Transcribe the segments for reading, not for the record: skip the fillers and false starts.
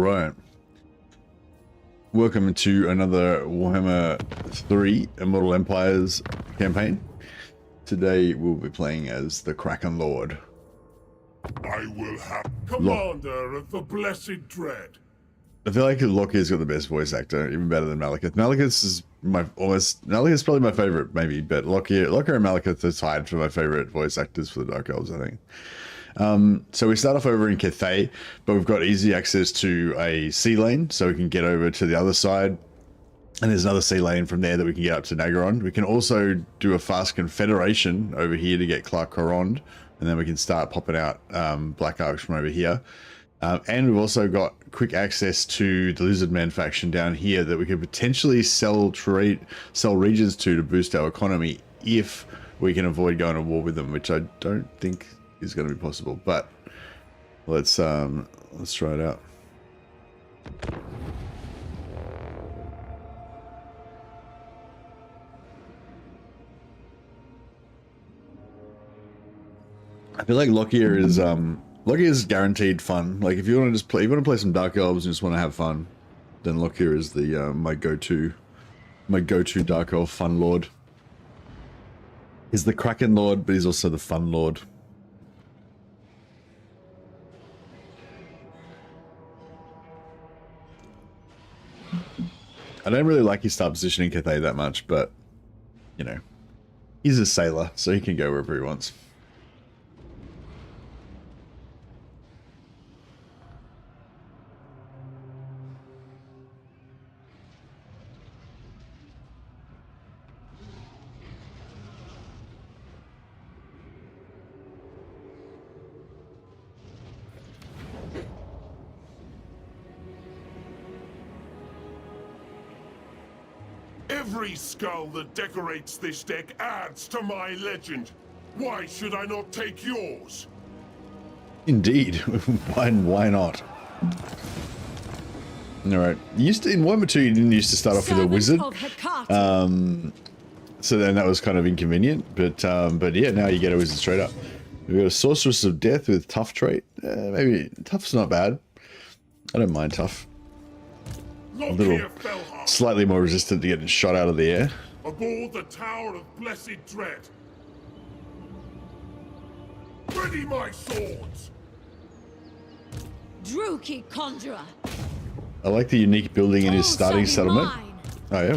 Alright. Welcome to another Warhammer 3 Immortal Empires campaign. Today we'll be playing as the Kraken Lord. I will have Commander of the Blessed Dread. I feel like Lokhir's got the best voice actor, even better than Malekith. Malekith is Malekith's probably my favorite, maybe, but Lokhir and Malekith are tied for my favorite voice actors for the Dark Elves, I think. So we start off over in Cathay, but we've got easy access to a sea lane, so we can get over to the other side. And there's another sea lane from there that we can get up to Nagaron. We can also do a fast Confederation over here to get Clark Corond, and then we can start popping out Black Arcs from over here. And we've also got quick access to the Lizardman faction down here that we could potentially sell regions to boost our economy if we can avoid going to war with them, which I don't think is going to be possible. But let's try it out. I feel like Lokhir is guaranteed fun. Like if you want to just play, if you want to play some Dark Elves and just want to have fun, then Lokhir is the my go-to Dark Elf fun lord. He's the Kraken Lord, but he's also the fun lord. I don't really like his start positioning Cathay that much, but you know, he's a sailor, so he can go wherever he wants. Every skull that decorates this deck adds to my legend. Why should I not take yours? Indeed. Why not? Alright. In Warhammer 2 you didn't used to start off with a wizard. So then that was kind of inconvenient. But yeah, now you get a wizard straight up. We've got a Sorceress of Death with tough trait. Maybe tough's not bad. I don't mind tough. A little slightly more resistant to getting shot out of the air. Aboard the Tower of Blessed Dread. Ready my swords. Druki Conjurer. I like the unique building in his starting settlement. Oh yeah,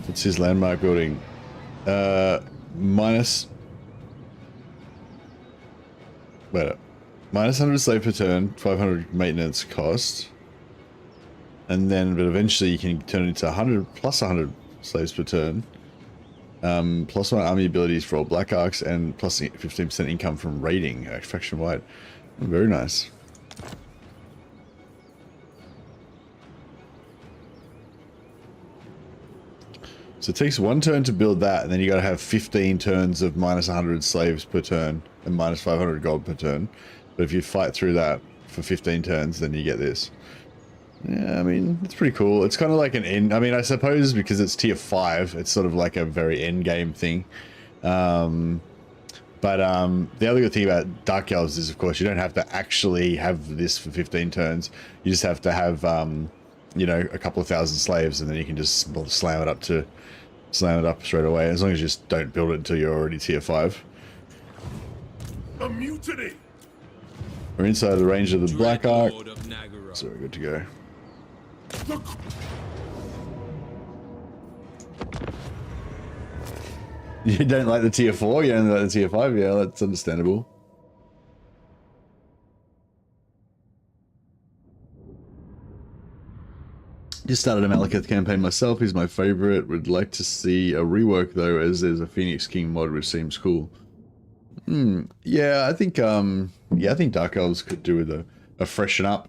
what's his landmark building? Minus 100 slave per turn, 500 maintenance cost. And then, but eventually you can turn it into 100 plus 100 slaves per turn. Plus 1 army abilities for all Black Arcs and plus 15% income from raiding faction wide. Very nice. So it takes 1 turn to build that, and then you got to have 15 turns of minus 100 slaves per turn and minus 500 gold per turn. But if you fight through that for 15 turns, then you get this. Yeah, I mean, it's pretty cool. It's kind of like an end. I mean, I suppose because it's tier 5, it's sort of like a very end game thing. The other good thing about Dark Elves is, of course, you don't have to actually have this for 15 turns. You just have to have, you know, a couple of thousand slaves, and then you can just slam it up straight away. As long as you just don't build it until you're already tier 5. A mutiny. We're inside the range of the Black Arc, so we're good to go. You don't like the tier 4? You don't like the tier 5? Yeah, that's understandable. Just started a Malekith campaign myself. He's my favorite. Would like to see a rework though, as there's a Phoenix King mod which seems cool. Yeah, I think Dark Elves could do with a freshen up.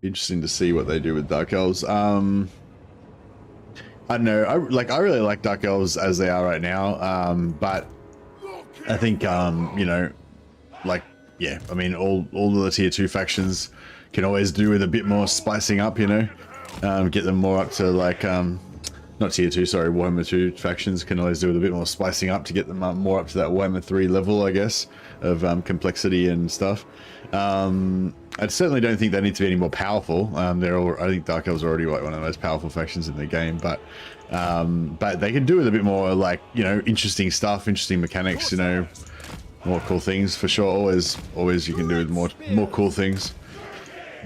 Interesting to see what they do with Dark Elves. I don't know. I really like Dark Elves as they are right now. But I think you know, like, yeah, I mean, all of the tier 2 factions can always do with a bit more spicing up, you know. Get them more up to like not tier 2, sorry, Warhammer 2 factions can always do with a bit more spicing up to get them more up to that Warhammer 3 level, I guess, of complexity and stuff. I certainly don't think they need to be any more powerful. I think Dark Elves are already like one of the most powerful factions in the game, but they can do with a bit more, like, you know, interesting stuff, interesting mechanics, you know, more cool things for sure. Always you can do with more cool things.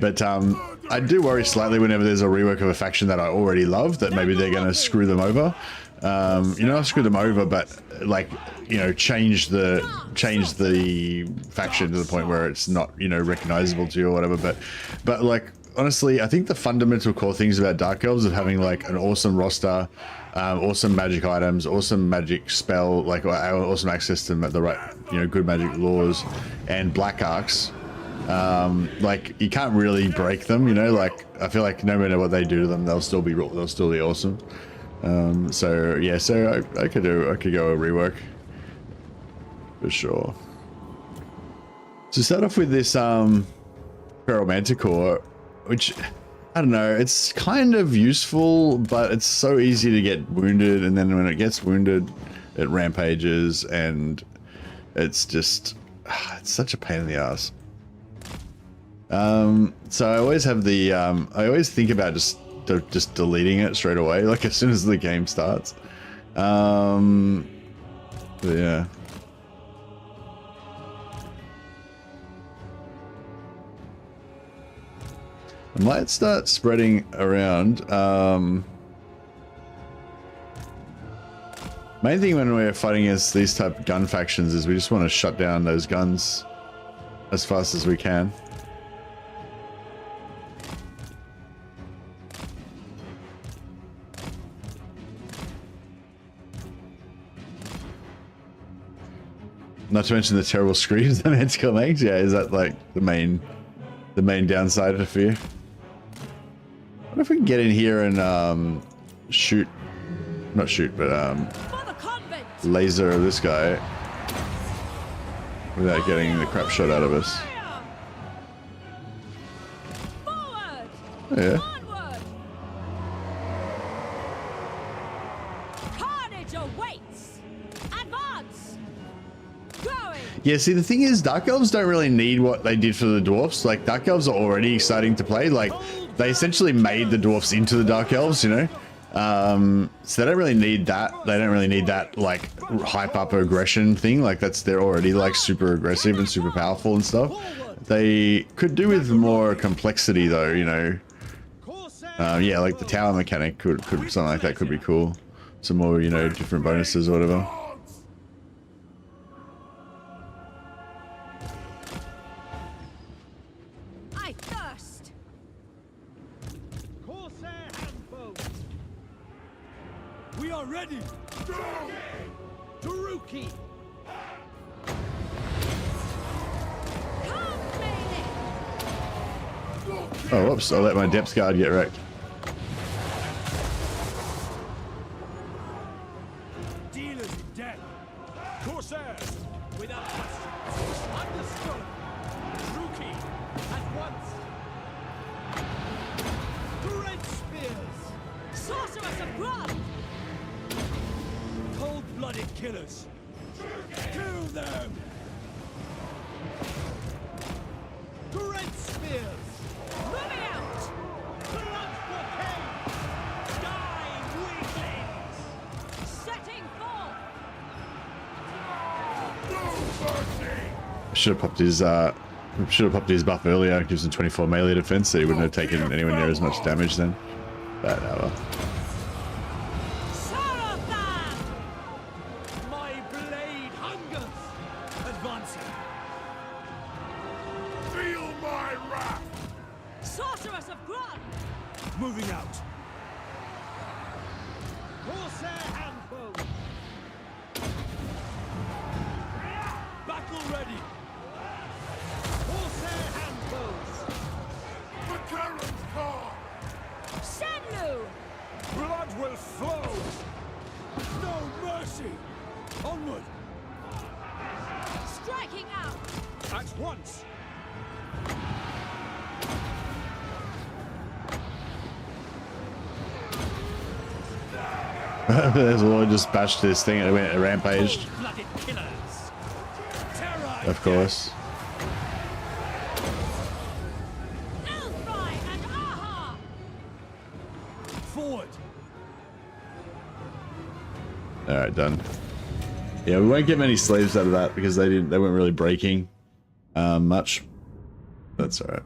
But I do worry slightly whenever there's a rework of a faction that I already love, that maybe they're going to screw them over. You know, not screw them over, but like, you know, change the faction to the point where it's not, you know, recognizable to you or whatever. But like, honestly, I think the fundamental core things about Dark Elves of having like an awesome roster, awesome magic items, awesome magic spell, like awesome access to the right, you know, good magic laws, and black arcs. Like, you can't really break them, you know. Like, I feel like no matter what they do to them, they'll still be awesome. So yeah, so I could go a rework for sure. To start off with this Feral Manticore, which, I don't know, it's kind of useful, but it's so easy to get wounded, and then when it gets wounded, it rampages, and it's just, it's such a pain in the ass. So I always have the, I always think about just deleting it straight away, like as soon as the game starts. But yeah. I might start spreading around. Main thing when we're fighting against these type of gun factions is we just want to shut down those guns as fast as we can. Not to mention the terrible screams that Manticore makes. Yeah, is that like the main downside of fear? What if we can get in here and shoot, not shoot, but laser this guy without getting the crap shot out of us? Oh, yeah. Yeah, see, the thing is, Dark Elves don't really need what they did for the Dwarfs. Like, Dark Elves are already starting to play. Like, they essentially made the Dwarfs into the Dark Elves, you know? So they don't really need that. They don't really need that, like, hype up aggression thing. Like, they're already, like, super aggressive and super powerful and stuff. They could do with more complexity, though, you know? Yeah, like the tower mechanic could something like that could be cool. Some more, you know, different bonuses or whatever. Ready! Go! Daruki! Oh, whoops, I'll let my depth guard get wrecked. Dealers dead! Corsairs! Without question! Understood! Daruki! At once! Great spears! Sorceress of blood! Cold-blooded killers! Kill them! Great spears! Moving out! Blood blockade! Die, weaklings! Setting forth! No mercy! Should have popped his buff earlier. Gives him 24 melee defense, so he wouldn't have taken anywhere near as much damage then. But well. Moving out. Corsair handful. Battle ready. Corsair handfuls. The Karen's car! Senlu! Blood will flow. No mercy. Onward. Striking out. At once. There's all just bashed this thing and it went rampaged. Blooded killers. Terror. Of course. Elfry and Aha. Forward. Alright, done. Yeah, we won't get many slaves out of that because they weren't really breaking much. That's alright.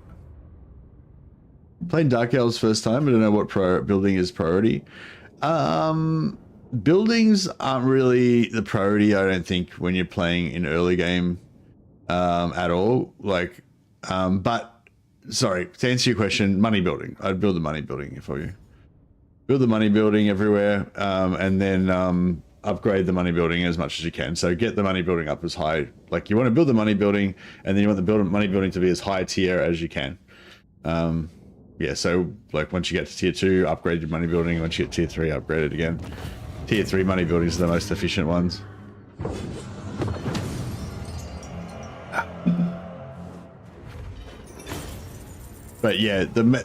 Playing Dark Elves first time, I don't know what building is priority. Buildings aren't really the priority, I don't think, when you're playing in early game at all. Like, but sorry, to answer your question, money building. I'd build the money building for you. Build the money building everywhere, and then upgrade the money building as much as you can. So get the money building up as high. Like you want to build the money building, and then you want the money building to be as high tier as you can. Yeah, so like once you get to tier 2, upgrade your money building. Once you get tier 3, upgrade it again. Tier 3 money buildings are the most efficient ones. But yeah, the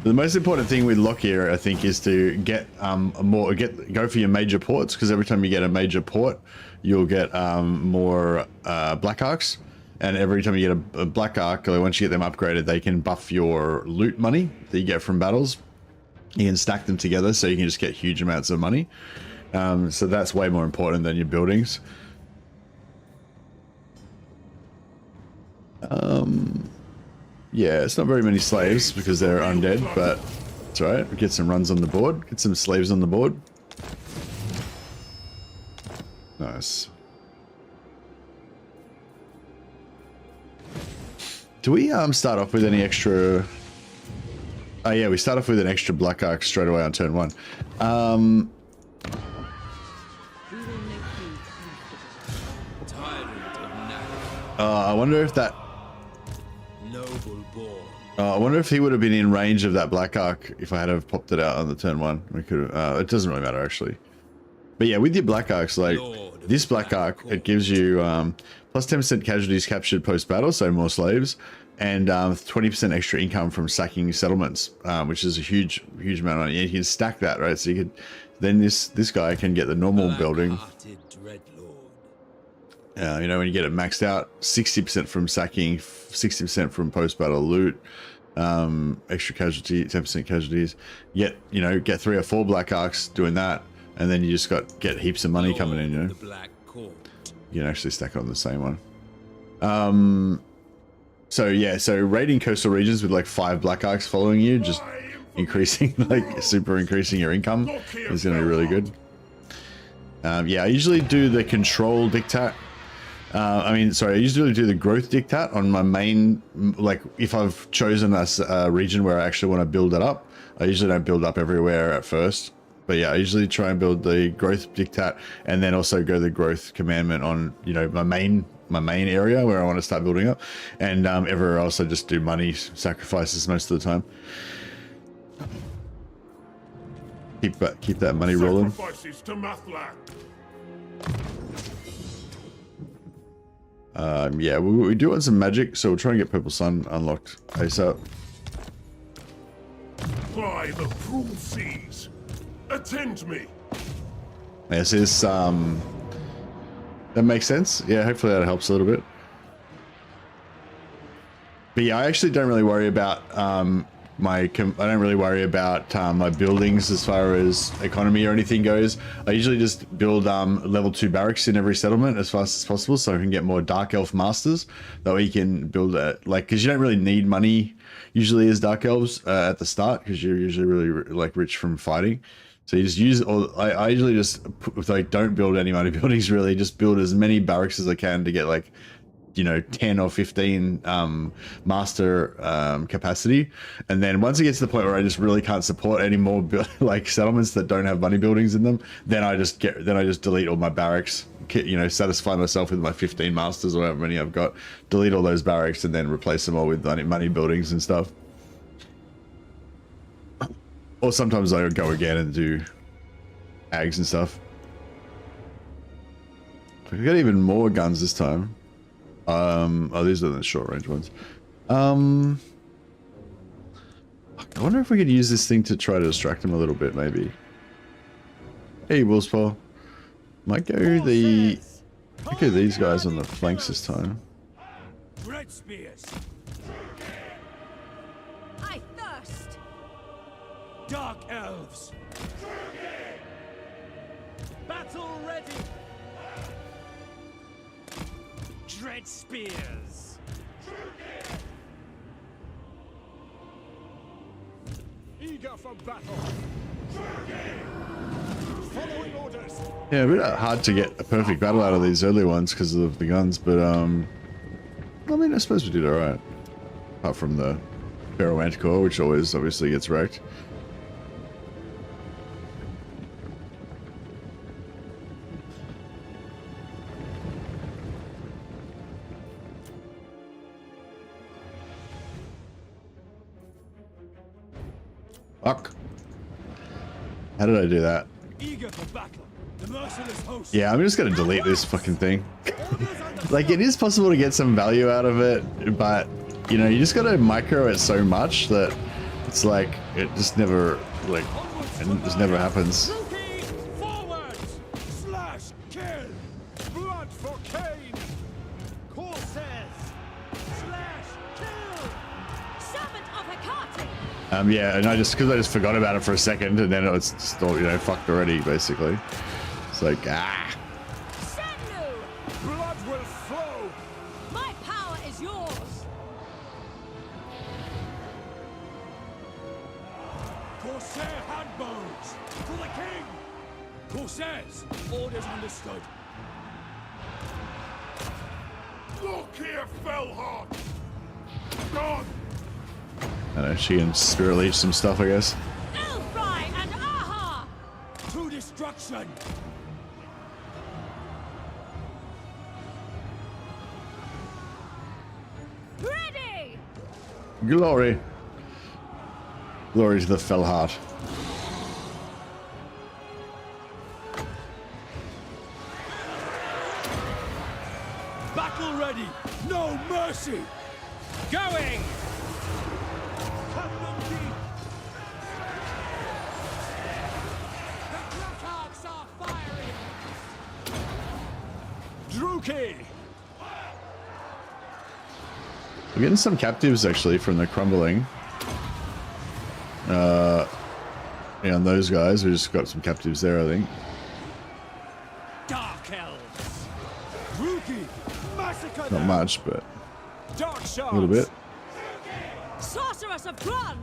most important thing with Lokhir, I think, is to get go for your major ports, because every time you get a major port, you'll get more Black Arcs. And every time you get a Black Arc, or once you get them upgraded, they can buff your loot money that you get from battles. You can stack them together, so you can just get huge amounts of money. So that's way more important than your buildings. Yeah, it's not very many slaves because they're undead, but it's alright. We get some runs on the board, get some slaves on the board. Nice. Do we start off with any extra? Oh yeah, we start off with an extra Black Arc straight away on turn 1. I wonder if that. I wonder if he would have been in range of that Black Arc if I had have popped it out on the turn 1. We could. It doesn't really matter actually. But yeah, with your Black Arcs, like this Black Arc, it gives you plus 10% casualties captured post battle, so more slaves, and 20% extra income from sacking settlements, which is a huge amount of money. You can stack that, right? So you could then this guy can get the normal building. You know, when you get it maxed out, 60% from sacking, 60% from post battle loot, extra casualty, 10% casualties. Get 3 or 4 Black Arcs doing that. And then you just get heaps of money coming in, you know. You can actually stack it on the same one. So yeah, so raiding coastal regions with like 5 Black Arcs following you, just increasing, like super increasing your income is going to be really good. Yeah, I usually do the control diktat. I usually do the growth diktat on my main, like if I've chosen a region where I actually want to build it up. I usually don't build up everywhere at first. But yeah, I usually try and build the growth diktat and then also go the growth commandment on, my main area where I want to start building up. And everywhere else I just do money sacrifices most of the time. Keep that money rolling. Sacrifices to Mathlan. Yeah, we do want some magic, so we'll try and get Purple Sun unlocked ASAP. By the cruel seas. Attend me. Yes, is that makes sense. Yeah, hopefully that helps a little bit. But yeah, I actually don't really worry about my buildings as far as economy or anything goes. I usually just build level 2 barracks in every settlement as fast as possible, so I can get more Dark Elf masters. That way you can build because you don't really need money usually as Dark Elves at the start, because you're usually really like rich from fighting. So you just use, I usually just don't build any money buildings really, just build as many barracks as I can to get 10 or 15 master capacity. And then once it gets to the point where I just really can't support any more settlements that don't have money buildings in them, then I just delete all my barracks, satisfy myself with my 15 masters or however many I've got, delete all those barracks and then replace them all with money buildings and stuff. Or sometimes I would go again and do ags and stuff. We got even more guns this time. Oh, these are the short range ones. I wonder if we could use this thing to try to distract him a little bit, maybe. Hey, Willspaw. Might go these guys on the flanks this time. Red spears. I thirst. Dark elves. Battle ready. Dread spears. Eager for battle. Following orders. Yeah, a bit hard to get a perfect battle out of these early ones because of the guns, but I mean, I suppose we did alright. Apart from the Pharaoh Anticore, which always obviously gets wrecked. Fuck. How did I do that? Eager for battle. The merciless host. Yeah, I'm just gonna delete this fucking thing. Like, it is possible to get some value out of it, but, you know, you just gotta micro it so much that it's like, it just never, like, it just never happens. Rookie, forward. Slash, kill. Blood for Cain. Corsairs. Slash, kill. Servant of Hecate. Yeah, and because I just forgot about it for a second, and then it's just all, you know, fucked already, basically. It's like, Senu. Blood will flow. My power is yours. Corsair handbows. For the king. Corsairs. Orders understood. Lokhir, Fellheart. God. I don't know, she can spirit leech some stuff, I guess. Elfry and Aha. To destruction. Ready. Glory. Glory to the Fellheart. Battle ready. No mercy. Going. Cannon deep. The Blackhawks are firing. Druki. We're getting some captives, actually, from the crumbling. Yeah, and those guys, we just got some captives there, I think. Dark elves. Druki. Massacre Not them. much, but Dark shards. a little bit. Sorceress of Grund.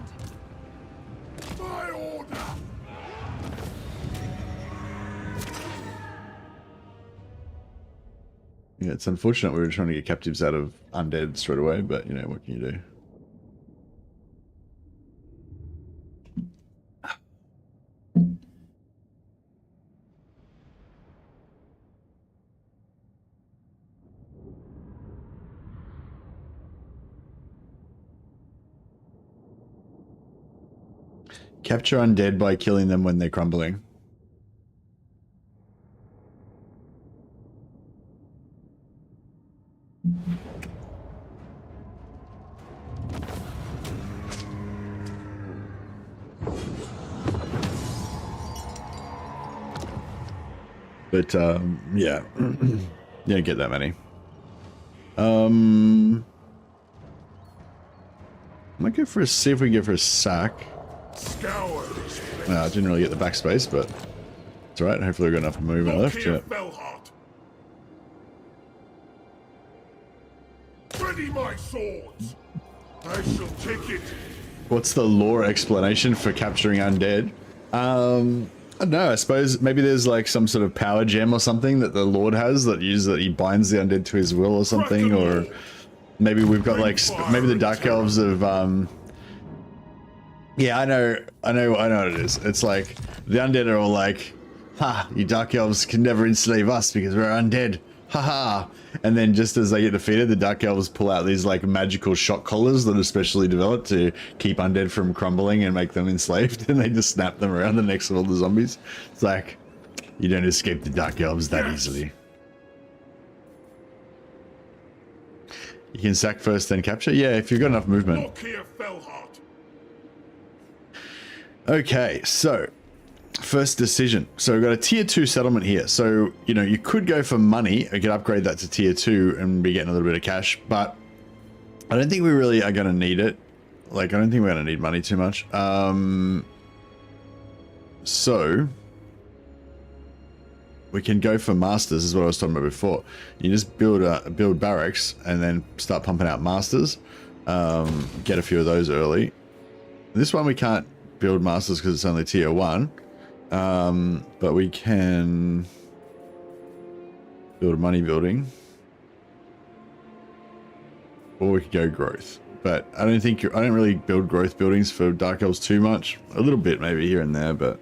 My order. Yeah, it's unfortunate we were trying to get captives out of undead straight away, but, you know, what can you do? Capture undead by killing them when they're crumbling. But yeah, you don't get that many. I might go for see if we can go for a sack. Scour this place. I didn't really get the backspace, but it's alright. Hopefully we've got enough movement left. Lokhir, Yeah. Fellheart. Ready my swords. I shall take it. What's the lore explanation for capturing undead? I don't know. I suppose maybe there's like some sort of power gem or something that the Lord has that he binds the undead to his will or something, Kraken. or maybe we've got like maybe the Dark Elves of yeah, I know what it is. It's like the undead are all like, ha, you Dark Elves can never enslave us because we're undead. Haha. And then just as they get defeated, the Dark Elves pull out these like magical shock collars that are specially developed to keep undead from crumbling and make them enslaved, and they just snap them around the necks of all the zombies. It's like, you don't escape the Dark Elves that easily. You can sack first, then capture? Yeah, if you've got enough movement. Lokhir, Fellheart. Okay, so First decision. So we've got a tier 2 settlement here. So, you know, you could go for money. You could upgrade that to tier 2 and be getting a little bit of cash, but I don't think we really are going to need it. Like, I don't think we're going to need money too much. So we can go for masters, is what I was talking about before. You just build barracks and then start pumping out masters. Get a few of those early. This one we can't build masters because it's only tier 1. But we can build a money building, or we could go growth. But I don't really build growth buildings for Dark Elves too much. A little bit maybe here and there, but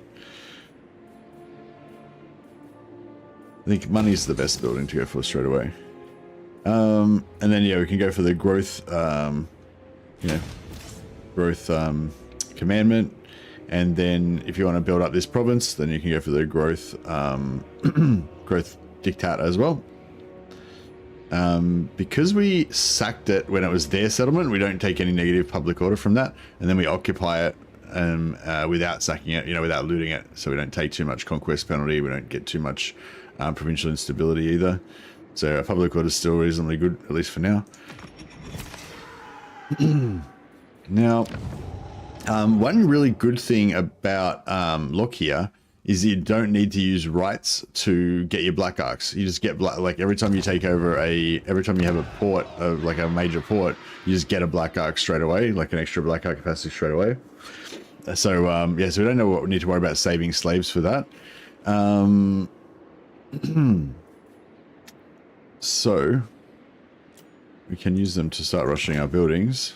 I think money's the best building to go for straight away. And then yeah, we can go for the growth, growth commandment. And then if you want to build up this province, then you can go for the growth growth diktat as well. Because we sacked it when it was their settlement, we don't take any negative public order from that, and then we occupy it without sacking it, without looting it, so we don't take too much conquest penalty, we don't get too much provincial instability either. So our public order is still reasonably good, at least for now. Now, one really good thing about Lokhir is you don't need to use rights to get your black arcs. You just get like every time you take over every time you have a port, like a major port, you just get a black arc straight away, like an extra black arc capacity straight away. So yeah, so we don't need to worry about saving slaves for that. So we can use them to start rushing our buildings.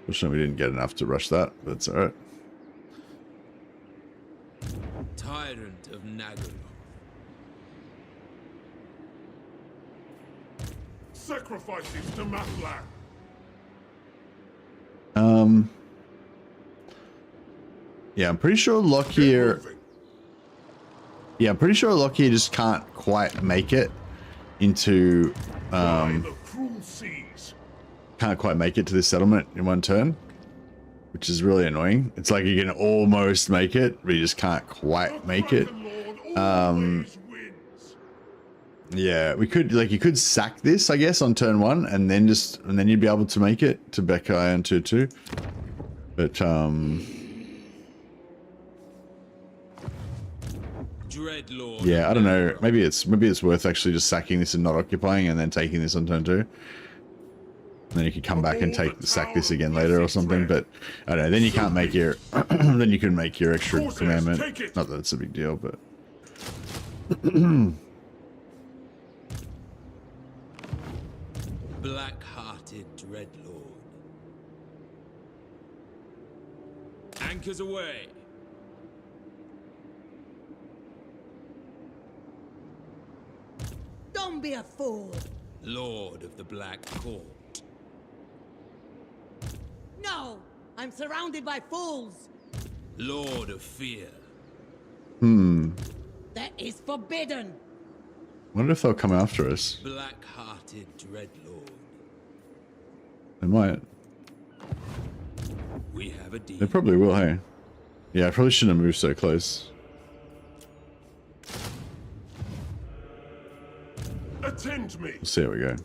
Fortunately, we didn't get enough to rush that, but it's alright. Tyrant of Nagano. Sacrifices to Matlan. Yeah, I'm pretty sure Lokhir. Yeah, I'm pretty sure Lokhir just can't quite make it into. The cruel seas. Can't quite make it to this settlement in one turn, which is really annoying. It's like you can almost make it, but you just can't quite make it. Yeah, we could, like, you could sack this, I guess, on turn 1, and then you'd be able to make it to Bekai on turn 2. But yeah, I don't know. Maybe it's worth actually just sacking this and not occupying, and then taking this on turn 2. And then you can come back and sack this again later or something. But I don't know. Then you can't make your then you can make your extra commandment. Not that it's a big deal, but Black-hearted dreadlord. Anchors away. Don't be a fool. Lord of the Black Court. No, I'm surrounded by fools. Lord of Fear. That is forbidden. wonder if they'll come after us. Black-hearted dreadlord. They might. We have a deal. They probably will, hey? Yeah, I probably shouldn't have moved so close. Attend me. We'll see how we go.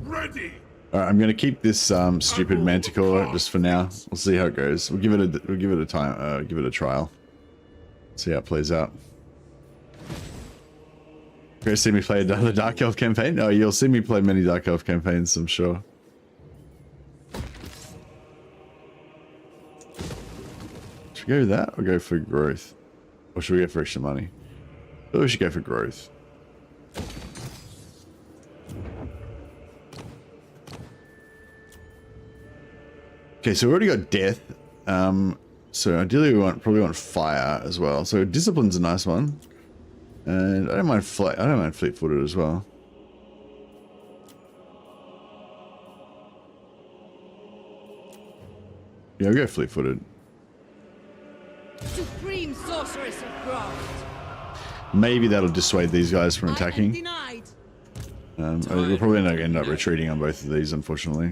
Ready. All right, I'm gonna keep this stupid manticore just for now. We'll see how it goes. We'll give it a time. Give it a trial. See how it plays out. You guys see me play the Dark Elf campaign? Oh, you'll see me play many Dark Elf campaigns, I'm sure. Should we go with that or go for growth? Or should we go for extra money? I thought we should go for growth. Okay, so we already got death. So ideally we probably want fire as well. So discipline's a nice one. And I don't mind fleet-footed as well. Yeah, we'll go fleet-footed. Supreme sorceress of Grant. Maybe that'll dissuade these guys from I am attacking. denied. We'll probably end up retreating on both of these, unfortunately.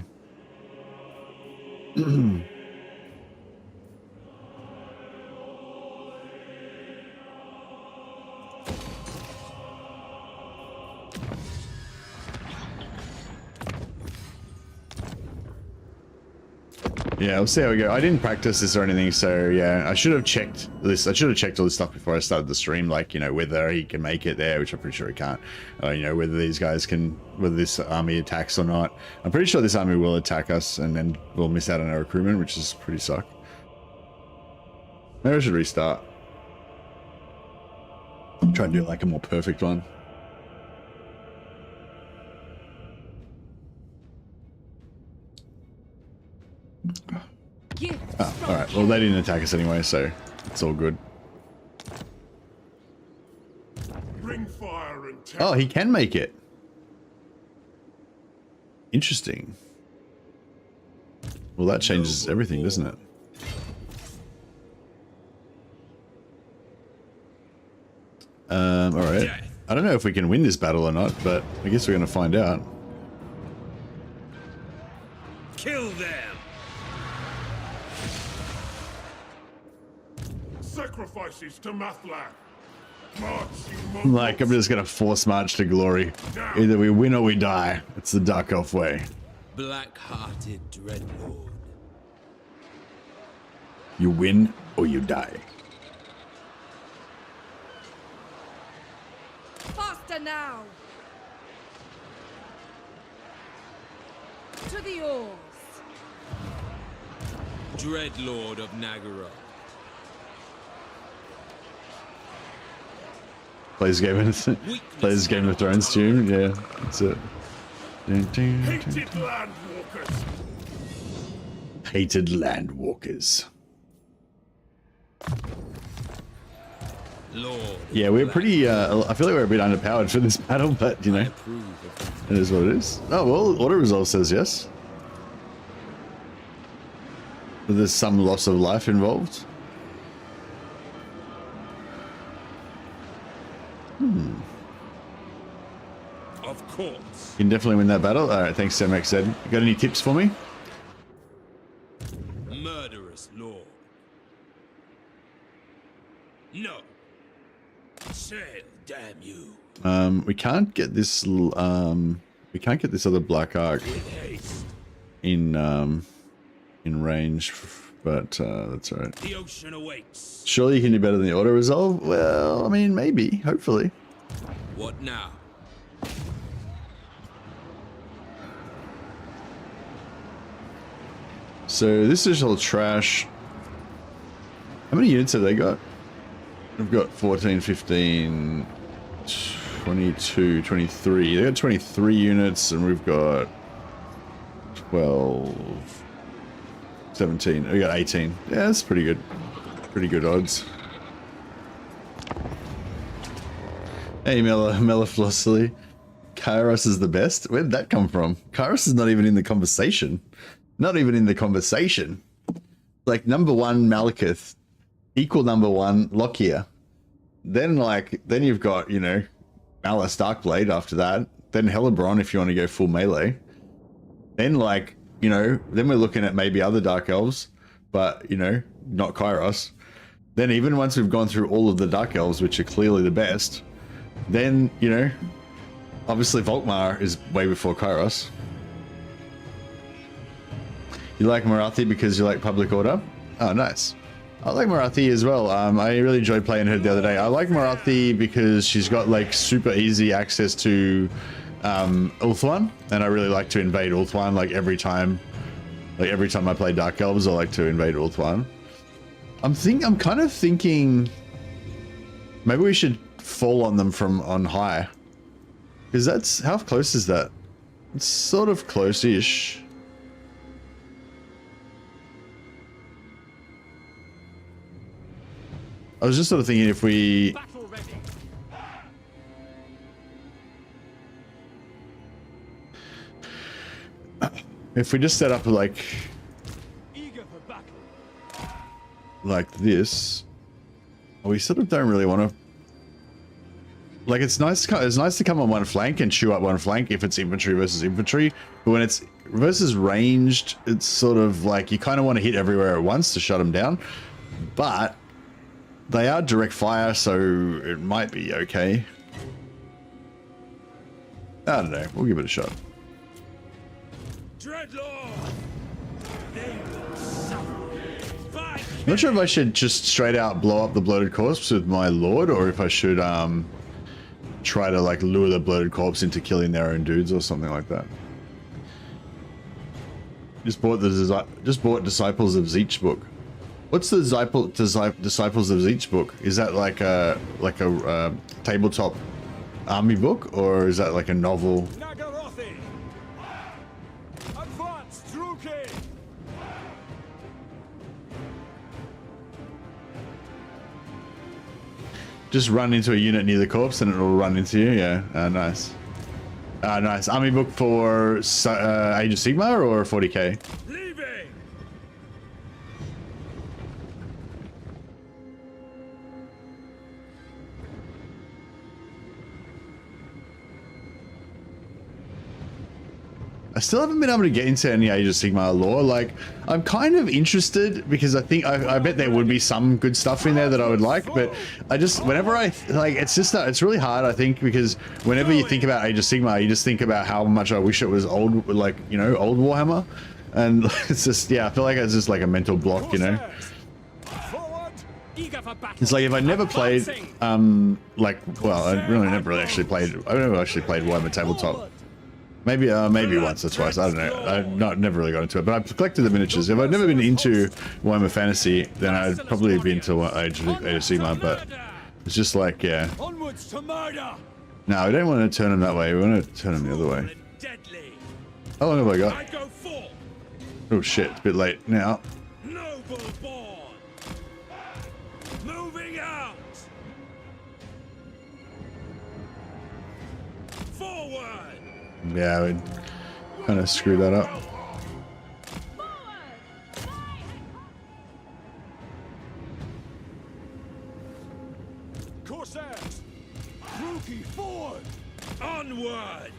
Yeah, we'll see how we go. I didn't practice this or anything, so yeah, I should have checked this. I should have checked all this stuff before I started the stream, like, you know, whether he can make it there, which I'm pretty sure he can't. You know, whether these guys can, whether this army attacks or not. I'm pretty sure this army will attack us, and then we'll miss out on our recruitment, which is pretty suck. Maybe I should restart. Try and do like a more perfect one. Oh, alright. Well, they didn't attack us anyway, so it's all good. Bring fire and Oh, he can make it. Interesting. Well, that changes everything, doesn't it? Alright. I don't know if we can win this battle or not, but I guess we're going to find out. Kill them! sacrifices to Mathlan. March, you Like, I'm just going to force march to glory. Either we win or we die. It's the Dark Elf way. Black-hearted Dreadlord. You win or you die. Faster now! To the oars! Dreadlord of Nagara. Plays Game of Thrones tune. Yeah, that's it. hated landwalkers. Hated Landwalkers. Lord. Yeah, we're pretty, I feel like we're a bit underpowered for this battle, but, you know, it is what it is. Oh, well, auto resolve says yes. There's some loss of life involved. Of course. You can definitely win that battle. All right, thanks, Samek said. You got any tips for me? Murderous Lord. No. Sail, damn you. We can't get this, we can't get this other Black Arc With haste. in range, but that's all right. The ocean awaits. Surely you can do better than the auto resolve. Well, I mean, maybe, hopefully. What now? So this is all trash. How many units have they got? They've got 14, 15, 22, 23. They got 23 units, and we've got 12, 17. We got 18. Yeah, that's pretty good. Pretty good odds. Hey, Melliflossily. Kairos is the best? Where did that come from? Kairos is not even in the conversation. Not even in the conversation. Like, number one, Malekith. Equal number one, Lokhir. Then, like, then you've got, you know, Malus Darkblade after that. Then Hellebron if you want to go full melee. Then, like, you know, then we're looking at maybe other Dark Elves. But, you know, not Kairos. Then even once we've gone through all of the Dark Elves, which are clearly the best, then, you know, obviously Volkmar is way before Kairos. You like Marathi because you like Public Order? Oh, nice. I like Marathi as well. I really enjoyed playing her the other day. I like Marathi because she's got like super easy access to Ulthuan, and I really like to invade Ulthuan like every time. Like every time I play Dark Elves, I like to invade Ulthuan. I'm kind of thinking maybe we should fall on them from on high, because that's, how close is that? It's sort of close-ish. I was just sort of thinking if we... Battle ready. If we just set up like Eager for battle. this, we sort of don't really want to. Like, it's nice to come on one flank and chew up one flank if it's infantry versus infantry, but when it's versus ranged, it's sort of like you kind of want to hit everywhere at once to shut them down. But they are direct fire, so it might be okay. I don't know. We'll give it a shot. Dreadlord! I'm not sure if I should just straight out blow up the bloated corpse with my lord, or if I should try to like lure the bloated corpse into killing their own dudes or something like that. Just bought Disciples of Zeech book. What's the Disciples of Zeech book? Is that like a tabletop army book, or is that like a novel? Just run into a unit near the corpse and it'll run into you. Yeah, nice. Nice. Army book for Age of Sigmar or 40k? Leaving. I still haven't been able to get into any Age of Sigmar lore. Like, I'm kind of interested because I think I bet there would be some good stuff in there that I would like, but I just, whenever I like, it's really hard, I think, because whenever you think about Age of Sigmar, you just think about how much I wish it was old, like, you know, old Warhammer, and it's just, yeah, I feel like it's just like a mental block, you know. It's like if I never played, like, well, I really never really actually played. I've never actually played Warhammer tabletop. Maybe once or twice. I don't know. I've never really got into it, but I've collected the miniatures. If I'd never been into Warhammer Fantasy, then I'd probably be into Age of Sigmar. But it's just like, yeah. Onwards to murder. No, we don't want to turn them that way. We want to turn them the other way. How long have I got? Oh shit! It's a bit late now. Noble born. Moving out. Forward. Yeah, we kind of screwed that up. Corsairs, Rookie forward. Onward.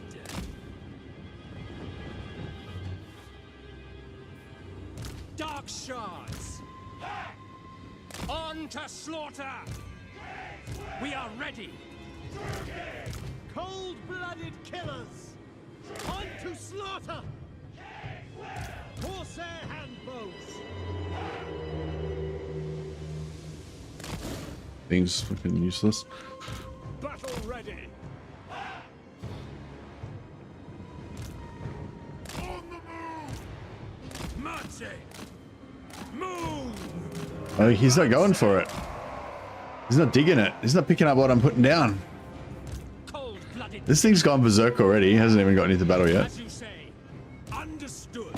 Dark shards. On to slaughter. We are ready. Cold-blooded killers. On to slaughter. Corsair handbows. Things fucking useless. Battle ready. On the move! Marching. Move. Oh, he's not going for it. He's not digging it. He's not picking up what I'm putting down. Cold-blooded. This thing's gone berserk already. He hasn't even gotten into battle yet. As you say. Understood.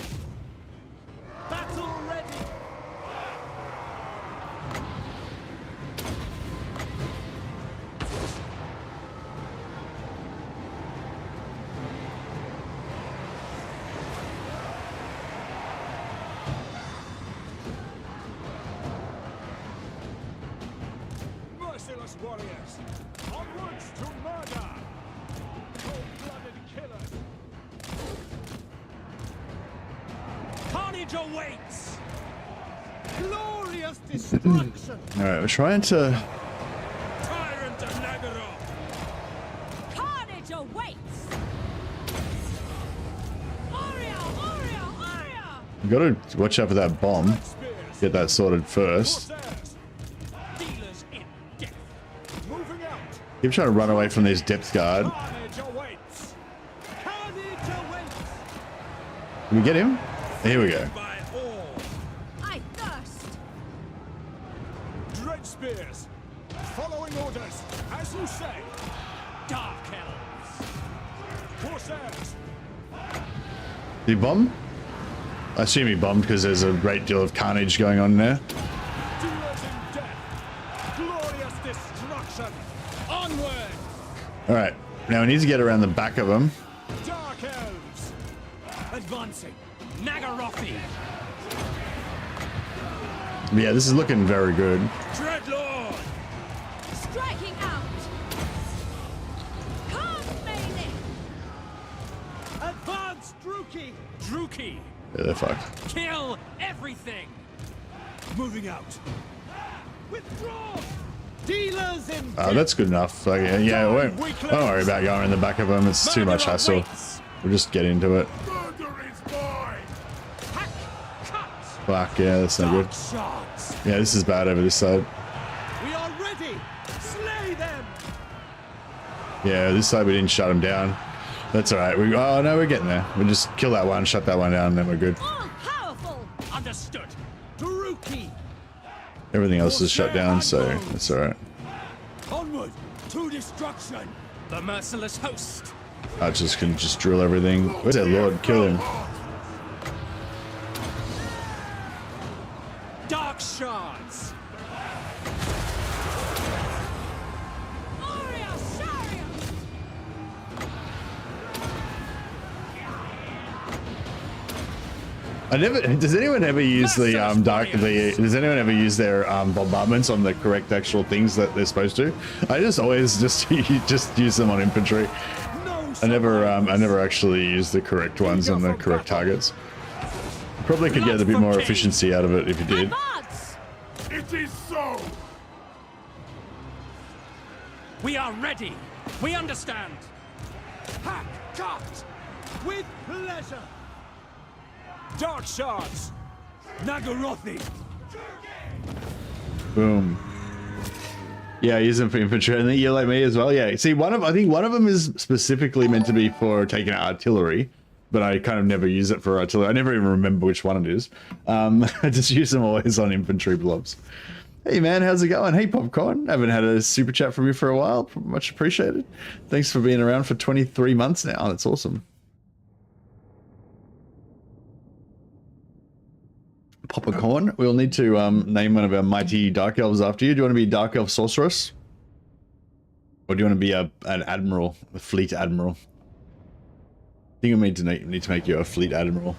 Battle ready. Merciless warriors. Onwards to murder. Cold-blooded killers. Carnage awaits. Glorious destruction. All right, we're trying to. Tyrant of Nagaro. Carnage awaits! Aria! We gotta watch out for that bomb. Get that sorted first. Corsairs. Dealers in death. Moving out. Keep trying to run away from this depth guard. Carnage awaits. Carnage awaits. Can we get him? Here we go. By all. I thirst! Dread spears. Following orders, as you say. Dark elves. Corsairs. Did he bomb? I assume he bombed because there's a great deal of carnage going on there. Dealers in death. Glorious destruction. Onward. All right, now we need to get around the back of him. Dark elves. Advancing. Nagarothi. Yeah, this is looking very good. Dreadlord. Striking out! Come, melee! Advance, Druki. Druki. Yeah, they're fucked. Kill everything. Moving out. Withdraw. Dealers in death. That's good enough. Like, yeah, don't worry about going in the back of him. It's too much hassle. We'll just get into it. Murder is mine! Fuck, yeah, that's no good. Dark shards. Yeah, this is bad over this side. We are ready. Slay them. Yeah, this side we didn't shut them down. That's alright. Oh, no, we're getting there. We'll just kill that one, shut that one down, and then we're good. All powerful. Understood. Taruki. Everything else is shut down, so that's alright. Onward to destruction. The merciless host. Archers can just drill everything. Where's that lord? Kill him. Dark shards. Aria Sharia. Does anyone ever use the does anyone ever use their bombardments on the correct actual things that they're supposed to? I just always just use them on infantry. I never actually use the correct ones on the correct targets. Probably could get a bit more efficiency out of it if you did. Advance. It is so! We are ready. We understand. Hack cut. With pleasure. Dark shards. Nagarothi. Boom. Yeah, use them for infantry, and then you're like me as well. Yeah, see, I think one of them is specifically meant to be for taking out artillery, but I kind of never use it for artillery. I never even remember which one it is. I just use them always on infantry blobs. Hey man, how's it going? Hey Popcorn, haven't had a super chat from you for a while. Much appreciated. Thanks for being around for 23 months now. That's awesome. Popcorn, we'll need to name one of our mighty dark elves after you. Do you want to be Dark Elf Sorceress? Or do you want to be an admiral, a fleet admiral? I think we need to make you a fleet admiral.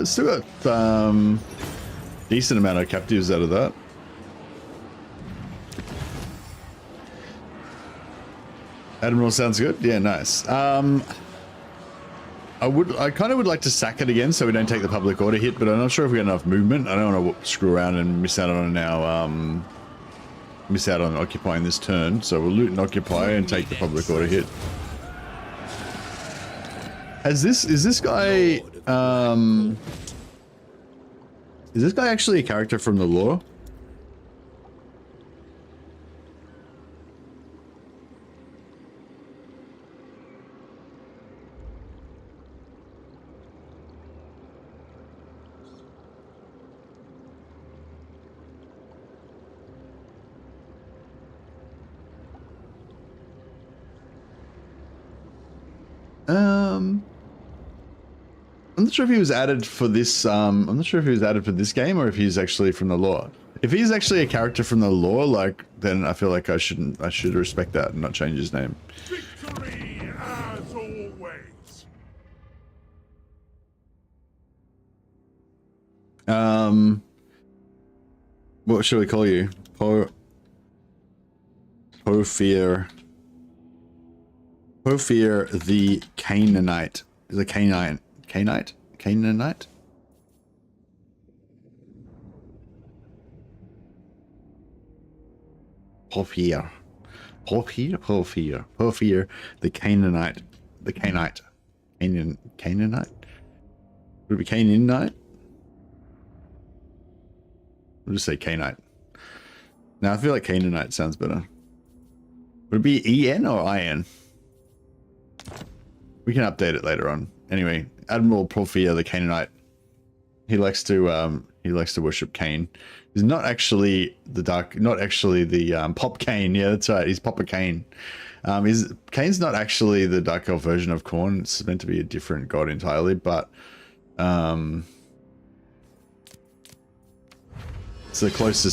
Still got decent amount of captives out of that. Admiral sounds good. Yeah, nice. I kind of would like to sack it again so we don't take the public order hit, but I'm not sure if we got enough movement. I don't want to screw around and miss out on occupying this turn. So we'll loot and occupy and take the public order hit. Is this guy actually a character from the lore? I'm not sure if he was added for this. I'm not sure if he was added for this game or if he's actually from the lore. If he's actually a character from the lore, like, then I feel like I should respect that and not change his name. Victory as always. What should we call you? Porphyr the Canaanite. The Canaanite. Canaanite? Porphyr the Canaanite. The Canaanite. Canaanite? Would it be Canaanite? We'll just say Canaanite. Now I feel like Canaanite sounds better. Would it be EN or IN? We can update it later on. Anyway, Admiral Porphyr the Canaanite. He likes to worship Cain. He's not actually the Pop Cain. Yeah, that's right. He's Papa Cain. Cain's not actually the Dark Elf version of Khorne. It's meant to be a different god entirely, but it's as close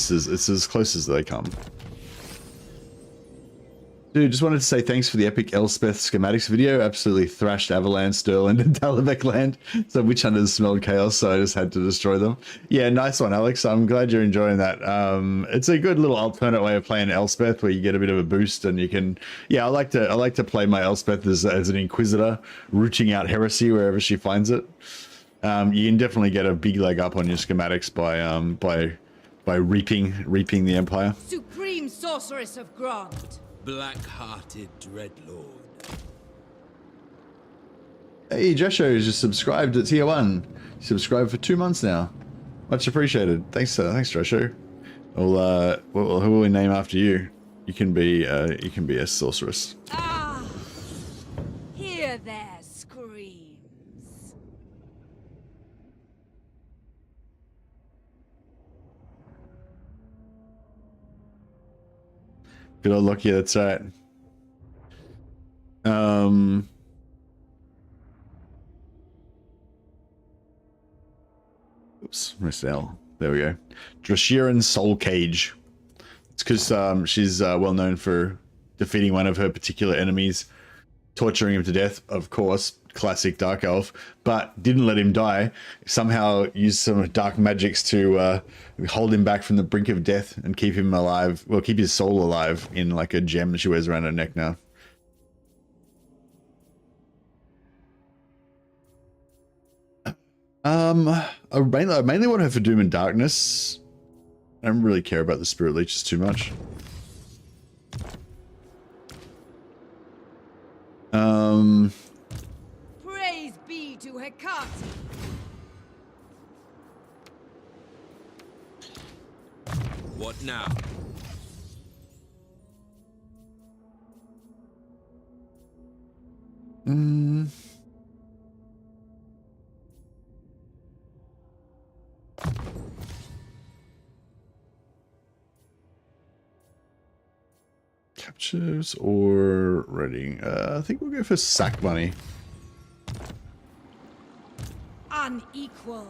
as they come. Dude, just wanted to say thanks for the epic Elspeth schematics video. Absolutely thrashed Avalanche, Stirland, and Talabek land. So witch hunters smelled chaos, so I just had to destroy them. Yeah, nice one, Alex. I'm glad you're enjoying that. It's a good little alternate way of playing Elspeth where you get a bit of a boost and you can. Yeah, I like to play my Elspeth as an inquisitor, rooting out heresy wherever she finds it. You can definitely get a big leg up on your schematics by reaping the Empire. Supreme Sorceress of Grant. Black-hearted dreadlord. Hey, Jesho just subscribed at tier 1. Subscribed for 2 months now. Much appreciated. Thanks, Jesho. Well, who will we name after you? You can be a sorceress. Ah! Hear their screams. Good old Lokhir, that's right. Oops, missed L. There we go. Drashiran Soul Cage. It's because she's well known for defeating one of her particular enemies, torturing him to death, of course, classic Dark Elf, but didn't let him die. Somehow used some dark magics to hold him back from the brink of death and keep him alive. Well, keep his soul alive in like a gem she wears around her neck now. I mainly want her for Doom and Darkness. I don't really care about the Spirit Leeches too much. Praise be to Hecate. What now? Captures or raiding? I think we'll go for sack money. Unequaled.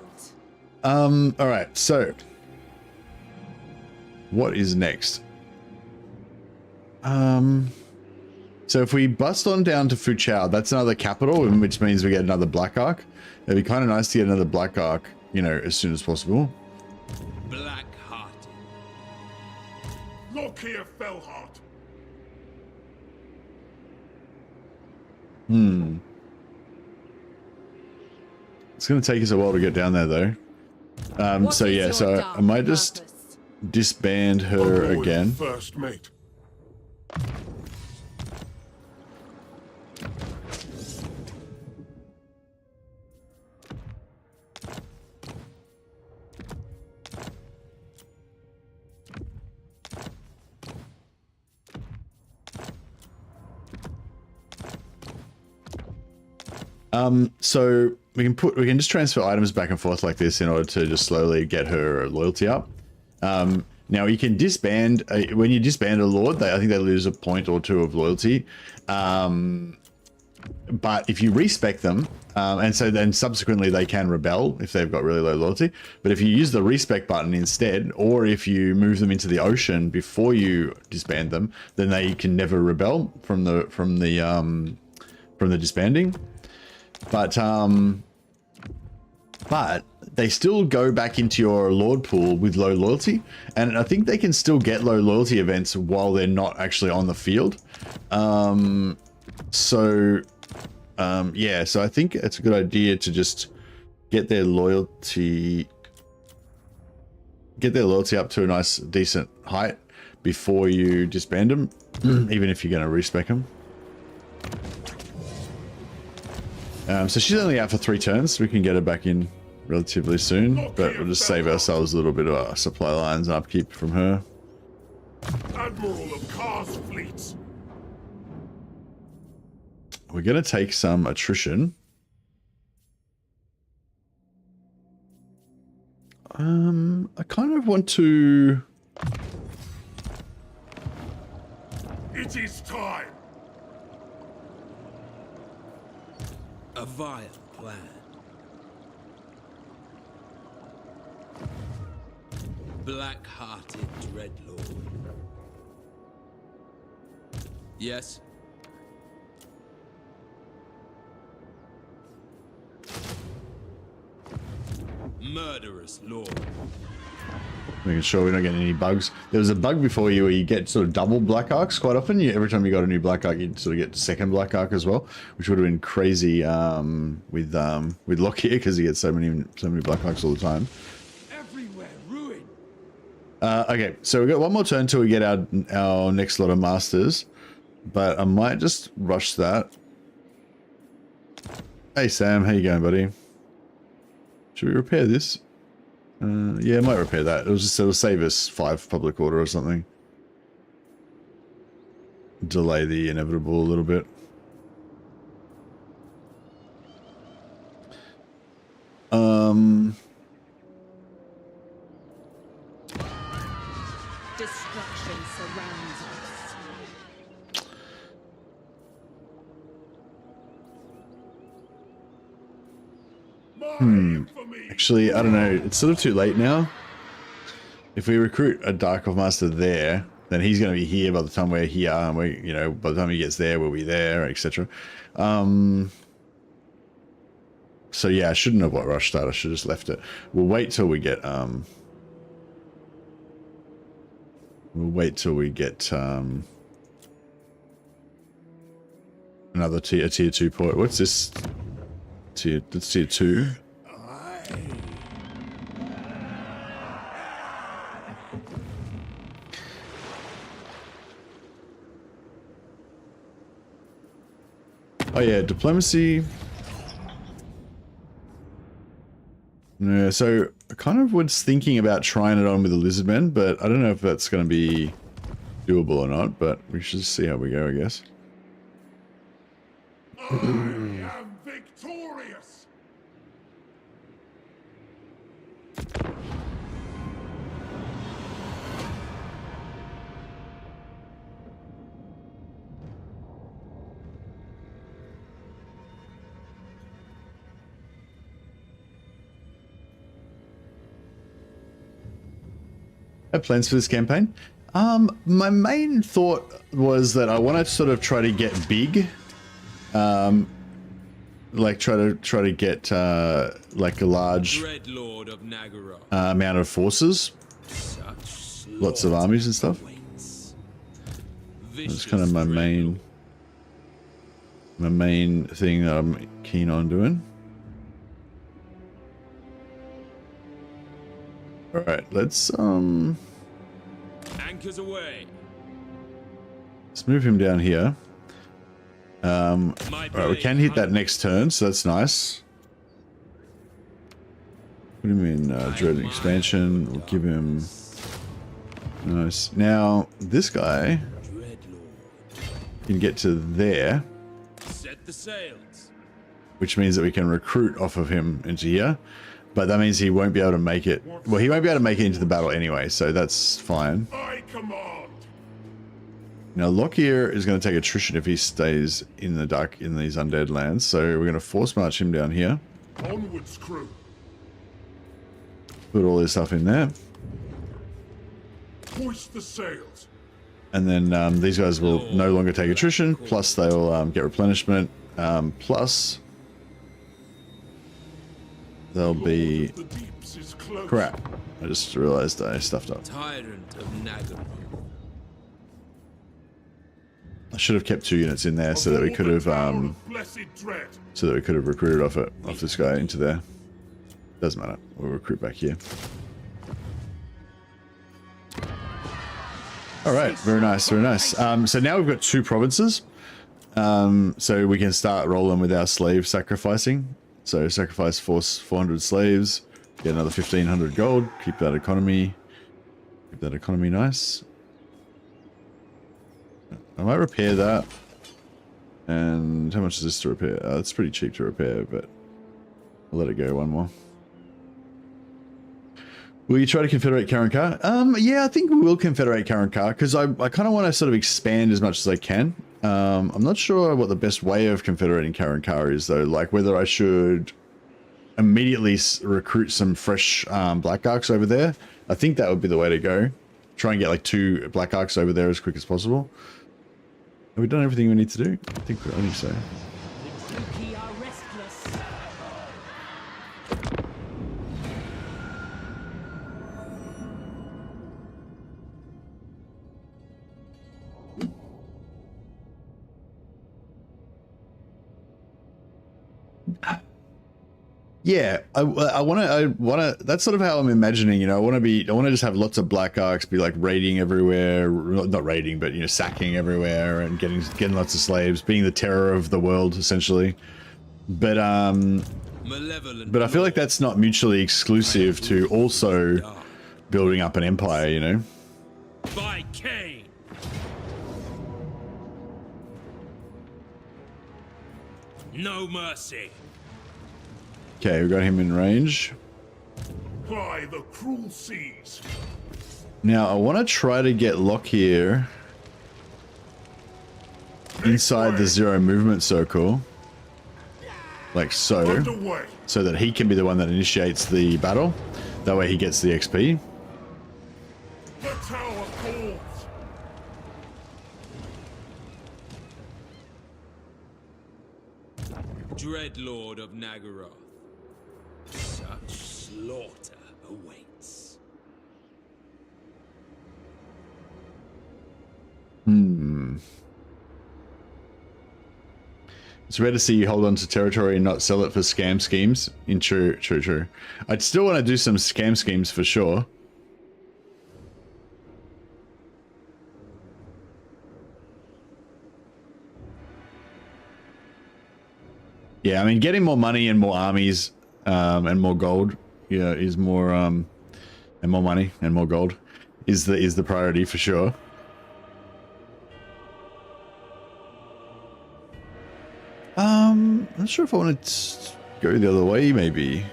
All right. So, what is next? So if we bust on down to Fuchao, that's another capital, which means we get another Black Arc. It'd be kind of nice to get another Black Arc, you know, as soon as possible. Black-hearted. Lokhir Fellheart. It's going to take us a while to get down there, though. So yeah, so I might just disband her Aboard, again. First mate. So we can just transfer items back and forth like this in order to just slowly get her loyalty up. Now you can disband when you disband a lord, I think they lose a point or two of loyalty. But if you respec them, and so then subsequently they can rebel if they've got really low loyalty. But if you use the respec button instead, or if you move them into the ocean before you disband them, then they can never rebel from the disbanding. But they still go back into your lord pool with low loyalty, and I think they can still get low loyalty events while they're not actually on the field. Yeah, so I think it's a good idea to just get their loyalty up to a nice decent height before you disband them, even if you're going to respec them. So she's only out for 3 turns, so we can get her back in relatively soon, but we'll just save ourselves a little bit of supply lines and upkeep from her. Admiral of Kar's fleets. We're going to take some attrition. I kind of want to... It is time. A vile plan. Black-hearted dreadlord. Yes? Murderous lord. Making sure we're not getting any bugs. There was a bug before you where you get sort of double Black Arcs quite often. Every time you got a new Black Arc, you'd sort of get second Black Arc as well, which would have been crazy with Lokhir because he gets so many Black Arcs all the time. Everywhere ruin. Okay, so we've got one more turn till we get our next lot of masters. But I might just rush that. Hey Sam, how you going, buddy? Should we repair this? Yeah, I might repair that. It'll save us 5 public order or something. Delay the inevitable a little bit. Destruction surrounds us. Actually, Actually, I don't know. It's sort of too late now. If we recruit a Dark Elf Master there, then he's going to be here by the time we're here, and we, you know, by the time he gets there, we'll be there, etc. So yeah, I shouldn't have rushed that. I should have just left it. We'll wait till we get another tier 2 port. What's this? That's tier 2. Oh yeah, diplomacy. Yeah, so I kind of was thinking about trying it on with the Lizardmen, but I don't know if that's going to be doable or not, but we should see how we go, I guess. I am victorious. I have plans for this campaign. My main thought was that I want to sort of try to get big, like try to get like a large Dreadlord of Nagara. amount of forces, Such lots of armies and stuff. awaits. That's kind of my main thing that I'm keen on doing. All right, let's Anchors away. move him down here. All My right, we can hit that next turn, so that's nice. Put him in dread expansion. We'll give him nice. Now this guy Dreadlord. can get to there, Set the sails. which means that we can recruit off of him into here. But that means he won't be able to make it. Well, he won't be able to make it into the battle anyway, so that's fine. I command. Now Lokhir is going to take attrition if he stays in the dark in these undead lands, so we're going to force march him down here. Onwards, crew. Put all this stuff in there, Hoist the sails. and then these guys will no longer take attrition. Plus they'll get replenishment. Plus they'll be The deeps is close. crap. I just realized I stuffed up. Tyrant of Nagara. I should have kept 2 units in there so that we could have Blessed dread. recruited off this guy into there. Doesn't matter. We'll recruit back here. All right, very nice, very nice. So now we've got 2 provinces, so we can start rolling with our slave sacrificing. So sacrifice 400 slaves, get another 1,500 gold. Keep that economy nice. I might repair that. And how much is this to repair? It's pretty cheap to repair, but I'll let it go one more. Will you try to confederate Karankar? Yeah, I think we will confederate Karankar because I kind of want to sort of expand as much as I can. I'm not sure what the best way of confederating Karankar is though. Like whether I should immediately recruit some fresh Black Arcs over there. I think that would be the way to go. Try and get like 2 Black Arcs over there as quick as possible. Have we done everything we need to do? I think so. The Yuki are restless. Yeah, I want to. That's sort of how I'm imagining. You know, I want to just have lots of black arcs, be like raiding everywhere, not raiding, but you know, sacking everywhere and getting lots of slaves, being the terror of the world essentially. But I feel like that's not mutually exclusive to also building up an empire. You know. By Cain. No mercy. Okay, we got him in range. Ply the cruel seas. Now I want to try to get Lokhir inside the 0 movement circle, like so, Underway. so that he can be the one that initiates the battle. That way he gets the XP. The tower falls. Dreadlord of Nagaroth. Such slaughter awaits. It's rare to see you hold on to territory and not sell it for scam schemes. True. I'd still want to do some scam schemes for sure. Yeah, I mean, getting more money and more armies and more gold, yeah, is more and more money and more gold is the priority for sure. I'm not sure if I want to go the other way, maybe.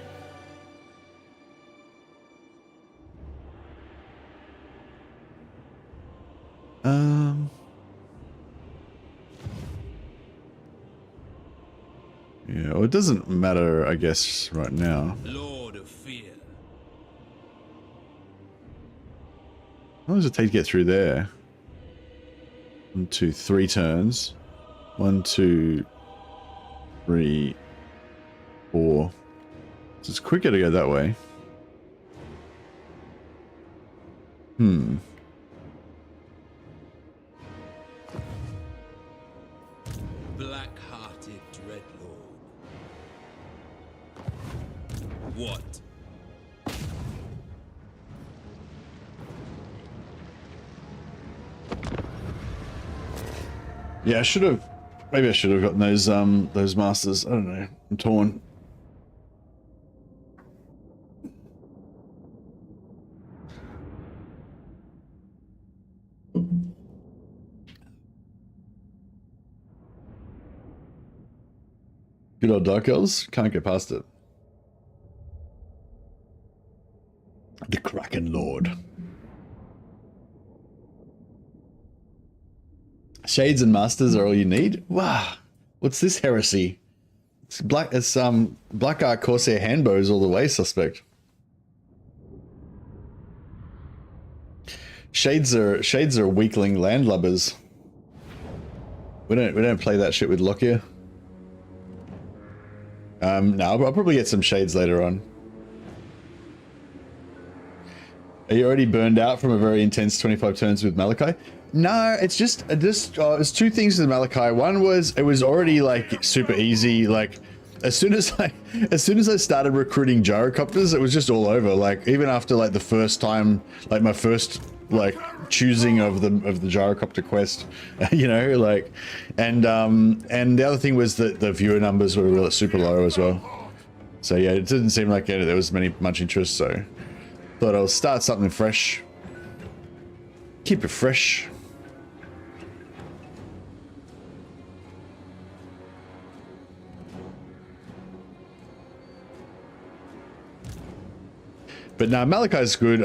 Yeah, well, it doesn't matter, I guess, right now. Lord of Fear. How long does it take to get through there? 1, 2, 3 turns. 1, 2, 3, 4. So it's quicker to go that way. Black-hearted Dreadlord. What? Yeah, I should have. Maybe I should have gotten those masters. I don't know. I'm torn. Good old Dark Elves. Can't get past it. The Kraken Lord. Shades and Masters are all you need? Wow. What's this heresy? It's Black Ark Corsair handbows all the way, suspect. Shades are weakling landlubbers. We don't play that shit with Lokhir. No, I'll probably get some Shades later on. Are you already burned out from a very intense 25 turns with Malachi? No, it's just it's 2 things with Malachi. One was it was already like super easy. Like as soon as I started recruiting gyrocopters, it was just all over. Like even after like the first time, like my first like choosing of the gyrocopter quest, you know, like, and the other thing was that the viewer numbers were really super low as well. So yeah, it didn't seem like there was much interest. So thought I'll start something fresh. Keep it fresh. But no, Malachi's good.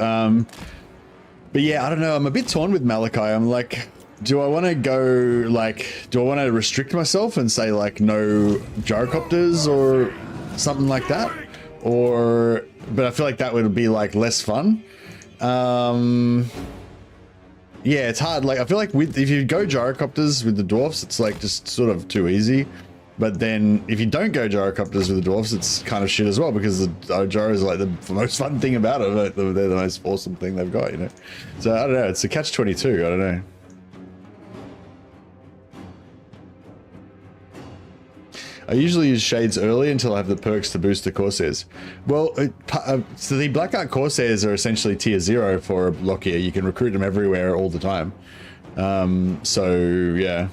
But yeah, I don't know. I'm a bit torn with Malachi. I'm like, do I want to go like, do I want to restrict myself and say like no gyrocopters or something like that? Or, but I feel like that would be like less fun. Yeah, it's hard. Like I feel like if you go gyrocopters with the dwarfs, it's like just sort of too easy. But then if you don't go gyrocopters with the dwarfs, it's kind of shit as well, because the gyros are like the most fun thing about it. Like, they're the most awesome thing they've got, you know. So I don't know. It's a catch-22. I don't know. I usually use shades early until I have the perks to boost the Corsairs. Well, so the Blackheart Corsairs are essentially tier 0 for Lokhir. You can recruit them everywhere all the time. So yeah.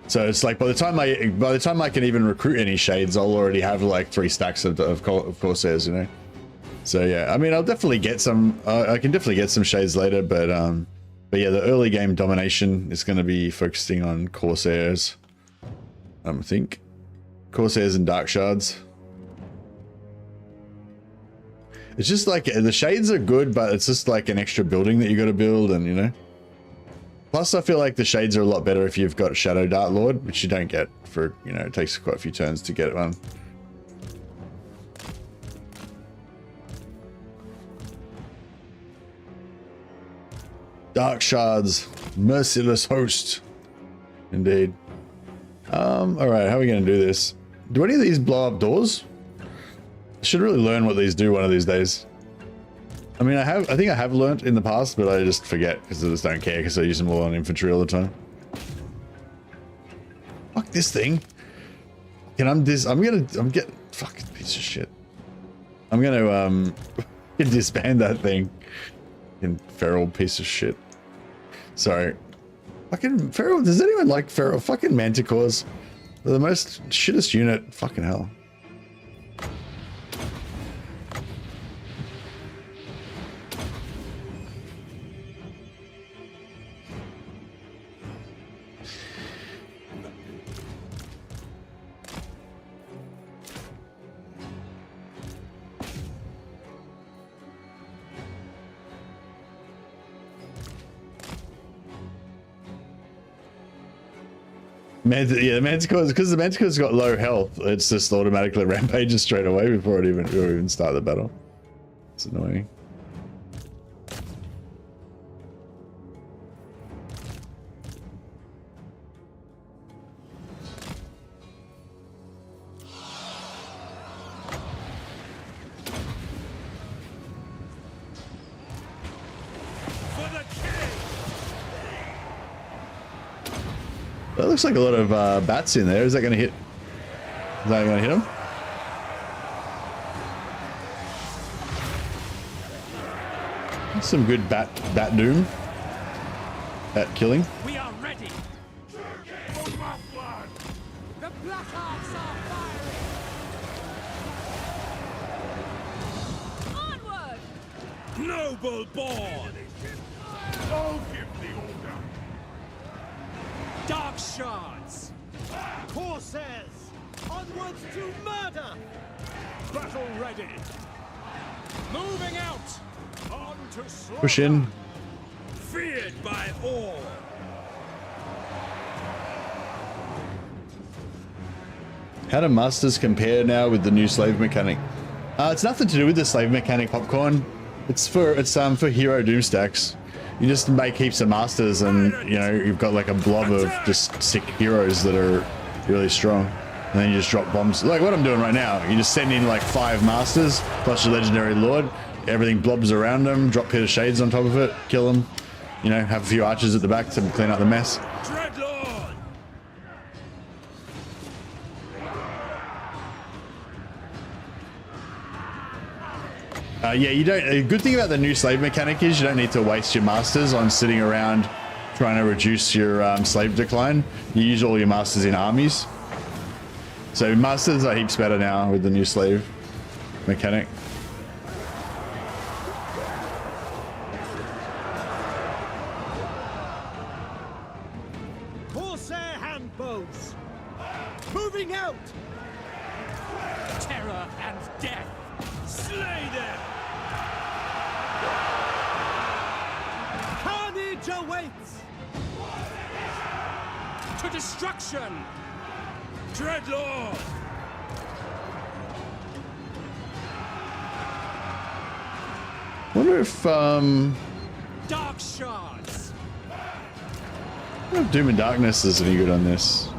So it's like by the time I can even recruit any shades, I'll already have like 3 stacks of Corsairs, you know. So yeah, I mean, I'll definitely get some. I can definitely get some shades later, but yeah, the early game domination is going to be focusing on Corsairs. I think Corsairs and Dark Shards. It's just like the shades are good, but it's just like an extra building that you got to build, and you know. Plus, I feel like the shades are a lot better if you've got Shadow Dart Lord, which you don't get for, you know, it takes quite a few turns to get one. Dark Shards, merciless host. Indeed. Alright, how are we going to do this? Do any of these blow up doors? I should really learn what these do one of these days. I mean, I think I have learnt in the past, but I just forget because I just don't care because I use them all on infantry all the time. Fuck this thing. Fucking piece of shit. I'm gonna disband that thing. Fucking feral piece of shit. Sorry. Fucking feral, does anyone like feral? Fucking manticores. They're the most shittest unit. Fucking hell. Yeah, the Manticores, because the Manticore's got low health, it's just automatically rampages straight away before it even start the battle. It's annoying. That looks like a lot of bats in there. Is that going to hit? Is that going to hit him? That's some good bat doom. Bat killing. We are ready. The Blackhearts are firing. Onward! Noble born! I'll give the order. Dark Shards. Corsairs! Onwards to murder! Battle ready. Moving out. On to slaughter. Push in. Feared by all! How do masters compare now with the new slave mechanic? It's nothing to do with the slave mechanic, Popcorn. It's for hero Doomstacks. You just make heaps of masters and, you know, you've got like a blob of just sick heroes that are really strong. And then you just drop bombs. Like what I'm doing right now. You just send in like 5 masters plus your legendary lord. Everything blobs around them. Drop Pit of Shades on top of it. Kill them. You know, have a few archers at the back to clean up the mess. Dreadlord! Yeah, you don't. A good thing about the new slave mechanic is you don't need to waste your masters on sitting around trying to reduce your slave decline. You use all your masters in armies. So masters are heaps better now with the new slave mechanic. Corsair handbows! Moving out! Terror and death. Slay them! Carnage awaits! To destruction. Dreadlord! Wonder if Dark Shards. Doom and Darkness is any good on this.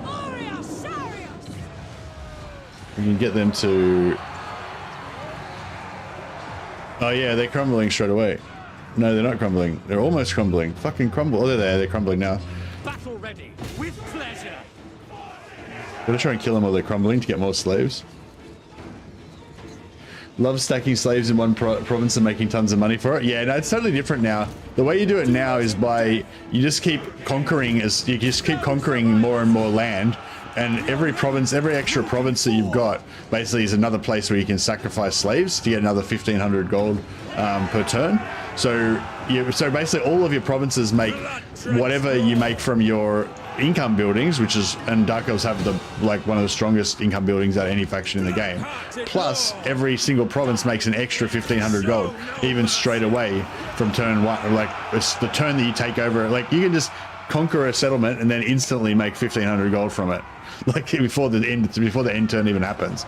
Aureus, Aureus! We can get them to. Oh yeah, they're crumbling straight away. No, they're not crumbling. They're almost crumbling. Fucking crumble. Oh, they're there. They're crumbling now. Battle ready, with pleasure. Gotta try and kill them while they're crumbling to get more slaves. Love stacking slaves in one province and making tons of money for it. Yeah, no, it's totally different now. The way you do it now is by you just keep conquering more and more land, and every province, every extra province that you've got, basically is another place where you can sacrifice slaves to get another 1,500 gold per turn. So basically all of your provinces make whatever you make from your income buildings, which is, and Dark Elves have one of the strongest income buildings out of any faction in the game. Plus, every single province makes an extra 1,500 gold, even straight away from turn one. Like it's the turn that you take over. Like you can just conquer a settlement and then instantly make 1,500 gold from it, like before the end turn even happens.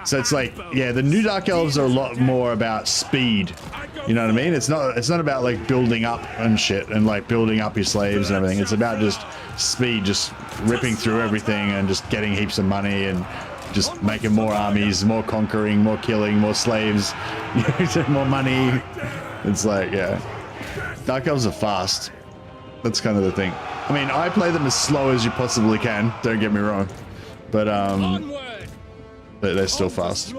So it's like, yeah, the new Dark Elves are a lot more about speed. You know what I mean? It's not about like building up and shit and like building up your slaves and everything. It's about just speed, just ripping through everything and just getting heaps of money and just making more armies, more conquering, more killing, more slaves, more money. It's like, yeah. Dark Elves are fast. That's kind of the thing. I mean, I play them as slow as you possibly can, don't get me wrong. But they're still fast.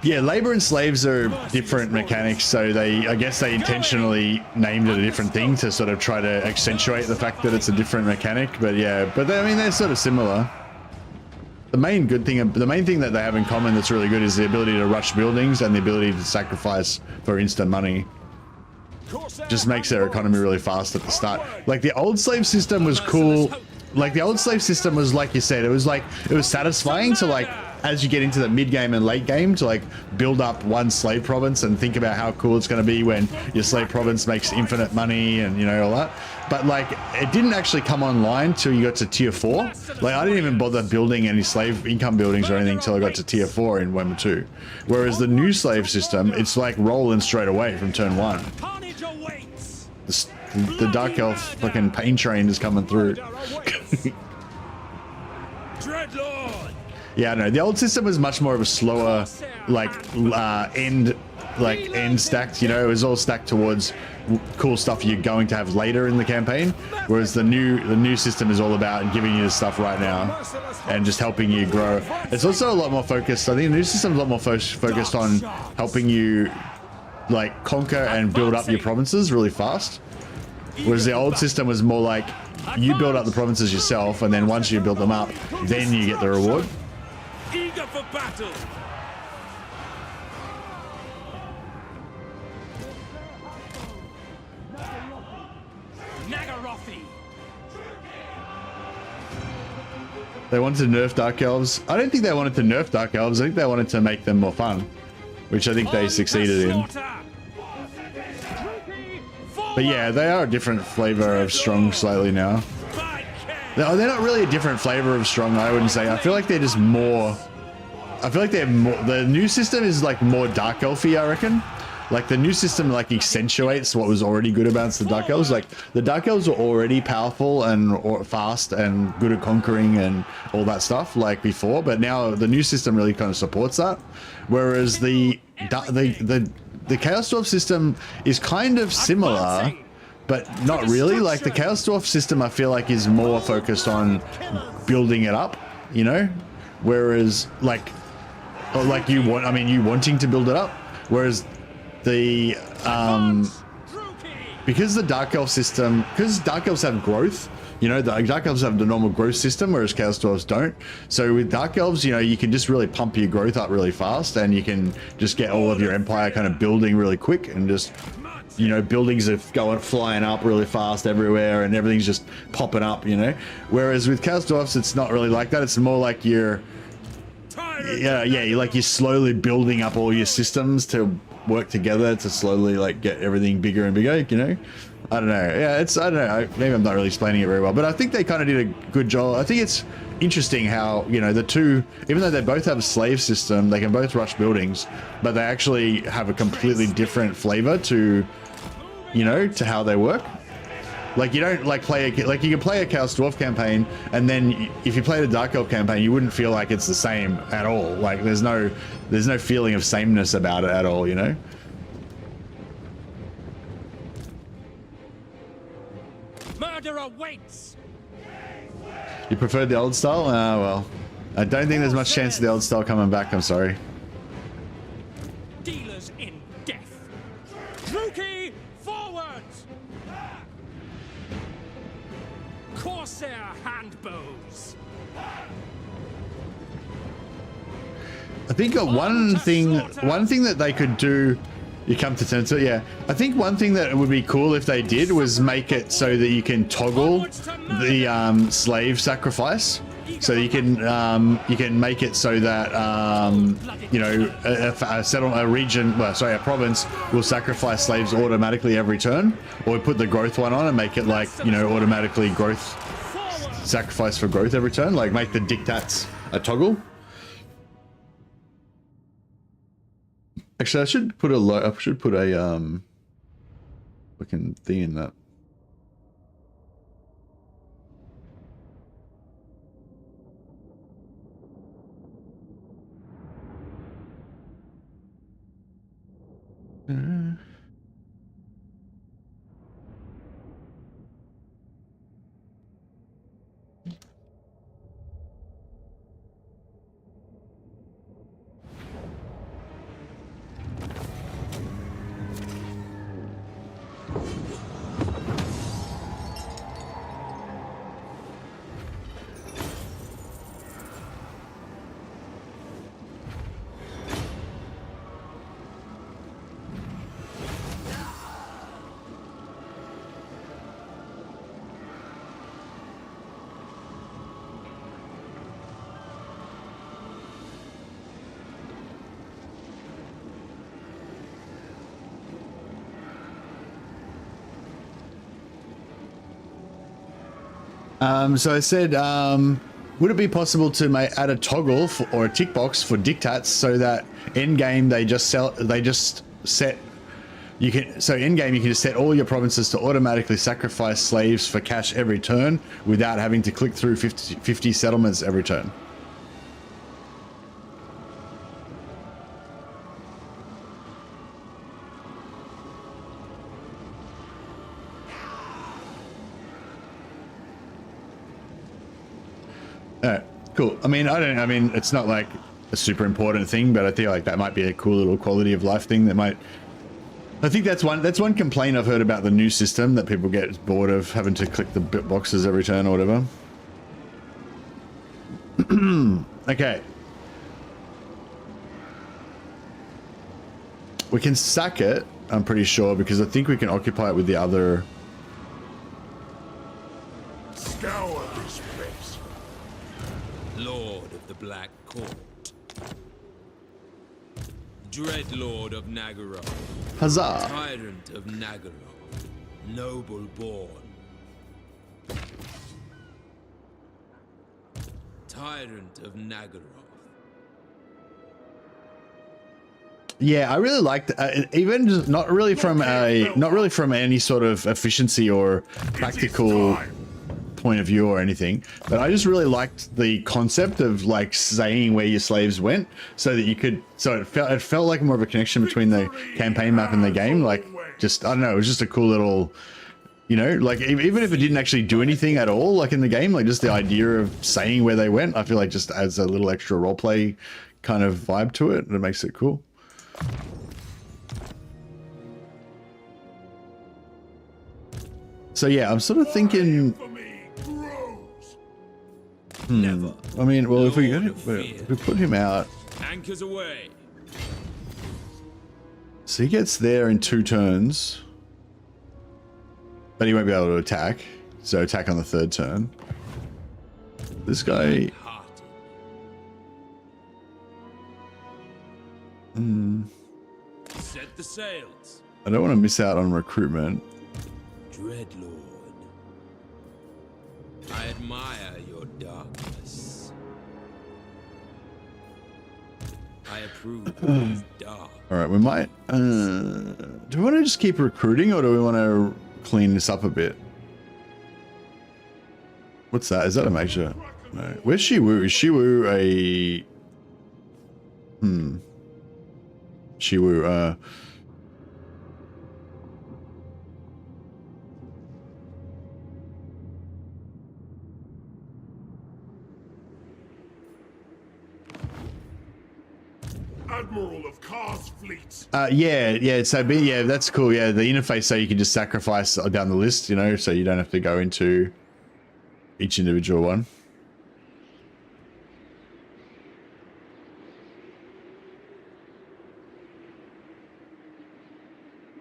Yeah, labor and slaves are different mechanics, so I guess they intentionally named it a different thing to sort of try to accentuate the fact that it's a different mechanic. But yeah, I mean, they're sort of similar. The main thing that they have in common that's really good is the ability to rush buildings and the ability to sacrifice for instant money. Just makes their economy really fast at the start. Like the old slave system was cool. Like the old slave system was, like you said, it was satisfying to, like, as you get into the mid game and late game, to like build up one slave province and think about how cool it's going to be when your slave province makes infinite money and, you know, all that. But like it didn't actually come online till you got to tier 4. Like I didn't even bother building any slave income buildings or anything until I got to tier 4 in Warhammer 2. Whereas the new slave system, it's like rolling straight away from turn 1. The Dark Elf fucking pain train is coming through. Yeah, no, the old system was much more of a slower, like end stacked. You know, it was all stacked towards cool stuff you're going to have later in the campaign. Whereas the new system is all about giving you the stuff right now and just helping you grow. It's also a lot more focused. I think the new system is a lot more focused on helping you like conquer and build up your provinces really fast. Whereas the old system was more like you build up the provinces yourself, and then once you build them up, then you get the reward. Eager for battle. They wanted to nerf Dark Elves. I don't think they wanted to nerf Dark Elves. I think they wanted to make them more fun, which I think they succeeded in. But yeah, they are a different flavor of strong slightly now. They're not really a different flavor of strong, I wouldn't say. I feel like they're just more... I feel like they're more... The new system is like more Dark Elfy, I reckon. Like the new system like accentuates what was already good about the Dark Elves. Like the Dark Elves were already powerful and fast and good at conquering and all that stuff like before, but now the new system really kind of supports that. Whereas the Chaos Dwarf system is kind of similar, but not really. Like the Chaos Dwarf system, I feel like is more focused on building it up, you know, whereas like you wanting to build it up, whereas the because the Dark Elf system, because Dark Elves have growth, you know, the Dark Elves have the normal growth system, whereas Chaos Dwarves don't. So with Dark Elves, you know, you can just really pump your growth up really fast, and you can just get all of your empire kind of building really quick, and just, you know, buildings are flying up really fast everywhere, and everything's just popping up, you know. Whereas with Chaos Dwarfs, it's not really like that. It's more like you're slowly building up all your systems to work together to slowly like get everything bigger and bigger, you know. I don't know. Yeah, I don't know. Maybe I'm not really explaining it very well, but I think they kind of did a good job. I think it's interesting how, you know, the two, even though they both have a slave system, they can both rush buildings, but they actually have a completely different flavor to, you know, to how they work. Like you don't like play like you can play a Chaos Dwarf campaign, and then if you played a Dark Elf campaign, you wouldn't feel like it's the same at all. Like there's no feeling of sameness about it at all, you know. Murder awaits. You preferred the old style? Ah, well, I don't think there's much chance of the old style coming back. I'm sorry. Dealers in death. Rookie forward. Corsair handbows. I think one thing that they could do, you come to terms with, yeah. I think one thing that would be cool if they did was make it so that you can toggle the slave sacrifice. So you can make it so that you know a province will sacrifice slaves automatically every turn, or put the growth one on and make it like, you know, automatically growth sacrifice for growth every turn. Like make the dictats a toggle. Actually, I should put a fucking thing in that. So I said, would it be possible to add a toggle or a tick box for dictats so that in game in game you can just set all your provinces to automatically sacrifice slaves for cash every turn without having to click through 50 settlements every turn. Cool. I mean, it's not like a super important thing, but I feel like that might be a cool little quality of life thing that might. I think that's one complaint I've heard about the new system, that people get bored of having to click the bit boxes every turn or whatever. Okay. We can sack it, I'm pretty sure, because I think we can occupy it with the other. Scour this place. Lord of the Black Court. Dread Lord of Nagaroth. Huzzah! Tyrant of Nagaroth. Noble born. Tyrant of Nagaroth. Yeah, I really liked even just not really from any sort of efficiency or practical point of view or anything, but I just really liked the concept of like saying where your slaves went, so that you could, so it felt like more of a connection between the campaign map and the game. Like, just, I don't know, it was just a cool little, you know, like even if it didn't actually do anything at all, like in the game, like just the idea of saying where they went, I feel like just adds a little extra roleplay kind of vibe to it, and it makes it cool. So yeah, I'm sort of thinking. Never. I mean, well, if we put him out, Anchors away. so he gets there in 2 turns, but he won't be able to attack. So attack on the 3rd turn. This guy. Set the sails. I don't want to miss out on recruitment. Dreadlord. I admire your darkness. I approve of this dark. All right, we might. Do we want to just keep recruiting, or do we want to clean this up a bit? What's that? Is that a major? No. Where's Shiwu? Is Shiwu a... Shiwu, Admiral of Kar's fleet. yeah, so yeah, that's cool. Yeah, the interface, so you can just sacrifice down the list, you know, so you don't have to go into each individual one.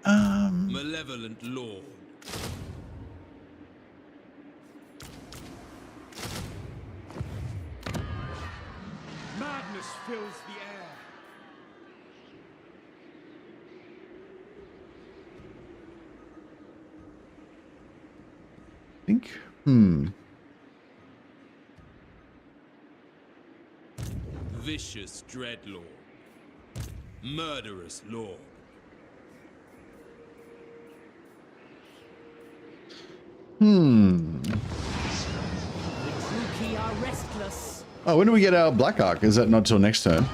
Malevolent Lord. Madness fills the air. I think, Vicious Dreadlord. Murderous Lord. The Druki are restless. Oh, when do we get our Black Arc? Is that not till next turn?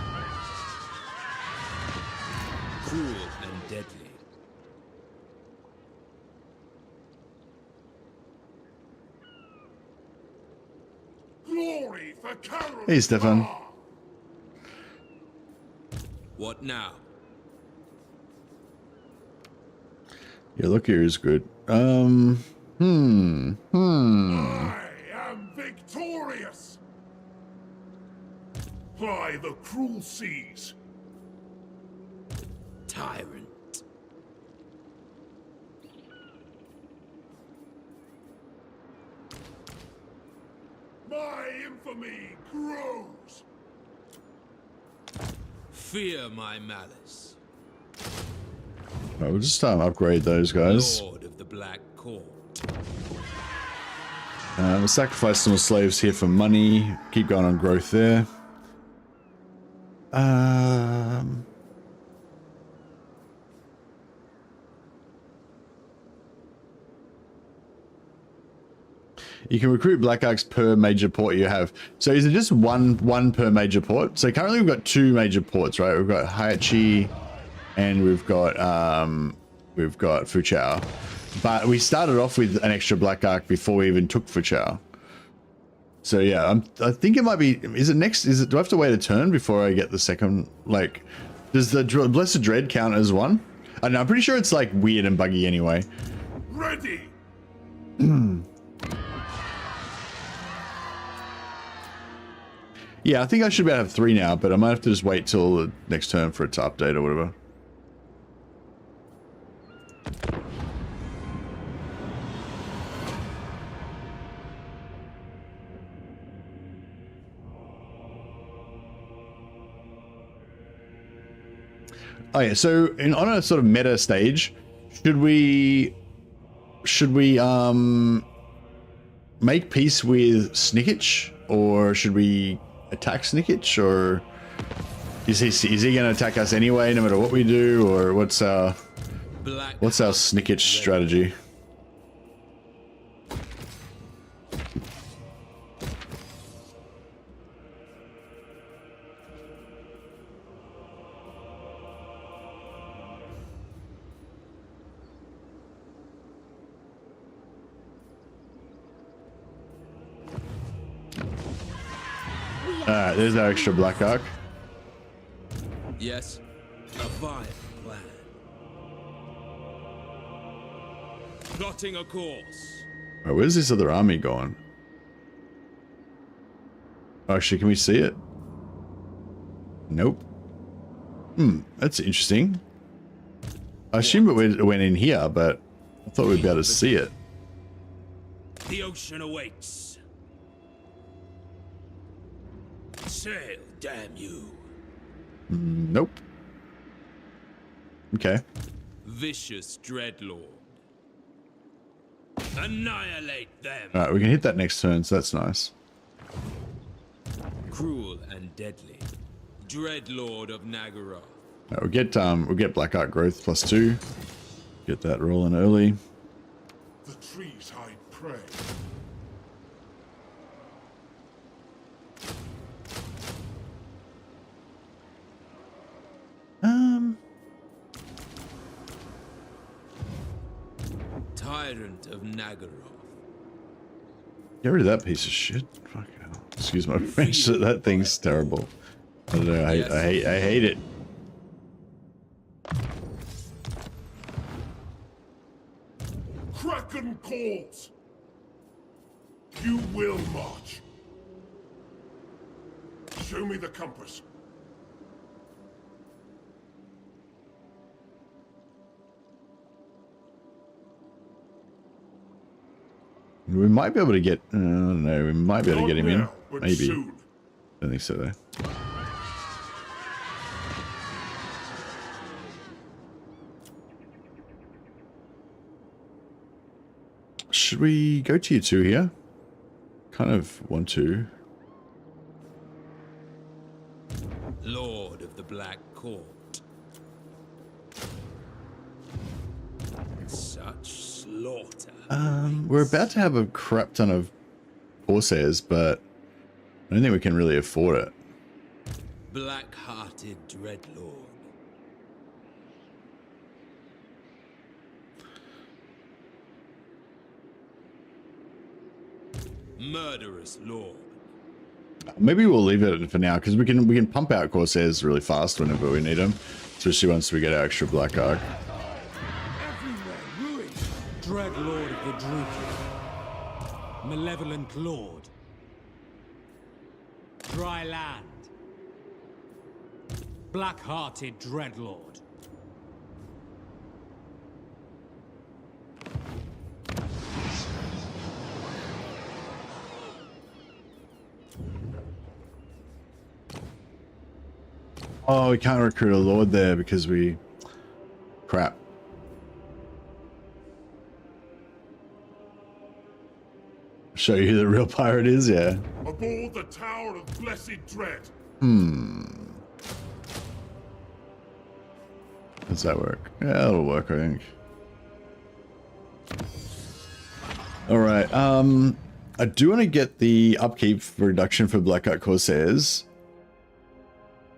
Cruel and deadly. Glory for Karun. Hey, Stefan. What now? Yeah, Lokhir is good. I am victorious. By the cruel seas. Tyrant. My infamy grows. Fear my malice. Right, we'll just upgrade those guys. Lord of the Black Court. We'll sacrifice some slaves here for money. Keep going on growth there. You can recruit Black Arcs per major port you have. So is it just one per major port? So currently we've got 2 major ports, right? We've got Hayachi and we've got Fuchao. But we started off with an extra Black Arc before we even took Fuchao. So yeah, I think it might be. Is it next? Do I have to wait a turn before I get the second? Like, does the Blessed Dread count as one? I don't know, I'm pretty sure it's like weird and buggy anyway. Ready. Yeah, I think I should be able to have 3 now, but I might have to just wait till the next turn for it to update or whatever. Oh yeah, so on a sort of meta stage, should we make peace with Snickich, or should we attack Snickich, or is he going to attack us anyway, no matter what we do, or what's our Snickich strategy? Alright, there's our extra Black Arc. Yes, a vile plan. Plotting a course. Right, where's this other army going? Actually, can we see it? Nope. That's interesting. I assumed it went in here, but I thought we'd be able to see it. The ocean awaits. Sail, damn you. Nope. Okay. Vicious Dreadlord. Annihilate them. Alright, we can hit that next turn, so that's nice. Cruel and deadly. Dreadlord of Nagaroth. Right, we'll get Black Arc growth +2. Get that rolling early. The trees hide prey. Tyrant of Nagaroth. Get rid of that piece of shit. Fuck hell. Excuse my French. That thing's terrible. I don't know. I hate it. Kraken calls. You will march. Show me the compass. We might be able to get. I don't know. We might be able to get him in. Not now, but Maybe. soon. I don't think so though. Should we go tier 2 here? Kind of want to. Lord of the Black Court. Such slaughter. We're about to have a crap ton of Corsairs, but I don't think we can really afford it. Black-hearted Dreadlord. Murderous Lord. Maybe we'll leave it for now because we can pump out Corsairs really fast whenever we need them, especially once we get our extra Black Arc. Everywhere ruin. Dreadlord of the Druki. Malevolent Lord. Dry land. Black-hearted Dreadlord. Oh, we can't recruit a Lord there because we... Crap. Show you who the real pirate is, yeah. Aboard the Tower of Blessed Dread. Does that work? Yeah, that'll work, I think. Alright, I do want to get the upkeep reduction for Black Arc Corsairs.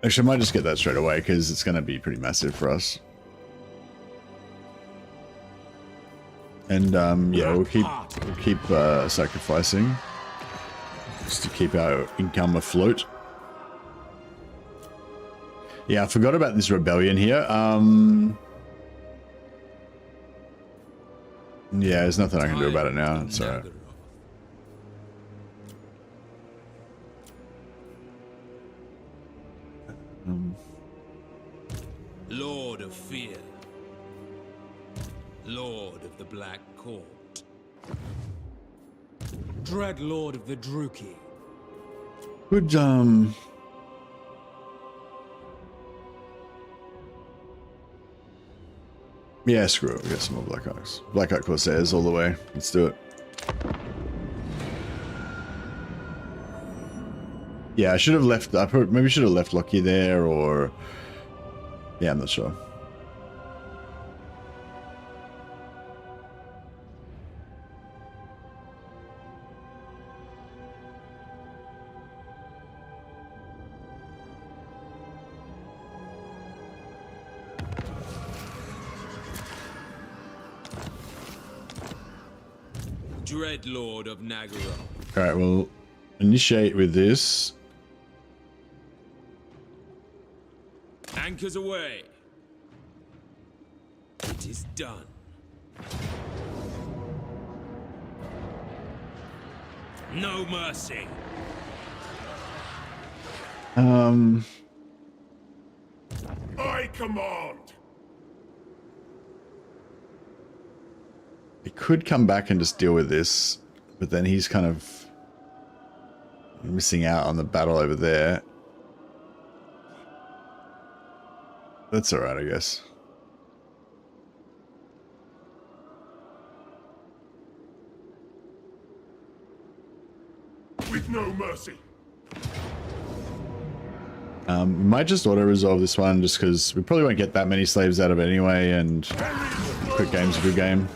Actually, I might just get that straight away because it's going to be pretty massive for us. And yeah, we'll keep sacrificing just to keep our income afloat. Yeah, I forgot about this rebellion here. Yeah, there's nothing I can do about it now. It's alright. Lord of Fear. Lord of the Black Court. Dreadlord of the Druki. Good, yeah, screw it. We got some more Black Arcs. Black Arc Corsairs all the way. Let's do it. Yeah, I should have left. Maybe should have left Lokhir there, or yeah, I'm not sure. Dreadlord of Nagaroth. All right, we'll initiate with this. Anchors away. It is done. No mercy. I command. He could come back and just deal with this, but then he's kind of missing out on the battle over there. That's alright, I guess. With no mercy. We might just auto-resolve this one, just because we probably won't get that many slaves out of it anyway, and quick game's a good game.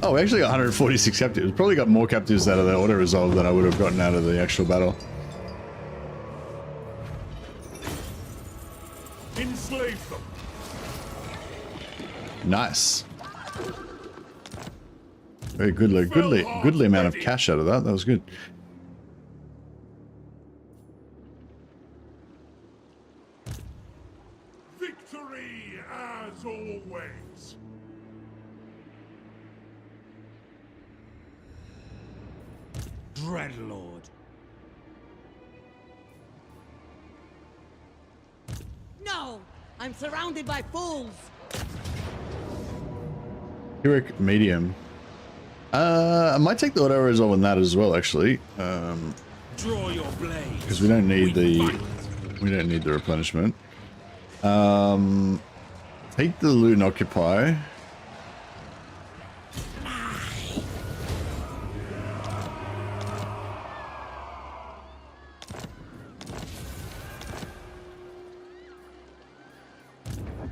Oh, we actually got 146 captives. Probably got more captives out of the auto-resolve than I would have gotten out of the actual battle. Enslave them. Nice. Very goodly amount of cash out of that. That was good. Victory as always. Dreadlord. No! I'm surrounded by fools! Heroic medium. I might take the auto resolve on that as well, actually. Draw your blade. Because we don't need the replenishment. Take the loot and occupy.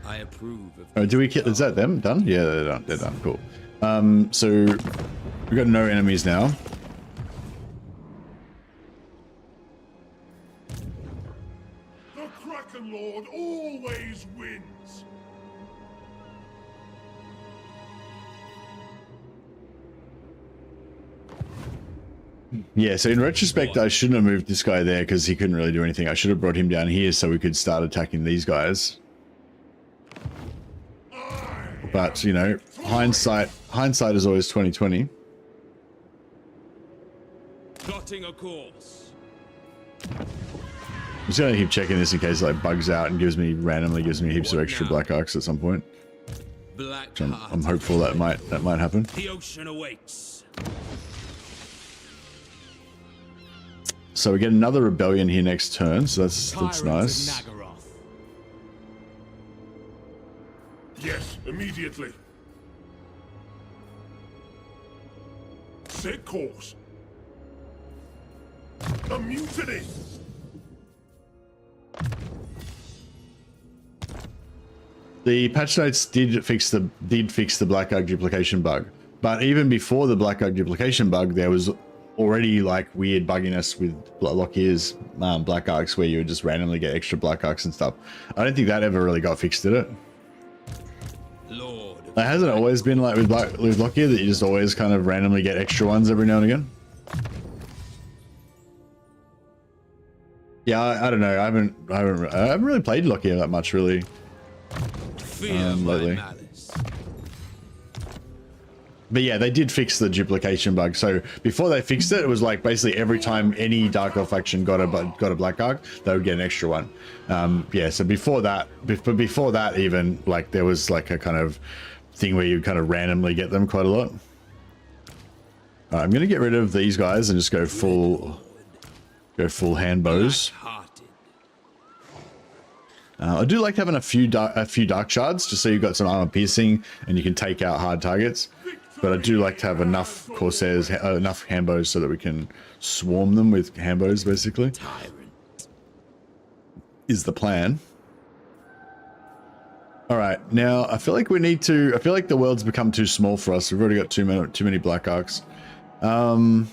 I approve of. Oh, do we kill? Is that them done? Yeah, they're done. They're done. Cool. So we've got no enemies now. The Kraken Lord always wins. Yeah, so in retrospect, I shouldn't have moved this guy there because he couldn't really do anything. I should have brought him down here so we could start attacking these guys. But, you know, hindsight is always 20/20. Plotting a course. I'm just gonna keep checking this in case it like bugs out and randomly gives me heaps of extra black arcs at some point. Black I'm hopeful that might happen. The ocean awaits. So we get another rebellion here next turn, so that's Tyrants nice. of Nagaroth. Yes, immediately. Set course. A mutiny. The patch notes did fix the black arc duplication bug, but even before the black arc duplication bug, there was already like weird bugginess with Lokhir's black arcs where you would just randomly get extra black arcs and stuff. I don't think that ever really got fixed, did it? Lord. It hasn't always been like with Lokhir that you just always kind of randomly get extra ones every now and again. Yeah, I don't know. I haven't really played Lokhir that much really. Fear lately. my malice. But yeah, they did fix the duplication bug. So before they fixed it, it was like basically every time any Dark Elf faction got a black arc, they would get an extra one. Yeah, so before that even, like there was like a kind of thing where you kind of randomly get them quite a lot. I'm gonna get rid of these guys and just go full hand bows. I do like having a few dark shards just so you've got some armor piercing and you can take out hard targets. But I do like to have enough Corsairs, enough Hambos so that we can swarm them with Hambos, basically. Tyrant. Is the plan. Alright, now I feel like the world's become too small for us. We've already got too many black arcs. I'm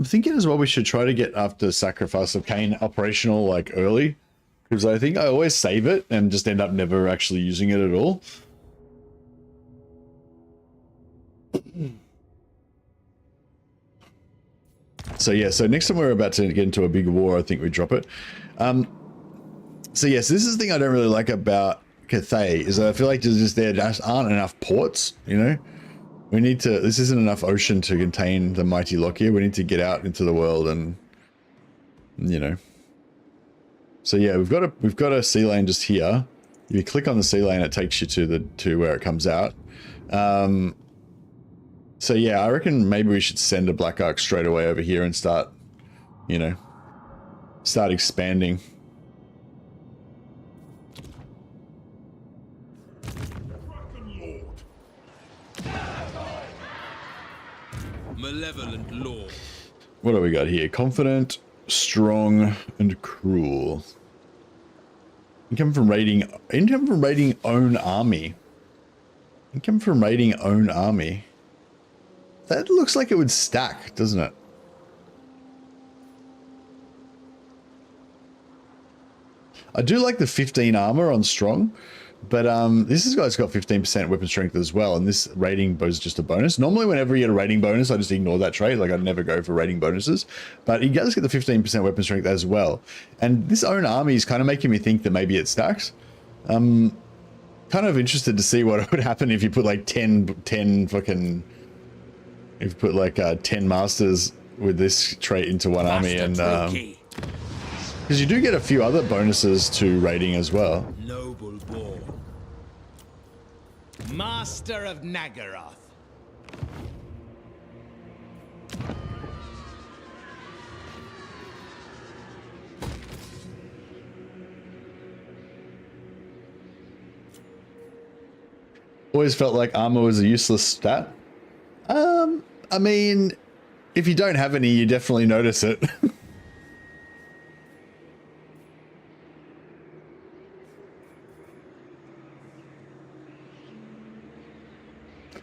thinking as well we should try to get after Sacrifice of Cain operational like early, because I think I always save it and just end up never actually using it at all. So yeah, so next time we're about to get into a big war, I think we drop it. So yes, this is the thing I don't really like about Cathay, is I feel like there just aren't enough ports, you know? We need to, this isn't enough ocean to contain the mighty Lokhir. We need to get out into the world and, you know. So yeah, we've got a sea lane just here. If you click on the sea lane, it takes you to where it comes out. So yeah, I reckon maybe we should send a black arc straight away over here and start, you know, start expanding. Malevolent Lord. What do we got here? Confident, strong, and cruel. Income from raiding own army. Income from raiding own army. That looks like it would stack, doesn't it? 'Cause I think I always save it and just end up never actually using it at all. So I'm going to get rid of these guys and just go full hand bows. Income from raiding own army. Income from raiding own army. That looks like it would stack, doesn't it? 'Cause I think I always save it and just end up never actually using it at all. So I'm going to get rid of these guys and just go full hand bows. I do like the 15 armor on strong, but this guy's got 15% weapon strength as well, and this rating is just a bonus. Normally, whenever you get a rating bonus, I just ignore that trait. Like, I'd never go for rating bonuses, but he does get the 15% weapon strength as well. And this own army is kind of making me think that maybe it stacks. Kind of interested to see what would happen if you put like 10 fucking, if you put like 10 masters with this trait into one army, and because you do get a few other bonuses to rating as well. Noble born. Master of Nagaroth. Always felt like armor was a useless stat. I mean, if you don't have any, you definitely notice it.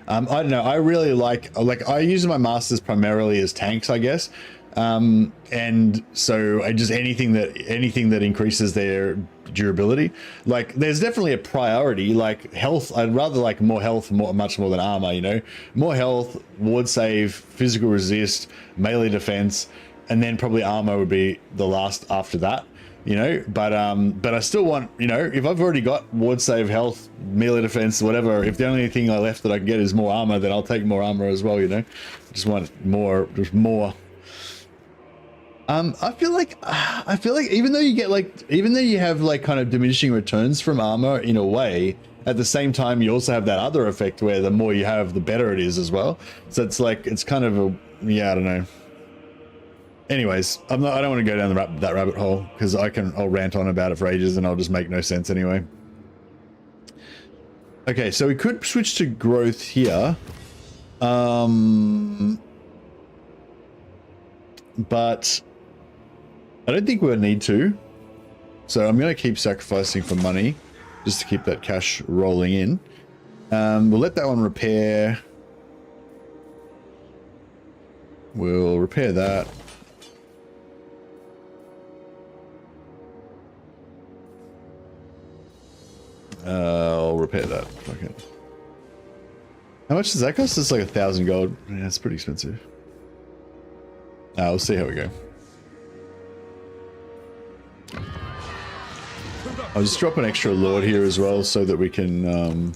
I don't know. I really like I use my masters primarily as tanks, I guess. And so I just anything that increases their durability. Like, there's definitely a priority. Like health, I'd rather like more health, much more than armor. You know, more health, ward save, physical resist, melee defense, and then probably armor would be the last after that. You know, but I still want, you know, if I've already got ward save, health, melee defense, whatever, if the only thing I left that I can get is more armor, then I'll take more armor as well, you know. Just want more, just more. I feel like even though you have like kind of diminishing returns from armor in a way, at the same time you also have that other effect where the more you have, the better it is as well. So it's like, it's kind of a, yeah, I don't know. Anyways, I don't want to go down that rabbit hole, because I'll rant on about it for ages and I'll just make no sense anyway. Okay, so we could switch to growth here. But I don't think we'll need to. So I'm going to keep sacrificing for money just to keep that cash rolling in. We'll let that one repair. We'll repair that. I'll repair that. Okay. How much does that cost? It's like 1,000 gold. Yeah, it's pretty expensive. We'll see how we go. I'll just drop an extra lord here as well so that we can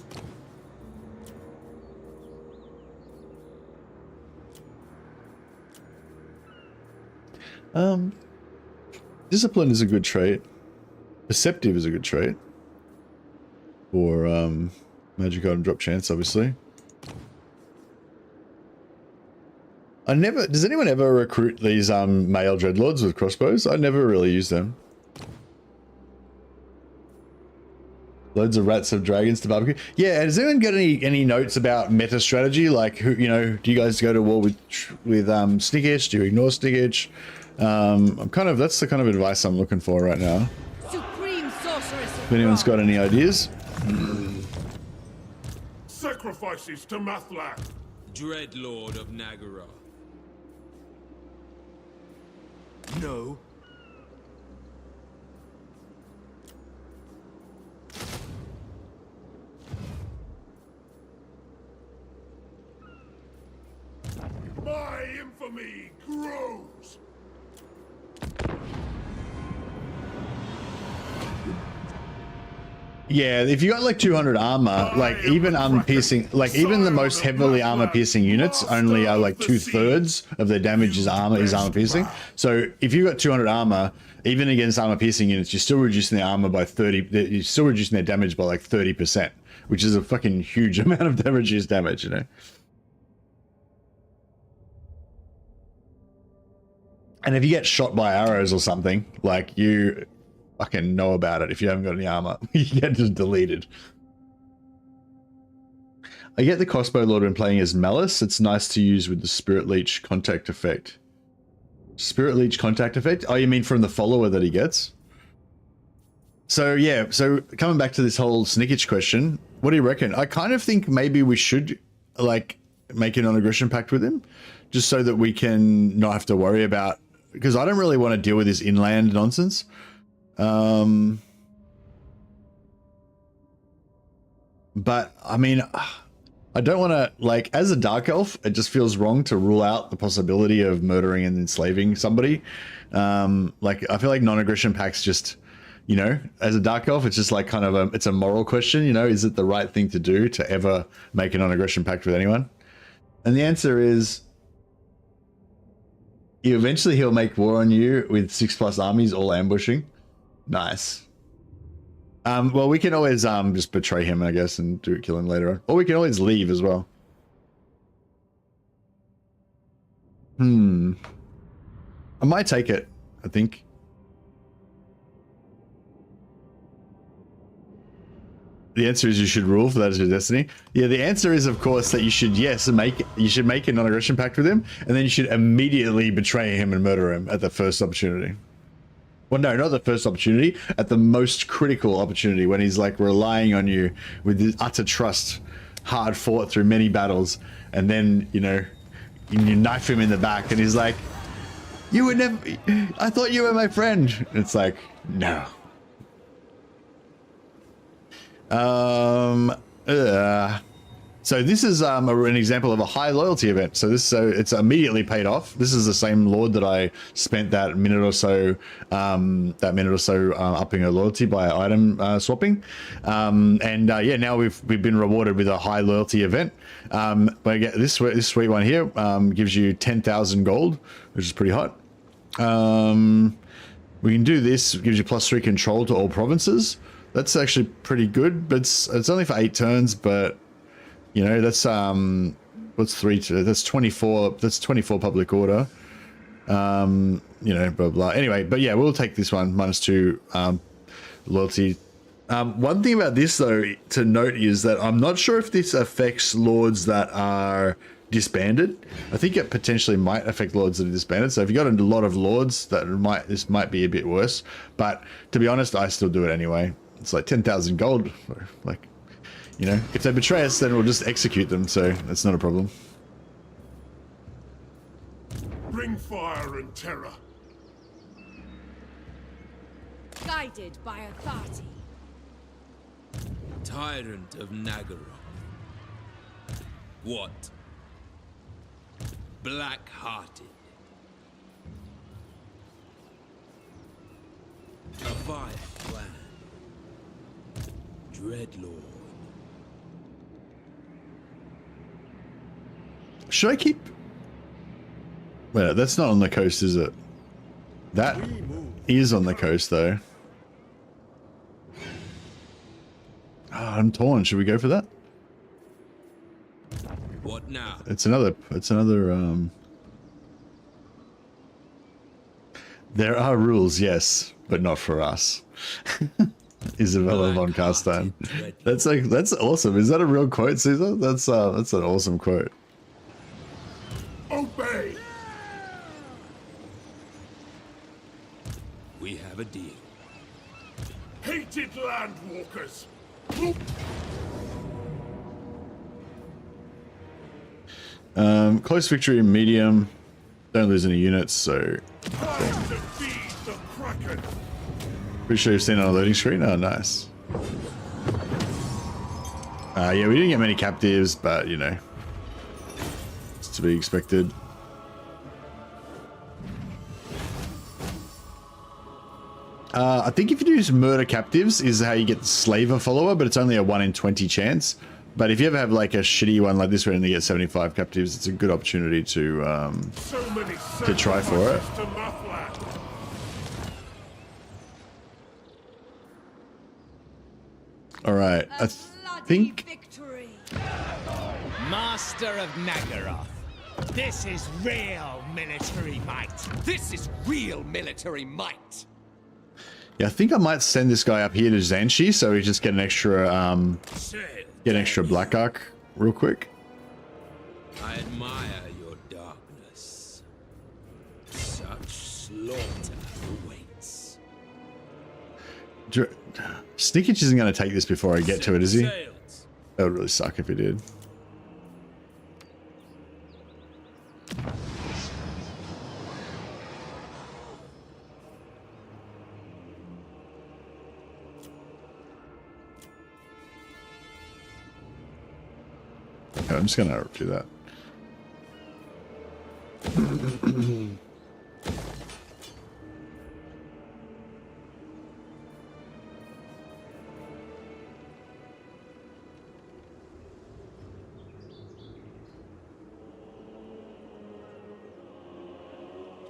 discipline is a good trait. Perceptive is a good trait. For magic item drop chance, obviously. Does anyone ever recruit these male dreadlords with crossbows? I never really use them. Loads of rats of dragons to barbecue. Yeah, has anyone got any notes about meta strategy? Like, who, you know, do you guys go to war with Snickitch? Do you ignore Snickitch? That's the kind of advice I'm looking for right now. Supreme sorceress. If anyone's got any ideas. Sacrifices to Mathlan. Dreadlord of Nagaroth. No. My infamy grows. Yeah, if you got like 200 armor, like even piercing, like even the most heavily armor piercing units only are like 2/3 of their damage is armor piercing. So if you got 200 armor, even against armor piercing units, you're still reducing their armor by 30. You're still reducing their damage by like 30%, which is a fucking huge amount of damage, you know. And if you get shot by arrows or something, like you fucking know about it if you haven't got any armor. You get just deleted. I get the crossbow lord when playing as Malice. It's nice to use with the Spirit Leech contact effect. Spirit Leech contact effect? Oh, you mean from the follower that he gets? So yeah, so coming back to this whole Snickitch question, what do you reckon? I kind of think maybe we should like make a non-aggression pact with him, just so that we can not have to worry about, because I don't really want to deal with this inland nonsense. But I mean, I don't want to, like, as a dark elf, it just feels wrong to rule out the possibility of murdering and enslaving somebody. Like, I feel like non-aggression pacts just, you know, as a dark elf, it's just like kind of it's a moral question, you know, is it the right thing to do to ever make a non-aggression pact with anyone? And the answer is, eventually he'll make war on you with 6+ armies all ambushing. Nice. Well, we can always just betray him, I guess, and kill him later on. Or we can always leave as well. I might take it, I think. The answer is you should rule, for that is your destiny. Yeah, the answer is, of course, that you should, yes, make a non-aggression pact with him, and then you should immediately betray him and murder him at the first opportunity. Well, no, not the first opportunity, at the most critical opportunity, when he's like relying on you with this utter trust, hard fought through many battles, and then, you know, you knife him in the back, and he's like, "You would never, I thought you were my friend." And it's like, no. So this is an example of a high loyalty event. So it's immediately paid off. This is the same lord that I spent that minute or so upping her loyalty by item swapping. Yeah, now we've been rewarded with a high loyalty event. But again, this sweet one here gives you 10,000 gold, which is pretty hot. We can do this. It gives you +3 control to all provinces. That's actually pretty good, but it's only for 8 turns, but you know, that's what's 3 to, that's 24, that's 24 public order. You know, blah blah. Anyway, but yeah, we'll take this one, -2 loyalty. One thing about this though to note is that I'm not sure if this affects lords that are disbanded. I think it potentially might affect lords that are disbanded. So if you got a lot of lords, this might be a bit worse. But to be honest, I still do it anyway. It's like 10,000 gold. Like, you know, if they betray us, then we'll just execute them. So that's not a problem. Bring fire and terror. Guided by authority. Tyrant of Nagara. What? Black-hearted. A vile plan. Dreadlord. Should I keep? Wait, that's not on the coast, is it? That is on the coast, though. Oh, I'm torn. Should we go for that? What now? It's another. There are rules, yes, but not for us. Isabella von Carstein. That's awesome. Is that a real quote, Caesar? That's an awesome quote. Obey! We have a deal. Hated landwalkers! Close victory in medium. Don't lose any units, so Time to feed the Kraken! pretty sure you've seen it on a loading screen. Oh, nice. Yeah, we didn't get many captives, but you know, it's to be expected. I think if you do murder captives is how you get the slaver follower, but it's only a 1 in 20 chance. But if you ever have like a shitty one like this where you only get 75 captives, it's a good opportunity to try for it. All right, I think. Victory. Master of Nagaroth. This is real military might. This is real military might. Yeah, I think I might send this guy up here to Zanshi, so we just get an extra black arc real quick. I admire your darkness. Such slaughter awaits. Sneakage isn't going to take this before I get to it, is he? That would really suck if he did. Okay, I'm just gonna do that.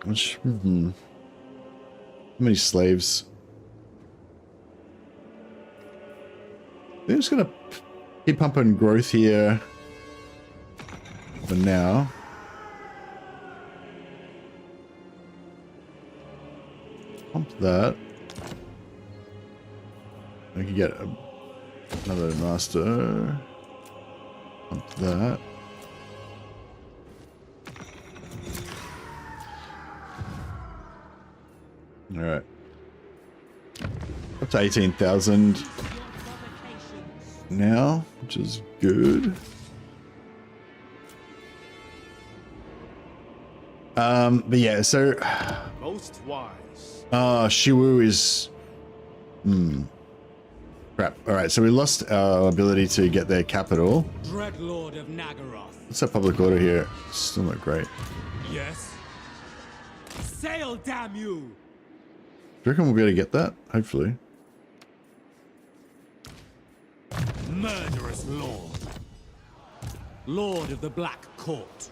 Which, how many slaves? They're just gonna keep pumping growth here for now. Pump that. I can get another master. Pump that. All right. Up to 18,000 now, which is good. But yeah, so Most wise. Shiwu is crap. All right, so we lost our ability to get their capital. Dreadlord of Nagaroth. What's our public order here? Still not great. Yes. Sail, damn you! Do you reckon we'll be able to get that? Hopefully. Murderous lord. Lord of the Black Court.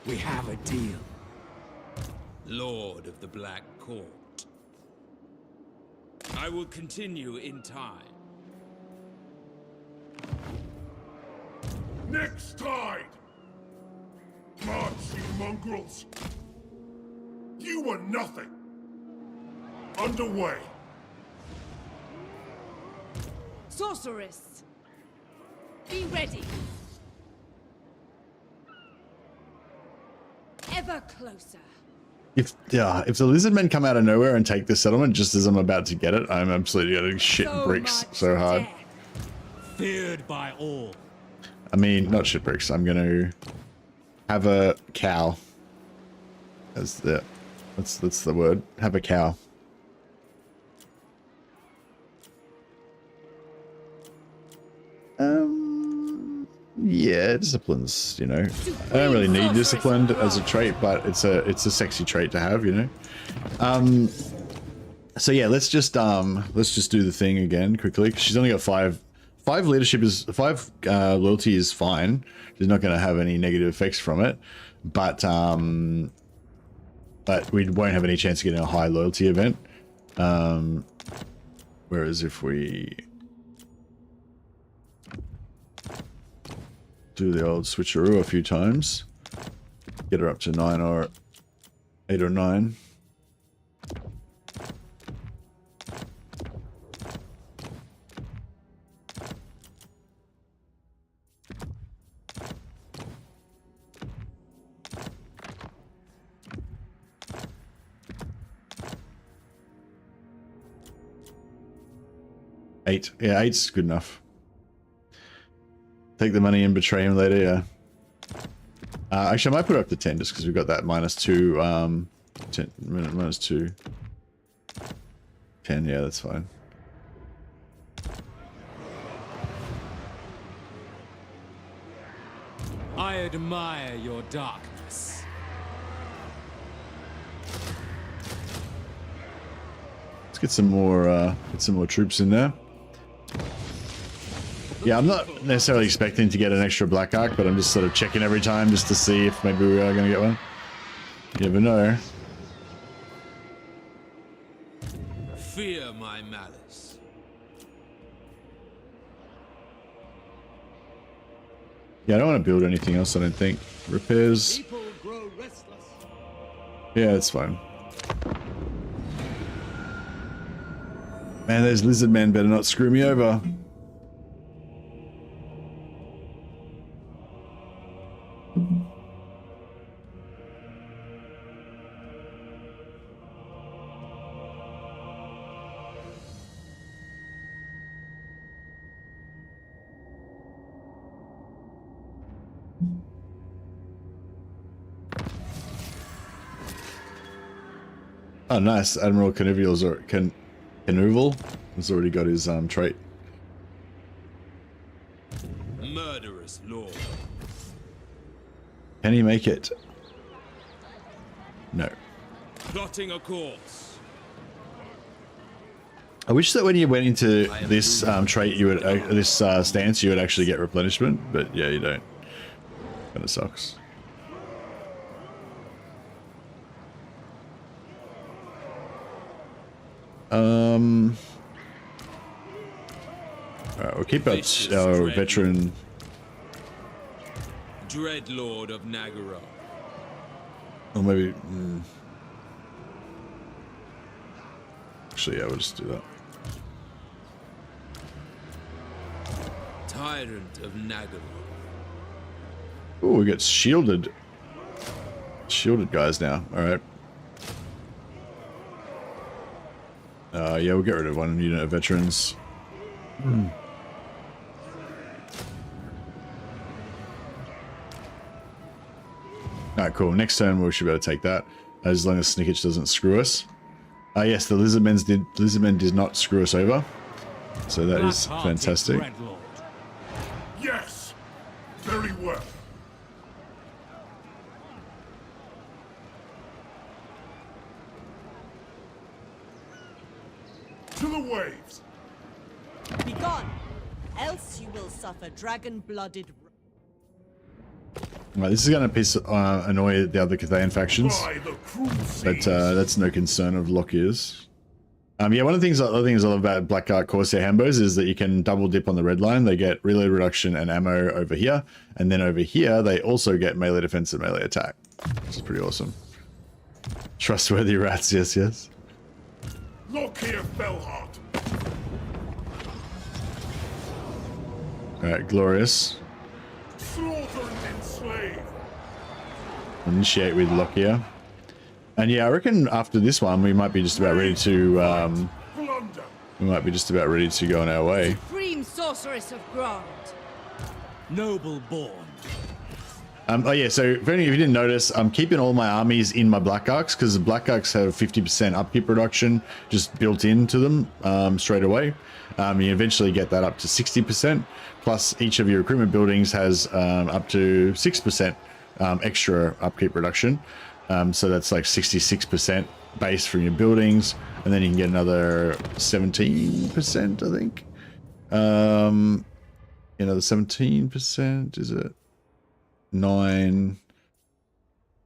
We have a deal. Lord of the Black Court. I will continue in time. Next tide! March, you mongrels! You were nothing! Underway! Sorceress! Be ready! Ever closer. If the lizard men come out of nowhere and take the settlement just as I'm about to get it, I'm absolutely gonna shit bricks much so hard. death. Feared by all. I mean, not shit bricks. I'm gonna have a cow. That's the word. Have a cow. Yeah, discipline's, you know, I don't really need disciplined as a trait, but it's a sexy trait to have, you know. So yeah, let's just do the thing again quickly, 'cause she's only got five leadership is loyalty is fine. She's not going to have any negative effects from it, but we won't have any chance of getting a high loyalty event. Whereas if we do the old switcheroo a few times, get her up to 9 or 8 or 9. Eight. Yeah, 8's good enough. Take the money and betray him later, yeah. Actually, I might put it up to 10 just because we've got that -2, 10, -2. 10, yeah, that's fine. I admire your darkness. Let's get some more troops in there. Yeah, I'm not necessarily expecting to get an extra Black Arc, but I'm just sort of checking every time just to see if maybe we are going to get one. You never know. Fear my malice. Yeah, I don't want to build anything else, I don't think. Repairs. People grow restless. Yeah, it's fine. Man, those lizard men better not screw me over. Oh, nice. Admiral Canoeval has already got his trait. murderous lord. Can he make it? No. Plotting a course. I wish that when you went into this trait, you would this stance, you would actually get replenishment, but yeah, you don't. Kind of sucks. Alright, we'll keep our veteran. Dreadlord of Nagara. Or maybe. Actually, yeah, we'll just do that. Tyrant of Nagara. Oh, we get shielded. Shielded guys now. Alright. Yeah, we'll get rid of one unit of veterans. Alright, cool. Next turn we should be able to take that. As long as Snickage doesn't screw us. Yes, the Lizardmen did not screw us over. So that is fantastic. Yes! Very well. To the waves! Begone, else you will suffer dragon-blooded. Right, this is going to annoy the other Cathayan factions, but that's no concern of Lokhir's. Yeah, one of the things I love about Blackguard Corsair Hambos is that you can double dip on the red line. They get reload reduction and ammo over here, and then over here they also get melee defense and melee attack, which is pretty awesome. Trustworthy rats, yes, yes. Lokhir Fellheart. Alright, glorious. Slaughter and enslave. Initiate with Lokhir. And yeah, I reckon after this one we might be just about ready to Plunder. we might be just about ready to go on our way. Supreme sorceress of Grant. Noble born. Oh yeah, so if you didn't notice, I'm keeping all my armies in my Black Arcs because the Black Arcs have 50% upkeep reduction just built into them straight away. You eventually get that up to 60%, plus each of your recruitment buildings has up to 6% extra upkeep reduction. So that's like 66% base from your buildings, and then you can get another 17%, I think. Another 17%, is it? 9.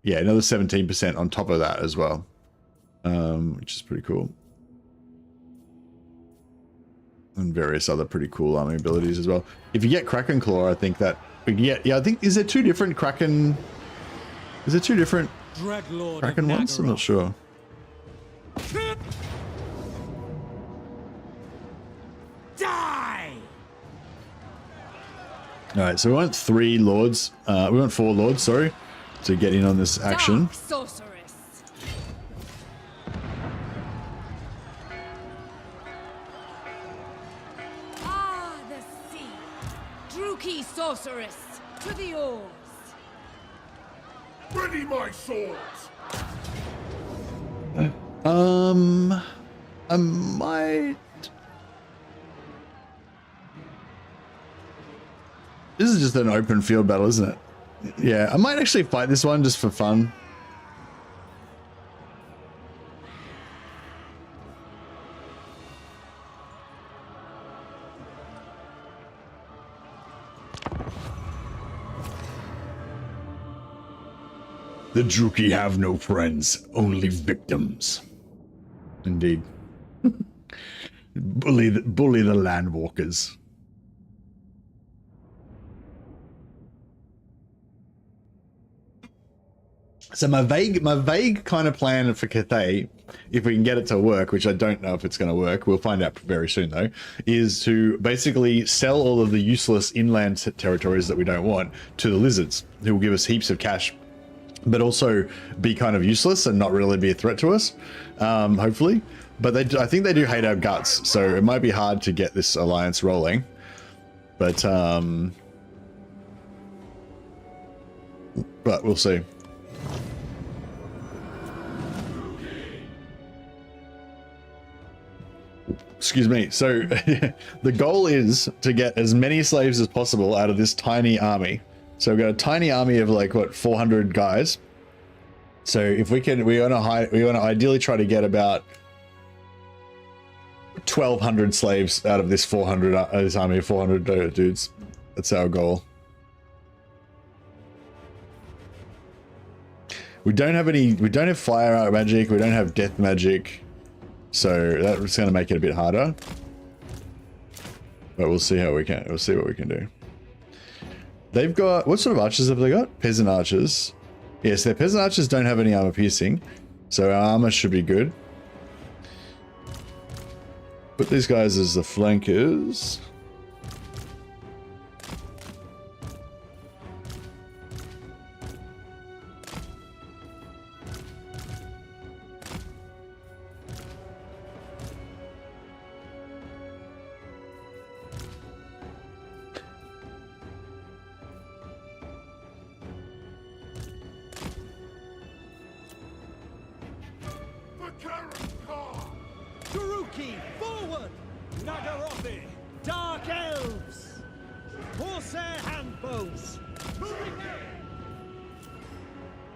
Yeah, another 17% on top of that as well, which is pretty cool. And various other pretty cool army abilities as well. If you get Kraken Claw, I think that we can get, yeah, I think, is there two different Kraken? Is there two different Dreadlord Kraken ones? I'm not sure. Die! Alright, so we want 3 lords, we want 4 lords, sorry, to get in on this action. Dark sorceress. Ah, the sea. Druki sorceress. To the oars. Ready my swords. I might. This is just an open field battle, isn't it? Yeah, I might actually fight this one just for fun. The Druki have no friends, only victims. Indeed. bully the landwalkers. So my vague kind of plan for Cathay, if we can get it to work, which I don't know if it's going to work, we'll find out very soon though, is to basically sell all of the useless inland territories that we don't want to the lizards, who will give us heaps of cash, but also be kind of useless and not really be a threat to us, hopefully. But I think they do hate our guts, so it might be hard to get this alliance rolling. But we'll see. Excuse me. So the goal is to get as many slaves as possible out of this tiny army. So we've got a tiny army of like what 400 guys. So if we can, we want to ideally try to get about 1,200 slaves out of this 400 this army of 400 dudes. That's our goal. We don't have fire art magic. We don't have death magic. So that's going to make it a bit harder. But we'll see how we can. We'll see what we can do. They've got, what sort of archers have they got? Peasant archers. Yes, their peasant archers don't have any armor piercing. So our armor should be good. Put these guys as the flankers. Taruki, forward! Nagarothi, dark elves! Horsehair handbows!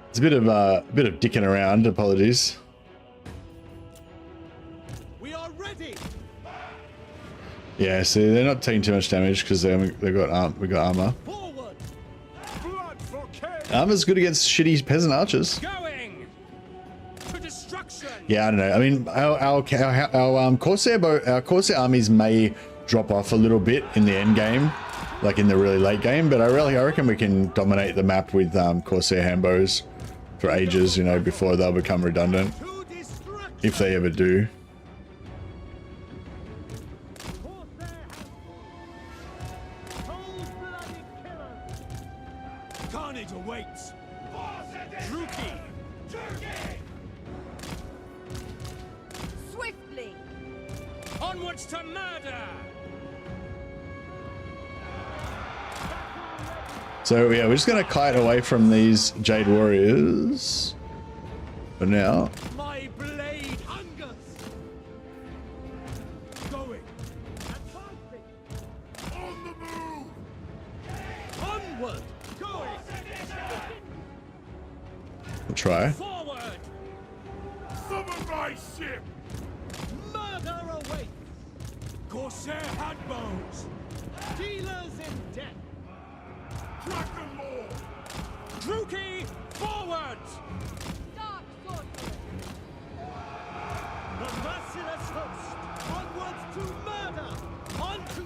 It's a bit of dicking around. Apologies. We are ready! Yeah, see, they're not taking too much damage because we got armor. Forward! Blood for king! Armor's good against shitty peasant archers. Going to destruction. Yeah, I don't know. I mean, our Corsair armies may drop off a little bit in the end game, like in the really late game. But I reckon we can dominate the map with Corsair handbows for ages, you know, before they'll become redundant, if they ever do. Carnage awaits! Druki! Swiftly! Onwards to murder. So yeah, we're just gonna kite away from these Jade Warriors for now. My blade hungers! Going! Advancing! On the move! Onward! Going! We'll try. Forward! Summon my ship! Murder awaits! Corsair handbows! Dealers in death! Kraken Lord! Druki, forward. Dark sorcerer! The merciless host! Onwards to murder! On to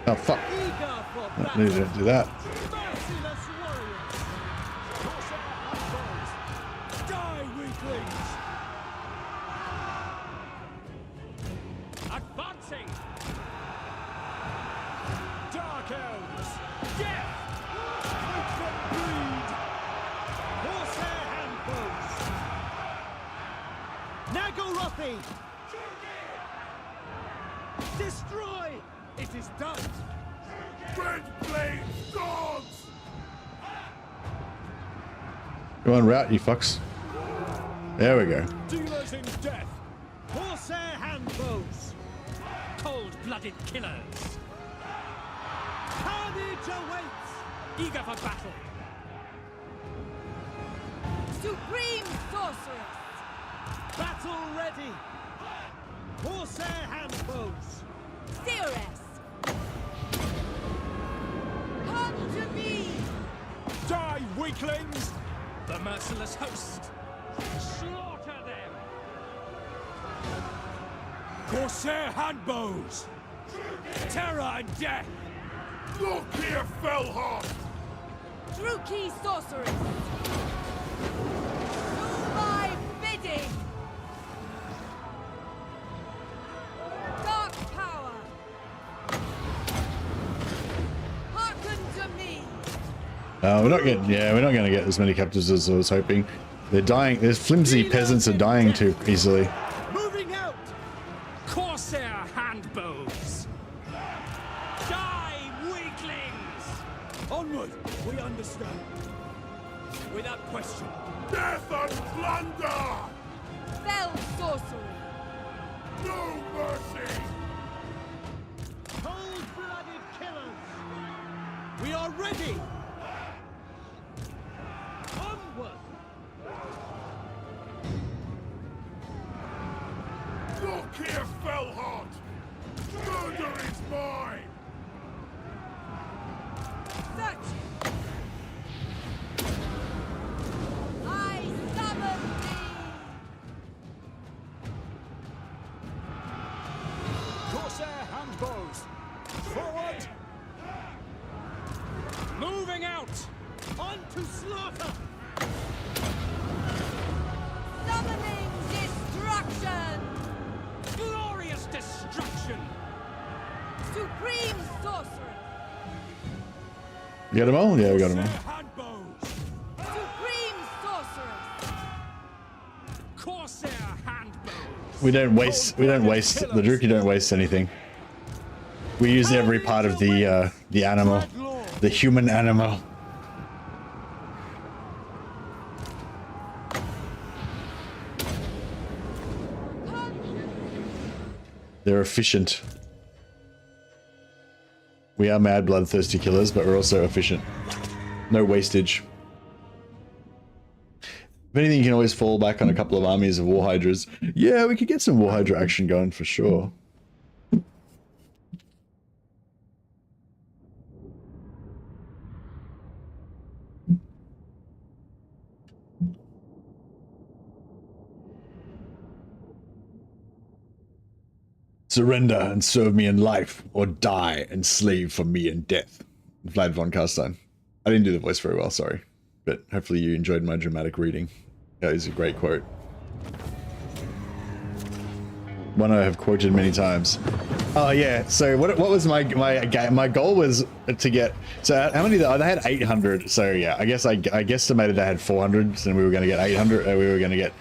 Oh fuck! eager for No, battle! need to do that. Merciless warriors! Corsair handbows! Die, weaklings! Advancing. Dark elves! Death! Make them bleed! Horsehair handbows! Nagarothi! Destroy! It is done! Red blade dogs! Go on, route, you fucks. There we go. Dealers in death! Horsehair handbows! Cold-blooded killers. Carnage awaits! Eager for battle. Supreme sorceress! Battle ready! Horsehair handbows! Seeress! Come to me! Die, weaklings! The merciless host. Slaughter them. Corsair handbows! Terror and death! Lokhir Fellheart! Druki sorceress! Do my bidding! Dark power! Hearken to me! We're not going to get as many captives as I was hoping. They're dying. There's flimsy peasants are dying too easily. Moving out! Corsair handbows. Die, weaklings. Onward! We understand. Without question. Death and plunder! Fell sorcery! No mercy! Cold-blooded killers! We are ready! Onward! Lokhir, Fellheart! Murder is mine! Such! I summon thee! Corsair handbows! Forward! Moving out! On to slaughter! Summoning destruction! Glorious destruction! Supreme sorcery! You got them all? Yeah, we got them all. Handbows! Supreme sorcery! Corsair handbows! We don't waste the Druki don't waste anything. We use every part of the animal, the human animal. They're efficient. We are mad, bloodthirsty killers, but we're also efficient. No wastage. If anything, you can always fall back on a couple of armies of War Hydras. Yeah, we could get some War Hydra action going for sure. Surrender and serve me in life, or die and slave for me in death. Vlad von Carstein. I didn't do the voice very well, sorry. But hopefully you enjoyed my dramatic reading. That is a great quote. One I have quoted many times. Oh yeah, so what was my goal was to get, so how many, they had 800, so yeah, I guess I guesstimated they had 400, and we were going to get 800, we were going to get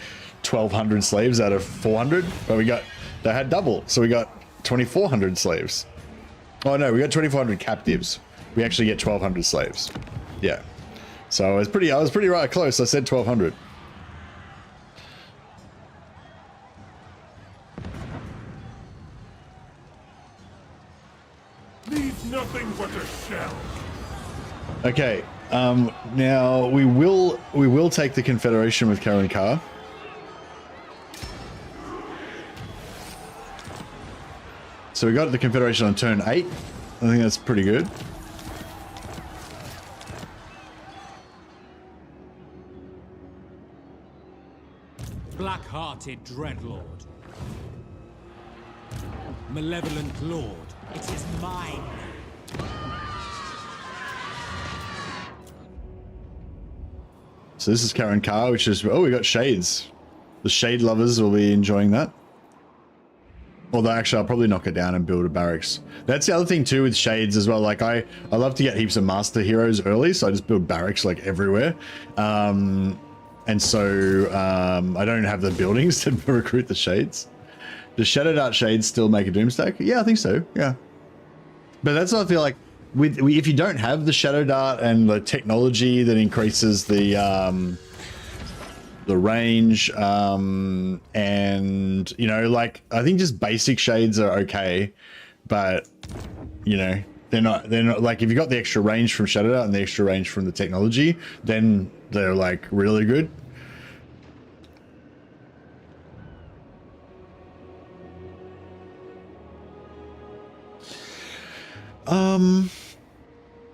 1,200 slaves out of 400, but they had double, so we got 2,400 slaves. Oh no, we got 2,400 captives. We actually get 1,200 slaves. Yeah. So I was pretty right close. I said 1,200. Leave nothing but a shell. Okay. Now we will take the Confederation with Karen Carr. So we got the Confederation on turn 8. I think that's pretty good. Black-hearted dreadlord. Malevolent lord. It is mine. So this is Karen Carr, which is, oh, we got shades. The shade lovers will be enjoying that. Although actually I'll probably knock it down and build a barracks. That's the other thing too with shades as well. Like I love to get heaps of master heroes early, so I just build barracks like everywhere. And so I don't have the buildings to recruit the shades. Does Shadow Dart Shades still make a Doomstack? Yeah, I think so. Yeah. But that's what I feel like if you don't have the Shadow Dart and the technology that increases the range, and you know, like I think just basic shades are okay, but you know, they're not like, if you got the extra range from Shadow Dart and the extra range from the technology, then they're like really good.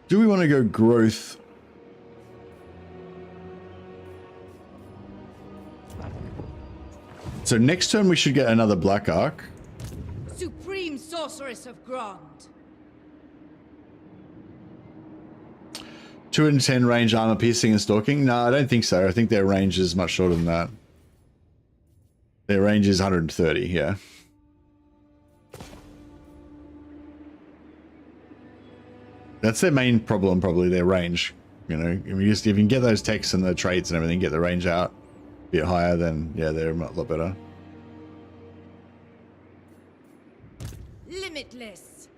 Do we want to go growth? So next turn we should get another Black Arc. Supreme Sorceress of Grond. 210 range armor piercing and stalking? No, I don't think so. I think their range is much shorter than that. Their range is 130, yeah. That's their main problem, probably, their range. You know, if you can get those techs and the traits and everything, get the range out a bit higher, then yeah, they're a lot better. Limitless.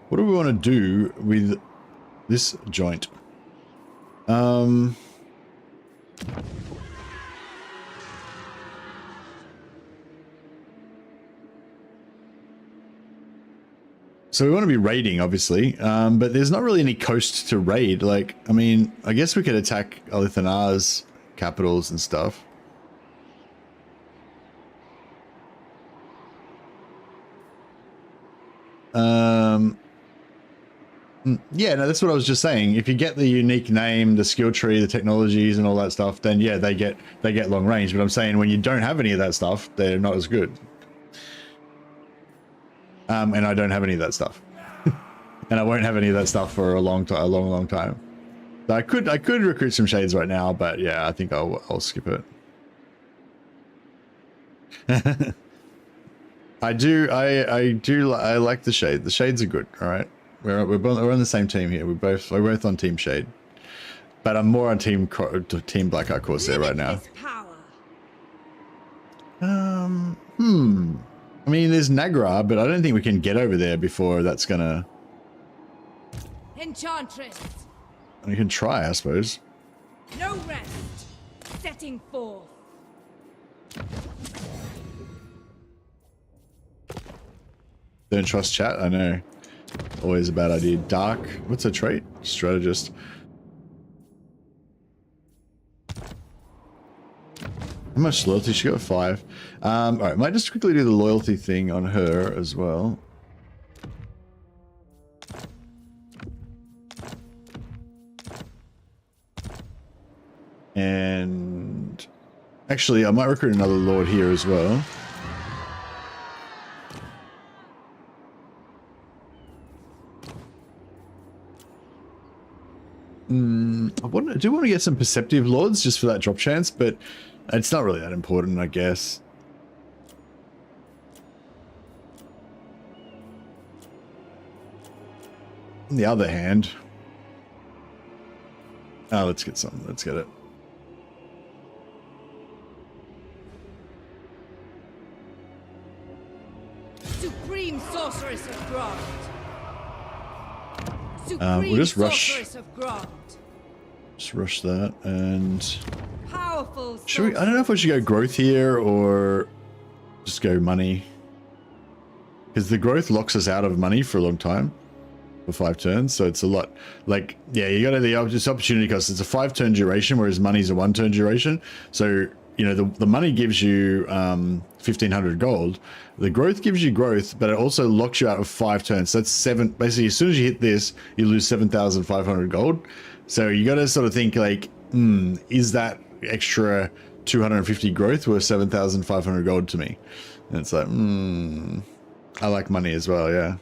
What do we want to do with this joint? So we want to be raiding, obviously, but there's not really any coast to raid. Like, I mean, I guess we could attack Alithanar's capitals and stuff. Yeah, no, that's what I was just saying. If you get the unique name, the skill tree, the technologies, and all that stuff, then yeah, they get long range. But I'm saying when you don't have any of that stuff, they're not as good. And I don't have any of that stuff, and I won't have any of that stuff for a long time. So I could recruit some shades right now, but yeah, I think I'll skip it. I like the shade. The shades are good. All right, we're on the same team here. We're both on Team Shade, but I'm more on Team Blackheart Corsair right now. I mean, there's Nagra, but I don't think we can get over there before that's gonna. Enchantress. We can try, I suppose. No rest. Setting forth. Don't trust chat. I know. Always a bad idea. Dark. What's a trait? Strategist. How much loyalty? She got 5. All right, might just quickly do the loyalty thing on her as well. And actually, I might recruit another lord here as well. I do want to get some perceptive lords just for that drop chance, but it's not really that important, I guess. On the other hand, let's get some. Let's get it. Supreme sorceress of Grant. We'll just rush. Sorceress of Grant. Just rush that and. Powerful. Should we? I don't know if we should go growth here or just go money. Because the growth locks us out of money for a long time. For 5 turns, so it's a lot. Like, yeah, you got the opportunity cost. It's a 5-turn duration, whereas money's a 1-turn duration. So, you know, the money gives you 1,500 gold. The growth gives you growth, but it also locks you out of 5 turns. So that's 7. Basically, as soon as you hit this, you lose 7,500 gold. So you got to sort of think like, is that extra 250 growth worth 7,500 gold to me? And it's like, I like money as well, yeah.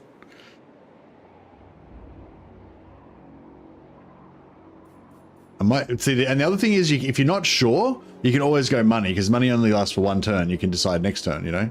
I might see, and the other thing is, if you're not sure, you can always go money, because money only lasts for 1 turn. You can decide next turn, you know.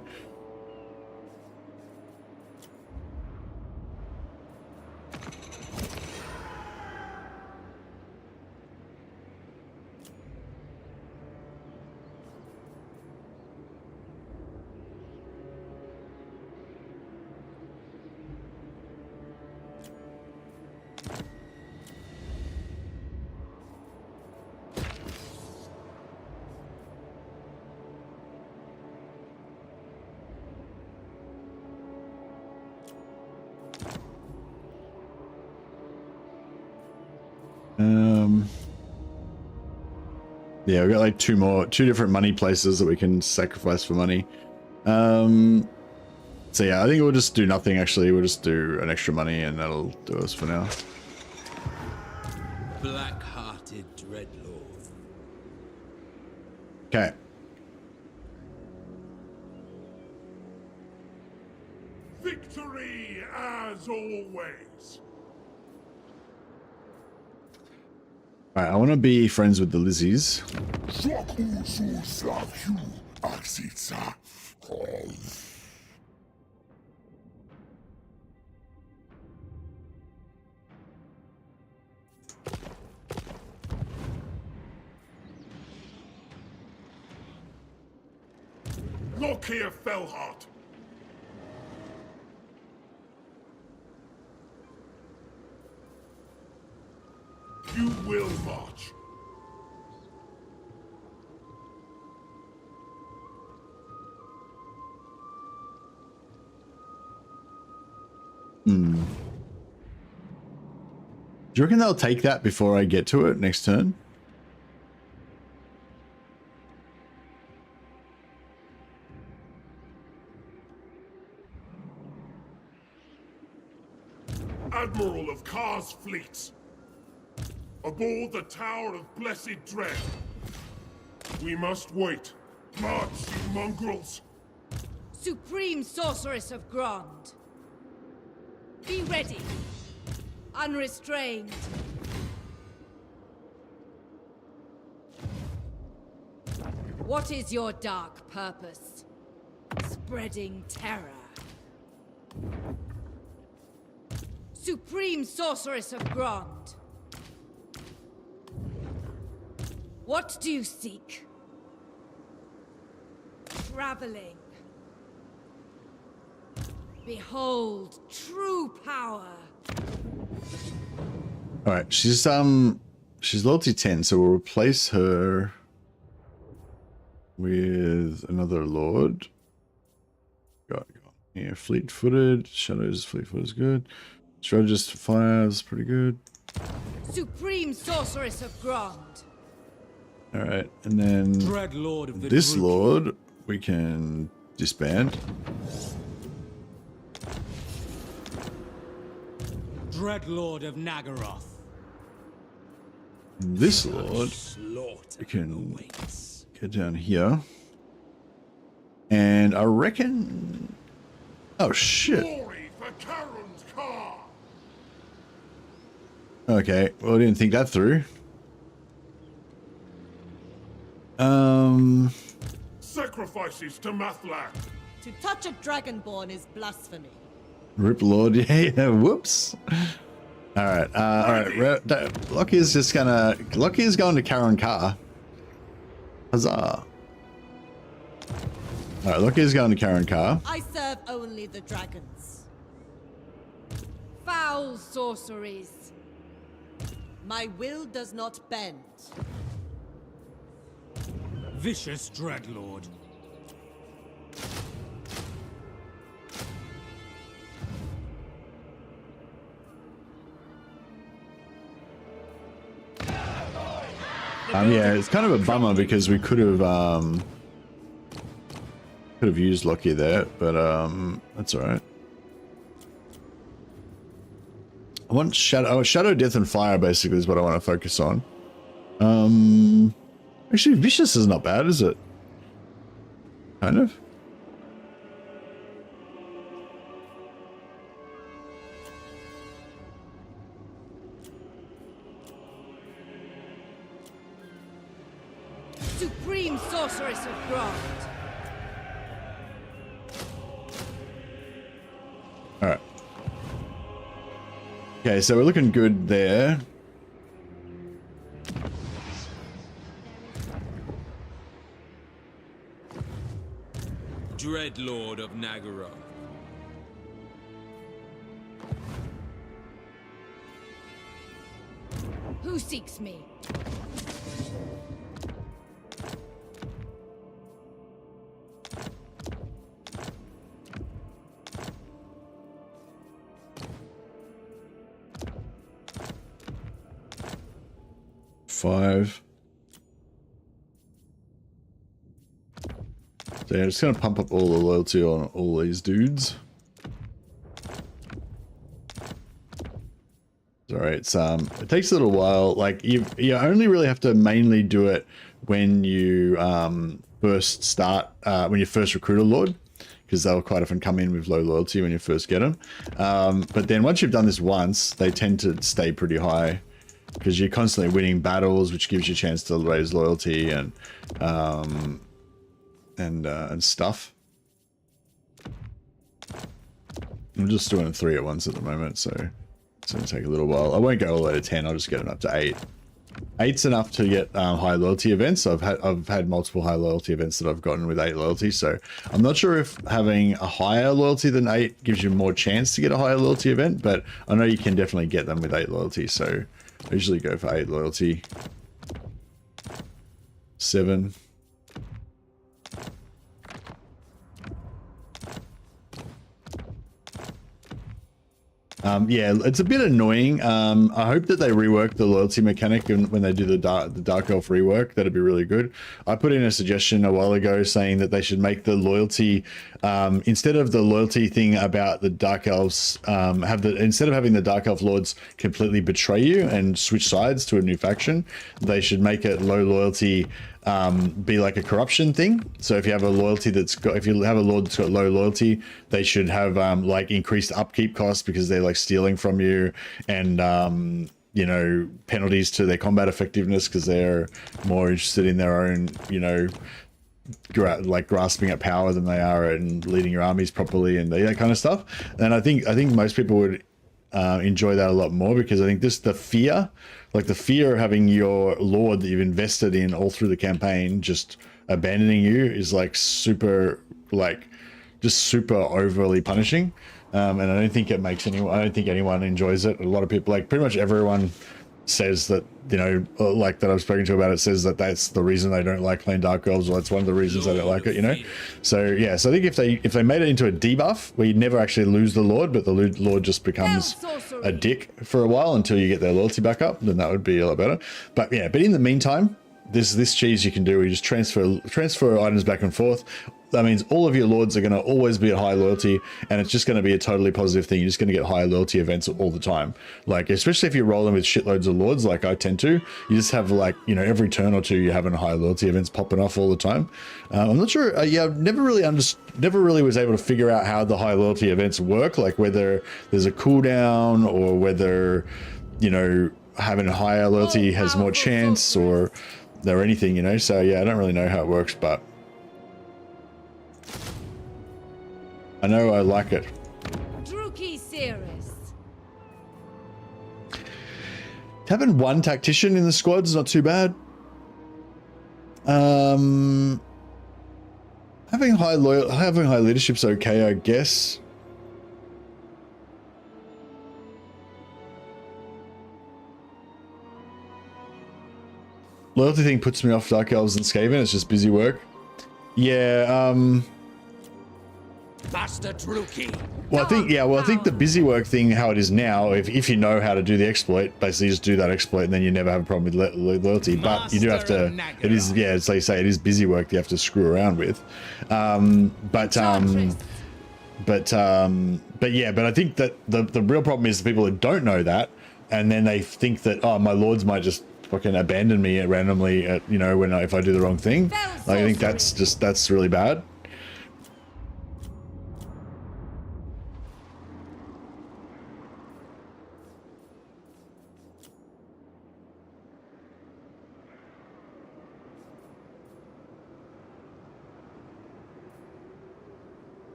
Yeah, we've got like 2 different money places that we can sacrifice for money. So yeah, I think we'll just do nothing actually. We'll just do an extra money and that'll do us for now. Black-hearted dreadlord. Okay. Victory as always. Alright, I want to be friends with the Lizzies. Lokhir Fellheart. You will march. Do you reckon they'll take that before I get to it next turn? Admiral of Kar's fleets. Aboard the Tower of Blessed Dread. We must wait. March, you mongrels. Supreme Sorceress of Grond. Be ready. Unrestrained. What is your dark purpose? Spreading terror. Supreme Sorceress of Grond. What do you seek? Traveling. Behold true power. All right, she's loyalty 10, so we'll replace her with another lord. Got here, fleet-footed. Shadows, fleet-footed is good. Strategist fires, pretty good. Supreme Sorceress of Grond. All right, and then Dread Lord of the this Druid. lord we can disband. Dread Lord of Nagaroth. And this lord Slaughter we can awaits. get down here. And I reckon... Oh, shit. Glory for Karen's Kar. Okay, well, I didn't think that through. Sacrifices to Mathlan. To touch a dragonborn is blasphemy. Rip Lord, yeah, whoops. All right, Lokhir's just gonna... Lokhir's going to Karen Carr. Huzzah. All right, Lokhir's going to Karen Carr. I serve only the dragons. Foul sorceries. My will does not bend. Vicious Dreadlord. Yeah, it's kind of a bummer because we could have used Lokhir there, but that's all right. I want Shadow, Death, and Fire basically is what I want to focus on. Actually, Vicious is not bad, is it? Kind of. Supreme Sorceress of Grond. All right. Okay, so we're looking good there. Dread Lord of Nagaroth. Who seeks me? Five. So yeah, just gonna pump up all the loyalty on all these dudes. Alright, it takes a little while. Like you only really have to mainly do it when you first start, when you first recruit a lord, because they'll quite often come in with low loyalty when you first get them. But then once you've done this once, they tend to stay pretty high because you're constantly winning battles, which gives you a chance to raise loyalty and stuff. I'm just doing 3 at once at the moment, so it's going to take a little while. I won't go all the way to 10, I'll just get it up to 8. Eight's enough to get high loyalty events. I've had multiple high loyalty events that I've gotten with 8 loyalty. So I'm not sure if having a higher loyalty than 8 gives you more chance to get a higher loyalty event, but I know you can definitely get them with 8 loyalty. So I usually go for 8 loyalty. 7. Yeah, it's a bit annoying. I hope that they rework the loyalty mechanic when they do the Dark Elf rework. That'd be really good. I put in a suggestion a while ago saying that they should make the loyalty, instead of the loyalty thing about the Dark Elves, instead of having the Dark Elf Lords completely betray you and switch sides to a new faction, they should make it low loyalty, be like a corruption thing. So if you have a loyalty if you have a lord that's got low loyalty, they should have like increased upkeep costs because they're like stealing from you, and you know, penalties to their combat effectiveness because they're more interested in their own, you know, like grasping at power than they are and leading your armies properly and that kind of stuff. And I think most people would enjoy that a lot more, because I think the fear of having your lord that you've invested in all through the campaign just abandoning you is like super, like just super overly punishing. And I don't think it makes anyone, I don't think anyone enjoys it. A lot of people, like pretty much everyone says that, you know, like that I've spoken to about it, says that that's the reason they don't like playing Dark Elves, or that's one of the reasons they don't like it, you know. So yeah, so I think if they made it into a debuff where you never actually lose the lord, but the lord just becomes a dick for a while until you get their loyalty back up, then that would be a lot better. But yeah, but in the meantime, this cheese you can do where you just transfer items back and forth. That means all of your lords are going to always be at high loyalty, and it's just going to be a totally positive thing. You're just going to get high loyalty events all the time. Like, especially if you're rolling with shitloads of lords like I tend to, you just have like, you know, every turn or two you're having high loyalty events popping off all the time. I'm not sure. Yeah, I've never really was able to figure out how the high loyalty events work, like whether there's a cooldown or whether, you know, having a higher loyalty has more chance or anything, you know. So yeah, I don't really know how it works, but I know I like it. Having one tactician in the squad is not too bad. Having high leadership's okay, I guess. Loyalty thing puts me off Dark Elves and Skaven. It's just busy work. Yeah, Master Druki. well, I think the busy work thing, how it is now, if you know how to do the exploit, basically just do that exploit and then you never have a problem with loyalty. But you do have to, it is, yeah, it's like you say, it is busy work you have to screw around with. But I think that the real problem is the people that don't know that, and then they think that, oh, my lords might just fucking abandon me randomly at, you know, if I do the wrong thing. Like, I think that's really bad.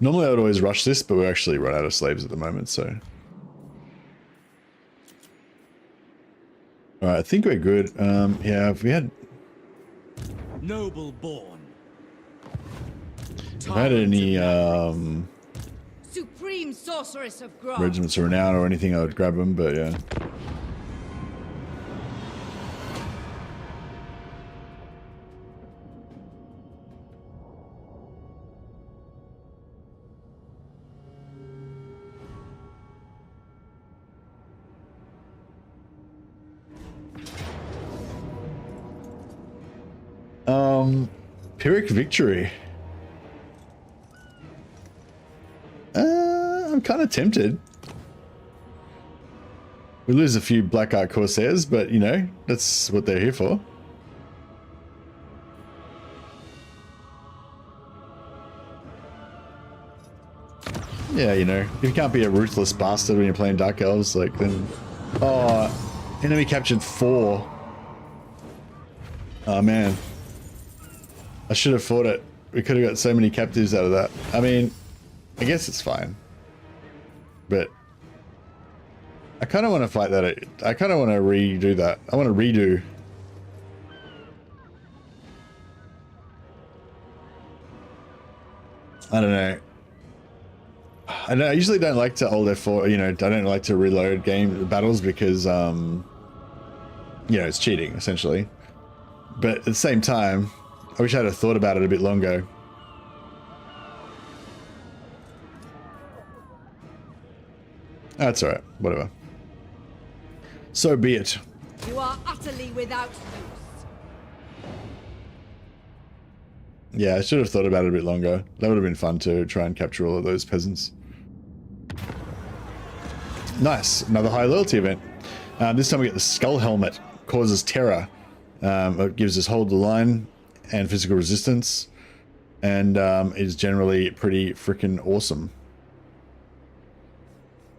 Normally I would always rush this, but we're actually run out of slaves at the moment, so. All right, I think we're good. Yeah, if we had Noble born. had any Supreme Sorceress of Grog. regiments of renown or anything, I would grab them, but yeah. Pyrrhic Victory. I'm kind of tempted. We lose a few Black Art Corsairs, but you know, that's what they're here for. Yeah, you know, if you can't be a ruthless bastard when you're playing Dark Elves, like then... Oh, enemy captured 4. Oh man. I should have fought it. We could have got so many captives out of that. I mean, I guess it's fine. But I kind of want to fight that. I kind of want to redo that. I want to redo. I don't know. I usually don't like to old F4, you know, I don't like to reload game battles because, you know, it's cheating, essentially. But at the same time, I wish I'd have thought about it a bit longer. That's alright, whatever. So be it. You are utterly without use. Yeah, I should have thought about it a bit longer. That would have been fun to try and capture all of those peasants. Nice, another high loyalty event. This time we get the skull helmet. Causes terror. It gives us hold the line and physical resistance, and is generally pretty freaking awesome.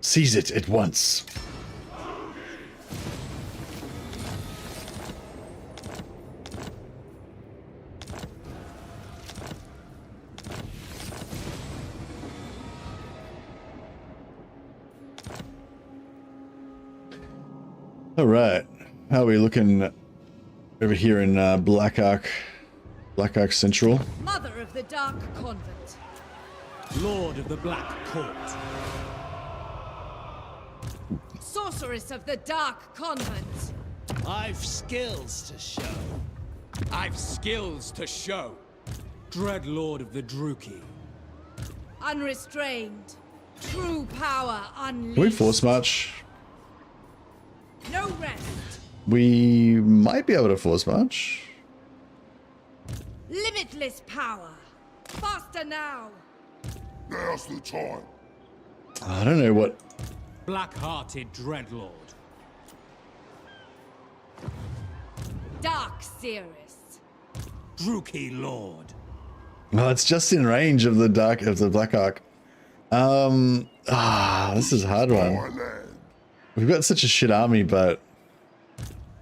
Seize it at once. All right, how are we looking over here in Black Ark Central? Mother of the Dark Convent. Lord of the Black Court. Sorceress of the Dark Convent. I've skills to show. I've skills to show. Dread Lord of the Druki. Unrestrained. True power unleashed. Can we force march? No rest. We might be able to force march. Limitless power. Faster now. Now's the time. I don't know what. Black-hearted Dreadlord. Dark Seeress. Druki Lord. Well, it's just in range of the Black Ark. This is a hard one. My land. We've got such a shit army, but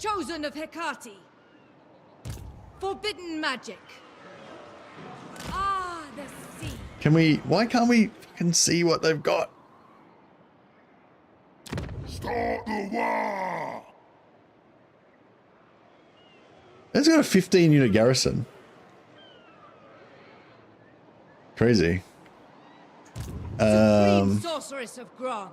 Chosen of Hecate. Forbidden magic. Ah, the sea. can we? Why can't we fucking see what they've got? Start the war. It's got a 15 unit garrison. Crazy. Supreme Sorceress of Grond.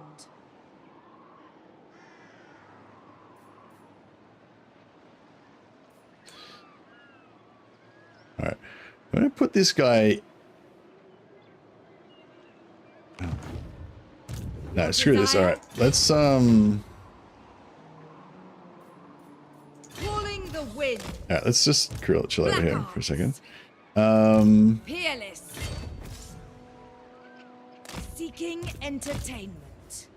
All right, I'm gonna put this guy. No, screw this. All right, let's Calling the wind. All right, let's just chill over here for a second. Peerless. Seeking entertainment.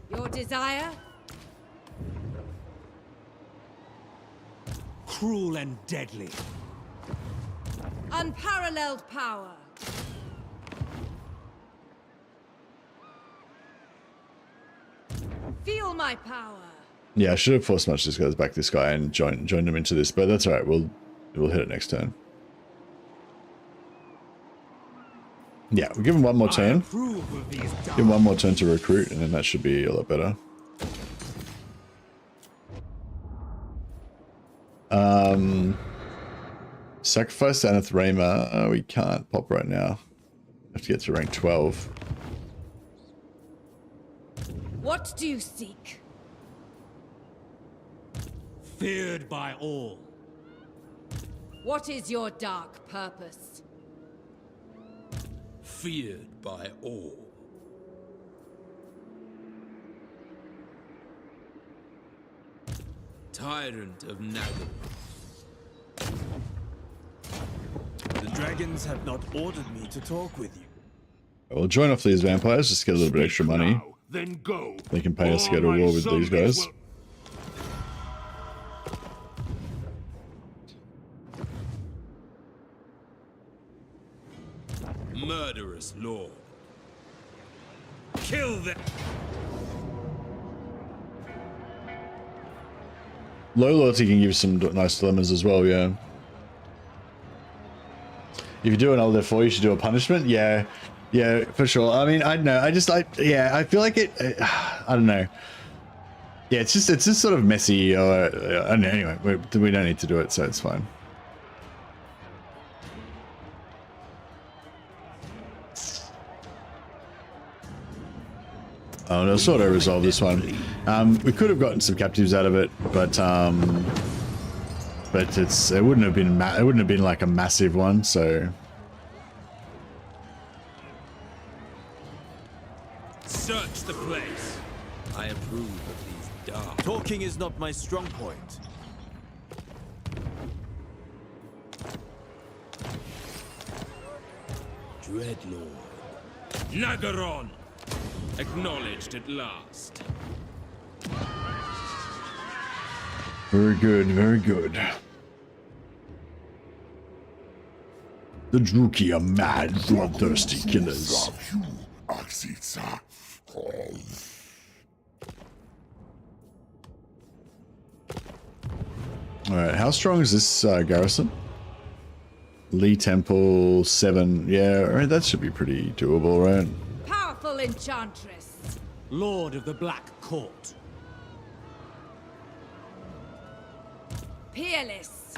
Your desire? Cruel and deadly. Unparalleled power. Feel my power. Yeah, I should have forced much this guys back this guy and joined him into this, but that's all right. We'll hit it next turn. Yeah, we'll give him one more turn. Give him one more turn to recruit, and then that should be a lot better. Sacrifice Anathrema. We can't pop right now. Have to get to rank 12. What do you seek? Feared by all. What is your dark purpose? Feared by all. Tyrant of Nagaroth. The dragons have not ordered me to talk with you. We'll join off these vampires, just get a little bit extra money. Now, then go. They can pay us to go to All war my with these guys. soldiers Murderous lord. Kill them. Low loyalty can give some nice dilemmas as well, yeah. If you do an Old F4, you should do a punishment. Yeah, yeah, for sure. I mean, I don't know. I feel like it. I don't know. Yeah, it's just sort of messy. And anyway, we don't need to do it, so it's fine. Oh, no, sort of resolve this one. We could have gotten some captives out of it, but it wouldn't have been like a massive one. So Search the place. I approve of these dark. Talking is not my strong point. Dreadlord. Nagaron. Acknowledged at last. very good, very good. The Druki are mad, bloodthirsty killers. Alright, how strong is this garrison? Lee Temple, 7. Yeah, alright, that should be pretty doable, right? Powerful enchantress. Lord of the Black Court. Peerless.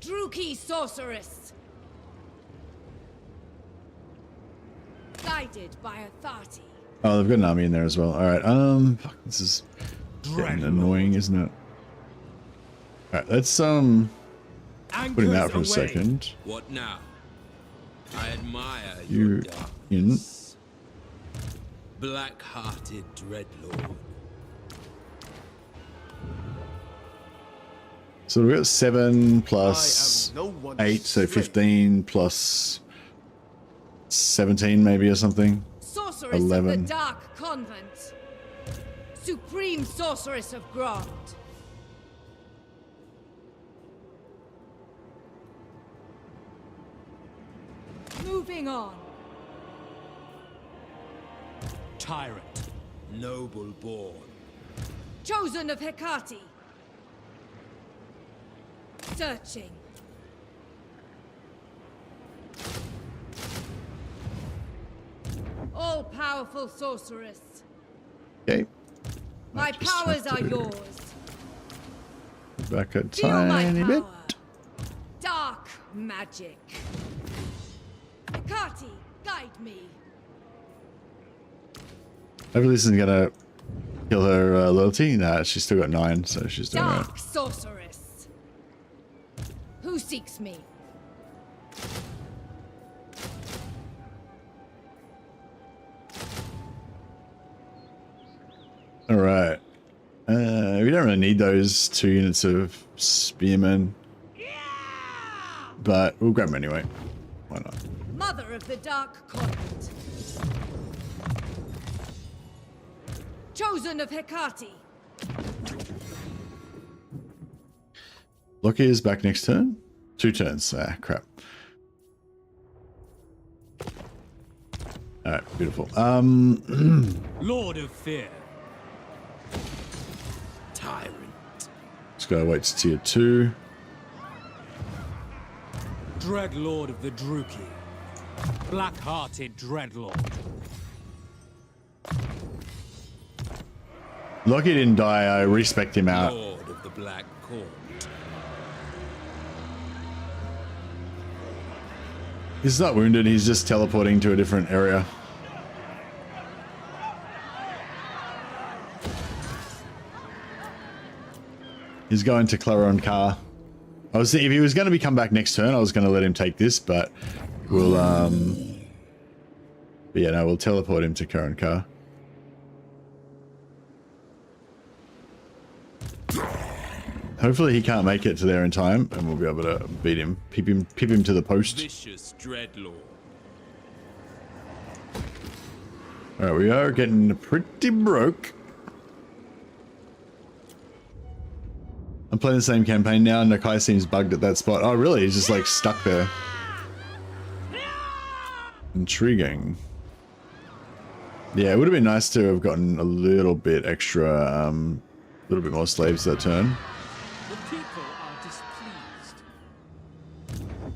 Druki sorceress. Guided by authority. Oh, they've got an army in there as well. Alright, fuck, this is getting annoying, isn't it? Alright, let's put him out for a second. What now? I admire You your in. darkness. Black-hearted dreadlord. So we got 7 plus 8, so 15 plus 17 maybe or something. Sorceress 11. of the Dark Convent. Supreme sorceress of Grond. Moving on. Tyrant. Noble born. Chosen of Hecate. Searching. All-powerful sorceress. Okay. My Just have powers are to yours. Back a Feel my tiny power. bit. Dark magic. Hecate, guide me. Hopefully this isn't gonna kill her loyalty. Nah, she's still got 9, so she's doing right. Dark sorceress. Who seeks me? Alright. We don't really need those 2 units of spearmen. But we'll grab them anyway. Why not? Mother of the Dark Convent. Chosen of Hecate. Lokhir is back next turn. 2 turns. Ah, crap. Alright, beautiful. Lord of Fear. Tyrant. Let's go wait to tier 2. Dreadlord of the Druki. Black-hearted Dreadlord. Lokhir didn't die. I respect him out. Lord of the Black Court. He's not wounded. He's just teleporting to a different area. He's going to Claron Car. If he was going to come back next turn, I was going to let him take this, but we'll but yeah, no, we'll teleport him to Claron Car. Hopefully he can't make it to there in time, and we'll be able to beat him, pip him to the post. Vicious dreadlord. All right, we are getting pretty broke. I'm playing the same campaign now. Nakai seems bugged at that spot. Oh, really? He's just like stuck there. Intriguing. Yeah, it would have been nice to have gotten a little bit extra, a little bit more slaves that turn. The people are displeased.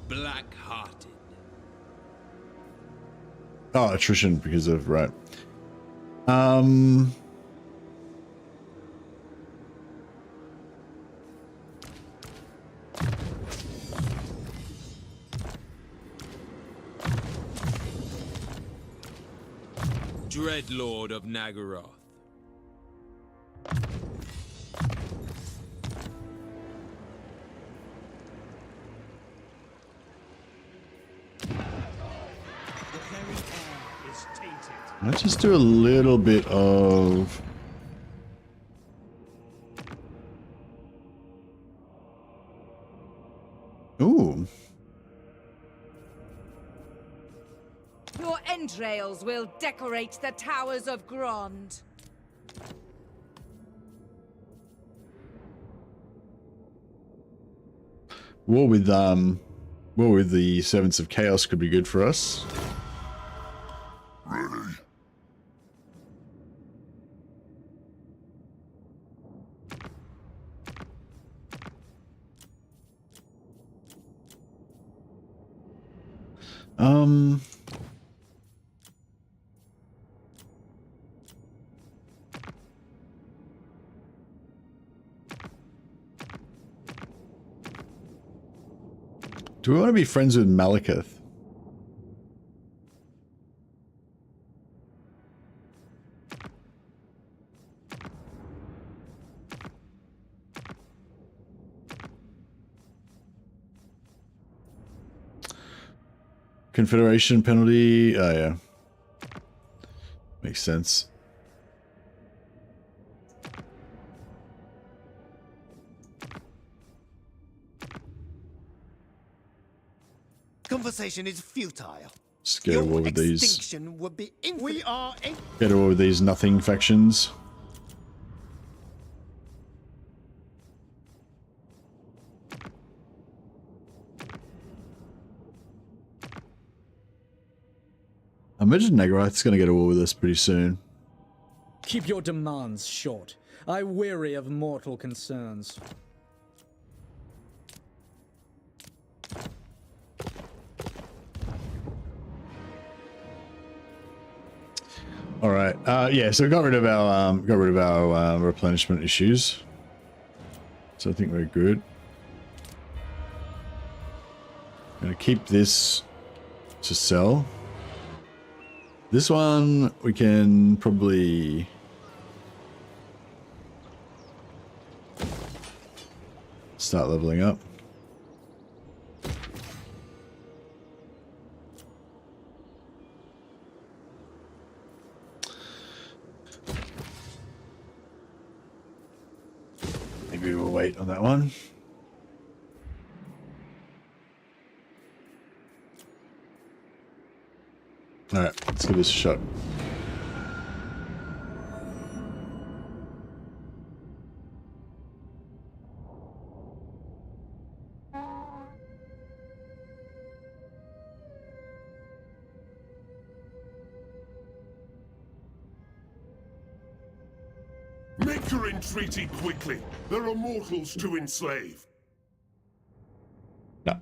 Black-hearted. Oh, attrition because of, right. Dreadlord of Nagaroth. Let's just do a little bit of... Ooh. Your entrails will decorate the towers of Grond. War with the Servants of Chaos could be good for us. Ready. Do we want to be friends with Malekith? Confederation penalty. Oh, yeah. Makes sense. Conversation is futile. Just get a war with these. Extinction would be we are Get a war with these nothing factions. I imagine Nagaroth's going to get a war with us pretty soon. Keep your demands short. I weary of mortal concerns. All right. Yeah. So we got rid of our replenishment issues. So I think we're good. Gonna keep this to sell. This one we can probably start leveling up. Maybe we'll wait on that one. All right, let's give this a shot. Make your entreaty quickly. There are mortals to enslave. No.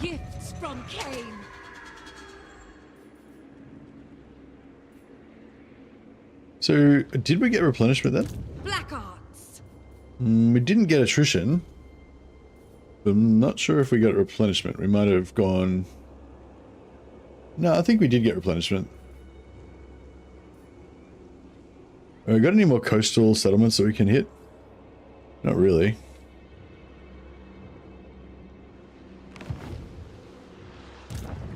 Gifts from Cain. So, did we get replenishment then? Black arts. We didn't get attrition. I'm not sure if we got replenishment. We might have gone... No, I think we did get replenishment. Got any more coastal settlements that we can hit? Not really.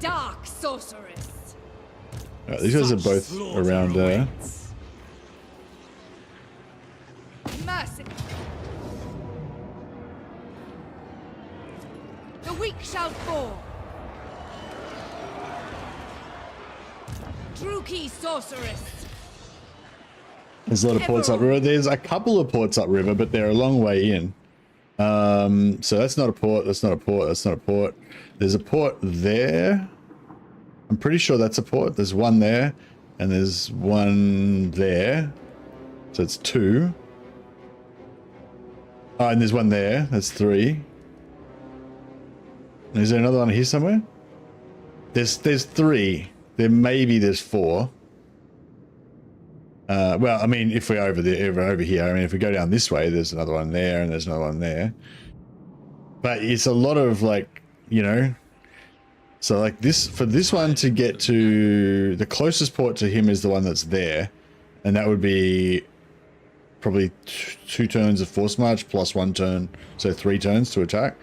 Dark sorceress. Alright, these guys are both around there. Mercy. The weak shall fall. Druki sorceress. There's a lot of ports upriver. There's a couple of ports upriver, but they're a long way in. So that's not a port. That's not a port. That's not a port. There's a port there. I'm pretty sure that's a port. There's one there, and there's one there. So it's two. Oh, and there's one there. That's 3. Is there another one here somewhere? There's 3. There's 4. Well, I mean, if we're over here, I mean, if we go down this way, there's another one there, and there's another one there. But it's a lot of, like, you know, so like this, for this one to get to the closest port to him is the one that's there, and that would be probably 2 turns of force march plus 1 turn, so 3 turns to attack.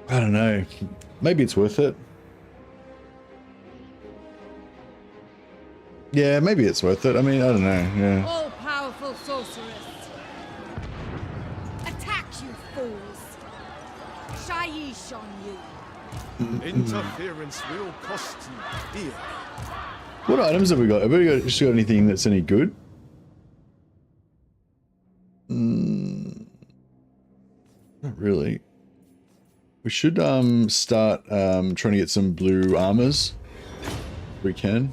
I don't know. Maybe it's worth it. Yeah, maybe it's worth it. I mean, I don't know. Yeah. All-powerful sorceress. Attack, you fools. Shaiish on you. Interference will cost you dear. What items have we got? Have we got anything that's any good? Not really. We should start trying to get some blue armors if we can.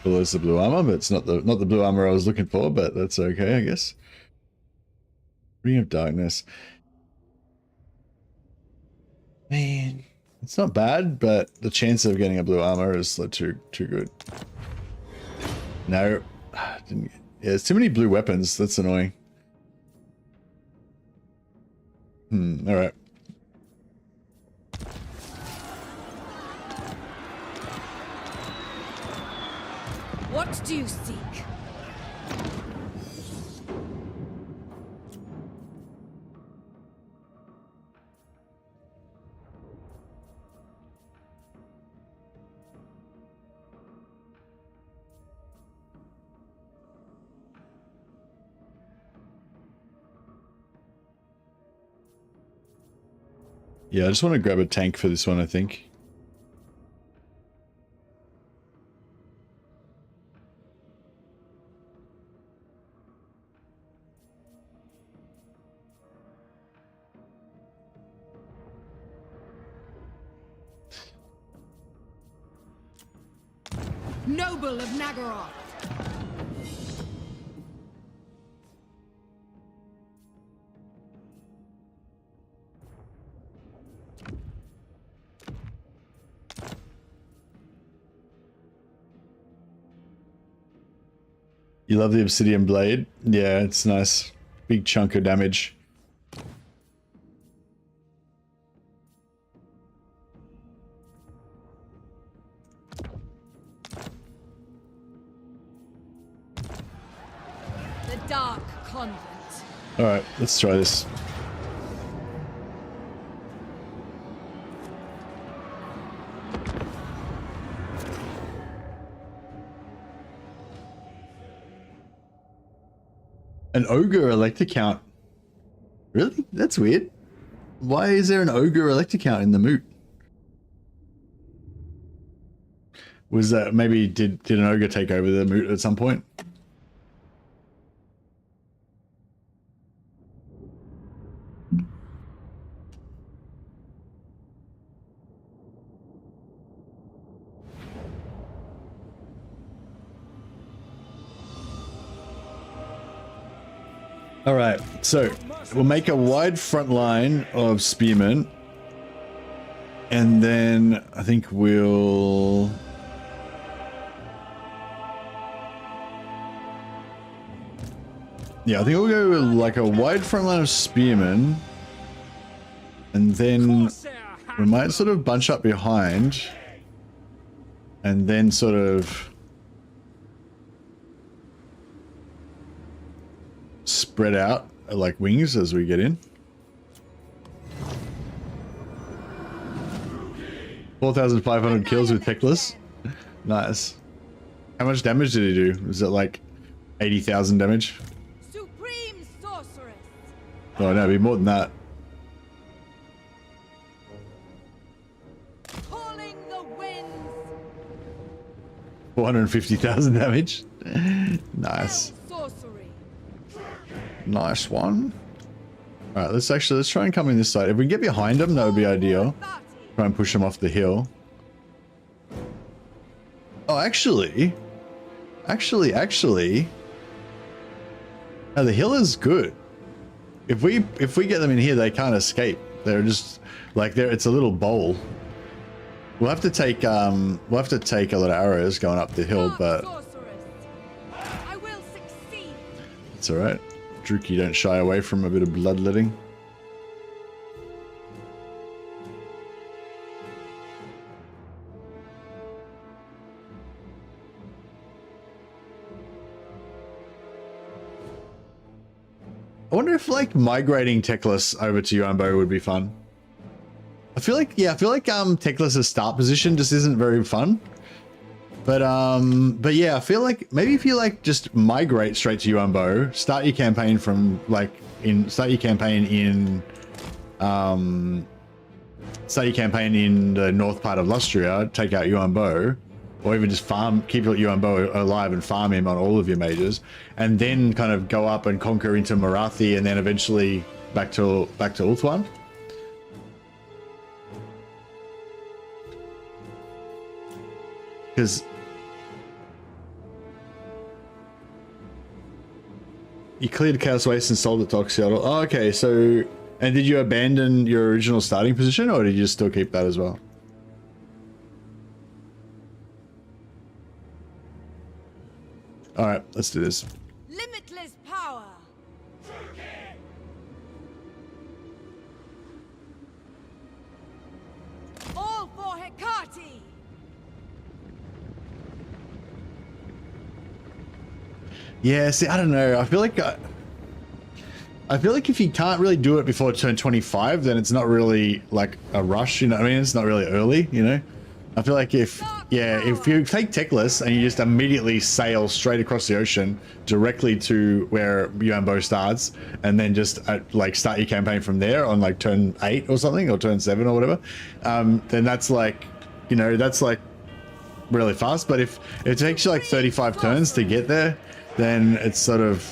Well, there's the blue armor, but it's not the blue armor I was looking for, but that's okay, I guess. Ring of Darkness. Man, it's not bad, but the chance of getting a blue armor is like too good. No, didn't get, yeah, there's too many blue weapons. That's annoying. All right. What do you seek? Yeah, I just want to grab a tank for this one, I think. Noble of Nagaroth. You love the obsidian blade? Yeah, it's nice. Big chunk of damage. The Dark Convent. Alright, let's try this. An ogre elector count. Really? That's weird. Why is there an ogre elector count in the moot? Was that maybe did an ogre take over the moot at some point? All right, so we'll make a wide front line of spearmen, and then I think we'll... Yeah, I think we'll go with like a wide front line of spearmen, and then we might sort of bunch up behind, and then sort of spread out like wings as we get in. 4,500 kills with Teclis. Nice. How much damage did he do? Was it like 80,000 damage? Supreme Sorceress. Oh no, it'd be more than that. Calling the winds. 450,000 damage. Nice. Sorcery. Nice one. All right, let's try and come in this side. If we can get behind them, that would be ideal. Try and push them off the hill. Oh, actually. No, the hill is good. If we get them in here, they can't escape. They're just like it's a little bowl. We'll have to take a lot of arrows going up the hill, but I will succeed. it's all right. Druki don't shy away from a bit of bloodletting. I wonder if like migrating Teclis over to Yuanbo would be fun. I feel like Teclis' start position just isn't very fun. But yeah, I feel like maybe if you like just migrate straight to Yuanbo, start your campaign in the north part of Lustria, take out Yuanbo, or even just keep Yuanbo alive and farm him on all of your mages, and then kind of go up and conquer into Marathi and then eventually back to Ulthuan. Because you cleared Chaos Waste and sold it to Oxyotl. Oh, okay, so... And did you abandon your original starting position, or did you still keep that as well? Alright, let's do this. Limitless power. All for Hecate. Yeah, see, I don't know. I feel like if you can't really do it before turn 25, then it's not really like a rush, you know what I mean? It's not really early, you know? I feel like if you take Teclis and you just immediately sail straight across the ocean directly to where Yuanbo starts, and then just like start your campaign from there on like turn 8 or something, or turn 7 or whatever, then that's like, you know, that's like really fast. But if it takes you like 35 turns to get there, then it's sort of,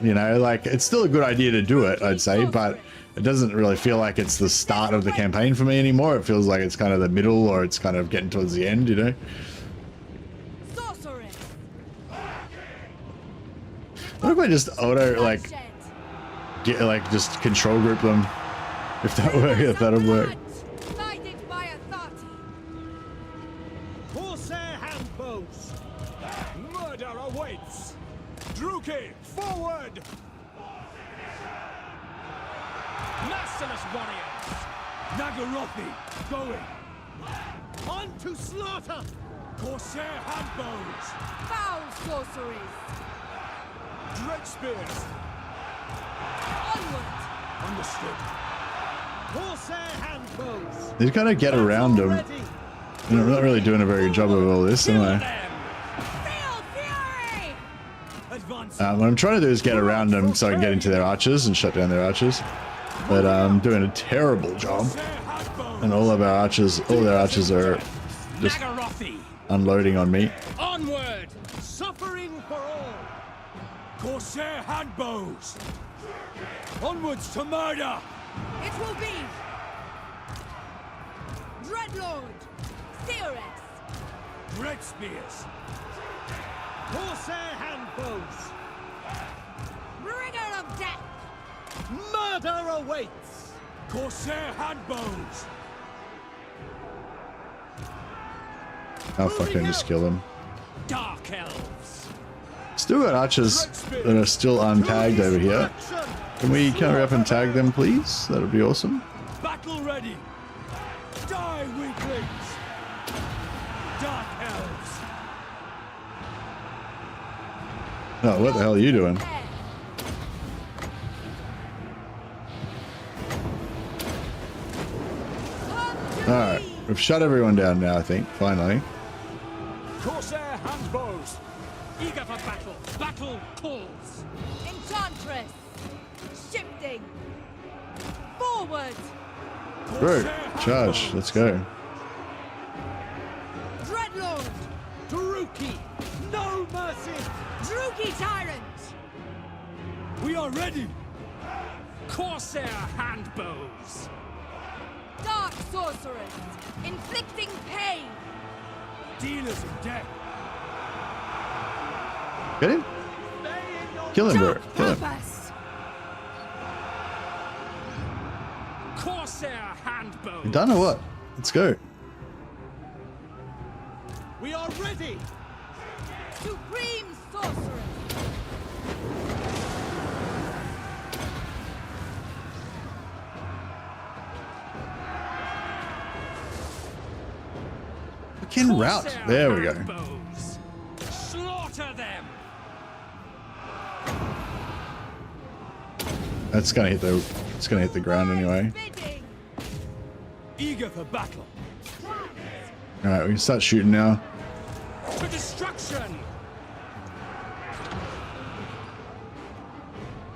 you know, like it's still a good idea to do it, I'd say, but it doesn't really feel like it's the start of the campaign for me anymore. It feels like it's kind of the middle, or it's kind of getting towards the end, you know. What if I just auto just control group them? If that works, if that'll work. Murder awaits. Druki, forward! Masterless warriors! Nagarothi, going! On to slaughter! Corsair handbows! Foul sorceries. Dread spears! Onward. Understood. Corsair handbows! You gotta get around them. I'm not really doing a very good job of all this, am I? What I'm trying to do is get around them so I can get into their archers and shut down their archers. But I'm doing a terrible job. And all their archers are just unloading on me. Onward! Suffering for all! Corsair handbows! Onwards to murder! It will be Dreadlord, Theorex, Dread spears! Corsair handbows! Bringer of Death. Murder awaits! Corsair handbows! I'll fucking just kill them. Dark elves! Still got archers that are still untagged over here. Can we hurry up and tag them, please? That would be awesome. Battle ready! Die, weaklings! Dark elves! Oh, what the hell are you doing? Alright, we've shut everyone down now, I think, finally. Corsair handbows! Eager for battle! Battle calls! Enchantress. Shifting. Forward. Bro, charge, let's go. Dreadlord. Taruki! Druki! No mercy! Druki tyrant! We are ready! Corsair handbows! Dark sorcerers, inflicting pain! Dealers in death! Get him? Kill him, bro. Dark Kill him. purpose! Corsair handbows! You done or what? Let's go. We are ready! Supreme sorceress! Fucking route. Corsair There we go. handbows. Slaughter them! That's gonna hit the. It's gonna hit the ground anyway. Bidding! Eager for battle! All right, we can start shooting now. To destruction!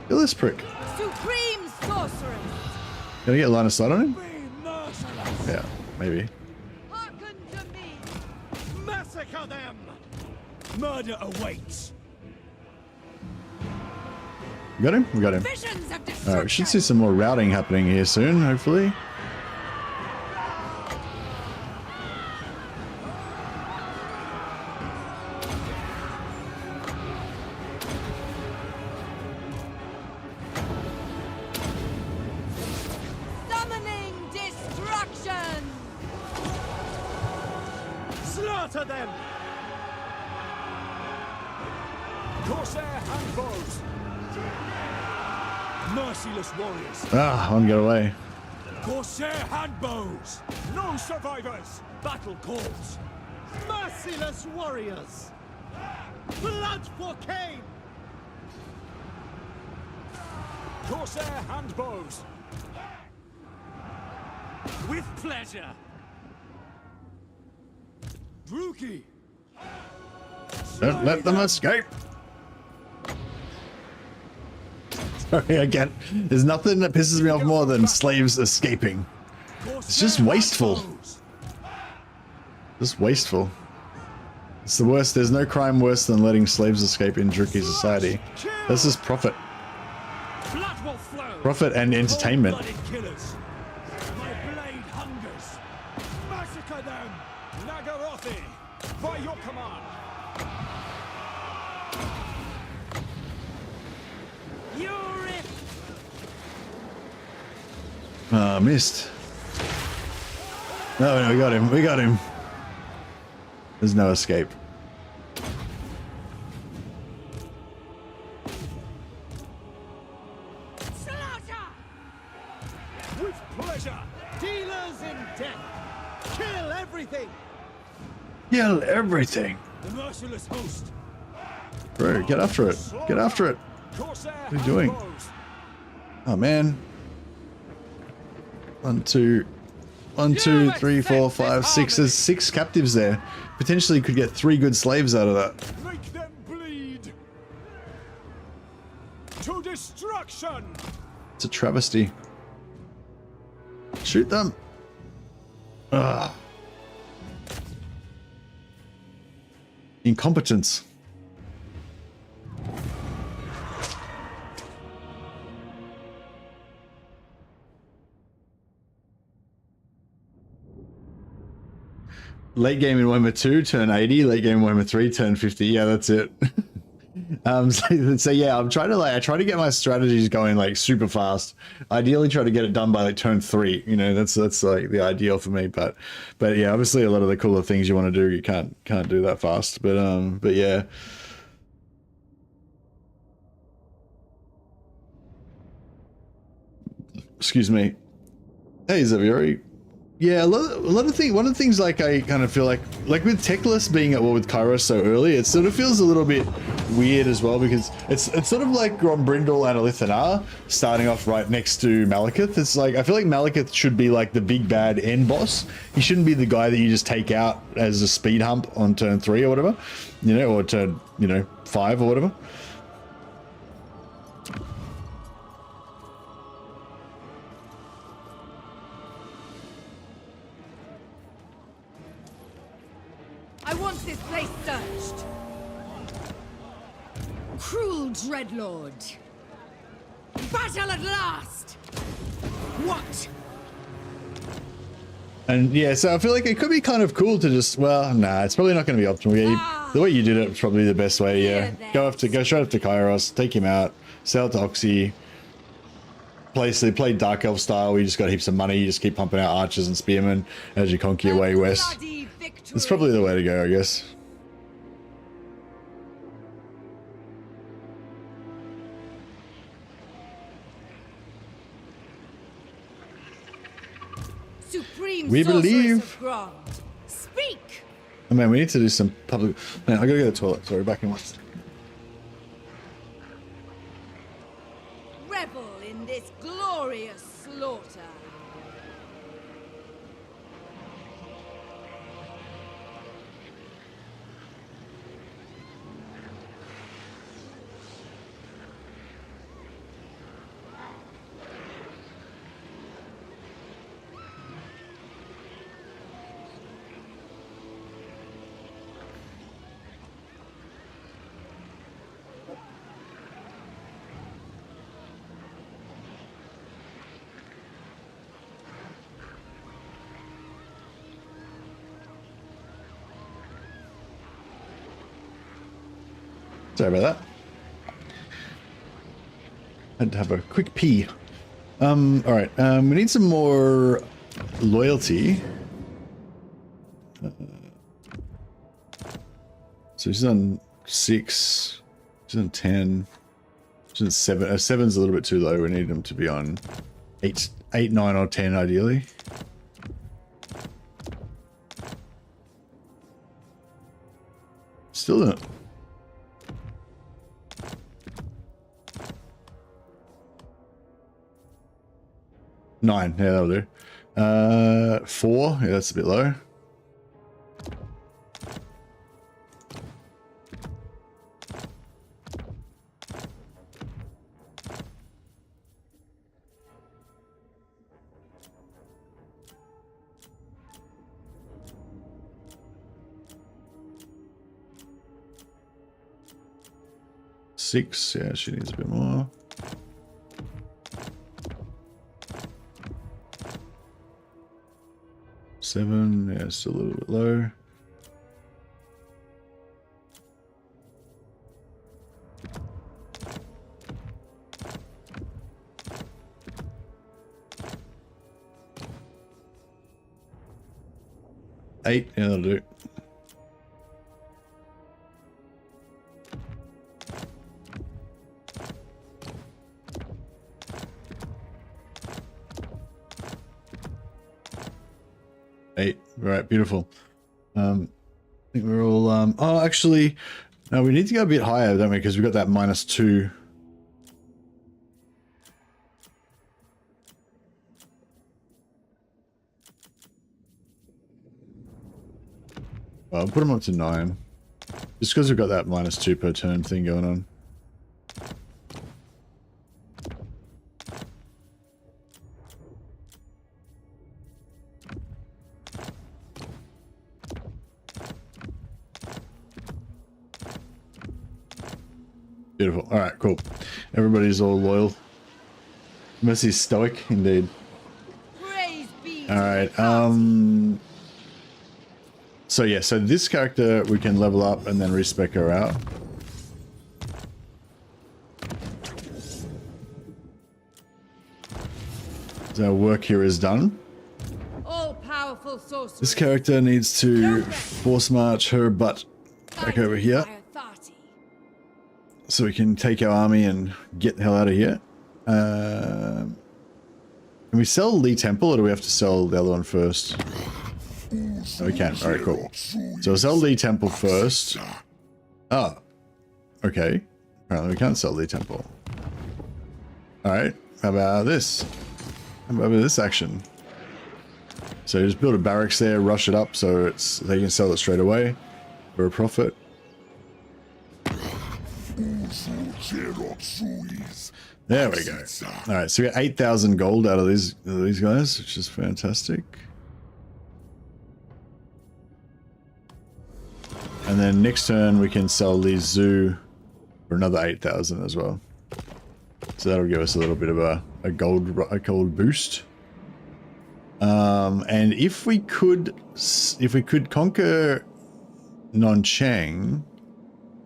Kill this prick. Supreme sorceress! Gonna get line of sight on him? Be merciless! Yeah, maybe. Hearken to me! Massacre them! Murder awaits! We got him? We got him. Visions of destruction! All right, we should see some more routing happening here soon, hopefully. Summoning destruction! Slaughter them! Corsair handbows! Merciless warriors! Ah, one got away. Corsair handbows! No survivors! Battle calls! Merciless warriors! Blood for Cain! Corsair handbows! With pleasure! Druki! Don't let them escape. Sorry, again. There's nothing that pisses me off more than slaves escaping. It's just wasteful. Just wasteful. It's the worst. There's no crime worse than letting slaves escape in Druki society. This is profit. Blood will flow! Profit and entertainment. Cold-blooded killers! My blade hungers! Massacre them! Nagarothi! By your command! Yuri! Ah, missed. No, we got him. We got him. There's no escape. Slaughter! With pleasure! Dealers in death! Kill everything! Kill everything. The merciless host! Bro, get after it. Get after it. Corsair What are you doing? handbows! Oh, man. 1, 2, 1, 2, 3, 4, 5, 6. There's 6 captives there. Potentially could get 3 good slaves out of that. Make them bleed! To destruction! It's a travesty. Shoot them. Ugh. Incompetence. Late game in Warhammer 2, turn 80. Late game in Warhammer 3, turn 50. Yeah, that's it. So yeah, I'm trying to I try to get my strategies going like super fast. Ideally, try to get it done by like turn 3. You know, that's like the ideal for me. But yeah, obviously a lot of the cooler things you want to do, you can't do that fast. But yeah. Excuse me. Hey, Xavier. Yeah, a lot of things. One of the things, like, I kind of feel like with Techless being at war with Kairos so early, it sort of feels a little bit weird as well, because it's sort of like Grombrindle and Elithanar starting off right next to Malekith. It's like, I feel like Malekith should be like the big bad end boss. He shouldn't be the guy that you just take out as a speed hump on turn 3 or whatever, you know, or turn 5 or whatever. I want this place searched. finished. Cruel Dreadlord. Battle at last! What? And yeah, so I feel like it could be kind of cool to just, well, nah, it's probably not going to be optimal. Yeah, the way you did it was probably the best way. Yeah, go straight up to Kairos, take him out, sell it to Oxy. Play Dark Elf style. We just got heaps of money. You just keep pumping out archers and spearmen as you conquer your way west. It's probably the way to go, I guess. Supreme We believe. Sorceress of Grond. Speak! Oh man, we need to do some public. Man, I gotta go to the toilet. Sorry, back in one second. Revel in this glorious slaughter. Sorry about that. Had to have a quick pee. All right. We need some more loyalty. So she's on 6. She's on 10. She's on 7. 7's a little bit too low. We need them to be on 8, 9, or 10 ideally. Still not. Nine, yeah, that'll do. 4, yeah, that's a bit low. Six, yeah, she needs a bit more. Seven, yeah, still a little bit low. Eight, yeah, that'll do. Eight. Right, beautiful. I think we're all oh actually no, we need to go a bit higher, don't we? Because we got that -2. Well, I'll put them up to 9. Just because we've got that -2 per turn thing going on. Beautiful. All right, cool. Everybody's all loyal. Mercy's stoic, indeed. Praise be All right. So yeah, so this character we can level up and then respec her out. So our work here is done. all-powerful sorcerer. This character needs to force march her butt back over here, so we can take our army and get the hell out of here. Can we sell Lee Temple, or do we have to sell the other one first? No, we can. Alright, cool. So we'll sell Lee Temple first. Oh. Okay. Apparently we can't sell Lee Temple. Alright. How about this? How about this action? So just build a barracks there, rush it up so it's they can sell it straight away for a profit. There we go. All right, so we got 8,000 gold out of these guys, which is fantastic. And then next turn we can sell these zoo for another 8,000 as well. So that'll give us a little bit of a gold boost. And if we could conquer Nanchang,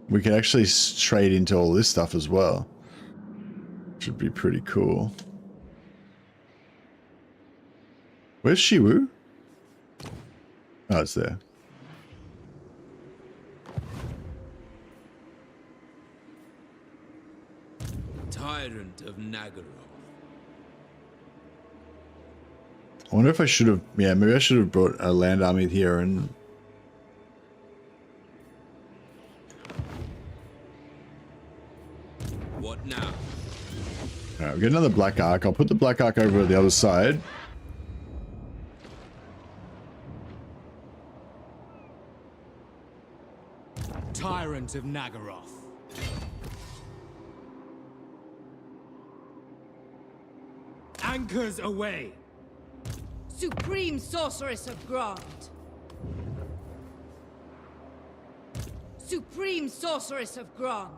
we could actually trade into all this stuff as well. Which would be pretty cool. Where's Shiwu? Oh, it's there. Tyrant of Nagaroth. I wonder if I should have... Yeah, maybe I should have brought a land army here and... What now? Alright, we'll get another Black Ark. I'll put the Black Ark over the other side. Tyrant of Nagaroth. Anchors away. Supreme Sorceress of Grant. Supreme Sorceress of Grant.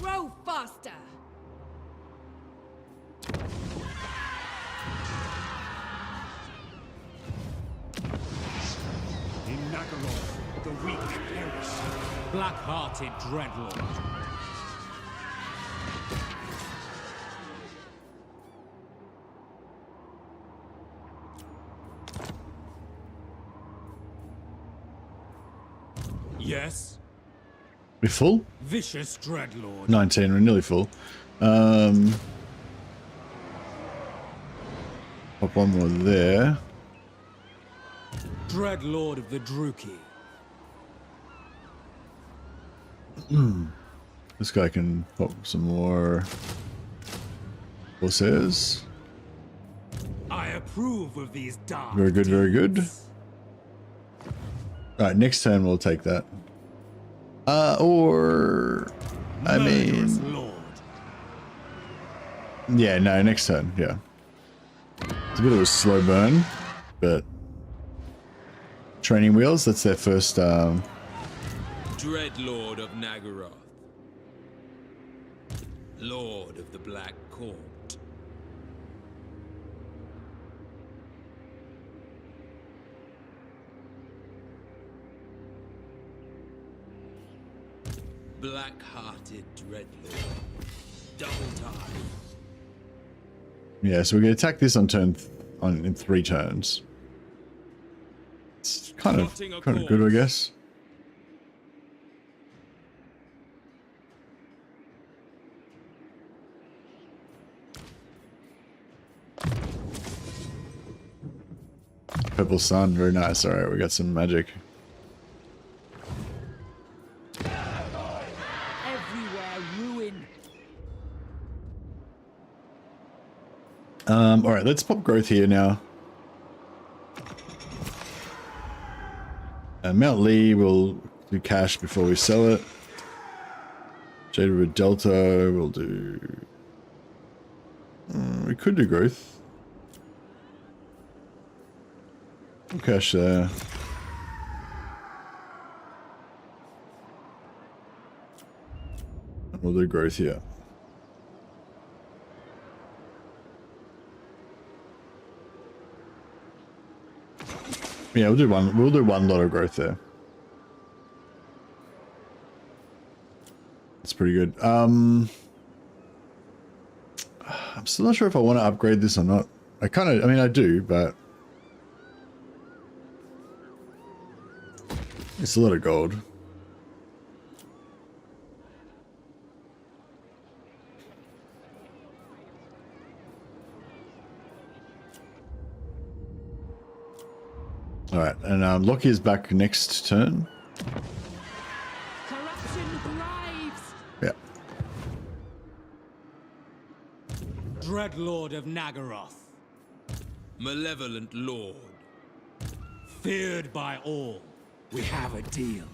Grow faster. In Nagaroth, the weak perish. Black-hearted dreadlord. Yes. We're full? Vicious dreadlord. 19, we're nearly full. Pop one more there. Dreadlord of the Druki. This guy can pop some more Corsairs. I approve of these dark Very good, very good. deeds. Alright, next turn we'll take that. Or... I Murderous mean... Lord. Yeah, no, next turn, yeah. It's a bit of a slow burn, but... Training Wheels, that's their first... Dreadlord of Nagaroth. Lord of the Black Court. Black-hearted Dreadlord. Double time. Yeah, so we're going to attack this on turn... in 3 turns. It's kind of good, I guess. Purple Sun, very nice. Alright, we got some magic. Everywhere ruin. Alright, let's pop growth here now. Mount Lee will do cash before we sell it. Jade River Delta will do... we could do growth. We'll cash there. And we'll do growth here. Yeah, we'll do one lot of growth there. That's pretty good. I'm still not sure if I want to upgrade this or not. I mean I do, but it's a lot of gold. Alright, and Lokhir's back next turn. Corruption thrives. Yeah. Dreadlord of Nagaroth. Malevolent Lord. Feared by all. We have a deal.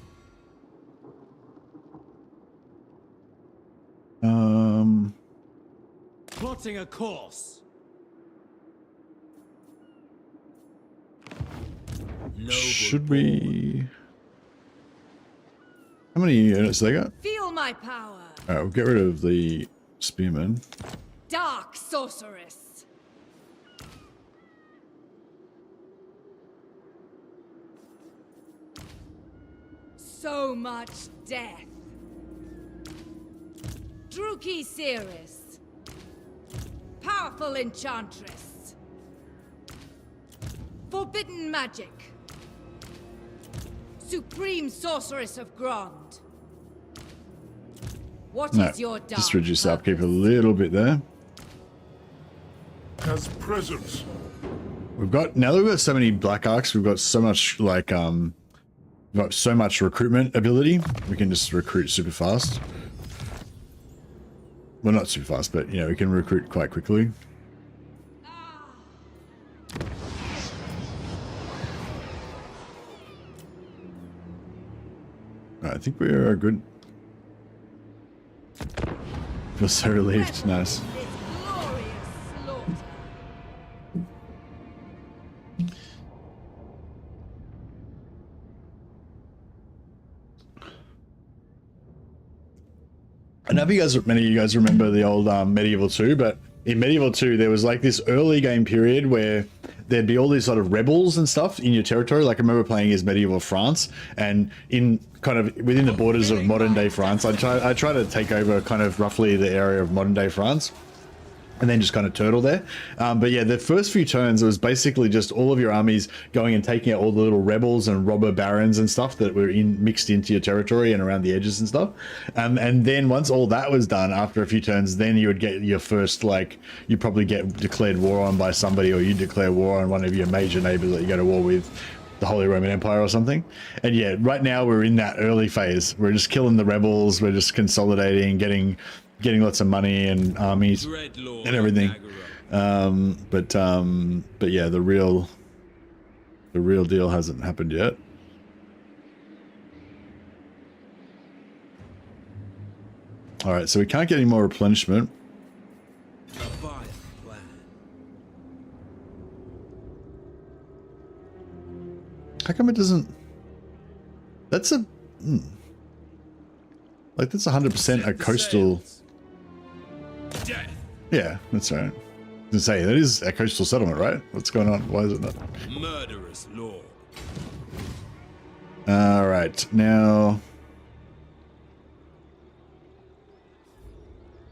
Plotting a course. Should we? How many units they got? Feel my power. All right, we'll get rid of the spearmen. Dark sorceress. So much death. Druki Cirrus. Powerful enchantress. Forbidden magic. Supreme sorceress of Grond. What No, is your dark just reduce the upkeep a purpose? little bit there. As presents. We've got, now that we've got so many black arcs, we've got so much like we've got so much recruitment ability. We can just recruit super fast. Well, not super fast, but you know, we can recruit quite quickly. I think we are good. Feel so relieved. Nice. This glorious slaughter. I know if you guys, many of you guys remember the old Medieval 2, but in Medieval 2, there was like this early game period where there'd be all these sort of rebels and stuff in your territory. Like I remember playing as medieval France, and in kind of within the borders of modern day France, I try to take over kind of roughly the area of modern day France, and then just kind of turtle there. But yeah, the first few turns, it was basically just all of your armies going and taking out all the little rebels and robber barons and stuff that were mixed into your territory and around the edges and stuff. And then once all that was done, after a few turns, then you would get your first, like, you probably get declared war on by somebody, or you declare war on one of your major neighbors that you go to war with, the Holy Roman Empire or something. And yeah, right now we're in that early phase. We're just killing the rebels. We're just consolidating, getting lots of money and armies and everything. But yeah, the real deal hasn't happened yet. All right, so we can't get any more replenishment. How come it doesn't? That's a like that's 100% a coastal. Death. Yeah, that's right. To say that is a coastal settlement, right? What's going on? Why is it not? Murderous lord. All right, now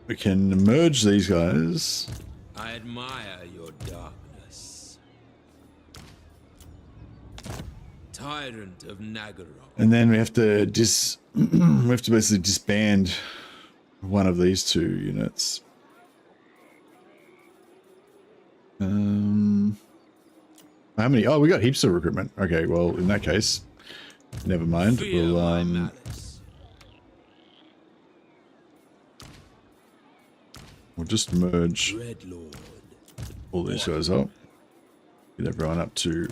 we can merge these guys. I admire your darkness. Tyrant of Nagaroth. And then we have to we have to basically disband one of these two units. How many? Oh, we got heaps of recruitment. Okay, well, in that case, never mind. We'll just merge all these guys up. Get everyone up to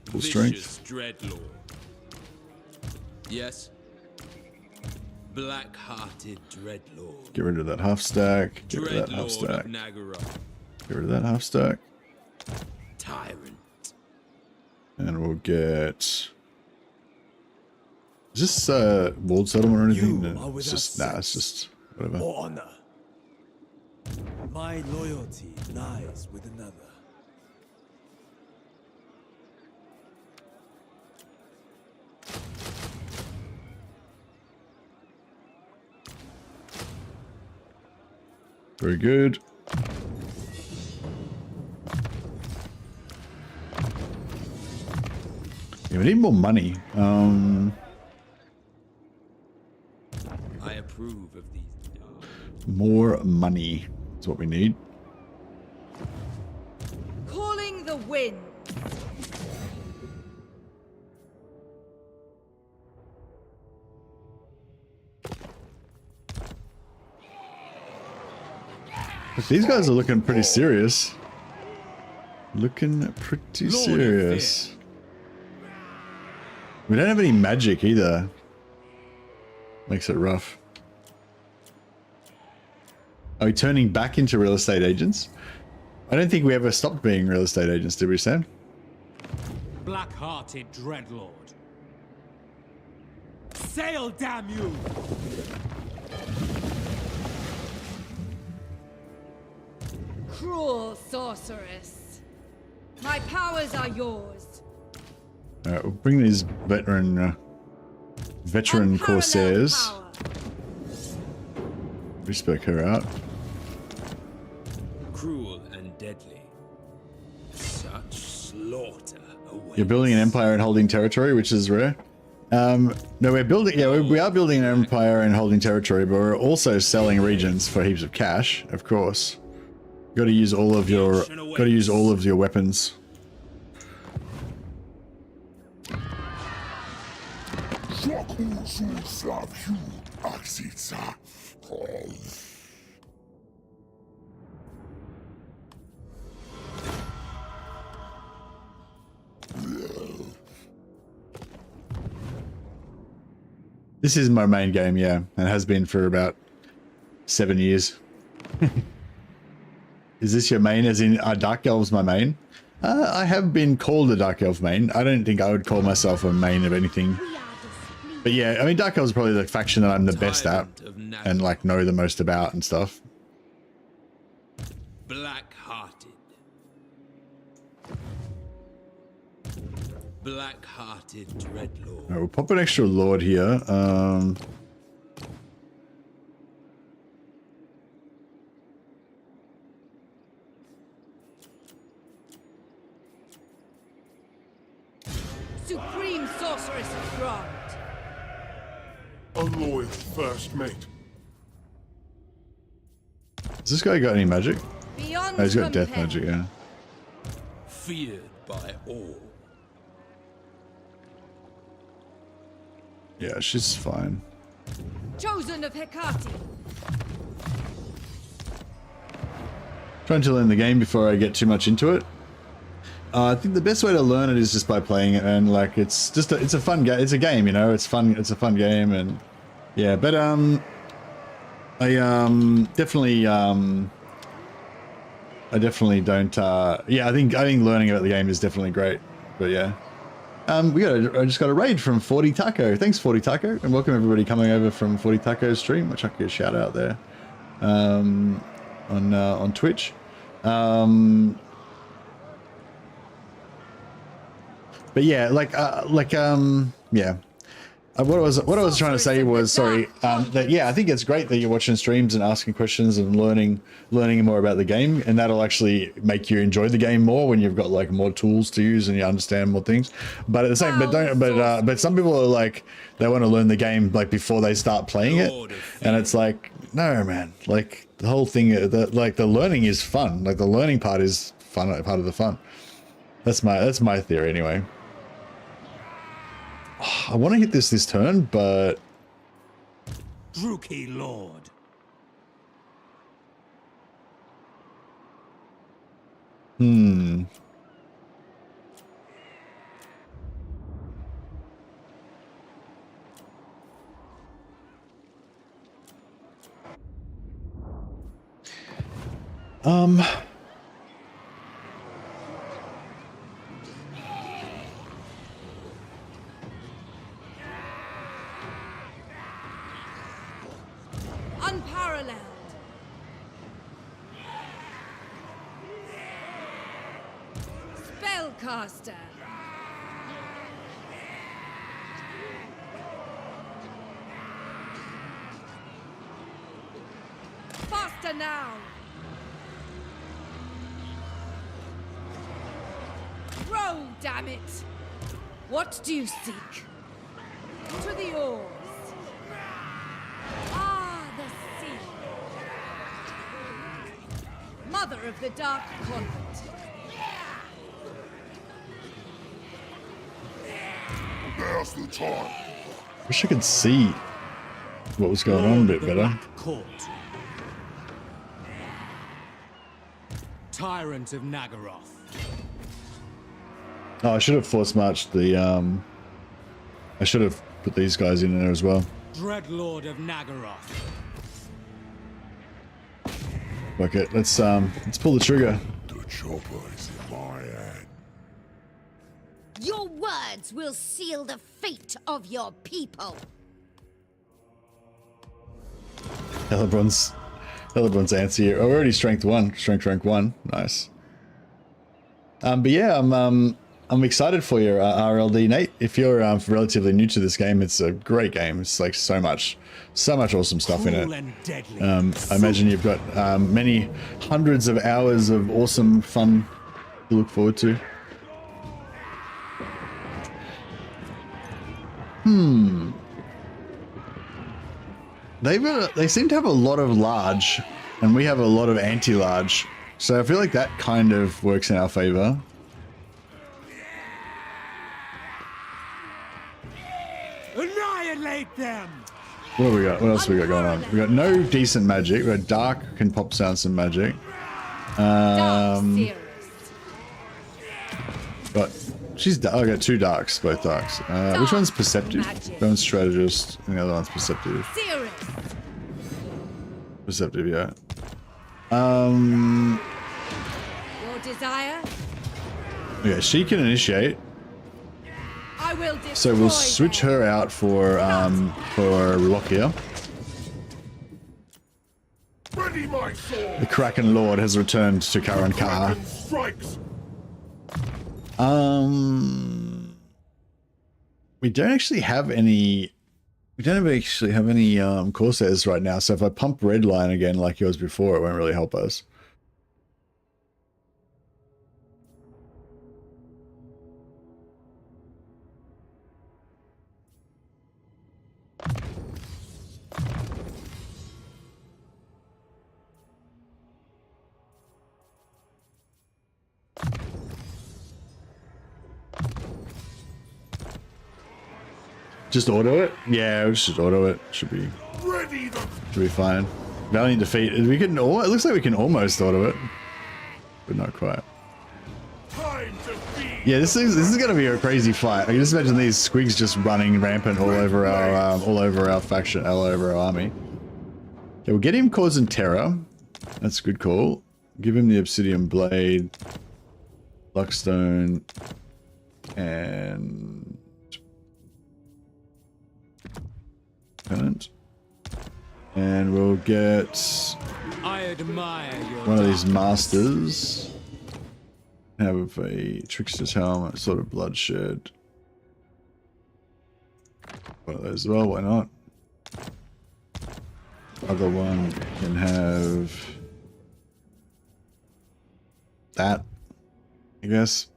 full strength. Dreadlord. Yes. Black-hearted Dreadlord. Get rid of that half stack. Get rid of that half stack. Get rid of that half stack. Tyrant. And we'll get. Is this walled settlement or anything? No, it's just it's just whatever. For honor. My loyalty lies with another. Very good. Yeah, we need more money. I approve of these. More money is what we need. Calling the wind. But these guys are looking pretty serious. Looking pretty serious. We don't have any magic either. Makes it rough. Are we turning back into real estate agents? I don't think we ever stopped being real estate agents, did we, Sam? black-hearted dreadlord. Sail, damn you! Cruel sorceress. My powers are yours. Alright, we'll bring these veteran Unparalleled corsairs. power. Respec her out. Cruel and deadly. Such slaughter awaits. You're building an empire and holding territory, which is rare. No, we're building. Yeah, we are building an empire and holding territory, but we're also selling regions for heaps of cash. Of course, got to use all of your. Got to use all of your weapons. This is my main game, yeah, and has been for about 7 years. Is this your main, as in Dark Elves my main? I have been called a Dark Elf main. I don't think I would call myself a main of anything. But yeah, I mean, Dark Elves is probably the faction that I'm the best at and like know the most about and stuff. Black-hearted. Black-hearted dreadlord. Alright, we'll pop an extra lord here. Supreme sorceress of Grant. A loyal first mate. Has this guy got any magic? Beyond Oh, he's got death compare. magic, yeah. Feared by all. Yeah, she's fine. Chosen of Hecate. Trying to learn the game before I get too much into it. I think the best way to learn it is just by playing it, and like it's just it's a fun game. It's a game, you know. It's fun. It's a fun game, and yeah. But I definitely don't. Yeah, I think learning about the game is definitely great. But yeah, I just got a raid from 40 Taco. Thanks 40 Taco, and welcome everybody coming over from 40 Taco's stream. I'll chuck you a shout out there on Twitch. But yeah, yeah. What I was trying to say was, sorry, that yeah, I think it's great that you're watching streams and asking questions and learning more about the game, and that'll actually make you enjoy the game more when you've got like more tools to use and you understand more things. But at the same, but some people are like, they want to learn the game like before they start playing it, and it's like, no, man, like the whole thing, the learning is fun. Like the learning part is fun, part of the fun. That's my theory anyway. I want to hit this turn, but Druki Lord. Unparalleled. Spellcaster. Faster now. Row, damn it. What do you seek? To the oars. Ah, the sea. Mother of the Dark Convent. Now's the time. wish I could see what was going on a bit better. Black Court. Tyrant of Nagaroth. Oh, I should have force marched the I should have put these guys in there as well. Dreadlord of Nagaroth. Okay, let's pull the trigger. The chopper is in my hand. Your words will seal the fate of your people. Hellebron's answer here. Oh, we're already strength rank 1. Nice. But yeah, I'm excited for your RLD, Nate. If you're relatively new to this game, it's a great game. It's like so much awesome stuff in it. I imagine you've got many hundreds of hours of awesome fun to look forward to. They seem to have a lot of large, and we have a lot of anti-large. So I feel like that kind of works in our favor. Annihilate them! What have we got? What else have we got going on? We got no decent magic. We got dark, can pop sound some magic. But she's I got 2 darks, both darks. Which one's perceptive? One's strategist, and the other one's perceptive. Perceptive, yeah. Your desire? Yeah, she can initiate. I will So we'll switch her out for Lokhir. Ready my sword. The Kraken Lord has returned to Karan Kar. Kraken strikes. We don't actually have any. We don't actually have any Corsairs right now. So if I pump red line again like yours before, it won't really help us. Just auto it? Yeah, we should auto it. Should be fine. Valiant defeat. We can. It looks like we can almost auto it, but not quite. Yeah, this is gonna be a crazy fight. I can just imagine these squigs just running rampant all over our faction, all over our army. Okay, we'll get him causing terror. That's a good call. Give him the obsidian blade, luckstone, and and we'll get I admire your one of these masters. Have a trickster's helmet, sort of bloodshed. One of those as well, why not? Other one can have that, I guess.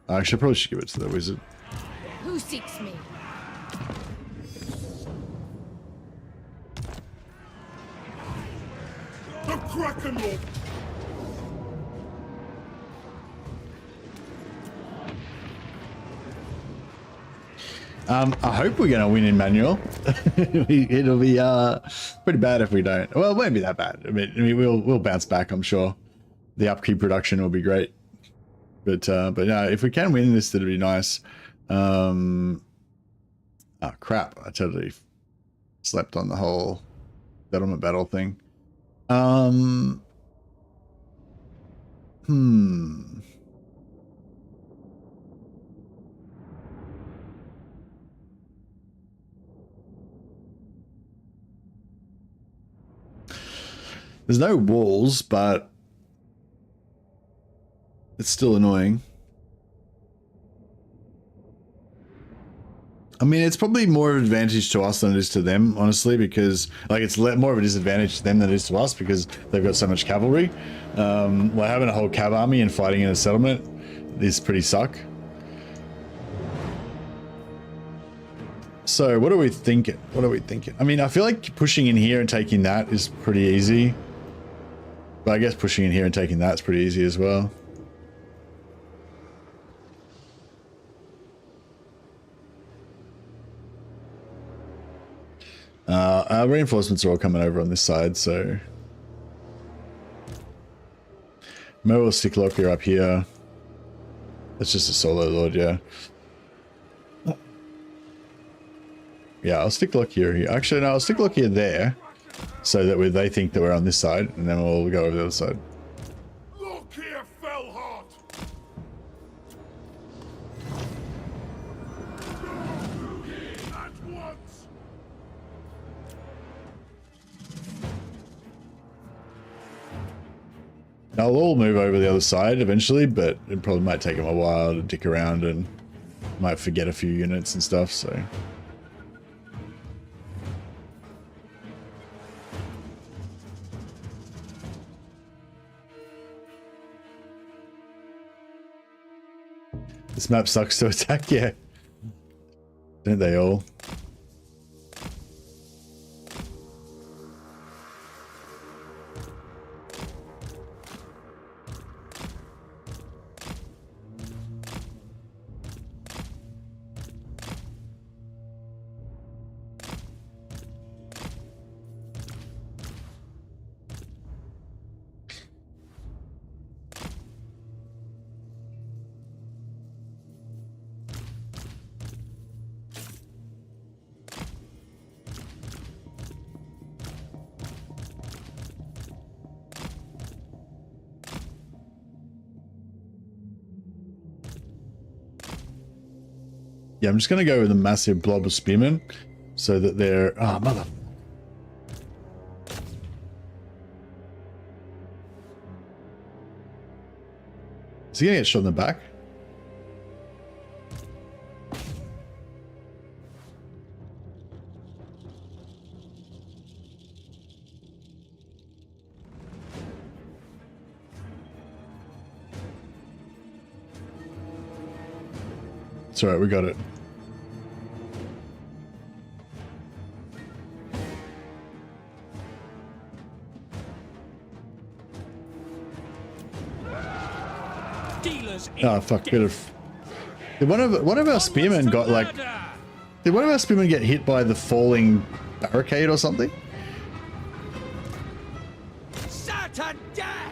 Actually, I probably should give it to the wizard. Who seeks me? The Kraken Lord. I hope we're gonna win in manual. It'll be pretty bad if we don't. Well, it won't be that bad. I mean we'll bounce back, I'm sure. The upkeep production will be great. But no, if we can win this, that'll be nice. Oh crap! I totally slept on the whole settlement battle thing. There's no walls, but it's still annoying. I mean, it's probably more of an advantage to us than it is to them, honestly, because like it's more of a disadvantage to them than it is to us because they've got so much cavalry. Well, having a whole cav army and fighting in a settlement is pretty suck. So what are we thinking? What are we thinking? I mean, I feel like pushing in here and taking that is pretty easy. But I guess pushing in here and taking that's pretty easy as well. Our reinforcements are all coming over on this side, so Mo will stick Lokhir up here. That's just a solo lord, yeah. Yeah, I'll stick Lokhir here. Actually, no, I'll stick Lokhir there, so that they think that we're on this side, and then we'll go over the other side. Lokhir Fellheart. I'll all move over the other side eventually, but it probably might take them a while to dick around and might forget a few units and stuff, so. This map sucks to attack, yeah. Don't they all? Yeah, I'm just going to go with a massive blob of spearmen so that they're... Oh, mother... Is he going to get shot in the back? It's alright, we got it. Oh fuck, bit of... Did one of our spearmen got like... Did one of our spearmen get hit by the falling barricade or something? Satan dead!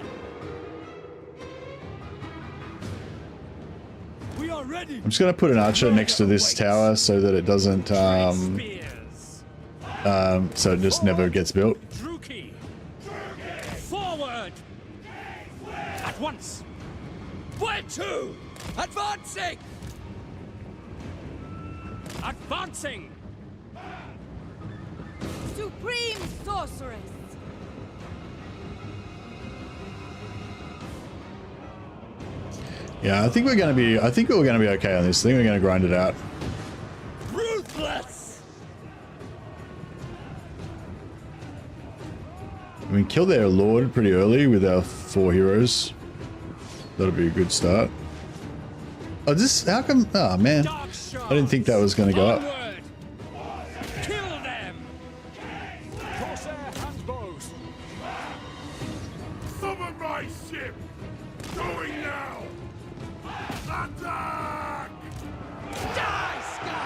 We are ready. I'm just gonna put an archer next to this tower so that it doesn't so it just never gets built. Forward! At once! Where to? Advancing! Advancing! Supreme sorceress! Yeah, I think we're gonna be okay on this thing. We're gonna grind it out. Ruthless! We killed their lord pretty early with our 4 heroes. That'll be a good start. Oh, this... How come... Oh, man. I didn't think that was going to go up. Kill them! Corsair and bows. Summon my ship! Going now! Attack! Die, Scum!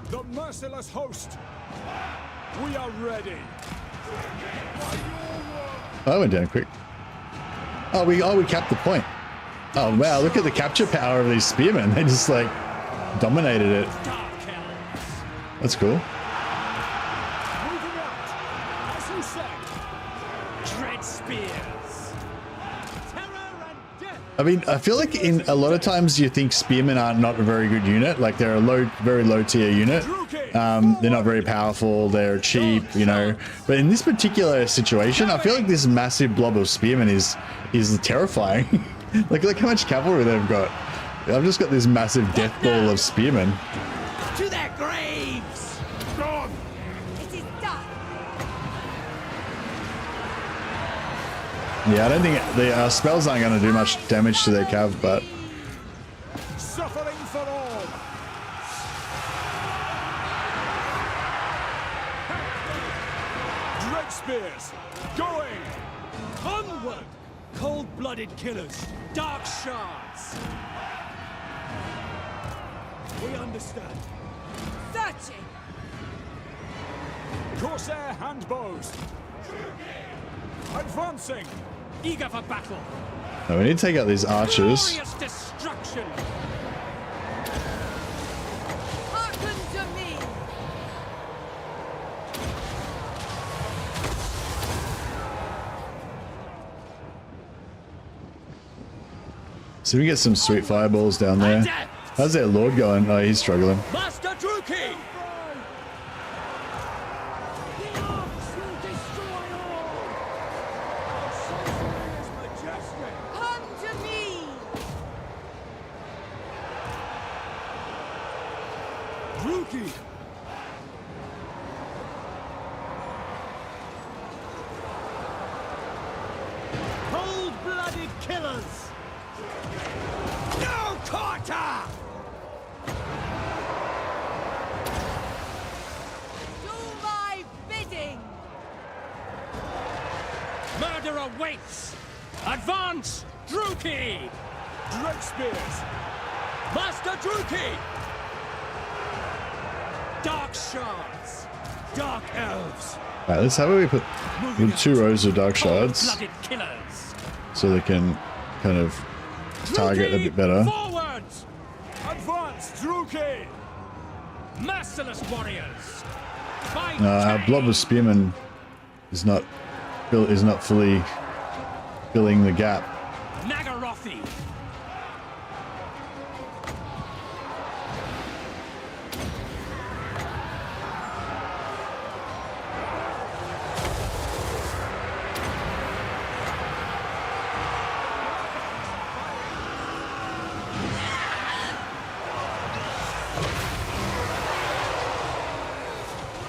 The merciless host! We are ready! Oh, I went down quick. Oh, we capped the point. Oh, wow, look at the capture power of these spearmen. They just, like, dominated it. That's cool. Moving out, as you said. Dread spears! Terror and death! I mean, I feel like in a lot of times you think spearmen are not a very good unit. Like, they're a very low tier unit. They're not very powerful. They're cheap, you know. But in this particular situation, I feel like this massive blob of spearmen is terrifying. Like, look how much cavalry they've got. I've just got this massive death ball of spearmen. To their graves! Gone! It is done! Yeah, I don't think the spells aren't going to do much damage to their cav, but Suffering for all! Dread spears! Going! Onward! Cold-blooded killers! Dark shards! We understand. Searching! Corsair hand bows! Advancing! Eager for battle! no, we need to take out these archers. Glorious destruction! Hearken to me! So we get some sweet fireballs down there. How's their lord going? Oh, he's struggling. Master Druki! The arms will destroy Druki! Cold-blooded killers! No quarter! Do my bidding! Murder awaits! Advance, Druki! Drake spears! Master Druki! Dark shards! Dark elves! Alright, let's have we put 2 rows of dark shards Blooded killers! so they can kind of target a bit better. Forwards! Advance, Druki! Merciless warriors! Fight Our blob of spearmen is not fully filling the gap. Nagarothi!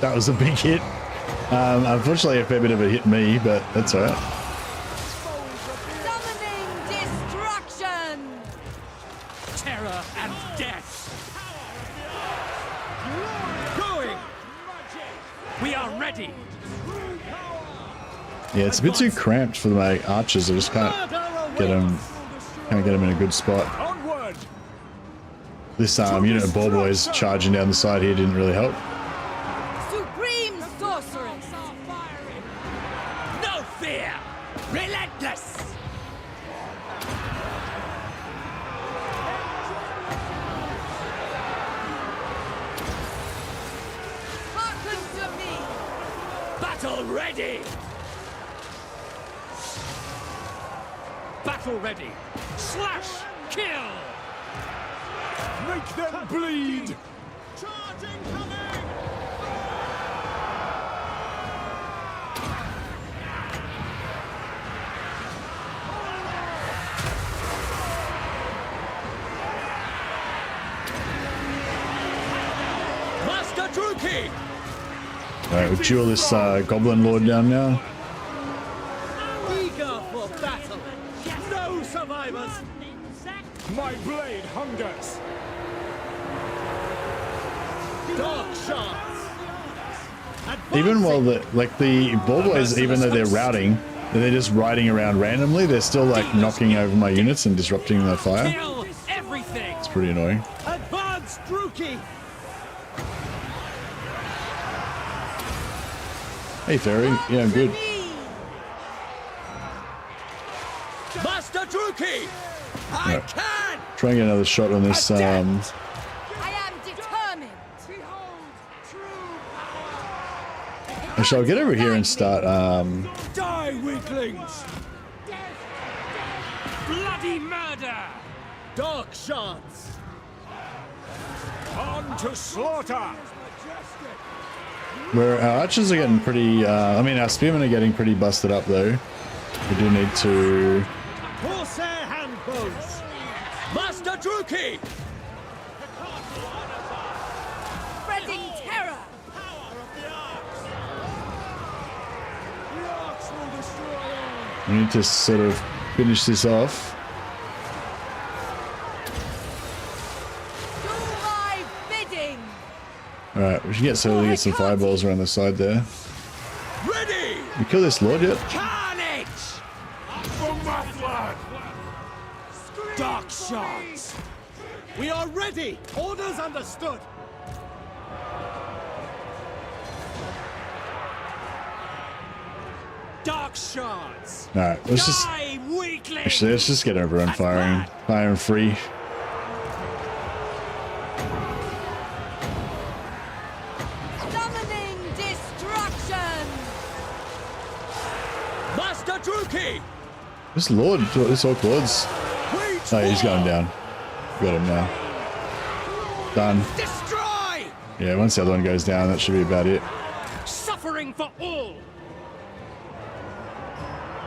That was a big hit. Unfortunately, a fair bit of it hit me, but that's alright. Summoning destruction! Terror and death! Going! We are ready! Yeah, it's a bit too cramped for my archers. I just can't get them in a good spot. Onward! This unit of ball boys charging down the side here didn't really help. Supreme sorceress! No fear! Relentless! Hearken to me! Battle ready! Battle ready! Slash! Kill! Make them bleed! Charging coming! Master Druki! Alright, we'll duel this goblin lord down now. Eager for battle! No survivors! My blade hungers! Dark shards! Even while the ball boys, even though they're routing, they're just riding around randomly, they're still like knocking over my units and disrupting their fire. Kill everything! It's pretty annoying. Advance, Druki! Hey Fairy, yeah, I'm good. Master Druki! I Right. can! Try and get another shot on this. I am determined! Actually, I'll get over here and start. Die, weaklings! Bloody murder! Dark shards! On to slaughter! Where our archers are getting pretty. I mean, our spearmen are getting pretty busted up though. We do need to. Horsehair handbows! Master Druki! Spreading terror! We need to sort of finish this off. Do my bidding! All right, we should get some fireballs around the side there. Ready! You kill this lord yet? Carnage! For my flag! Dark shards! We are ready! Orders understood! Dark shards! All right, let's just. Die, weakling! Actually, let's just get everyone firing free. Summoning destruction! Master Druki! This lord, this orc lord's. Oh, he's going down. Got him now. Done. Destroy! Yeah, once the other one goes down, that should be about it. Suffering for all!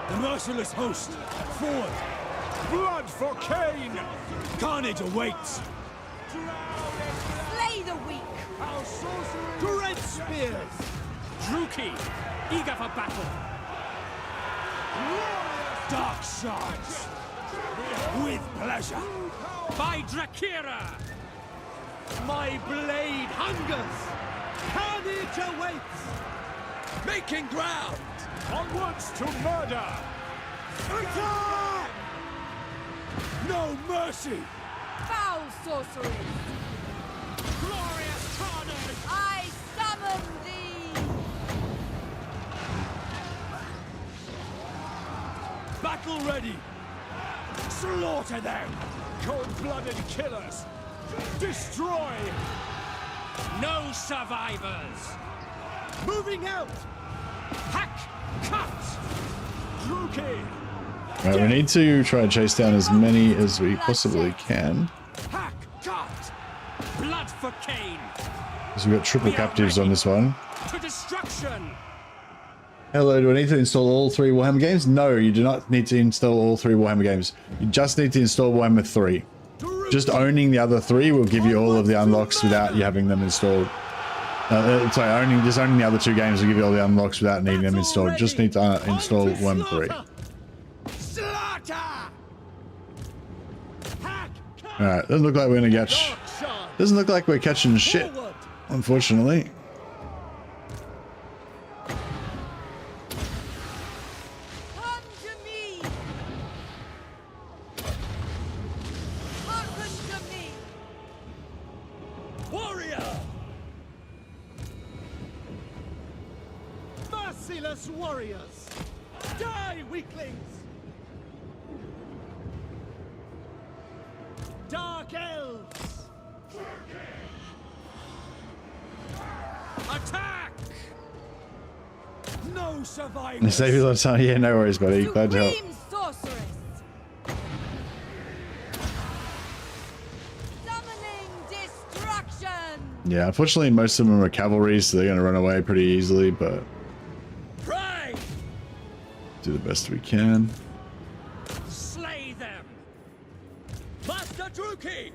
The merciless host! Forward! Blood for Cain! Carnage awaits! slay the weak. Our sorcery. Great spears! Druki, eager for battle. Dark shards. With pleasure. By Drakira! My blade hungers! Carnage awaits! Making ground! Onwards to murder. Attack! No mercy. Foul sorcery. Glorious carnage! I summon thee. Battle ready. Slaughter them. Cold-blooded killers. Destroy. No survivors! Moving out! Hack! Cut! Druki. Right, we need to try and chase down as many as we possibly can. Hack. Cut! Blood for Cain! Because we've got triple captives on this one. To destruction! Hello, do I need to install all 3 Warhammer games? No, you do not need to install all 3 Warhammer games. You just need to install Warhammer 3. Just owning the other 3 will give you all of the unlocks without you having them installed. Sorry, just owning the other 2 games will give you all the unlocks without needing them installed. Just need to install Warhammer 3. Slaughter! Hack! Alright, doesn't look like we're gonna catch... Doesn't look like we're catching shit, unfortunately. Come to me. Hearken to me. Warrior! Merciless warriors! Die, weaklings! Dark elves! Attack! No survivors. Save you a lot of time. Yeah, no worries, buddy. Glad to help. Supreme sorceress. Summoning destruction. Yeah, unfortunately, most of them are cavalry, so they're going to run away pretty easily, but Pray! do the best we can. Slay them! Master Druki!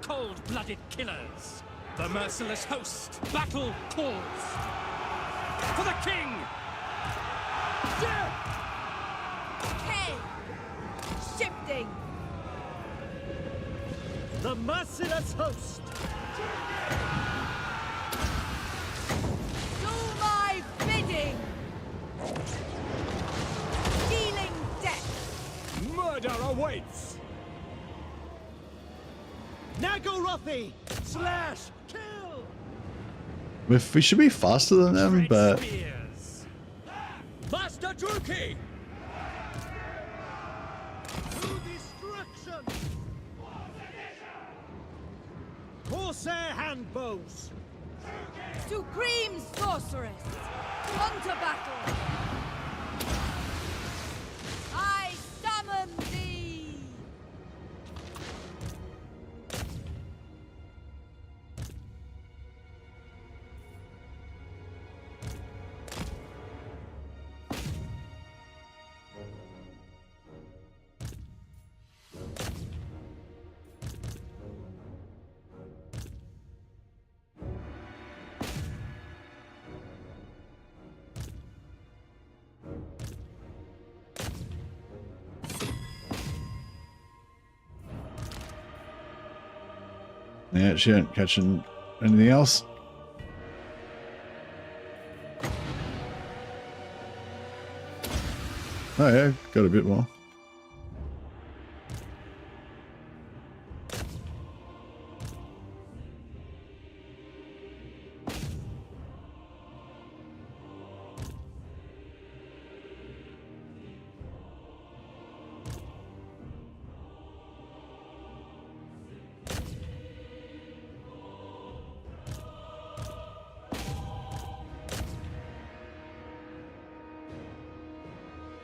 Cold-blooded killers! The merciless host! Battle calls! For the king! K. Shifting. The merciless host! Do my bidding. Dealing death. Murder awaits. Nagorothi! Slash! Kill! We should be faster than them, Great but spears! Master Druki! To destruction! Corsair handbows! Supreme sorceress. Unto battle. I summon thee. yeah, she ain't catching anything else. Oh yeah, got a bit more.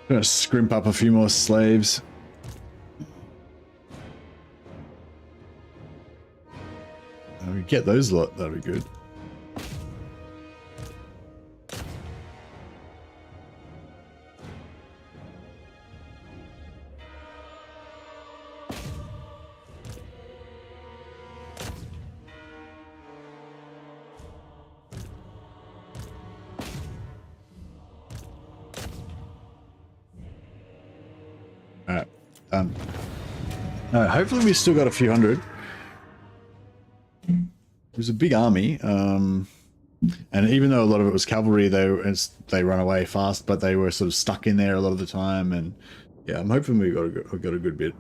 Gonna scrimp up a few more slaves. We get those lot, that'd be good. Hopefully we still got a few hundred. It was a big army, and even though a lot of it was cavalry, they run away fast, but they were sort of stuck in there a lot of the time. And yeah, I'm hoping we got a good bit.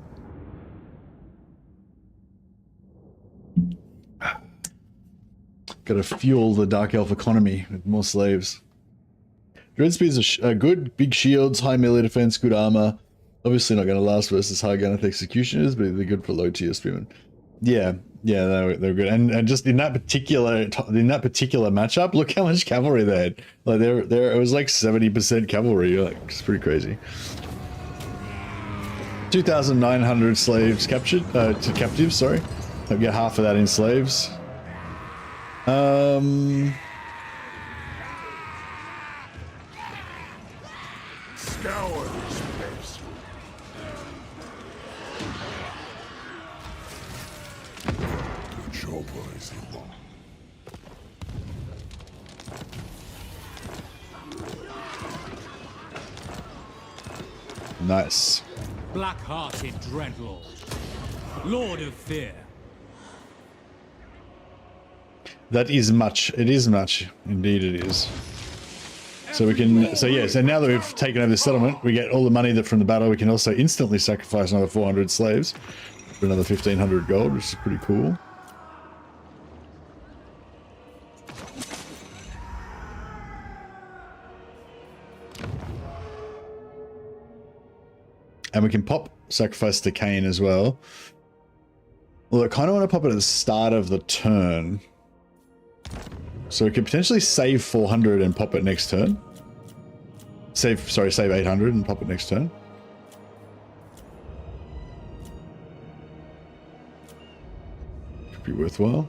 Got to fuel the Dark Elf economy with more slaves. Dread spears are good, big shields, high melee defense, good armor. Obviously not going to last versus high Ganeth executioners, but they're good for low tier spearmen. Yeah, they're good. And just in that particular matchup, look how much cavalry they had. Like it was like 70% cavalry. Like, it's pretty crazy. 2,900 slaves captured, to captives. Sorry, I'll get half of that in slaves. Scour this place. The chopper is long. Nice. Black-hearted dreadlord, Lord of Fear. That is much. It is much. Indeed it is. So we can, so now that we've taken over the settlement, we get all the money from the battle. We can also instantly sacrifice another 400 slaves for another 1,500 gold, which is pretty cool. And we can pop sacrifice to Cain as well. Well, I kind of want to pop it at the start of the turn. So we could potentially save 400 and pop it next turn. Save 800 and pop it next turn. Could be worthwhile.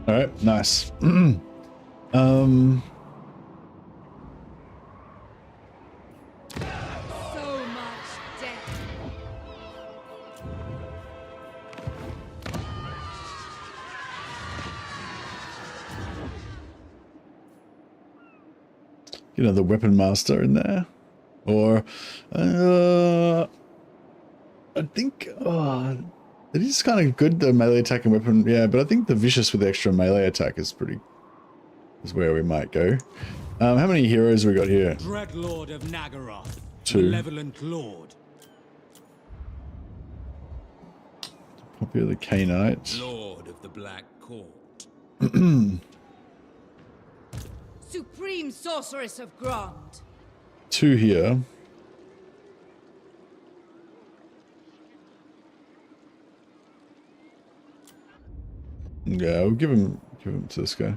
All right, nice. So much death. You know, the weapon master in there, or I think it is kind of good, the melee attack and weapon, yeah, but I think the vicious with the extra melee attack is where we might go. How many heroes we got here? Dreadlord of Nagaroth, 2. Malevolent Lord. Copy of the Canaanite. Lord of the Black Court. Supreme Sorceress of Grond. 2 here. Yeah, we'll give him to this guy.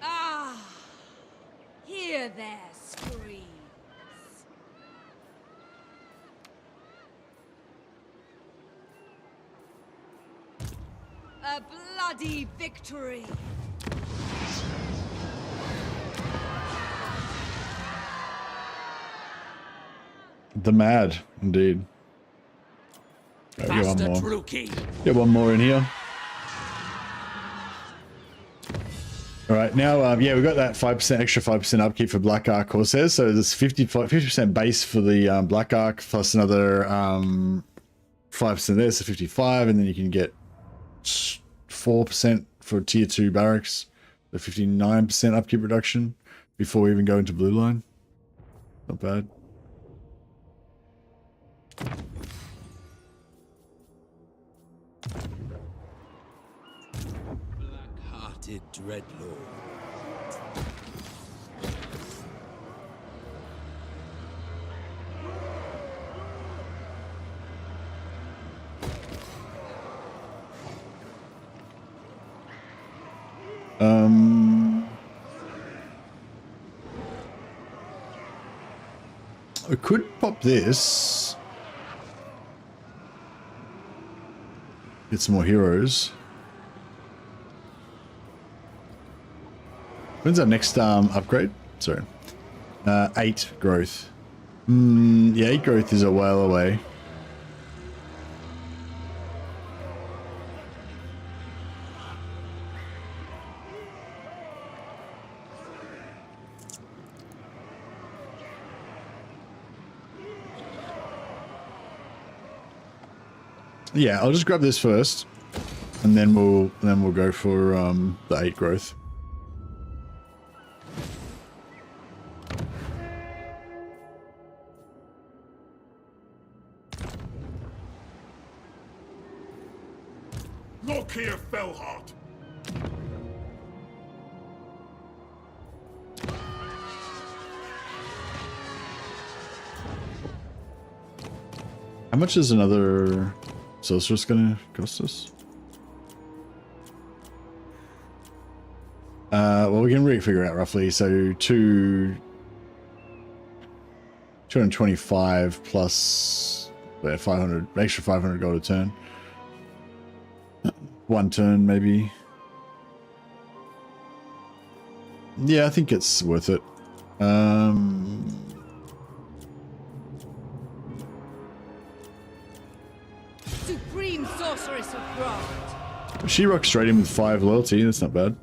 Ah, hear their screams. A bloody victory. The Mad, indeed. Right, get one more. Get one more in here. All right, now, yeah, we got that 5% extra 5% upkeep for Black Ark Corsairs. So there's 50% base for the Black Ark plus another 5% there, so 55, and then you can get 4% for tier 2 barracks, the 59% upkeep reduction before we even go into blue line. Not bad. Black-hearted dreadlord. I could pop this. Get some more heroes. When's our next upgrade? Sorry. 8 growth. Yeah, 8 growth is a while away. Yeah, I'll just grab this first, and then we'll go for the 8 growth. Lokhir, Fellheart. How much is another sorceress gonna cost us? Well, we can really figure out roughly. So 225 plus 500, extra 500 gold a turn. 1 turn maybe. Yeah, I think it's worth it. Supreme sorceress of Grant. She rocks straight in with 5 loyalty. That's not bad.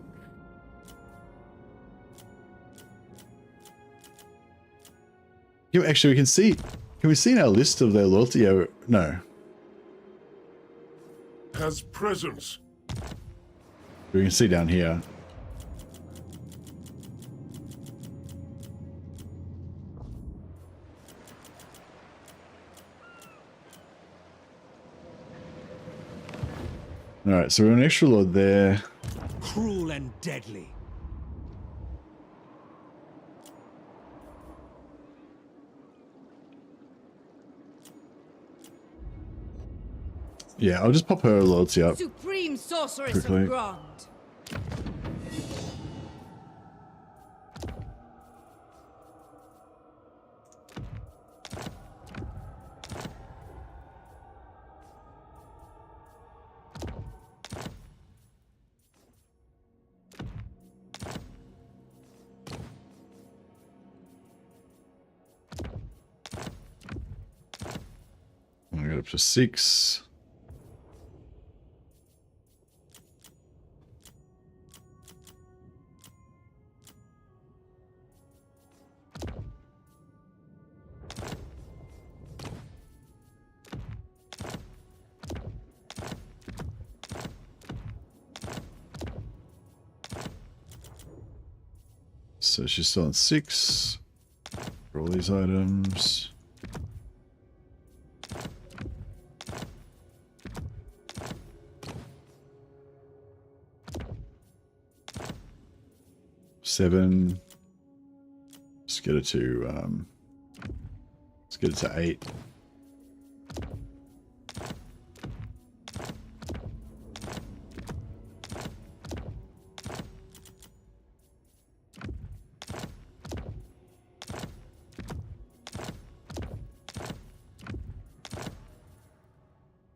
Yeah, actually, we can see. Can we see in our list of their loyalty? Oh, no. Has presence. We can see down here. All right, so we're an extra lord there. Cruel and deadly. Yeah, I'll just pop her loyalty up. Supreme sorceress Quickly. of Grant. I got up to 6. So she's still on 6 for all these items. Seven. Let's get it to 8.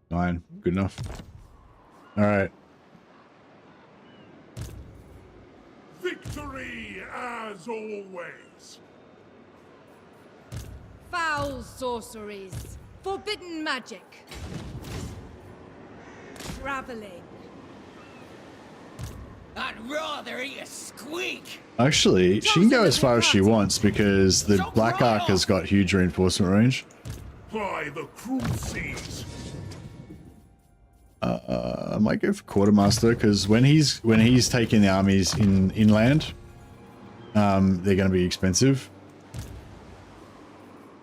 Fine, good enough. All right. Victory as always. Foul sorceries. Forbidden magic. Traveling. I'd rather eat a squeak. Actually, she can go as far as she wants because the Black Ark has got huge reinforcement range. By the crucibles. I might go for Quartermaster because when he's taking the armies inland, they're going to be expensive.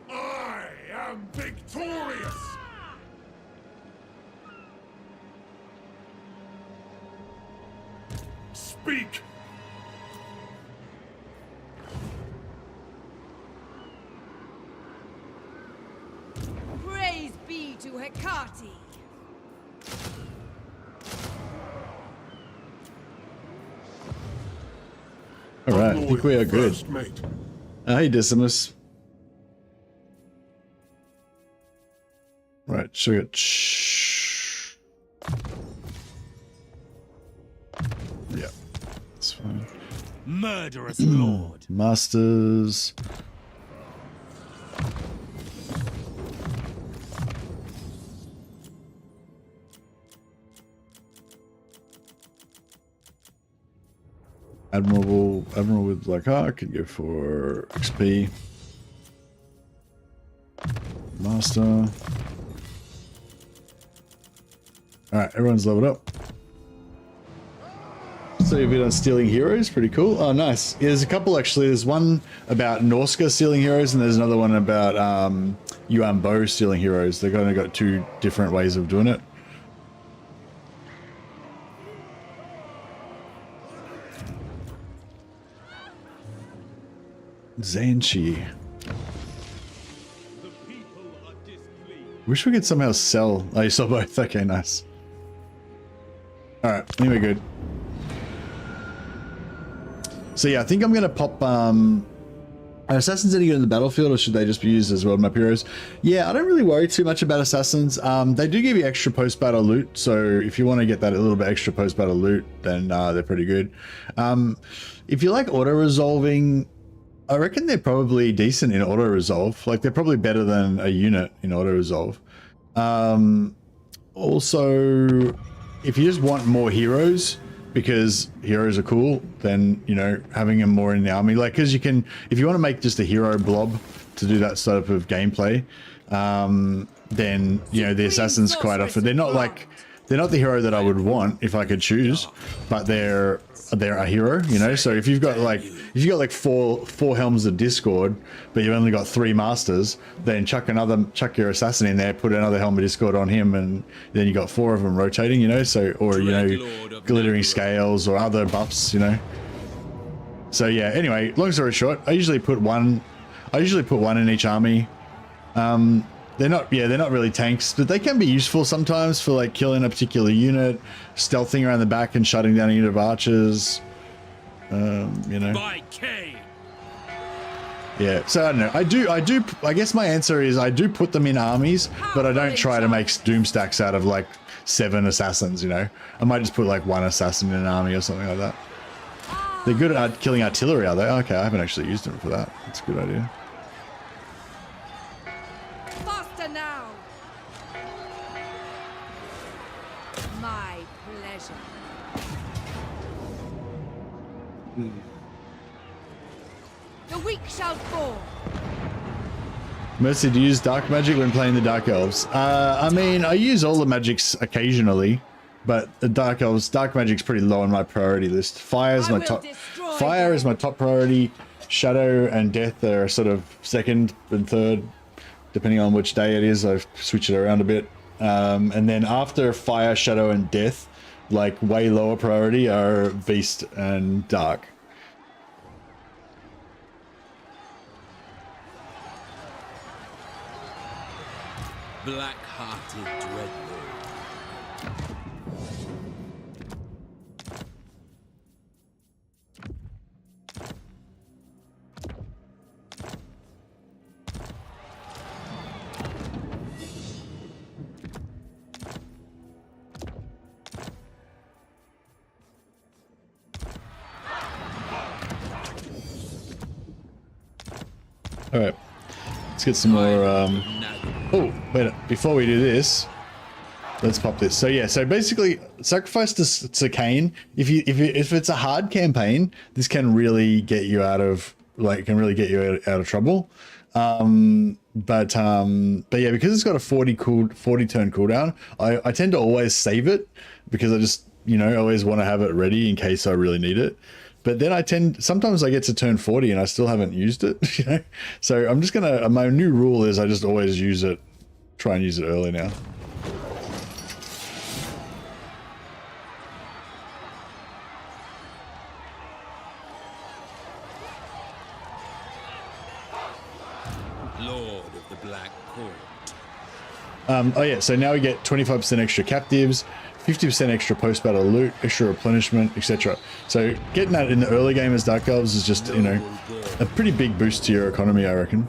I am victorious. Speak. Praise be to Hecate. All right, I think we are good. First mate. Hey, Decimus. Right, sugar. Yeah, that's fine. Murderous lord. Masters. Admiral with Lokhir could go for XP. Master. Alright, everyone's leveled up. So you've been on stealing heroes, pretty cool. Oh, nice. Yeah, there's a couple actually. There's one about Norska stealing heroes, and there's another one about Yuan Bo stealing heroes. They've only got two different ways of doing it. Zanchi. Wish we could somehow sell. Oh, you saw both. Okay, nice. Alright, I think we're good. So yeah, I think I'm gonna pop are assassins any good in the battlefield, or should they just be used as world map heroes? Yeah, I don't really worry too much about assassins. They do give you extra post-battle loot, so if you want to get that a little bit extra post-battle loot, then they're pretty good. If you like auto-resolving, I reckon they're probably decent in auto-resolve. Like, they're probably better than a unit in auto-resolve. Also, if you just want more heroes, because heroes are cool, then, you know, having them more in the army, like, because you can, if you want to make just a hero blob to do that sort of gameplay, then, you know, the assassins quite often, they're not the hero that I would want if I could choose, but they're a hero, you know. So if you've got like four helms of Discord, but you've only got 3 masters, then chuck your assassin in there, put another helm of Discord on him, and then you got 4 of them rotating, you know. So, or, you know, glittering scales or other buffs, you know. So yeah, anyway, long story short, I usually put one in each army. They're not really tanks, but they can be useful sometimes for like killing a particular unit, stealthing around the back and shutting down a unit of archers. You know. Yeah, so I don't know. I guess my answer is I do put them in armies, but I don't try to make Doomstacks out of like 7 assassins, you know. I might just put like 1 assassin in an army or something like that. They're good at killing artillery, are they? Okay, I haven't actually used them for that. That's a good idea. Faster now. My pleasure. The weak shall fall. Mercy, do you use dark magic when playing the Dark Elves? I mean, I use all the magics occasionally, but the Dark magic's pretty low on my priority list. Fire is my top priority. Shadow and Death are sort of second and third, depending on which day it is. I've switched it around a bit. And then after Fire, Shadow, and Death, like way lower priority are Beast and Dark. Black-hearted dreadlord. All right, let's get some more. Oh, wait! Before we do this, let's pop this. So yeah, so basically, sacrifice to Cain. If it's a hard campaign, this can really get you out of out of trouble. But yeah, because it's got a 40 turn cooldown, I tend to always save it because I just, you know, always want to have it ready in case I really need it. But then sometimes I get to turn 40 and I still haven't used it, you know? So I'm just gonna, my new rule is I just always try and use it early now. Lord of the Black Court. Oh yeah, so now we get 25% extra captives, 50% extra post-battle loot, extra replenishment, etc. So getting that in the early game as Dark Elves is just, you know, a pretty big boost to your economy, I reckon.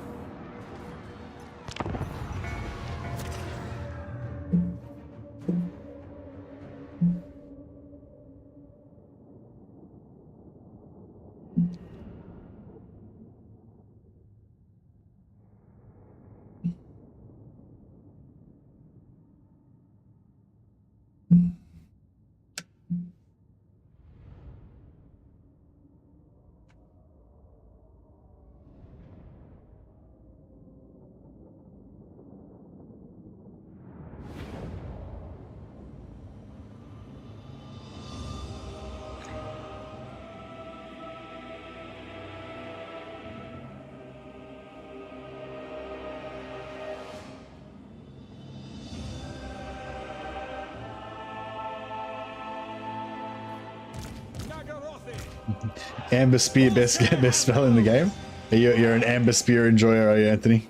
Amber Spear, best spell in the game. You're an Amber Spear enjoyer, are you, Anthony?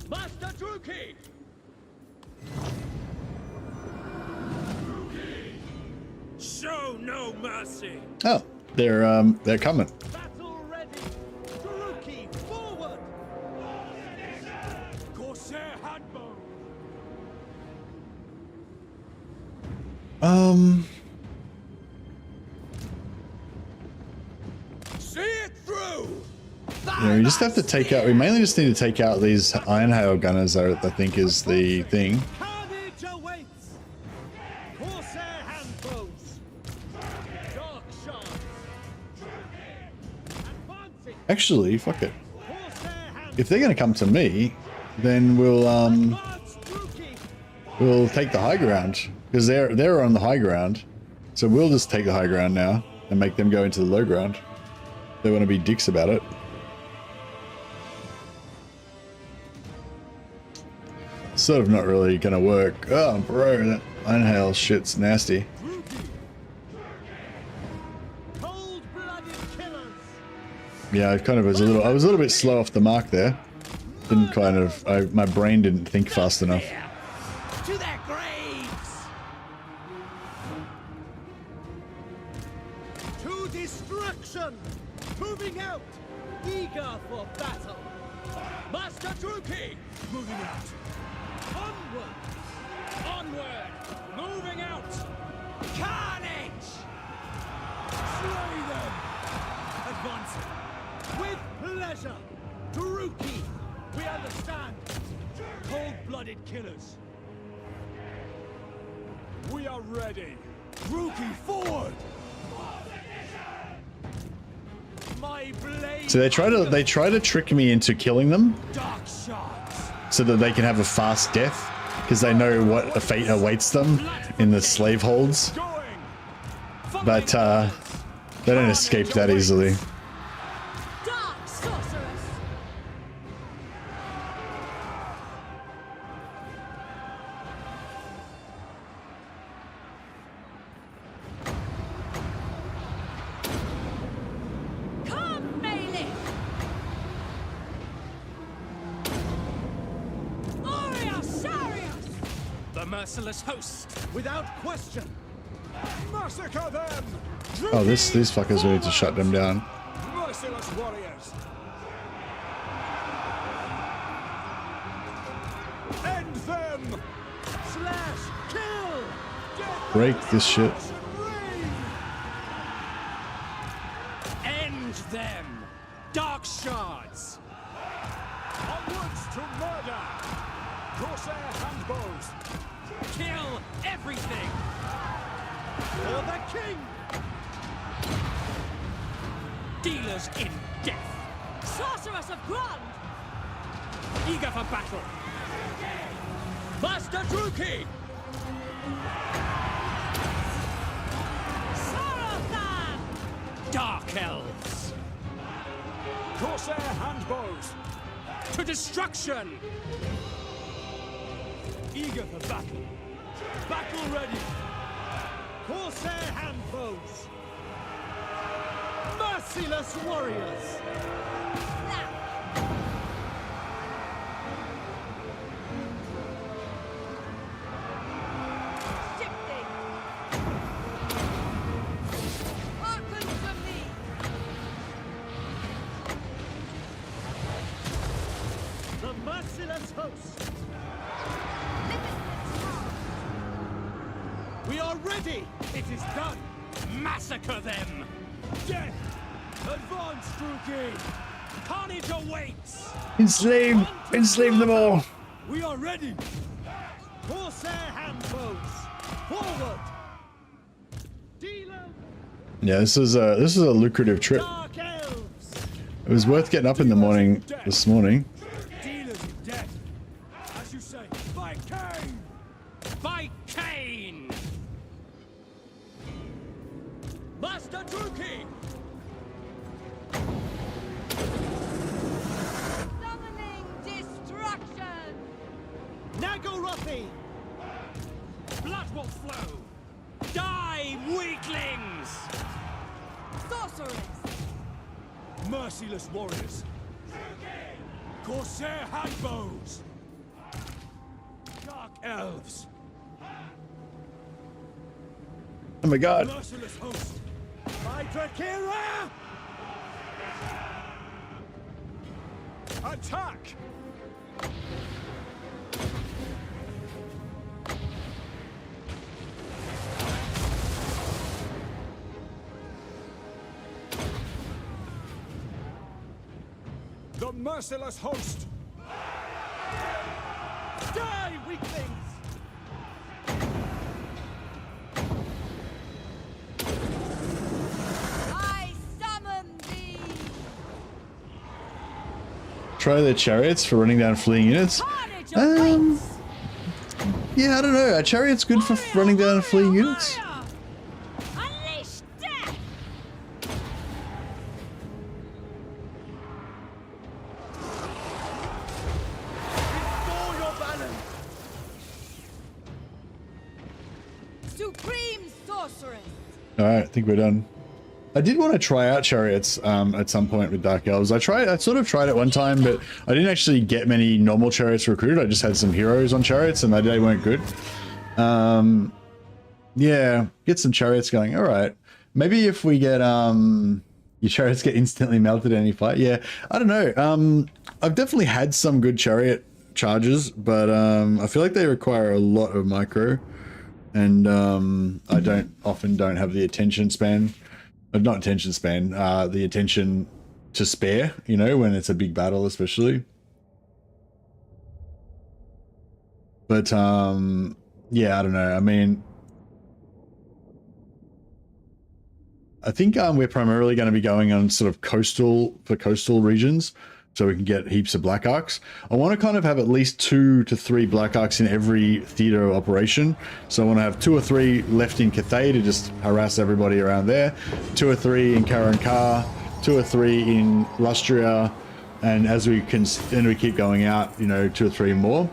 Master Druki! Show no mercy. Oh, they're coming. Battle ready! Druki, forward! Corsair handbow. See it through. Yeah, we just have to take out. We mainly just need to take out these Iron Hail gunners. I think is the thing. Carnage awaits! Corsair handbows! Dark shards! Advancing! Actually, fuck it. Corsair handbows! If they're gonna come to me, then we'll Advance, Druki! we'll take the high ground because they're on the high ground. So we'll just take the high ground now and make them go into the low ground. They want to be dicks about it. Sort of not really gonna work. Oh, bro, that Iron Hail shit's nasty. Cold-blooded killers! Yeah, I kind of was I was a little bit slow off the mark there. Didn't kind of, my brain didn't think fast enough. To their graves! To destruction! Moving out! Eager for battle! Master Druki! Moving out! Onward! Onward. Moving out. Carnage! Slay them! Advancing! With pleasure! Druki! We understand! Cold-blooded killers! We are ready. Druki, forward! My blade! So they try to trick me into killing them Dark shards! so that they can have a fast death because they know what a fate awaits them in the slave holds. Going! But they don't escape that easily. Dark sorceress! Come, melee! Sarius! The merciless host. Without question! Massacre them. Oh, these fuckers, we need to shut them down. Merciless warriors. End them. Slash! Kill! Break this shit. End them. Dark shards. Onwards to murder. Corsair handbows. Kill everything. For the king! Dealers in death. Sorceress of Grund! Eager for battle. Master Druki! Sarathan! Dark elves. Corsair handbows. To destruction. Eager for battle. Battle ready. Corsair handfuls. Merciless warriors. Shifting. Hearken to me. The merciless host. We are ready. It is done. Massacre them. Death. Advance, Druki. Carnage awaits. Enslave them all. We are ready. Corsair handfuls. Forward. Dealer. Yeah, this is a lucrative trip. Dark elves. It was worth getting up in the morning this morning. Dealers in death. As you say, by Cain. By Cain. Master Druki. Summoning destruction. Nagorothi. Blood will flow. Die, weaklings. Sorceress. Merciless warriors. Corsair handbows. Dark elves. Oh my god. Merciless host. By Drakira. Attack. The merciless host. Die, weaklings. I summon thee. Try their chariots for running down fleeing units. Carnage awaits. Yeah, I don't know. Are chariots good for running down fleeing units? Unleash death. Restore your balance. Supreme sorceress. Alright, I think we're done. I did want to try out chariots at some point with Dark Elves. I sort of tried it one time, but I didn't actually get many normal chariots recruited. I just had some heroes on chariots and they weren't good. Yeah, get some chariots going. Alright. Maybe if we get your chariots get instantly melted in any fight. Yeah, I don't know. I've definitely had some good chariot charges, but I feel like they require a lot of micro. And I often don't have the attention span. Not attention span, the attention to spare, you know, when it's a big battle especially. But yeah, I don't know. I mean, I think we're primarily going to be going on sort of coastal regions, so we can get heaps of black arcs. I want to kind of have at least 2 to 3 black arcs in every theater of operation. So I want to have 2 or 3 left in Cathay to just harass everybody around there, 2 or 3 in Karankar, 2 or 3 in Lustria, and as we keep going out, you know, 2 or 3 more.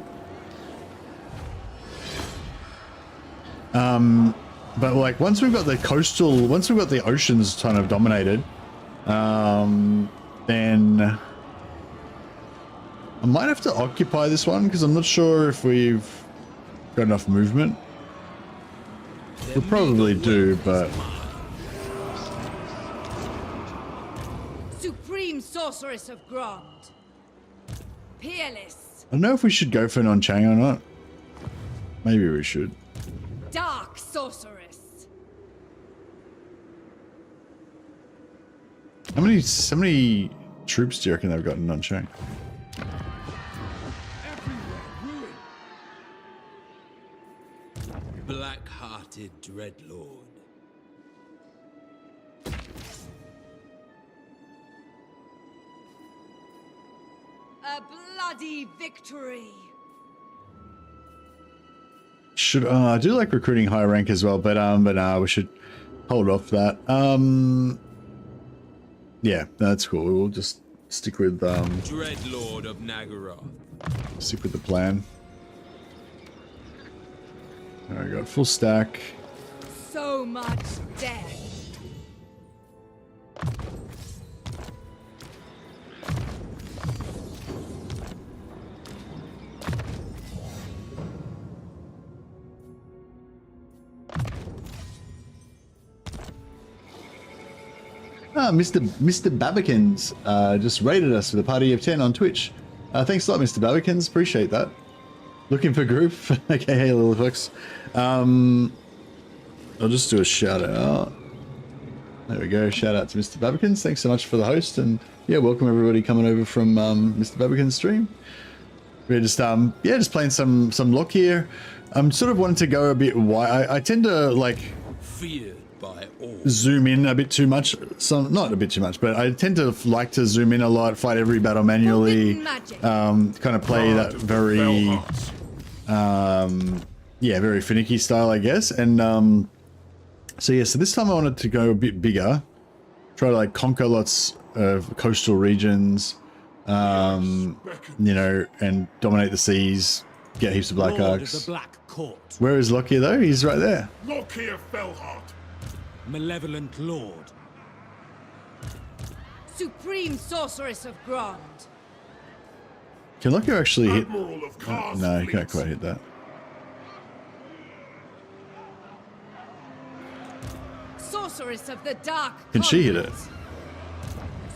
But like once we've got the oceans kind of dominated, then I might have to occupy this one because I'm not sure if we've got enough movement. We'll probably do, but Supreme sorceress of Grond. Peerless. I don't know if we should go for non-Chang or not. Maybe we should. Dark sorceress. How many troops do you reckon they've got in non-Chang? Black-hearted dreadlord. A bloody victory. Should I do like recruiting high rank as well, but we should hold off that. Yeah, that's cool. We'll just stick with Dreadlord of Nagaroth. stick with the plan. I got full stack. So much death. Mr. Babikins just rated us with a party of 10 on Twitch. Thanks a lot, Mr. Babikins. Appreciate that. Looking for group? Okay, hey, little folks. I'll just do a shout out. There we go. Shout out to Mr. Babikins. Thanks so much for the host, and yeah, welcome everybody coming over from Mr. Babikins' stream. We're just just playing some Lokhir. I'm sort of wanting to go a bit wide. I tend to like Feared by all. zoom in a bit too much. Not a bit too much, but I tend to like to zoom in a lot, fight every battle manually, kind of play that very very finicky style, I guess. And so this time I wanted to go a bit bigger, try to like conquer lots of coastal regions, you know, and dominate the seas, get heaps of black Lord arcs. of the Black Court. Where is Lokhir though? He's right there. Lokhir Fellheart. Malevolent Lord. Supreme Sorceress of Grond. Can Lokhir actually hit? Admiral of Khar's No, he can't fleets. quite hit that. Sorceress of the Dark Can she hit it? Continent.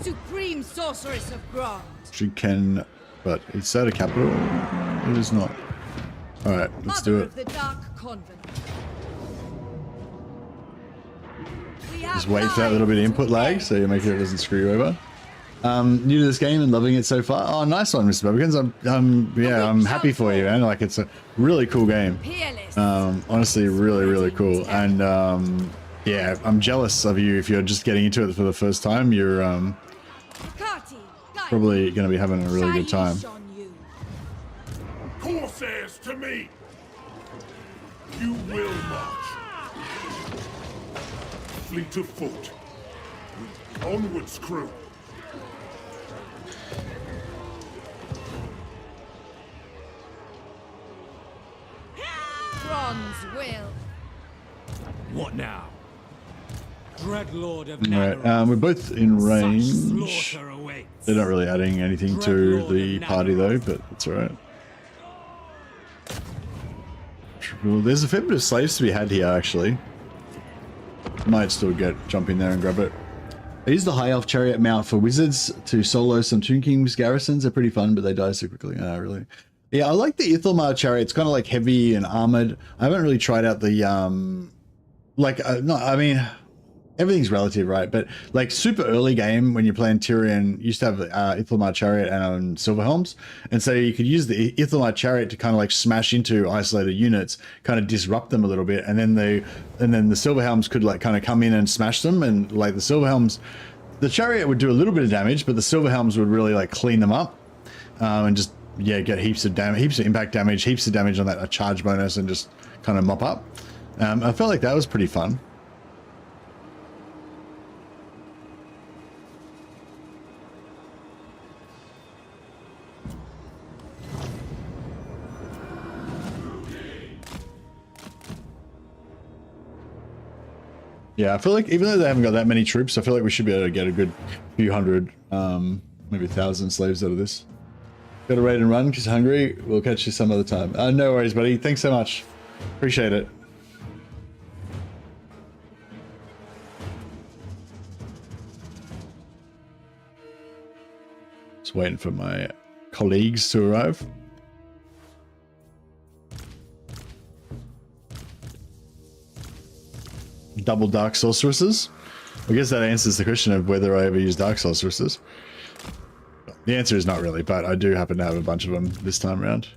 Supreme Sorceress of Grond. She can, but is that a capital? It is not. All right, let's Mother do it. of the Dark Convent. We Just have wait for that little bit of input lag, so you make sure it doesn't screw you over. New to this game and loving it so far. Oh, nice one, Mr. Babikins. I'm happy for you, man. Like, it's a really cool game. Peerless. Honestly, really cool. And yeah, I'm jealous of you if you're just getting into it for the first time. You're Kati, guide probably going to be having a really good time. Shaiish on you. Corsairs to me! You will march. Fleet of foot. Onwards, crew. Bronze will. What now? Dreadlord of Right, Nagaroth. we're both in Such range. slaughter awaits. They're not really adding anything to the party though, but it's alright. Well, there's a fair bit of slaves to be had here actually. Might still jump in there and grab it. I use the High Elf Chariot mount for wizards to solo some Tomb King's garrisons. They're pretty fun, but they die so quickly. Really. Yeah, I like the Ithalmar Chariot. It's kind of like heavy and armored. I haven't really tried out the I mean, everything's relative, right? But like super early game when you're playing Tyrion, you used to have Ithalmar Chariot and Silverhelms, and so you could use the Ithalmar Chariot to kind of like smash into isolated units, kind of disrupt them a little bit, and then the Silverhelms could like kind of come in and smash them, and like the Silverhelms, the Chariot would do a little bit of damage, but the Silverhelms would really like clean them up, and just get heaps of damage, heaps of impact damage, heaps of damage on that a charge bonus, and just kind of mop up. I felt like that was pretty fun. Yeah, I feel like even though they haven't got that many troops, I feel like we should be able to get a good few hundred, maybe 1,000 slaves out of this. Got to raid and run because hungry. We'll catch you some other time. No worries, buddy. Thanks so much. Appreciate it. Just waiting for my colleagues to arrive. Double Dark Sorceresses? I guess that answers the question of whether I ever use Dark Sorceresses. The answer is not really, but I do happen to have a bunch of them this time around.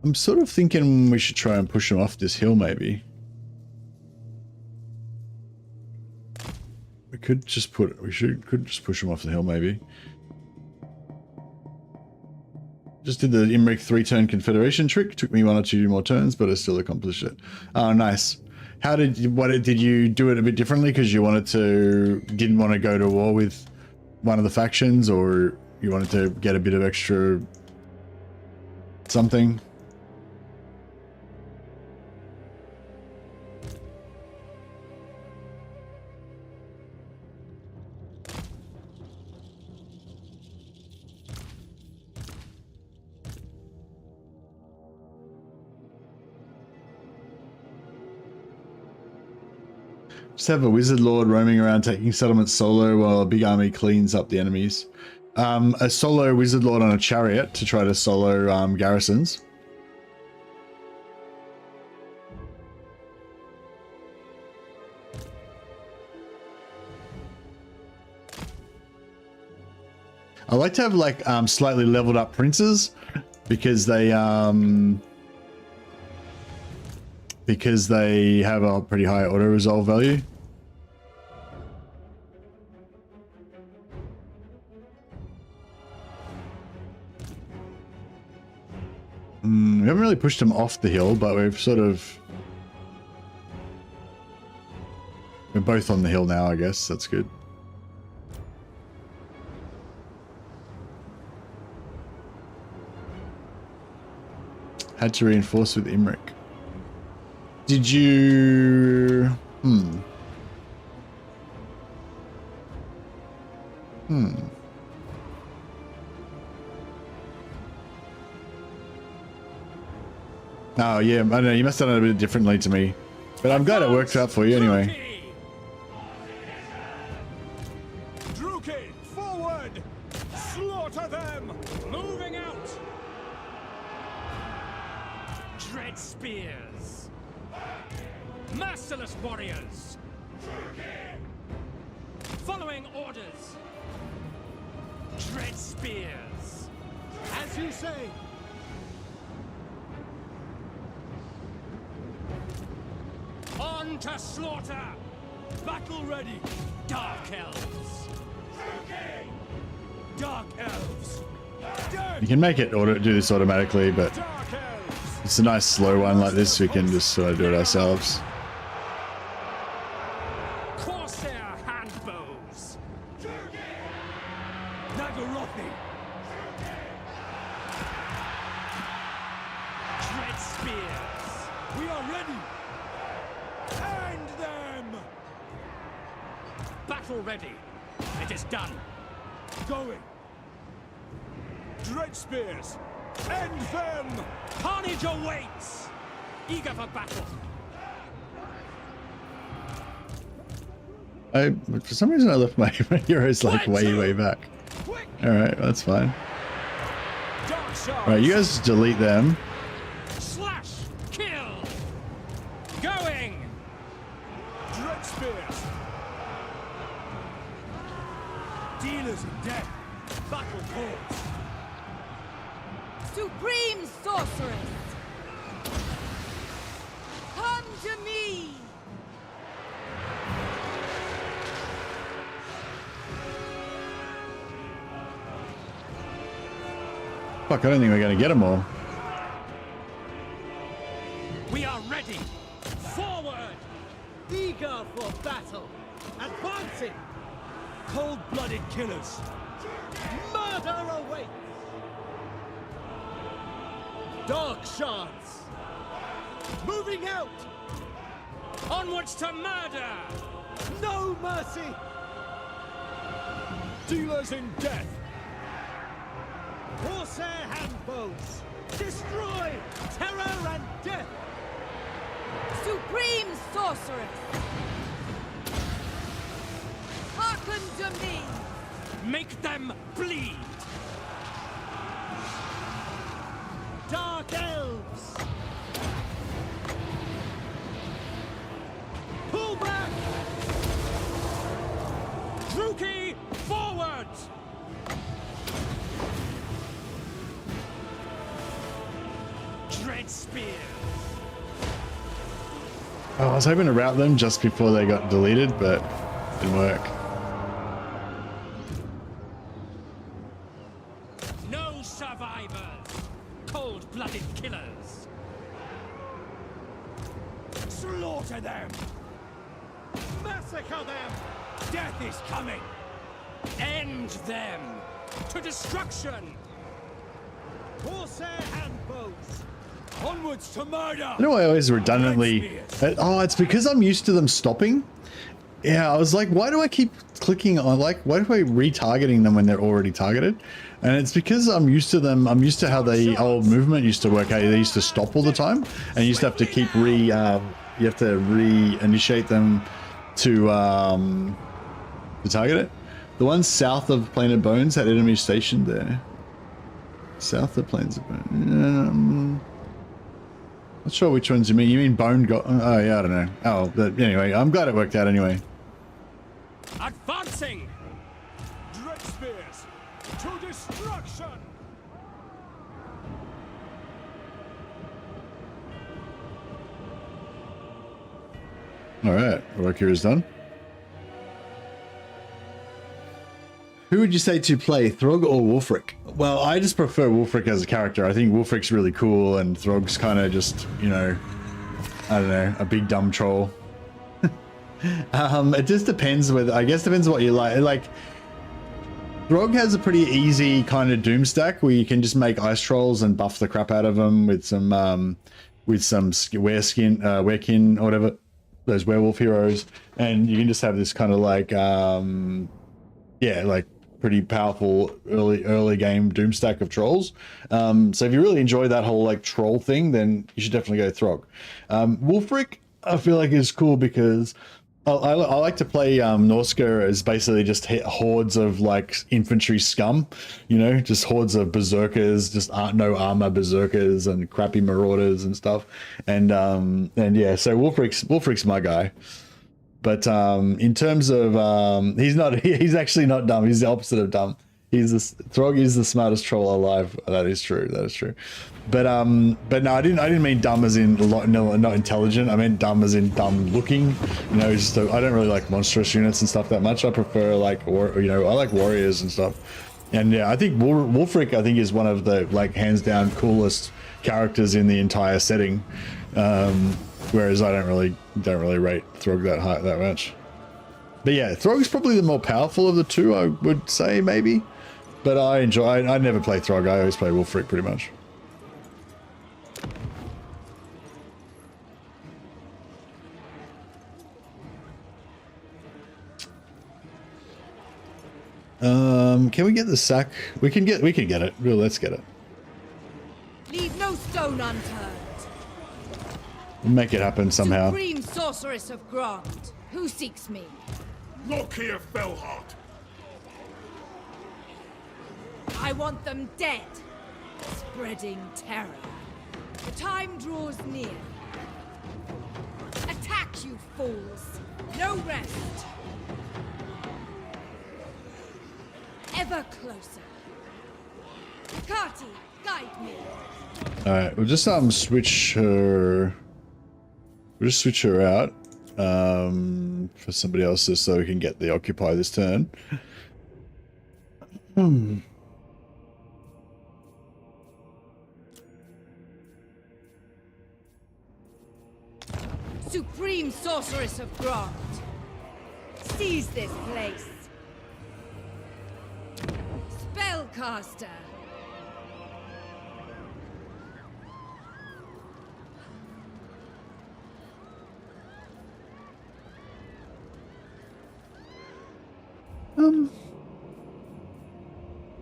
I'm sort of thinking we should try and push them off this hill, maybe. Could just push them off the hill, maybe. Just did the Imric 3-turn Confederation trick. Took me 1 or 2 more turns, but I still accomplished it. Oh, nice. How did you do it a bit differently because you didn't want to go to war with one of the factions, or you wanted to get a bit of extra something? Just have a wizard lord roaming around taking settlements solo while a big army cleans up the enemies. A solo wizard lord on a chariot to try to solo garrisons. I like to have like slightly leveled up princes because they have a pretty high auto resolve value. We haven't really pushed them off the hill, but we're both on the hill now, I guess. That's good. Had to reinforce with Imric. Did you... Oh, yeah, I don't know. You must have done it a bit differently to me. But I'm glad it worked out for you anyway. Druki, forward! Slaughter them! Moving out! Dread spears! Merciless warriors! Following orders! Dread spears! As you say! On to slaughter! Battle ready! Dark elves! Dark elves! You can make it do this automatically, but Dark elves! it's a nice slow one like this. We can just sort of do it ourselves. Corsair handbows! Nagarothi! Dread spears! We are ready! End them! Battle ready! It is done! Going! Dread spears! End them! Carnage awaits! Eager for battle! For some reason I left my heroes like way back. Quick! Alright, that's fine. Dark shards! Alright, you guys delete them. Slash! Kill! Going! Dread spears! Dealers in death! Battle calls! Supreme sorceress! Come to me! Fuck, I don't think we're gonna get them all. We are ready! Forward! Eager for battle. Advancing. Cold-blooded killers! Murder awaits. Dark shards. Moving out. Onwards to murder! No mercy. Dealers in death! Corsair handbows. Destroy. Terror and death. Supreme sorceress! Hearken to me! Make them bleed! Dark elves. Pull back. Druki, forward! Dread spears! Oh, I was hoping to route them just before they got deleted, but it didn't work. No survivors! Cold-blooded killers! Slaughter them! Massacre them! Death is coming! End them! To destruction! Horsehair handfuls! Onwards to murder! You know, I always redundantly. Oh, it's because I'm used to them stopping. Yeah, I was like, why do I keep clicking on, like, why do I retargeting them when they're already targeted? And it's because I'm used to them. I'm used to how the old movement used to work. How they used to stop all the time, and you used to have to keep you have to re-initiate them to target it. The one south of Plain of Bones had enemies stationed there. South of Plains of Bones. Not sure which ones you mean. You mean Bone got? Oh yeah, I don't know. Oh, but anyway, I'm glad it worked out anyway. Advancing! Dread spears to destruction! All right, work here is done. Who would you say to play, Throg or Wulfric? Well, I just prefer Wulfric as a character. I think Wulfric's really cool, and Throg's kind of just, you know, I don't know, a big dumb troll. It just depends whether, I guess depends what you like. Like, Throg has a pretty easy kind of doom stack where you can just make ice trolls and buff the crap out of them with some werekin or whatever, those werewolf heroes, and you can just have this kind of like, yeah, like pretty powerful early game doom stack of trolls. So if you really enjoy that whole like troll thing, then you should definitely go Throg. Wulfric, I feel like is cool because I like to play Norska as basically just hordes of like infantry scum, you know, just hordes of berserkers, just no armor berserkers and crappy marauders and stuff. And yeah, so Wulfric's my guy. But in terms of he's actually not dumb. He's the opposite of dumb. Throg is the smartest troll alive. That is true. That is true. But no, I didn't mean dumb as in not intelligent. I meant dumb as in dumb looking. You know, just I don't really like monstrous units and stuff that much. I prefer like I like warriors and stuff. And yeah, I think Wulfric is one of the like hands down coolest characters in the entire setting. Whereas I don't really rate Throg that much. But yeah, Throg's probably the more powerful of the two, I would say, maybe. But I never play Throg, I always play Wulfric pretty much. Can we get the sack? We can get it. Well, let's get it. Leave no stone unturned. We'll make it happen somehow. Supreme sorceress of Grant, who seeks me? Lokhir Fellheart. I want them dead, spreading terror. The time draws near. Attack, you fools! No rest! Ever closer. Kati, guide me. Alright, we'll just switch her. We'll just switch her out for somebody else so we can get the occupy this turn. Supreme sorceress of Grant, seize this place. Spellcaster.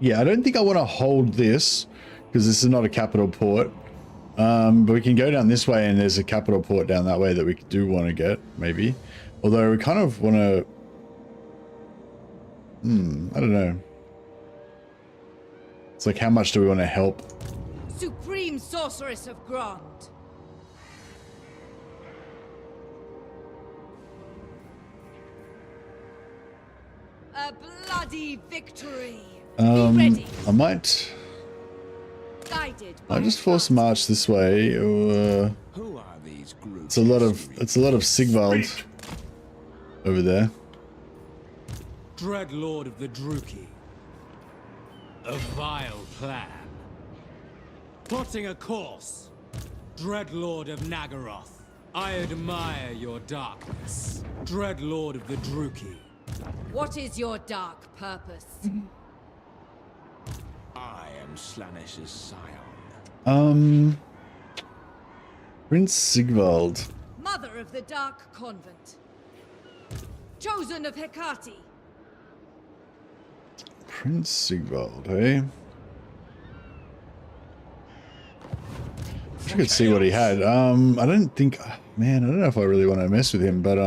Yeah, I don't think I want to hold this because this is not a capital port. But we can go down this way and there's a capital port down that way that we do want to get, maybe. Although we kind of want to... I don't know. It's like, how much do we want to help? Supreme sorceress of Grant. A bloody victory. Be ready. I might... Guided I'll by just force march this way. Who are these groups? It's a lot of Sigvald over there. Dread Lord of the Druki. A vile plan. Plotting a course. Dread Lord of Nagaroth. I admire your darkness, Dread Lord of the Druki. What is your dark purpose? I am Slanesh's scion. Prince Sigvald. Mother of the Dark Convent. Chosen of Hecate. Prince Sigvald, hey? I could see what he had. I don't think, man, I don't know if I really want to mess with him, but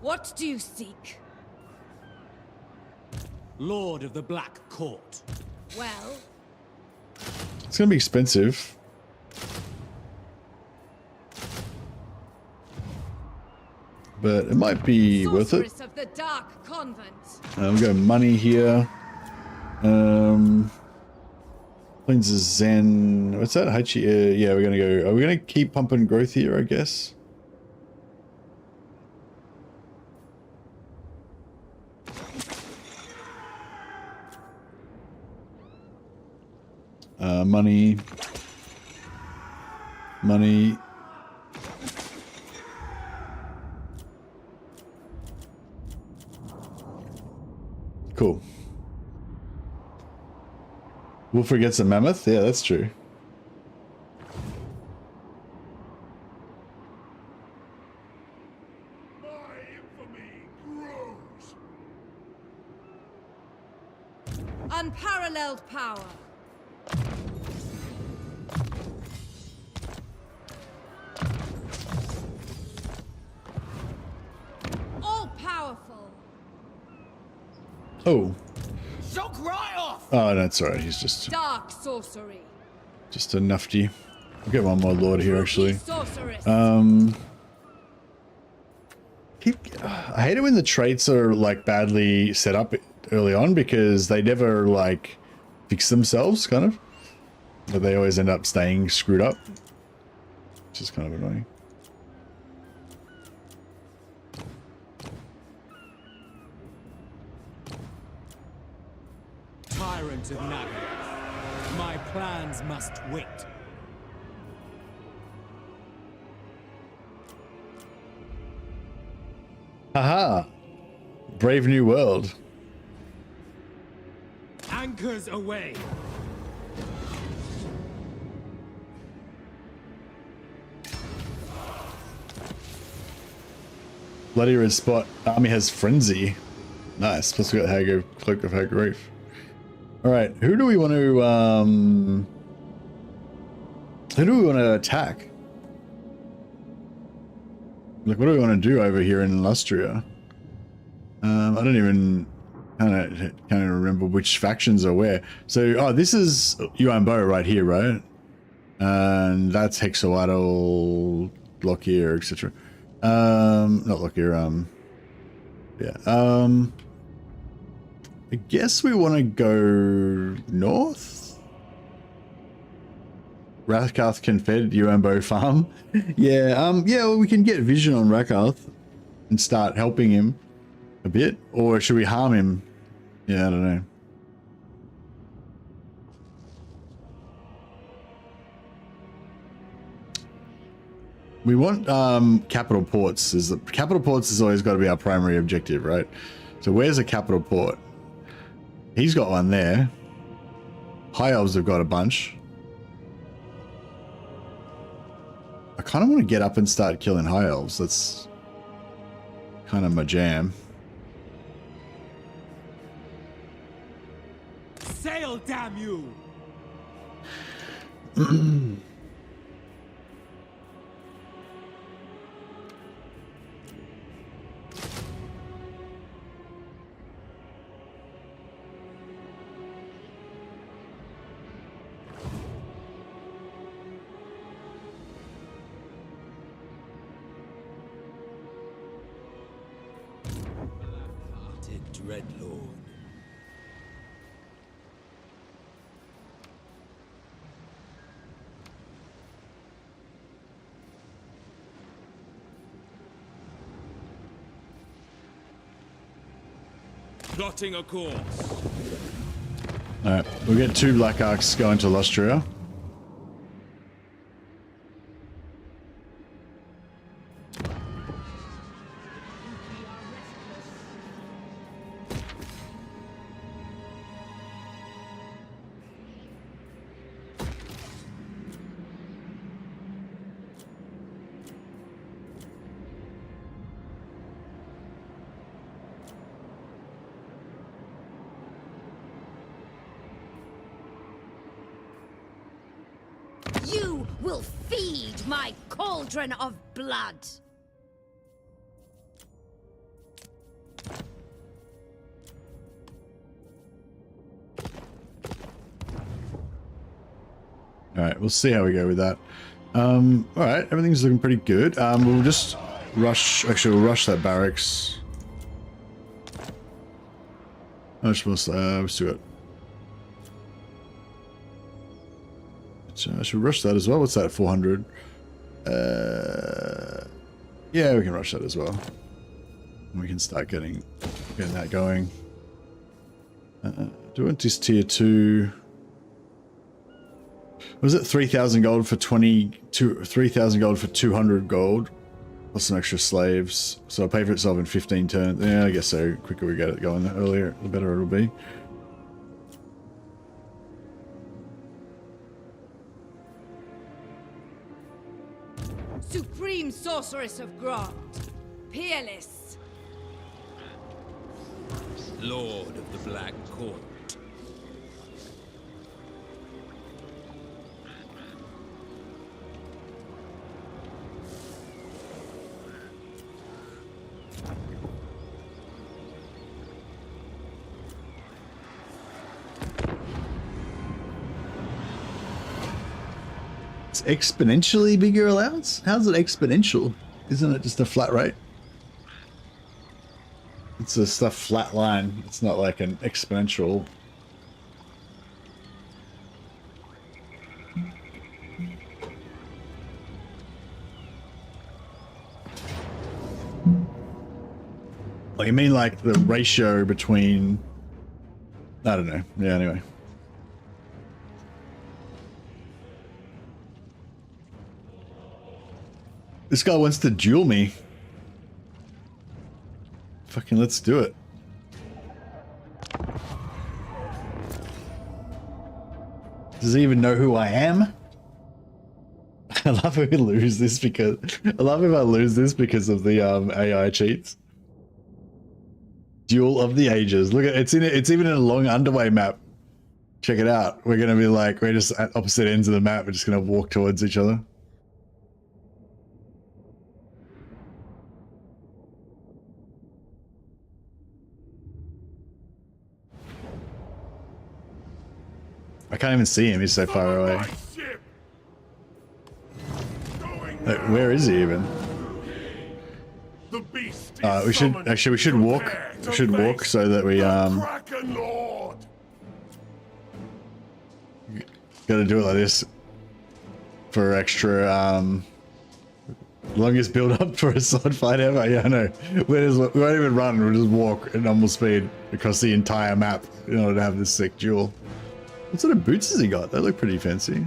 What do you seek? Lord of the Black Court. Well, it's gonna be expensive. But it might be worth it. Sorceress of the Dark Convent. We got money here. Plains of Zen. What's that? Hachi. Yeah, we're gonna go. Are we gonna keep pumping growth here? I guess. Money. Money. Cool. Wolford gets a mammoth? Yeah, that's true. My infamy grows. Unparalleled power. All powerful. Oh. Shock right off! Oh, that's alright. He's just Dark sorcery. a nufty. I'll get one more lord here, actually. Sorceress. I hate it when the traits are like badly set up early on because they never like fix themselves, kind of. But they always end up staying screwed up, which is kind of annoying. Tyrant of Nagaroth. My plans must wait. Haha! Brave New World. Anchors away. Bloody red spot. Army has frenzy. Nice. Plus we got Hago, Cloak of Hago Reef. Alright, who do we want to attack? Like, what do we want to do over here in Lustria? I don't even kind of remember which factions are where. So, oh, this is Yuan Bo right here, right? And that's Hexawaddle, Lokhir, etc. Not Lokhir, yeah. I guess we want to go north? Rakarth Confed, Uambo Farm. Yeah, yeah, well, we can get vision on Rakarth and start helping him a bit. Or should we harm him? Yeah, I don't know. We want capital ports. Capital ports has always got to be our primary objective, right? So where's a capital port? He's got one there. High Elves have got a bunch. I kind of want to get up and start killing High Elves. That's kind of my jam. Sail, damn you! Dreadlord. Plotting a course. Alright, we'll get 2 Black Arcs going to Lustria. You will feed my cauldron of blood. All right, we'll see how we go with that. All right, everything's looking pretty good. We'll just rush. Actually, we'll rush that barracks. How much more? We still got. So I should rush that as well. What's that? 400. Yeah, we can rush that as well. We can start getting that going. Do we want this tier 2? Was it 3,000 gold for 3,000 gold for 200 gold? Plus some extra slaves. So it'll pay for itself in 15 turns. Yeah, I guess so. The quicker we get it going, the earlier, the better it'll be. Supreme sorceress of Grant, peerless. Lord of the Black Court. It's exponentially bigger allowance? How's it exponential? Isn't it just a flat rate? It's just a flat line. It's not like an exponential. Oh, you mean like the ratio between... I don't know. Yeah, anyway. This guy wants to duel me. Fucking let's do it. Does he even know who I am? I love if we lose this because I love if I lose this because of the AI cheats. Duel of the Ages. Look at it's even in a long underway map. Check it out. We're gonna be like we're just at opposite ends of the map. We're just gonna walk towards each other. I can't even see him, he's so far away. Like, where is he even? We should walk. We should walk so that we gotta do it like this for extra longest build up for a sword fight ever. Yeah, I know. We won't even run, we'll just walk at normal speed across the entire map in order to have this sick duel. What sort of boots has he got? They look pretty fancy.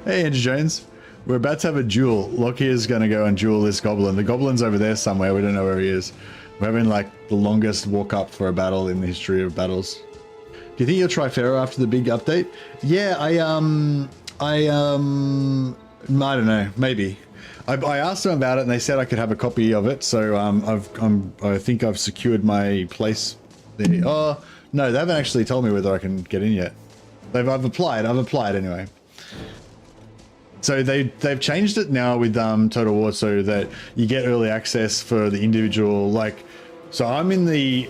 Hey, Andrew Jones. We're about to have a duel. Lokhir's going to go and duel this goblin. The goblin's over there somewhere. We don't know where he is. We're having like the longest walk up for a battle in the history of battles. Do you think you'll try Pharaoh after the big update? Yeah, I don't know. Maybe. I asked them about it and they said I could have a copy of it. So I think I've secured my place. Oh no, they haven't actually told me whether I can get in yet. I've applied anyway. So they've changed it now with Total War so that you get early access for the individual, like, so I'm in the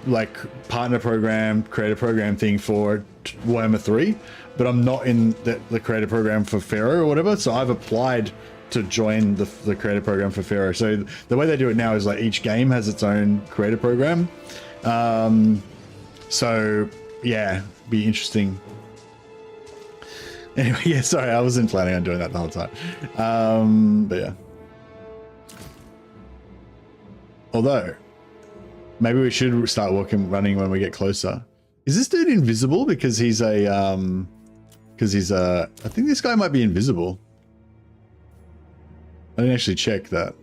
like partner program, creator program thing for Warhammer 3, but I'm not in the creator program for Pharaoh or whatever. So I've applied to join the creator program for Pharaoh. So the way they do it now is like each game has its own creator program. So yeah, be interesting. Anyway, yeah, sorry, I wasn't planning on doing that the whole time. But yeah. Although, maybe we should start running when we get closer. Is this dude invisible? Because he's I think this guy might be invisible. I didn't actually check that.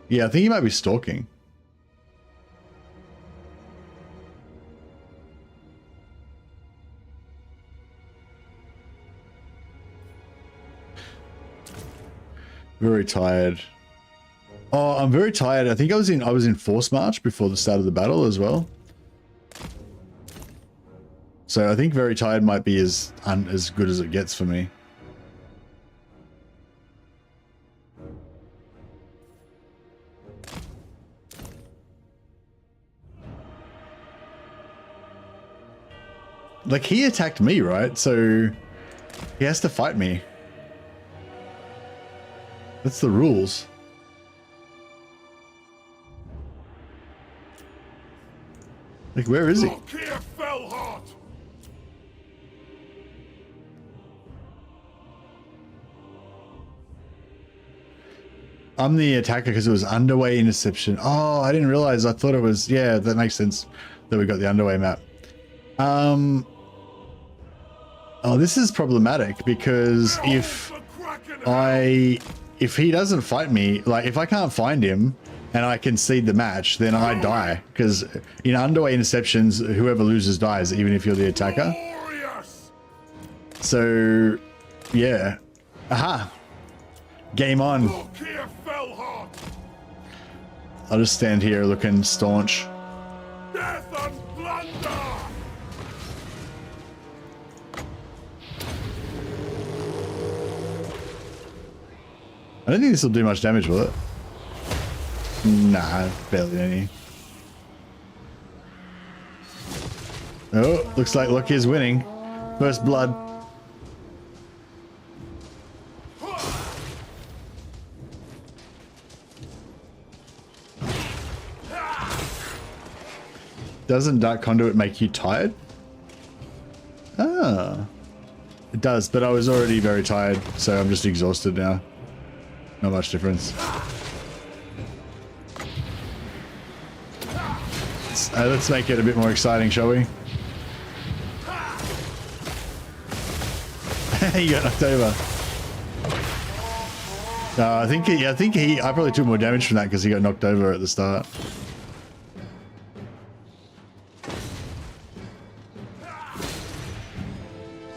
Yeah, I think he might be stalking. Very tired. Oh, I'm very tired. I think I was in Force March before the start of the battle as well. So I think very tired might be as good as it gets for me. Like, he attacked me, right? So he has to fight me. That's the rules. Like, where is he? Lokhir, Fellheart. I'm the attacker because it was underway interception. Oh, I didn't realize. I thought it was... Yeah, that makes sense that we got the underway map. Oh, this is problematic because if he doesn't fight me, like if I can't find him and I concede the match, then I die. Because in underway interceptions, whoever loses dies, even if you're the attacker. So, yeah. Aha. Game on. I'll just stand here looking staunch. Death and plunder! I don't think this will do much damage, will it? Nah, barely any. Oh, looks like Lokhir's winning. First blood. Doesn't Dark Conduit make you tired? Ah. It does, but I was already very tired, so I'm just exhausted now. Not much difference. Let's make it a bit more exciting, shall we? He got knocked over. I probably took more damage from that because he got knocked over at the start.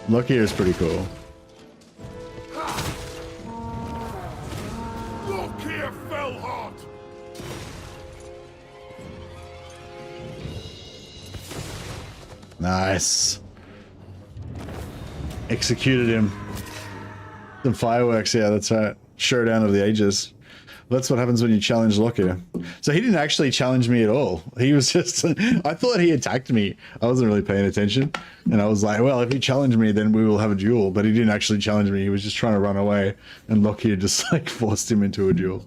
Lokhir is pretty cool. Lokhir, Fellheart. Nice. Executed him. Some fireworks, yeah, that's right. Showdown of the Ages. That's what happens when you challenge Lokhir. So he didn't actually challenge me at all. He was just... I thought he attacked me. I wasn't really paying attention. And I was like, well, if he challenged me, then we will have a duel. But he didn't actually challenge me. He was just trying to run away. And Lokhir just, like, forced him into a duel.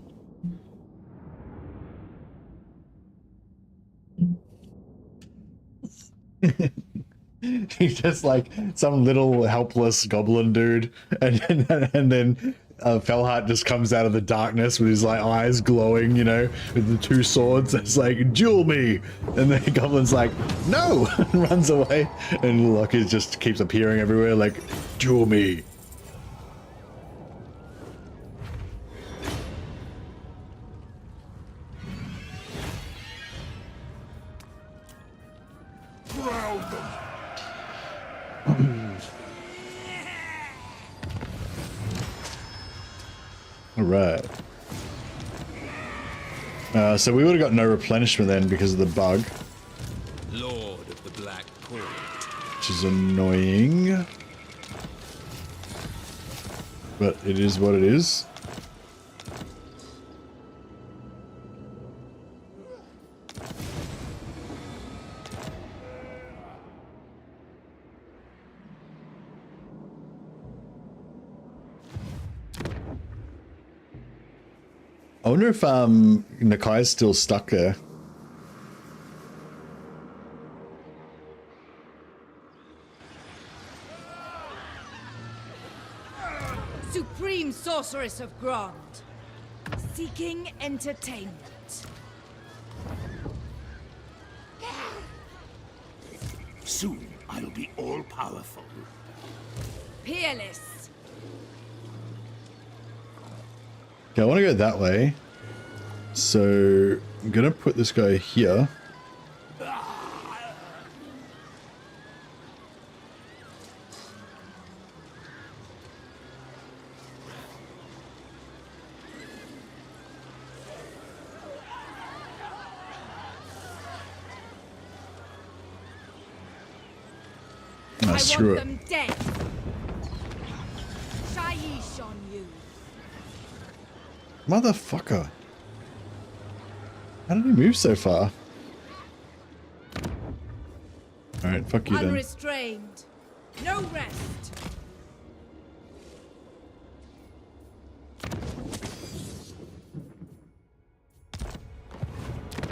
He's just like some little helpless goblin dude. And then Fellheart just comes out of the darkness with his like eyes glowing, you know, with the two swords. It's like, duel me. And the goblin's like, no, and runs away. And Lokhir just keeps appearing everywhere like, duel me. Drown them. All right. So we would have got no replenishment then because of the bug. Lord of the Black Court. Which is annoying. But it is what it is. I wonder if Nakai's still stuck there. Supreme Sorceress of Grant, seeking entertainment. Soon I'll be all-powerful. Peerless. Okay, I want to go that way. So I'm gonna put this guy here. No, I screw want it. them dead. Shaiish on you. Motherfucker. How did he move so far? Alright, fuck you then. Unrestrained. No rest.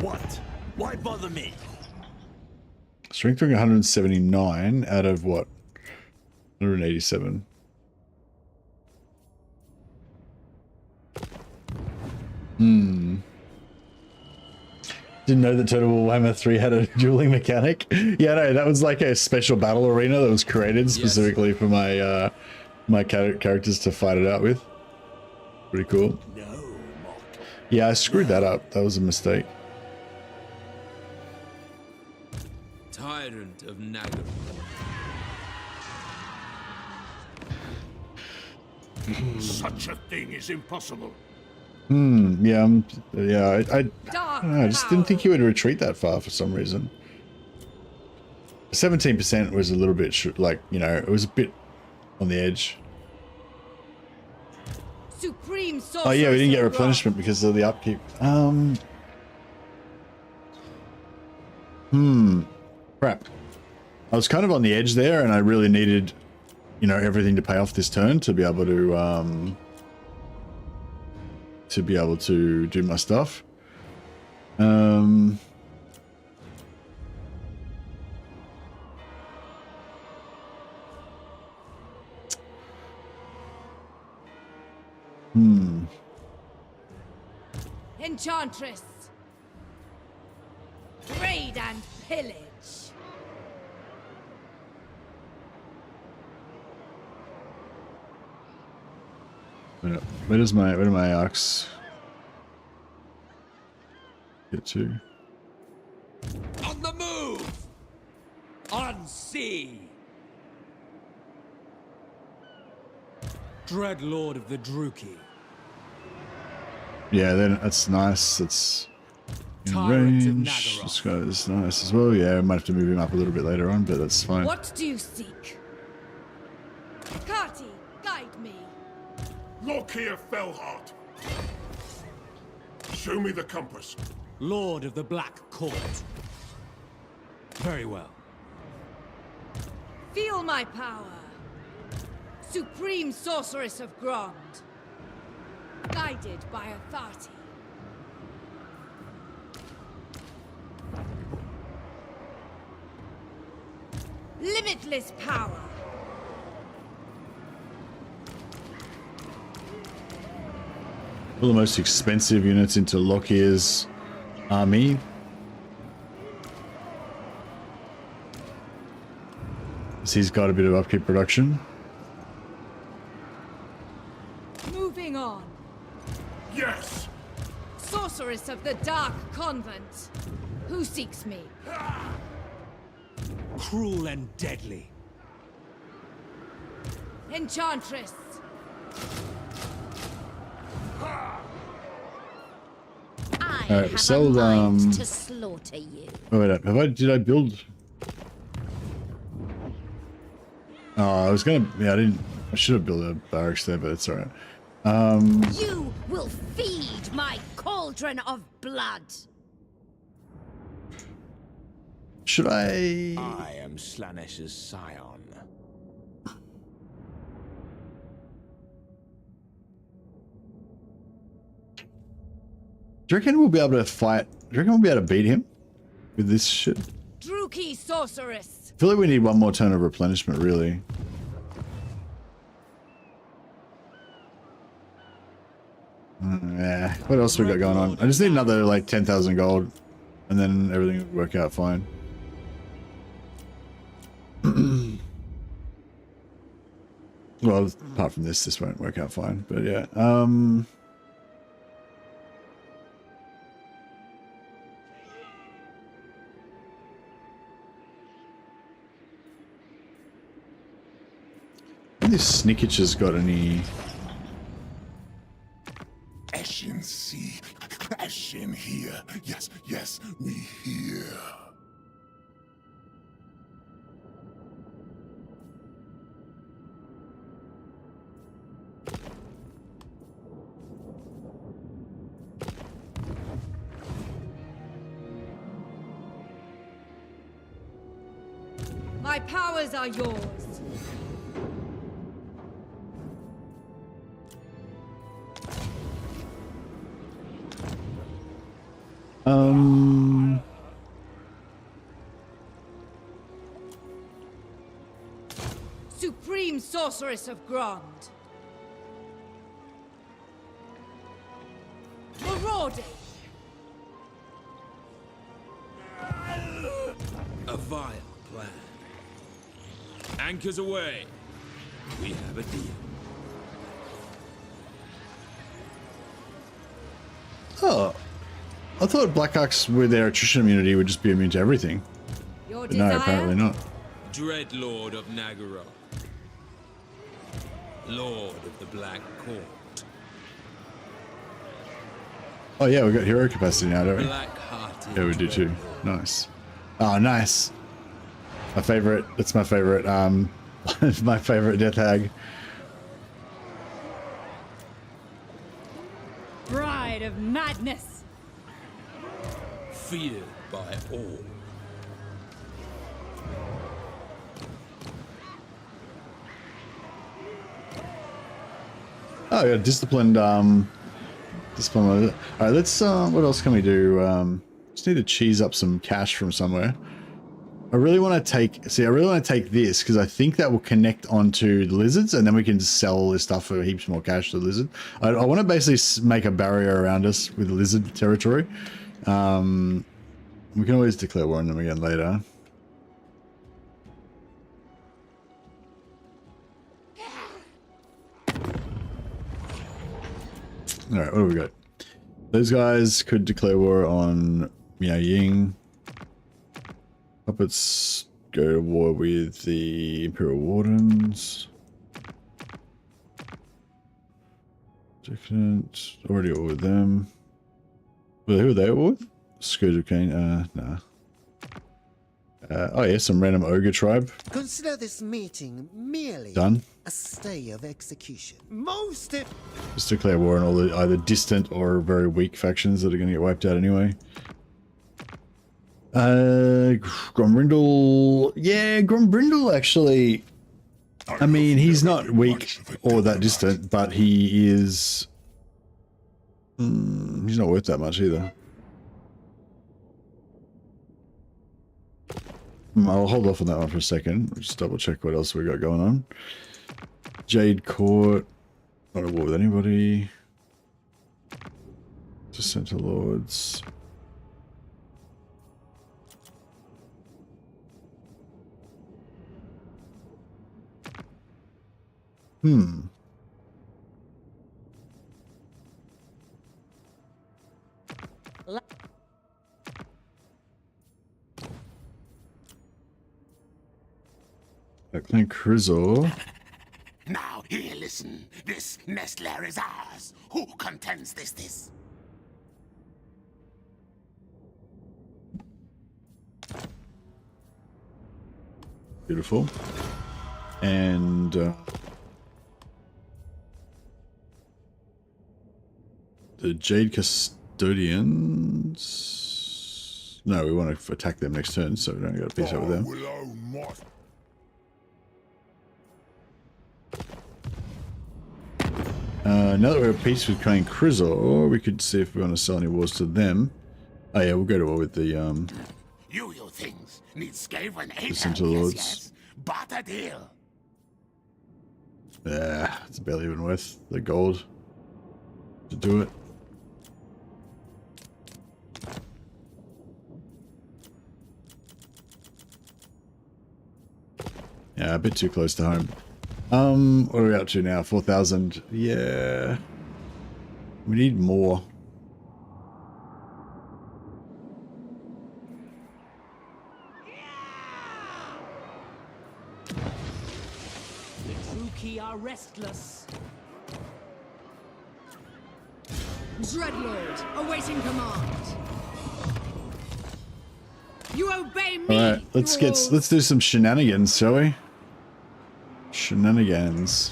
What? Why bother me? Strength ring 179 out of what? 187. Didn't know that Total Warhammer 3 had a dueling mechanic. Yeah, no, that was like a special battle arena that was created specifically for my my characters to fight it out with. Pretty cool. No, Yeah, I screwed that up. That was a mistake. Tyrant of Nagaroth. Such a thing is impossible. Yeah, yeah. I Dark don't know, I just didn't think he would retreat that far for some reason. 17% was a little bit like, you know, it was a bit on the edge. Supreme Oh yeah, we didn't get Sorceress of replenishment because of the upkeep. Crap. I was kind of on the edge there, and I really needed, you know, everything to pay off this turn to be able to do my stuff. Enchantress. Raid and pillage. Where do my arcs get to? On the move! On sea! Dread Lord of the Druki. Yeah, then that's nice. That's in Tyrant of range. Nagaroth. This guy is nice as well. Yeah, I might have to move him up a little bit later on, but that's fine. What do you seek? Kati, guide me. Lokhir Fellheart. Show me the compass. Lord of the Black Court. Very well. Feel my power. Supreme Sorceress of Grond. Guided by authority. Limitless power. All the most expensive units into Lokhir's army. So he's got a bit of upkeep production. Moving on. Yes! Sorceress of the Dark Convent. Who seeks me? Cruel and deadly. Enchantress. I Alright, have sell, a mind to slaughter you. Oh wait, did I build? Oh, I was gonna, yeah, I should have built a barracks there, but it's alright. You will feed my cauldron of blood. Should I? I am Slanesh's scion. Do you reckon we'll be able to fight? Do you reckon we'll be able to beat him with this shit? Druki Sorceress. I feel like we need one more turn of replenishment, really. Yeah. What else we got going on? I just need another like 10,000 gold, and then everything will work out fine. Well, apart from this won't work out fine, but yeah. I think this Snickich has got any... Ashen sea, ashen here. Yes, yes, we hear. My powers are yours. Supreme Sorceress of Grond. Marauding. A vile plan. Anchors away. We have a deal. Oh, I thought Blackhawks with their attrition immunity would just be immune to everything. Your But no, desire? apparently not. Dreadlord of Nagaroth. Lord of the Black Court. Oh yeah, we got hero capacity now, don't we? Black-hearted. Yeah, we do too. Nice. Oh, nice. My favorite. It's my favorite. My favorite death hag. Bride of madness. Feared by all. Oh, yeah, disciplined. Discipline. All right, let's. What else can we do? Just need to cheese up some cash from somewhere. I really want to take. See, I really want to take this because I think that will connect onto the lizards, and then we can sell all this stuff for heaps more cash to the lizard. I want to basically make a barrier around us with the lizard territory. We can always declare war on them again later. All right, what do we got? Those guys could declare war on Miao Ying. Puppets go to war with the Imperial Wardens. Different. Already at war with them. Well, who are they at war with? Scourge of Cain. Nah. Oh yeah, some random ogre tribe. Consider this meeting merely Done. a stay of execution. Just declare war on all the either distant or very weak factions that are going to get wiped out anyway. Grombrindle. Yeah, Grombrindle actually. I mean, he's not weak or that distant, but he is. He's not worth that much either. I'll hold off on that one for a second. Just double check what else we got going on. Jade Court. Not at war with anybody. Dissenter Lords. Clan Crizzle. Now here, listen. This nest lair is ours. Who contends this? Beautiful. And the Jade Custodians. No, we want to attack them next turn, so we don't get a piece up with them. Now that we're at peace with Clan Crizzle, we could see if we want to sell any wars to them. Oh yeah, we'll go to war with the You things need Skaven Dissenter Lords. Yes. Barter deal. Yeah, it's barely even worth the gold to do it. Yeah, a bit too close to home. What are we up to now? 4,000. Yeah. We need more. The Druki are restless. Dreadlord, awaiting command. You obey me. All right, let's do some shenanigans, shall we? Shenanigans.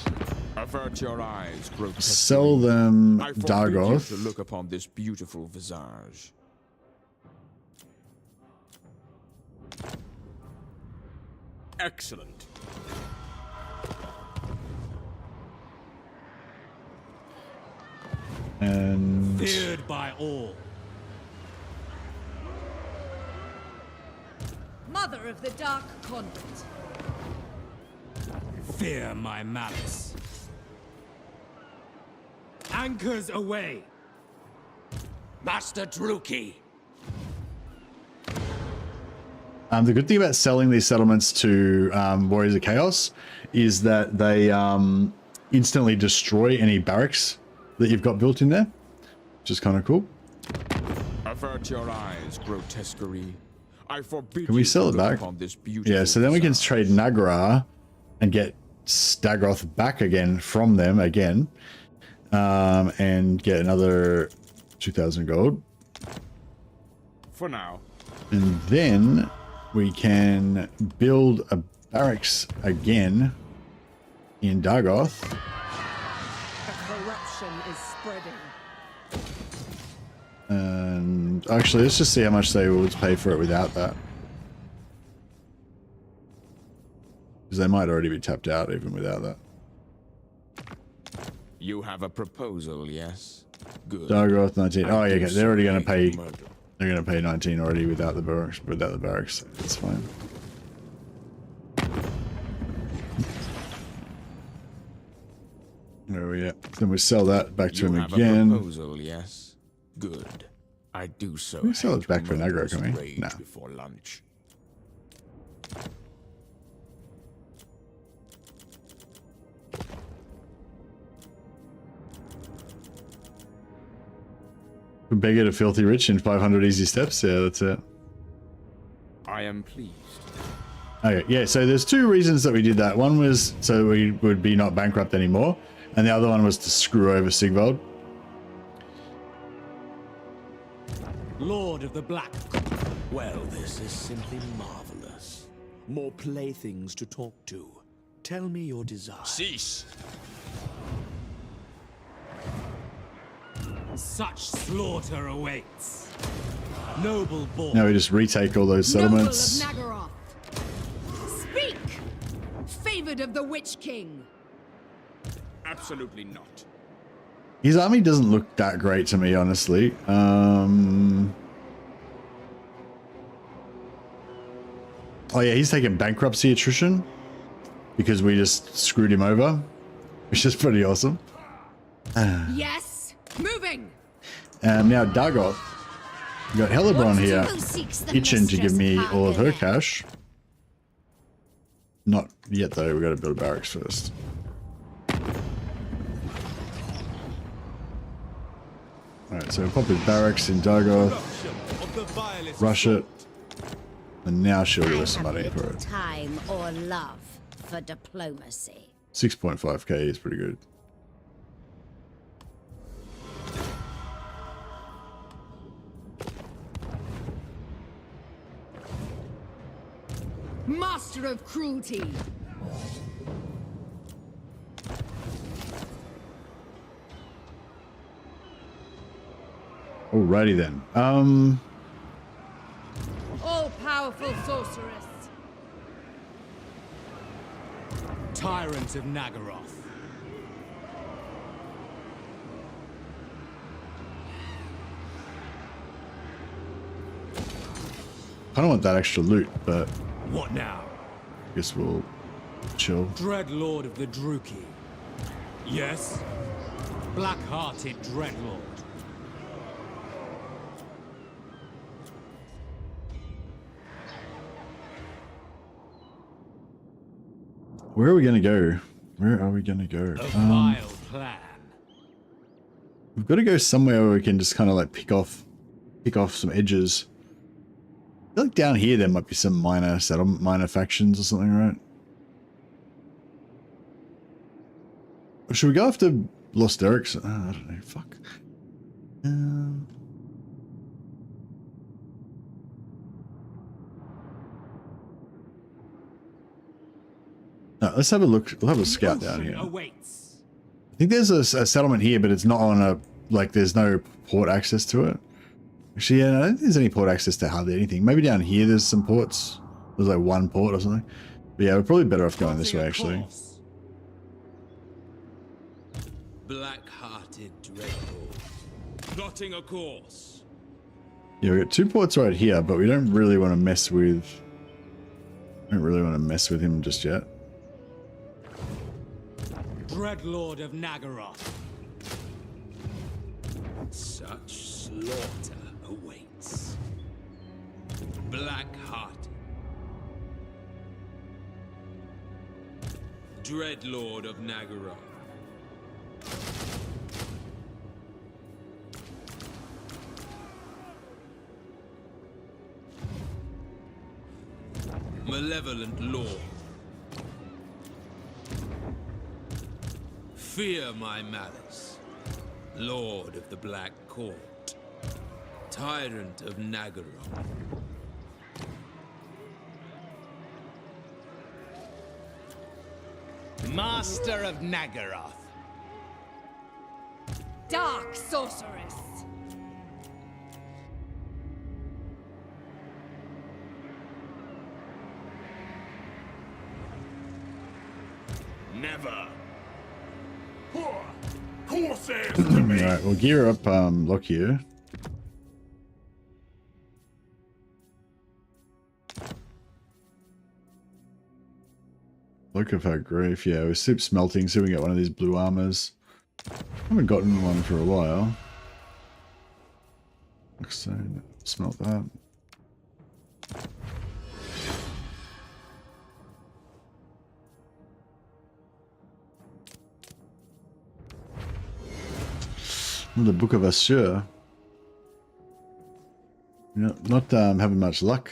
Avert your eyes, grotesque. Sell them I forbid you Dagoth. to look upon this beautiful visage. Excellent. And Feared by all. Mother of the Dark Convent. Fear my malice. Anchors away. Master Druki. the good thing about selling these settlements to Warriors of Chaos is that they instantly destroy any barracks that you've got built in there, which is kind of cool. Avert your eyes, grotesquerie. I forbid Can we you sell to it look back? upon this beautiful Yeah, so then we can visage. trade Nagra and get Dagroth back again from them again, and get another 2,000 gold. For now. And then we can build a barracks again in Dagoth. Corruption is spreading. And actually, let's just see how much they would pay for it without that. Because they might already be tapped out even without that. You have a proposal, yes? Good. Dagoth 19. Oh yeah, okay. They're already going to pay. Murder. They're going to pay 19 already without the barracks. Without the barracks, it's fine. Where are we at? Then we sell that back to You him have again. a proposal, yes? Good. I do so. Can we sell hate it back for Nagra, murderous can we? rage No. Before lunch. Beggar to filthy rich in 500 easy steps. Yeah, that's it. I am pleased. Okay, yeah, so there's two reasons that we did that. One was so we would be not bankrupt anymore, and the other one was to screw over Sigvald. Lord of the Black. Well, this is simply marvelous. More playthings to talk to. Tell me your desire. Cease. Such slaughter awaits. Noble born. Now we just retake all those settlements. Noble of Nagaroth. Speak! Favored of the Witch King. Absolutely not. His army doesn't look that great to me, honestly. Oh yeah, he's taking bankruptcy attrition because we just screwed him over, which is pretty awesome. Yes! Moving! Now Dagoth. We got Hellebron here, Who seeks the itching to give me mistress of all of her Harkonnen? cash. Not yet though, we got to build a barracks first. Alright, so pop his barracks in Dagoth, rush it, and now she'll give us some money for it. Time or love for diplomacy. 6.5k is pretty good. Master of Cruelty. Alrighty then. All-powerful sorceress. Tyrant of Nagaroth. I don't want that extra loot, but What now? I guess we'll chill. Dread Lord of the Druki. Yes? Black-hearted Dreadlord. Where are we gonna go? Where are we gonna go? A vile plan. We've got to go somewhere where we can just kind of like pick off some edges. I feel like down here there might be some minor factions or something, right? Or should we go after Lost Eric's? I don't know. Fuck. No, let's have a look. We'll have a scout down here. Awaits. I think there's a settlement here, but it's not on a, like, there's no port access to it. Actually, yeah, I don't think there's any port access to hardly anything. Maybe down here there's some ports. There's like one port or something. But yeah, we're probably better off going this way, actually. Black-hearted dreadlord, plotting a course. Yeah, we got 2 ports right here, but we don't really want to mess with. I don't really want to mess with him just yet. Dreadlord of Nagaroth. Such slaughter awaits. Black-hearted. Dreadlord of Nagaroth. Malevolent Lord. Fear my malice. Lord of the Black Court. Tyrant of Nagaroth. Master of Nagaroth. Dark sorceress. Never. Corsairs to me. Alright, we'll gear up Lokhir. Look of our grief. Yeah, we sip smelting, so we can get one of these blue armors. Haven't gotten one for a while. So smelt that. The Book of Assur. Not having much luck.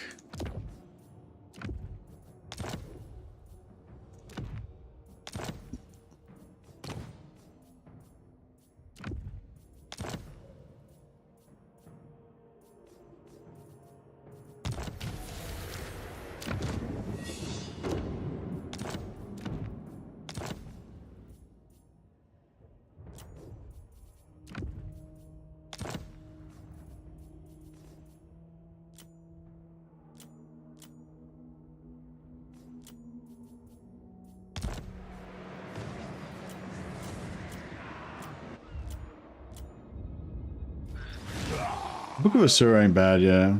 Book of Assur ain't bad, yeah.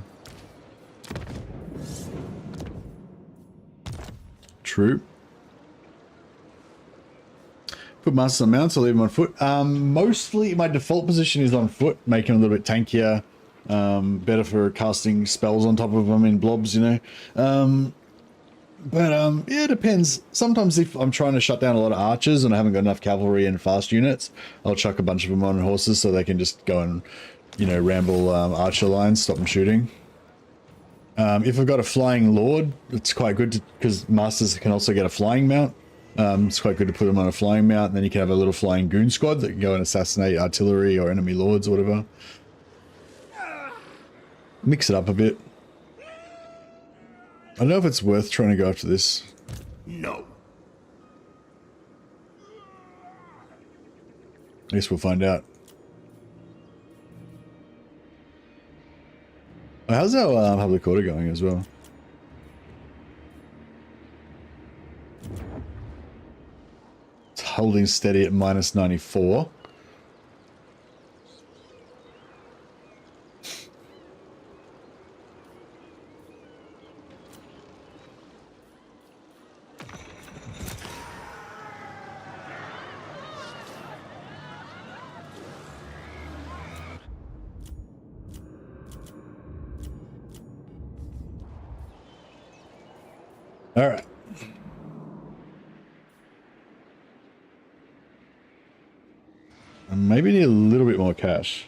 Troop. Put masters on mounts, I'll leave them on foot. Mostly my default position is on foot, making them a little bit tankier. Better for casting spells on top of them in blobs, you know. Yeah, it depends. Sometimes if I'm trying to shut down a lot of archers and I haven't got enough cavalry and fast units, I'll chuck a bunch of them on horses so they can just go and, you know, ramble archer lines, stop them shooting. If I've got a flying lord, it's quite good because masters can also get a flying mount. It's quite good to put them on a flying mount, and then you can have a little flying goon squad that can go and assassinate artillery or enemy lords or whatever. Mix it up a bit. I don't know if it's worth trying to go after this. No. I guess we'll find out. How's our public order going as well? It's holding steady at minus 94. All right. Maybe need a little bit more cash.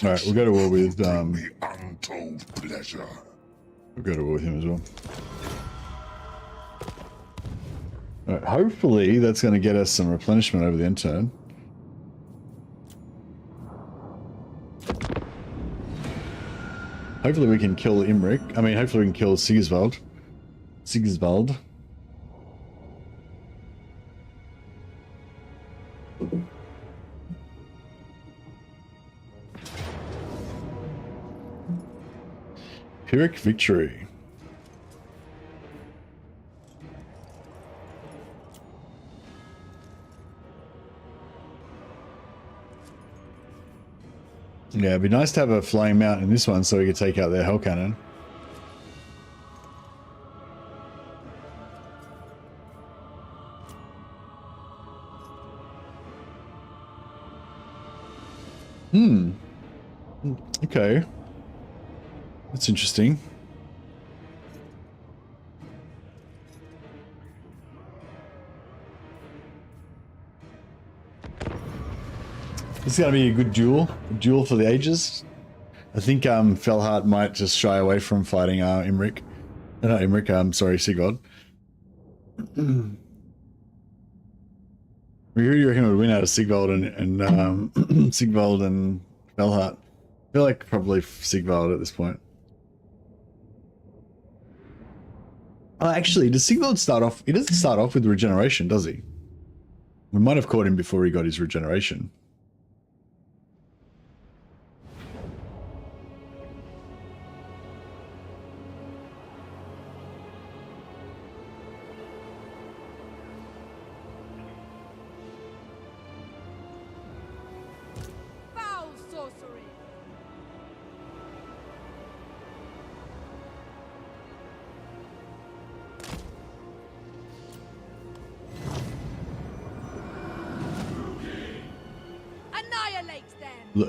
All right, we'll go to war with untold pleasure. We'll go to war with him as well. Alright, hopefully that's going to get us some replenishment over the end turn. Hopefully we can kill Imric. I mean, hopefully we can kill Sigiswald. Sigiswald. Pyrrhic victory. Yeah, it'd be nice to have a flying mount in this one so we could take out their hell cannon. Okay. That's interesting. This is going to be a good duel for the ages. I think Fellheart might just shy away from fighting Imric. Not Imric, sorry, Sigvald. Who do you reckon would win out of Sigvald and Sigvald and Fellheart? I feel like probably Sigvald at this point. Oh, actually, does Sigvald start off? He doesn't start off with regeneration, does he? We might have caught him before he got his regeneration.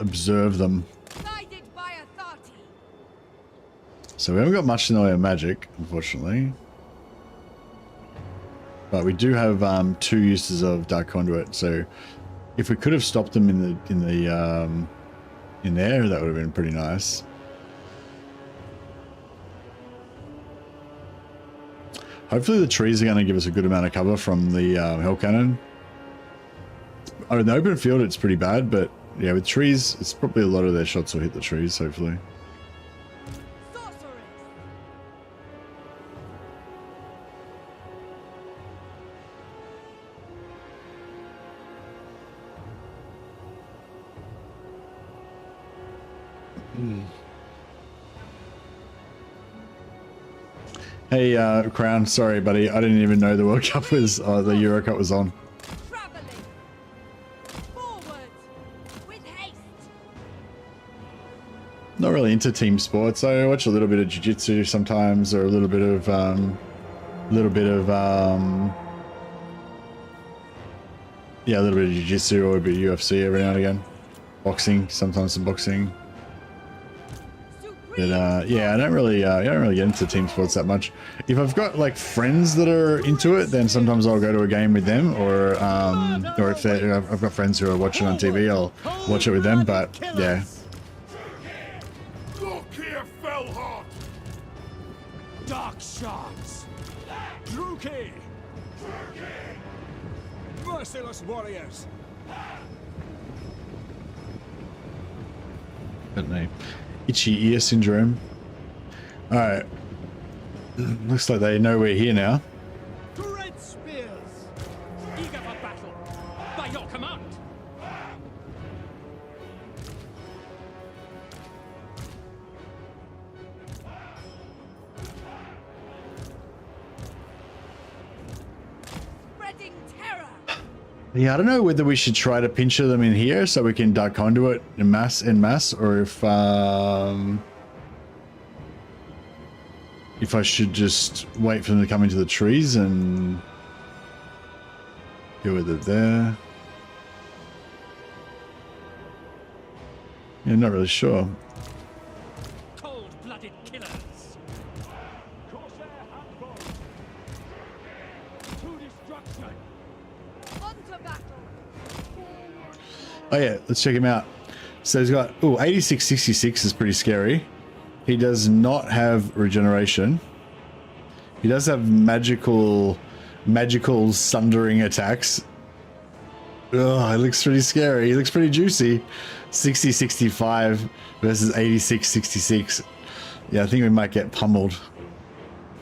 Observe them. So we haven't got much in the way of magic, unfortunately. But we do have 2 uses of Dark Conduit, so if we could have stopped them in there, that would have been pretty nice. Hopefully the trees are going to give us a good amount of cover from the Hell Cannon. Oh, in the open field it's pretty bad, but yeah, with trees, it's probably a lot of their shots will hit the trees, hopefully. Hey, Crown, sorry, buddy. I didn't even know the World Cup was, the Euro Cup was on. Not really into team sports. I watch a little bit of jiu-jitsu sometimes, or a little bit of yeah, a little bit of jiu-jitsu or a bit of UFC every now and again. Boxing, sometimes some boxing. But yeah, I don't really get into team sports that much. If I've got like friends that are into it, then sometimes I'll go to a game with them, or if I've got friends who are watching on TV, I'll watch it with them. But yeah. Lokhir, Fellheart. Dark shards. Lokhir. Merciless warriors. Good name. Itchy ear syndrome. Alright. Looks like they know we're here now. Red spears. Eager for battle. By your command. Spreading terror. Yeah, I don't know whether we should try to pincher them in here so we can Dark Conduit en masse, or if I should just wait for them to come into the trees and go with it there. Yeah, not really sure. Cold-blooded killers. Corsair handball. To destruction. Onto battle. Oh yeah, let's check him out. So he's got 8666 is pretty scary. He does not have regeneration. He does have magical sundering attacks. Ugh, it looks pretty scary. He looks pretty juicy. 60-65 versus 86-66. Yeah, I think we might get pummeled.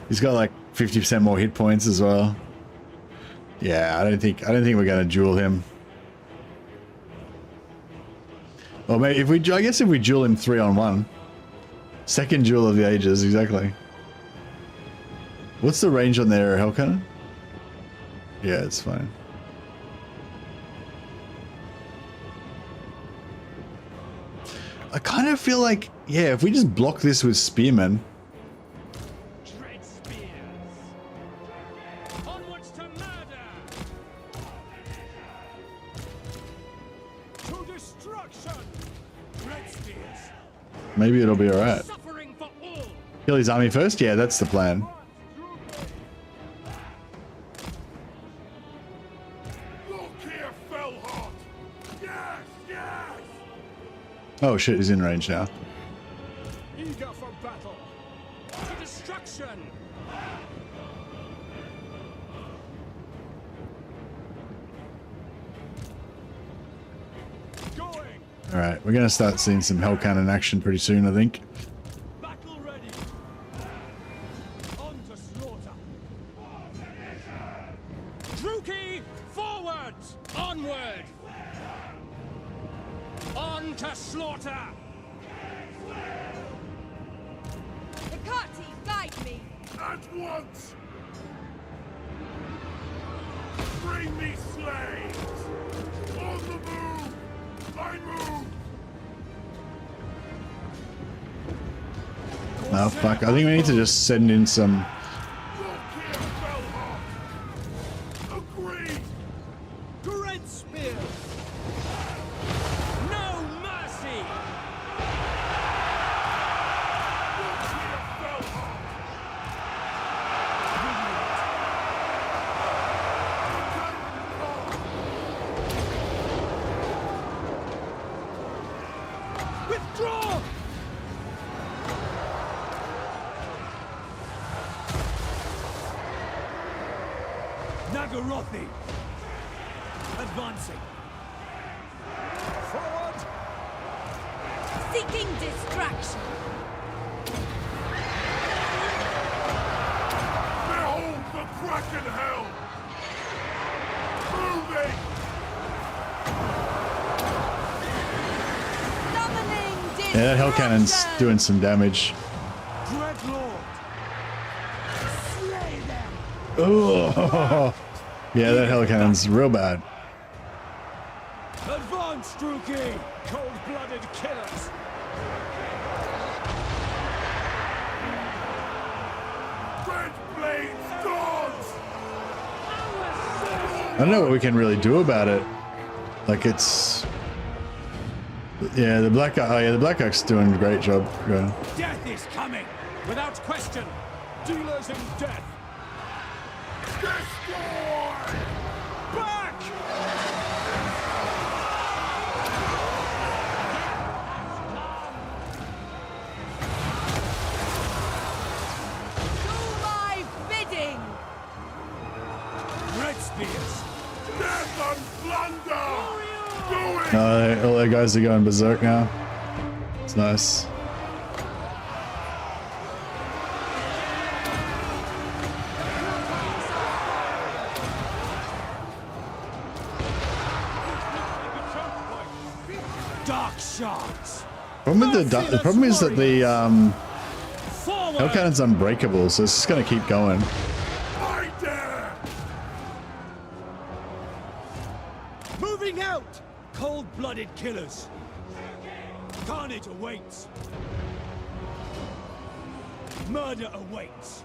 He's got like 50% more hit points as well. Yeah, I don't think we're gonna duel him. Or maybe if we, I guess if we duel him 3-on-1. Second duel of the ages, exactly. What's the range on their hell cannon? Yeah, it's fine. I kind of feel like, yeah, if we just block this with spearmen. Dread spears. Onwards to murder. To destruction. Dread spears. Maybe it'll be alright. Suffering for all. Kill his army first? Yeah, that's the plan. Lokhir, Fellheart. Yes, yes. Oh shit, he's in range now. Eager for battle. To destruction. Going. Alright, we're gonna start seeing some hell cannon action pretty soon, I think. Battle ready. On to slaughter. Druki, forward. Onward. On to slaughter. Hecate, guide me. At once. Bring me slaves. On the move. I move. Oh fuck, I think we need to just send in some... Lokhir, Fellheart. Agreed. Dread spear. No mercy. Lokhir, Fellheart. Withdraw. Nagarothi. Advancing. Forward. Seeking distraction. Behold the Kraken hell. Moving. Summoning Yeah, that hell cannon's distraction. doing some damage. Dreadlord. Slay them. Oh, yeah, that hell cannon's real bad. Advance, Druki. Cold-blooded killers. Red blades dawns. I don't know what we can really do about it. Like it's... Yeah, the black guy. Oh yeah, the black guy's doing a great job. Yeah. Death is coming. Without question. Dealers in death. Destroy. Back! Do my bidding. Red spears. Death and plunder. Do it. All their guys are going berserk now. It's nice. Dark shards. The problem is that the Forward. hell cannon's unbreakable, so it's just gonna keep going. I dare. Moving out. Cold-blooded killers. Carnage awaits. Murder awaits.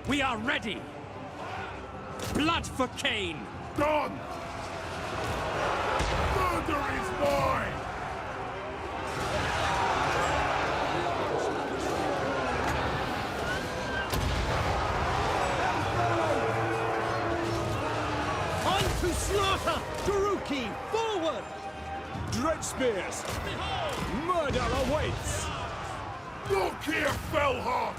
We are ready. Blood for Cain. Done. Murder is mine. On to slaughter! Druki, forward! Dread spears! Murder awaits! Lokhir, Fellheart!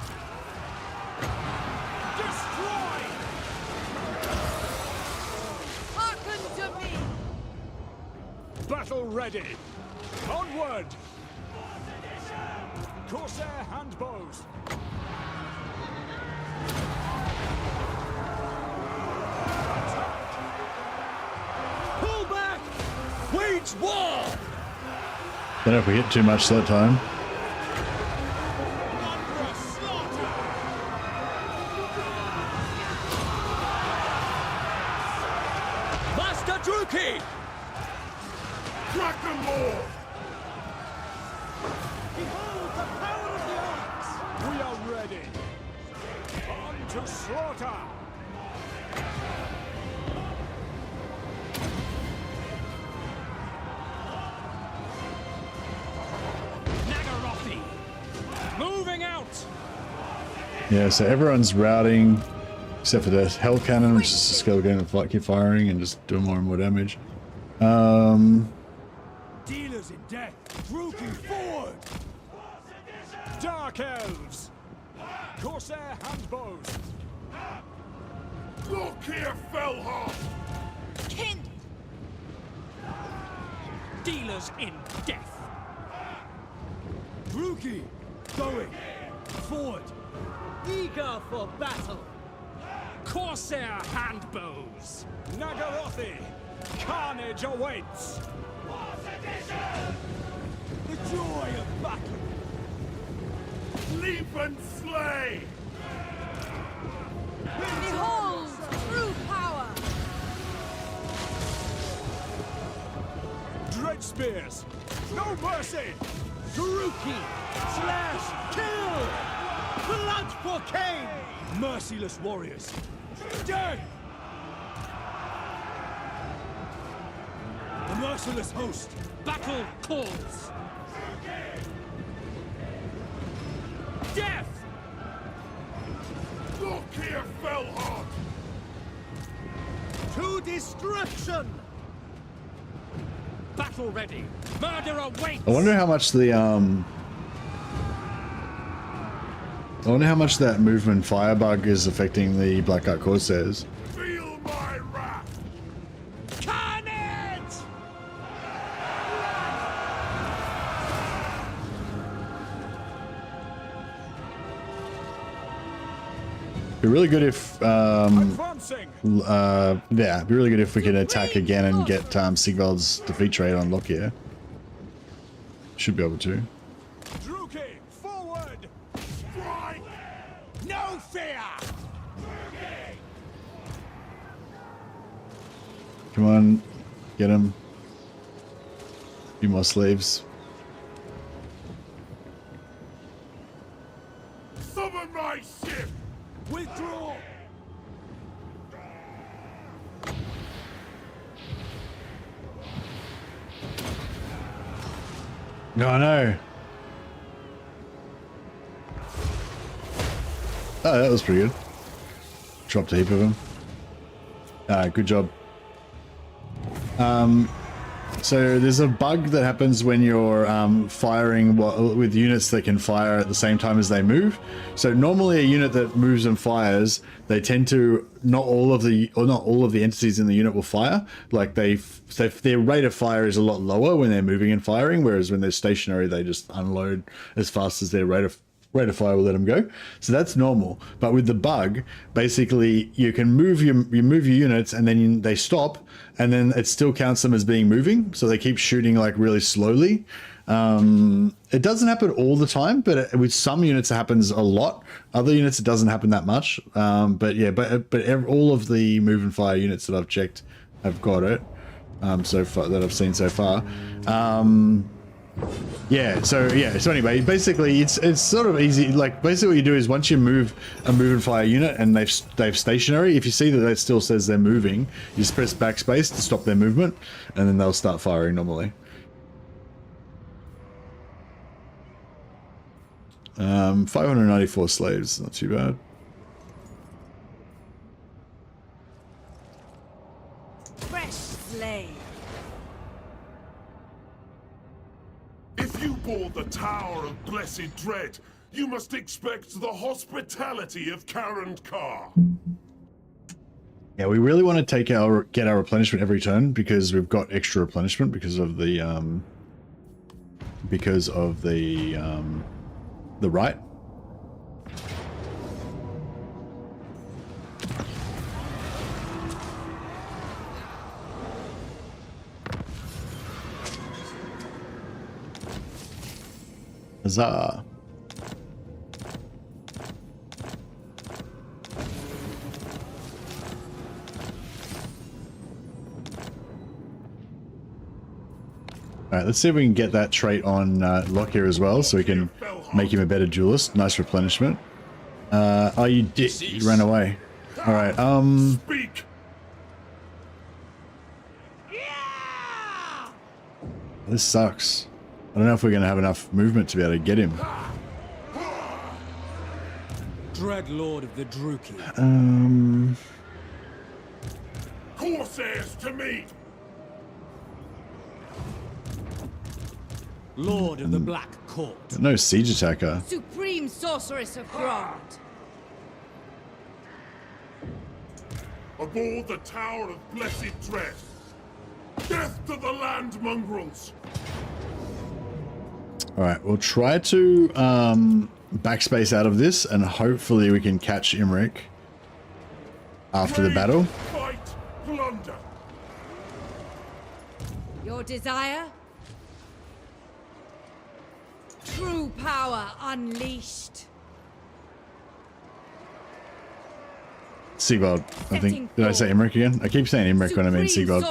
Destroy! Hearken to me! Battle ready! Onward! Corsair handbows! Pull back! Wage war! Don't know if we hit too much that time. Master Druki! Kraken more! Behold the power of the axe! We are ready! On to slaughter! Nagarothi! Moving out! Yeah, so everyone's routing, except for the Hell Cannon, which is just skill going to keep firing and just doing more and more damage. Dealers in death! Druki forward! Dark Elves! Corsair handbows! Lokhir, Fellheart! Kin! Dealers in death! Druki! Going! Forward! Eager for battle. Corsair handbows! Nagarothi! Carnage awaits! The joy of battle! Leap and slay! Behold true power! Dread spears! No mercy! Druki! Slash! Kill! Blood for Cain! Merciless warriors! Dead! A merciless host! Battle calls! Death! Lokhir, Fellheart! To destruction! Battle ready! Murder awaits! I wonder how much the I wonder how much that movement firebug is affecting the Black Art Corsairs. Feel my wrath! Carnage! Be really good if Advancing! yeah, it'd be really good if we could attack again and get Sigvald's defeat rate on Lokhir. Should be able to. Druki, forward! Strike! No fear! Come on, get him. A few more slaves. Summon my ship! Withdraw! No, no. Oh, that was pretty good. Dropped a heap of them. Good job. So there's a bug that happens when you're firing with units that can fire at the same time as they move. So normally a unit that moves and fires, they tend to not all of the entities in the unit will fire. Like their rate of fire is a lot lower when they're moving and firing, whereas when they're stationary, they just unload as fast as their rate of fire will let them go. So that's normal. But with the bug, basically you can move your units and then they stop, and then it still counts them as being moving. So they keep shooting like really slowly. It doesn't happen all the time, but with some units it happens a lot. Other units it doesn't happen that much. But yeah, but all of the move and fire units that I've checked have got it. So far that I've seen so far. So anyway, basically it's sort of easy. Like basically what you do is once you move a move and fire unit and they've stationary, if you see that it still says they're moving, you just press backspace to stop their movement, and then they'll start firing normally. 594 slaves, not too bad. Fresh slave. If you bore the Tower of Blessed Dread, You must expect the hospitality of Karen Carr. Yeah, we really want to get our replenishment every turn because we've got extra replenishment because of the right. Huzzah. Alright, let's see if we can get that trait on Lokhir as well, so we can make him a better duelist. Nice replenishment. Oh, you did. You ran away. Alright, Speak. This sucks. I don't know if we're going to have enough movement to be able to get him. Dread Lord of the Druki. Corsairs to meet. Lord of the Black Court. No siege attacker. Supreme Sorceress of Grond. Aboard the Tower of Blessed Dread. Death to the land mongrels. Alright, we'll try to backspace out of this and hopefully we can catch Imric after the battle. Fight, plunder. Your desire? True power unleashed. Sigvald, I think. Did I say Imric again? I keep saying Imric when I mean Sigvald.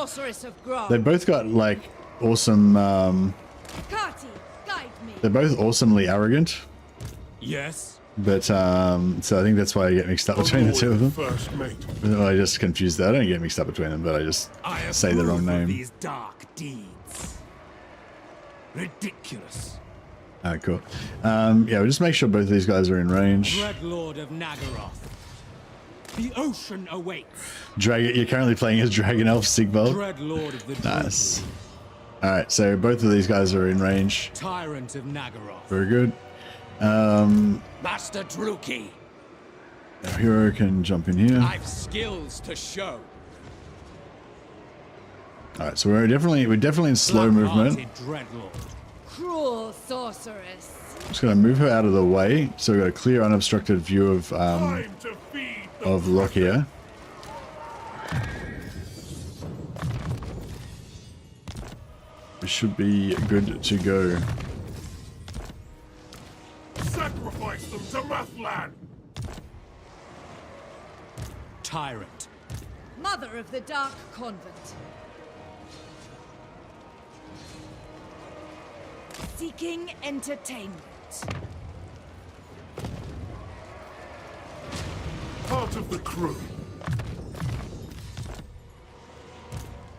They've both got like awesome. Kati, guide me. They're both awesomely arrogant. Yes. But so I think that's why I get mixed up between the two of them. First mate. I just confused that. I don't get mixed up between them, but I just say the wrong name. These dark deeds. Ridiculous. Ah, cool. Yeah, we'll just make sure both of these guys are in range. Dread Lord of Nagaroth. The ocean awaits. You're currently playing as Dragon Elf Sigvald. Dread Lord of the Nice. Alright, so both of these guys are in range. Tyrant of Nagaroth. Very good. Master Druki. Our hero can jump in here. I've skills to show. Alright, so we're definitely in slow movement. Cruel sorceress. Just gonna move her out of the way, so we've got a clear, unobstructed view of Lokhir. We should be good to go. Sacrifice them to Mathlan. Tyrant. Mother of the Dark Convent. Seeking entertainment. Part of the crew.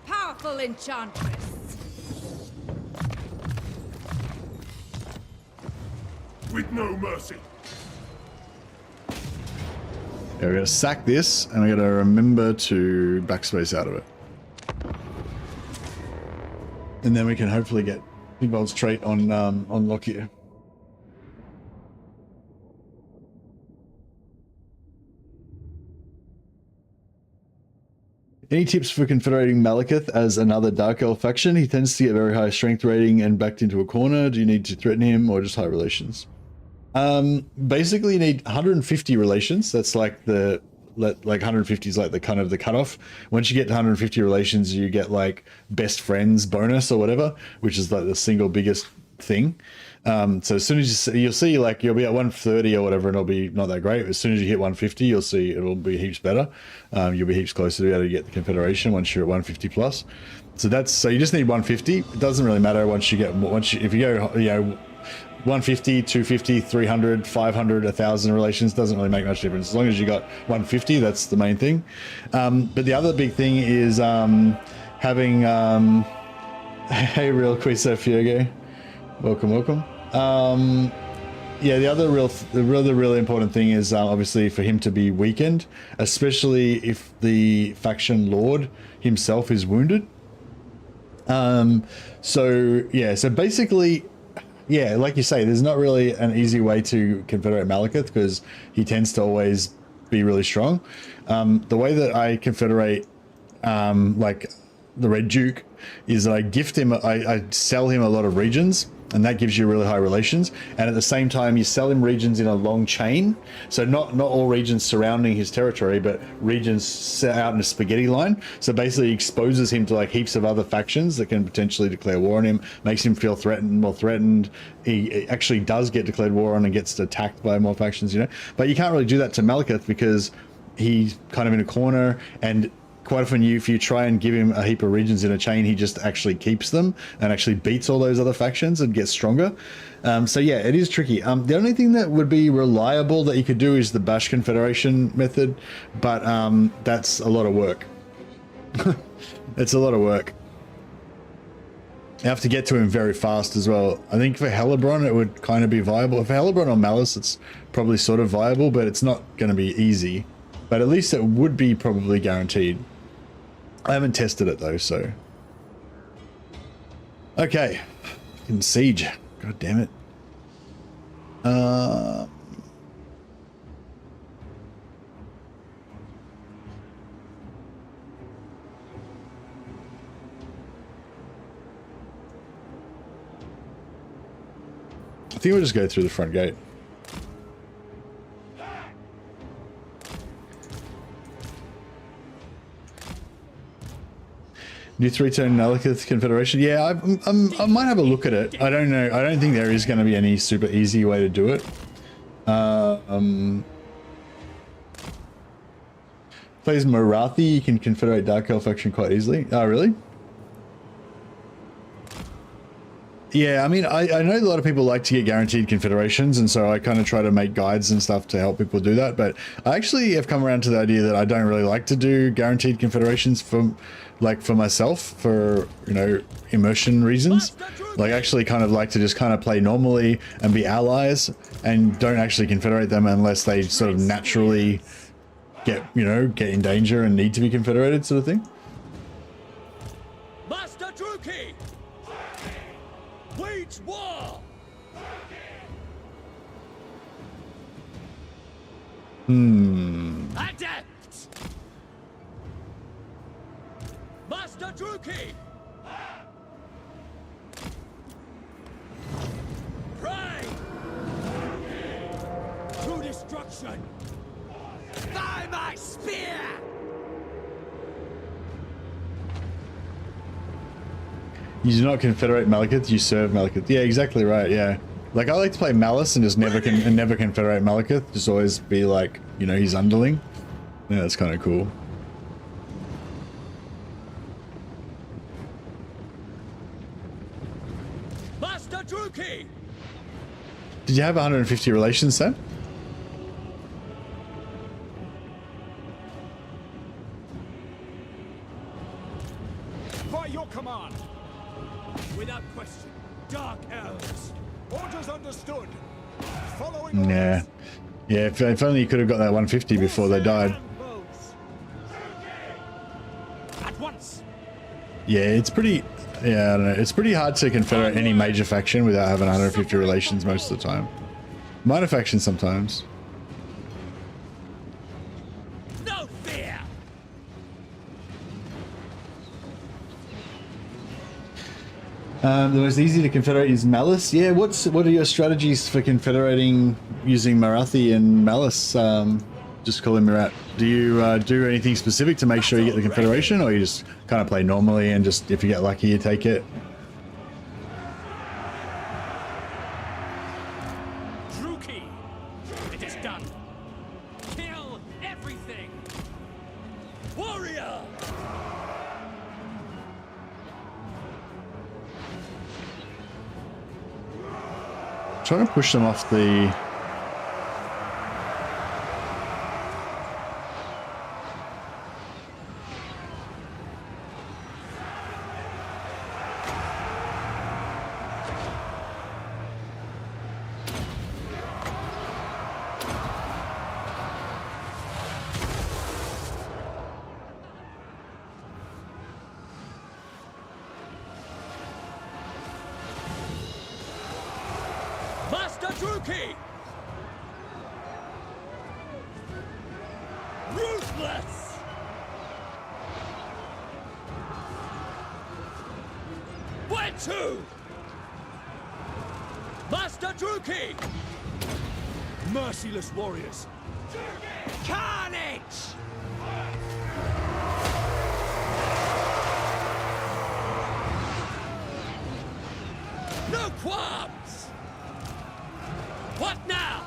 Powerful enchantress. With no mercy. Yeah, we're gonna sack this, and we're gonna remember to backspace out of it. And then we can hopefully get Sigvald's trait on Lokhir. Any tips for confederating Malekith as another Dark Elf faction? He tends to get very high strength rating and backed into a corner. Do you need to threaten him or just high relations? Basically you need 150 relations. That's like the, like 150 is like the kind of the cutoff. Once you get to 150 relations, you get like best friends bonus or whatever, which is like the single biggest thing. So as soon as you'll see like you'll be at 130 or whatever and it'll be not that great. As soon as you hit 150, you'll see it'll be heaps better. You'll be heaps closer to be able to get the Confederation once you're at 150 plus. So you just need 150. It doesn't really matter once you get, if you go, 150, 250, 300, 500, 1,000 relations, doesn't really make much difference. As long as you got 150, that's the main thing. But the other big thing is having, hey, real Quiso Fiogo. Welcome. Yeah, the really important thing is obviously for him to be weakened, especially if the faction lord himself is wounded. So basically yeah, like you say, there's not really an easy way to confederate Malekith because he tends to always be really strong. The way that I confederate like the Red Duke is that I gift him, I sell him a lot of regions, and that gives you really high relations. And at the same time, you sell him regions in a long chain. So not all regions surrounding his territory, but regions set out in a spaghetti line. So basically exposes him to like heaps of other factions that can potentially declare war on him, makes him feel threatened, more threatened. He actually does get declared war on and gets attacked by more factions, you know. But you can't really do that to Malekith because he's kind of in a corner, and quite often if you try and give him a heap of regions in a chain, he just actually keeps them and actually beats all those other factions and gets stronger. So yeah, it is tricky. The only thing that would be reliable that you could do is the Bash Confederation method, but that's a lot of work. It's a lot of work. You have to get to him very fast as well. I think for Hellebrand it would kind of be viable. For Hellebrand or Malice it's probably sort of viable, but it's not going to be easy. But at least it would be probably guaranteed. I haven't tested it though, so. Okay. Fucking siege. God damn it. I think we'll just go through the front gate. New 3-turn Malekith Confederation. Yeah, I might have a look at it. I don't know. I don't think there is going to be any super easy way to do it. Plays Marathi. You can confederate Dark Elf faction quite easily. Oh, really? Yeah, I mean, I know a lot of people like to get guaranteed confederations, and so I kind of try to make guides and stuff to help people do that. But I actually have come around to the idea that I don't really like to do guaranteed confederations for myself, for, you know, immersion reasons. Like, I actually kind of like to just kind of play normally and be allies, and don't actually confederate them unless they sort of naturally get in danger and need to be confederated, sort of thing. Master Druki! Wage war! Adept! Master Druki! Pride! To destruction! By my spear! You do not confederate Malekith, you serve Malekith. Yeah, exactly right, yeah. Like, I like to play Malice and just never confederate Malekith. Just always be like, you know, his underling. Yeah, that's kind of cool. Master Druki! Did you have 150 relations, Sam? By your command! Without question, Dark Elves. Orders understood. Following Yeah. Yeah, if only you could have got that 150 before they died. At once. Yeah, it's pretty... Yeah, I don't know. It's pretty hard to confederate any major faction without having 150 relations most of the time. Minor factions sometimes. No fear. The most easy to confederate is Malice. Yeah, what are your strategies for confederating using Marathi and Malice? Just call him Marat. Do you do anything specific to make sure you get the confederation, or you just kind of play normally and just if you get lucky you take it? Druki, it is done. Kill everything. Warrior. Trying to push them off the... Druki! Ruthless! Where to? Master Druki! Merciless warriors! Carnage! No qualms! What now?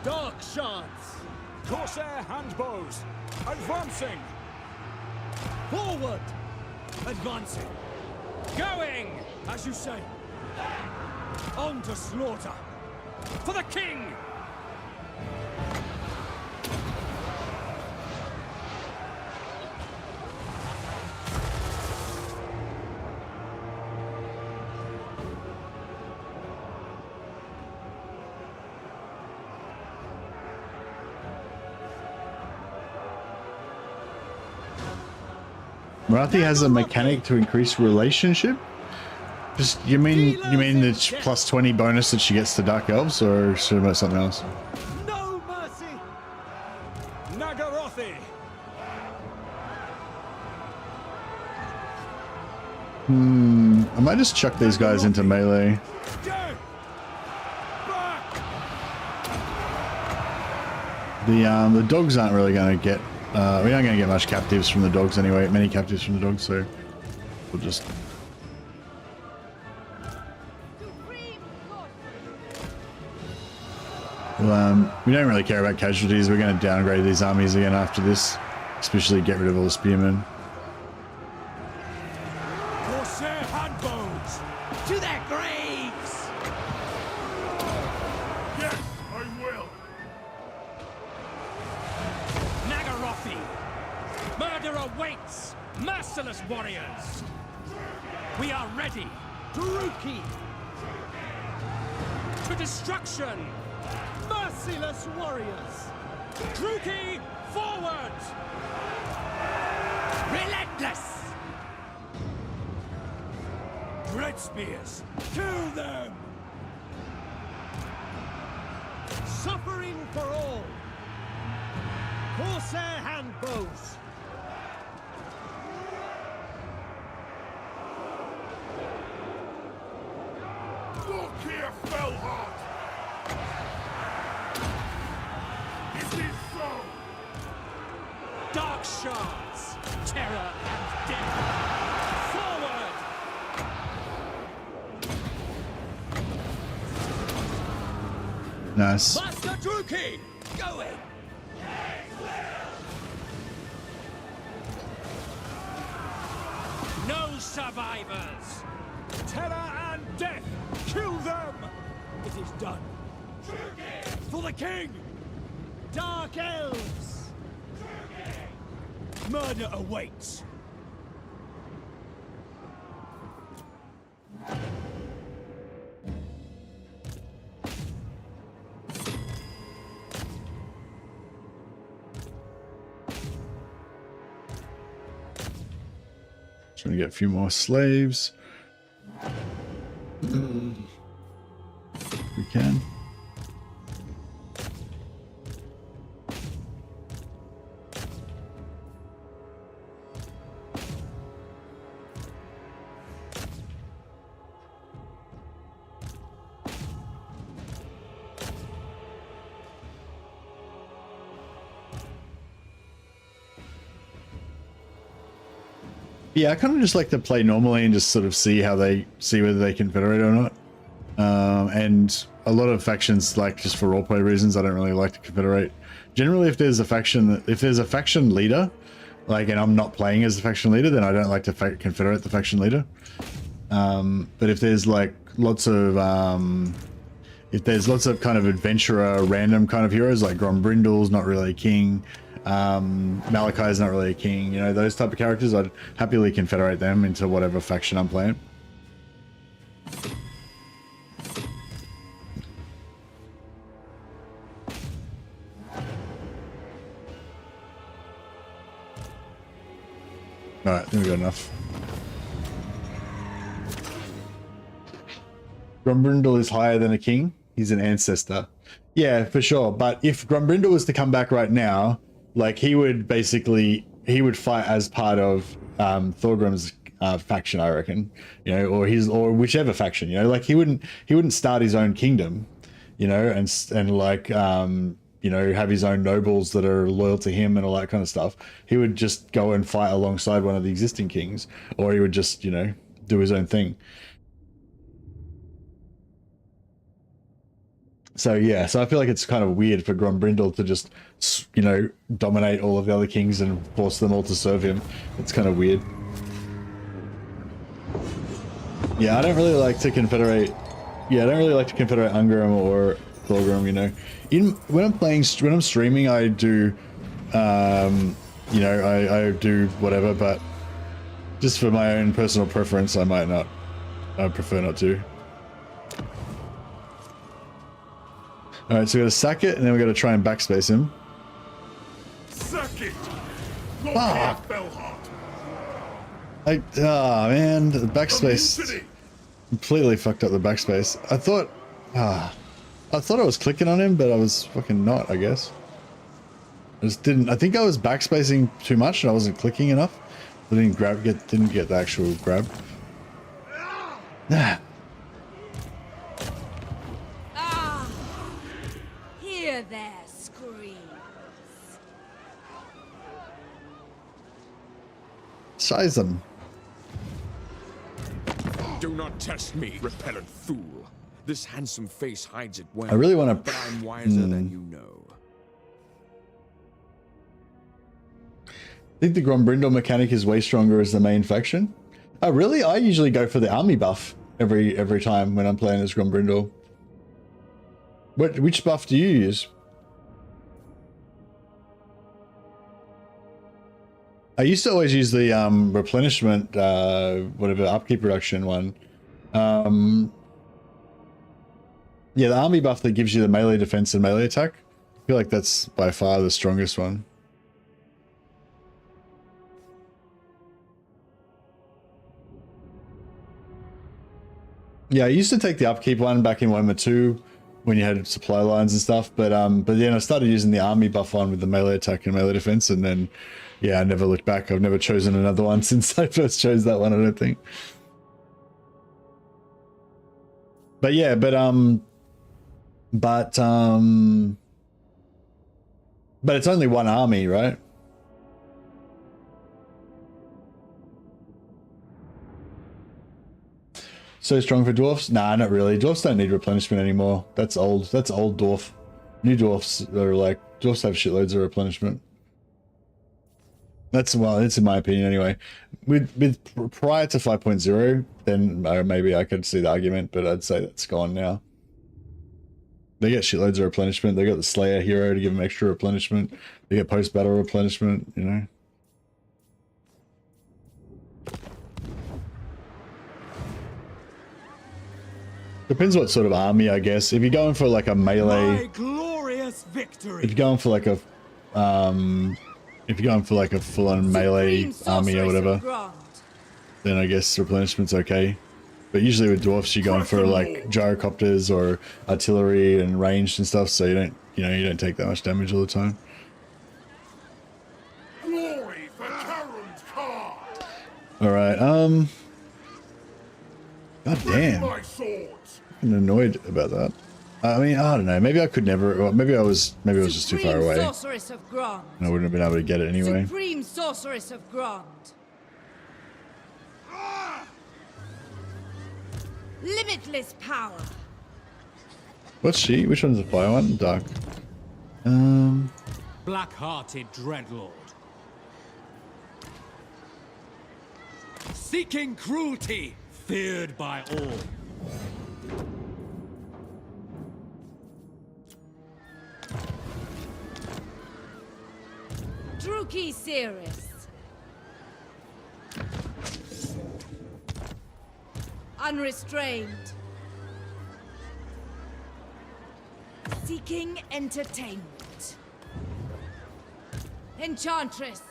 Dark shards! Corsair handbows! Advancing! Forward! Advancing! Going! As you say! On to slaughter! For the king! Marathi has a mechanic to increase relationship. Just you mean the plus 20 bonus that she gets to Dark Elves, or is it about something else? No mercy! Nagarothi! I might just chuck these guys into melee. The dogs aren't really going to get. We aren't going to get much captives from the dogs anyway. Many captives from the dogs, so we'll just. Well, we don't really care about casualties. We're going to downgrade these armies again after this, especially get rid of all the spearmen. Corsair handbows! To their graves! Yes, I will. Nagarothi! Murder awaits! Merciless warriors! We are ready! Druki! To destruction! Merciless warriors! Druki, forward! Relentless! Dread spears, kill them! Suffering for all! Corsair handbows! Lokhir, Fellheart! It is so! Dark shards! Terror and death! Forward! Nice. Master Druki! Going! No survivors! Terror and death! Kill them! It is done! For the king! Dark elves! Murder awaits! Trying to get a few more slaves. We can. Yeah, I kind of just like to play normally and just sort of see whether they confederate or not. And a lot of factions, like just for roleplay reasons, I don't really like to confederate. Generally, if there's a faction leader, like, and I'm not playing as the faction leader, then I don't like to confederate the faction leader. But if there's like lots of kind of adventurer, random kind of heroes, like Grombrindle's not really a king. Malachi's not really a king, you know, those type of characters, I'd happily confederate them into whatever faction I'm playing. Alright, I think we got enough. Grombrindal is higher than a king. He's an ancestor. Yeah, for sure. But if Grombrindal was to come back right now, like he would fight as part of Thorgrim's faction, I reckon. You know, or whichever faction. You know, like he wouldn't start his own kingdom. You know, and like you know, have his own nobles that are loyal to him and all that kind of stuff. He would just go and fight alongside one of the existing kings, or he would just, you know, do his own thing. So yeah, so I feel like it's kind of weird for Grombrindal to just, you know, dominate all of the other kings and force them all to serve him. It's kind of weird. Yeah, I don't really like to confederate. Yeah, I don't really like to confederate Ungrim or Thorgrim. You know, when I'm streaming, I do, you know, I do whatever. But just for my own personal preference, I might not. I prefer not to. All right, so we got to sack it, and then we got to try and backspace him. Sack it! Fuck! Fellheart! Oh man, the backspace completely fucked up the backspace. I thought I was clicking on him, but I was fucking not, I guess. I just didn't. I think I was backspacing too much, and I wasn't clicking enough. I didn't get the actual grab. Ah. Hear their screams. Size them. Do not test me, repellent fool. This handsome face hides it well. I really want to. But I'm wiser than you know. I think the Grombrindal mechanic is way stronger as the main faction. Oh, really? I usually go for the army buff every time when I'm playing as Grombrindal. Which buff do you use? I used to always use the replenishment, whatever, upkeep reduction one. Yeah, the army buff that gives you the melee defense and melee attack. I feel like that's by far the strongest one. Yeah, I used to take the upkeep one back in Warhammer 2 when you had supply lines and stuff, but then I started using the army buff one with the melee attack and melee defense, and then yeah, I never looked back. I've never chosen another one since I first chose that one, I don't think. But yeah, but it's only one army, right? So strong for dwarfs? Nah, not really. Dwarfs don't need replenishment anymore. That's old. That's old dwarf. New dwarfs are like, dwarfs have shitloads of replenishment. That's, well, it's in my opinion anyway. With prior to 5.0, then maybe I could see the argument, but I'd say that's gone now. They get shitloads of replenishment. They got the Slayer hero to give them extra replenishment. They get post-battle replenishment, you know. Depends what sort of army, I guess. If you're going for like a melee, glorious victory. if you're going for like a full-on melee army or whatever, then I guess replenishment's okay. But usually with dwarfs, you're going for like gyrocopters or artillery and ranged and stuff, so you don't take that much damage all the time. Glory for Charon's cause. All right, god damn. My swords. I'm annoyed about that. I mean, I don't know. Maybe I could never. Well, maybe I was just too far away. Sorceress of Grond. And I wouldn't have been able to get it anyway. Supreme Sorceress of Grond. Limitless power. What's she? Which one's the fire one? Dark. Black-hearted dreadlord. Seeking cruelty, feared by all. Druki Cirrus. Unrestrained. Seeking entertainment. Enchantress.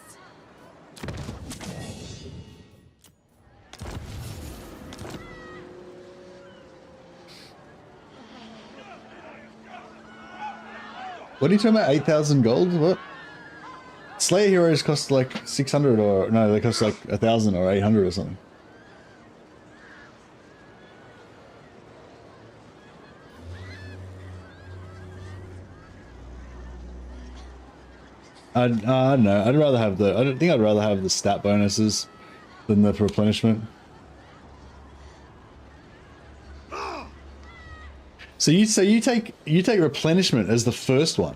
What are you talking about? 8,000 gold? What? Slayer heroes cost like 600 or no, they cost like 1,000 or 800 or something. I don't know. I'd rather have the. I don't think I'd rather have the stat bonuses than the replenishment. So you take replenishment as the first one.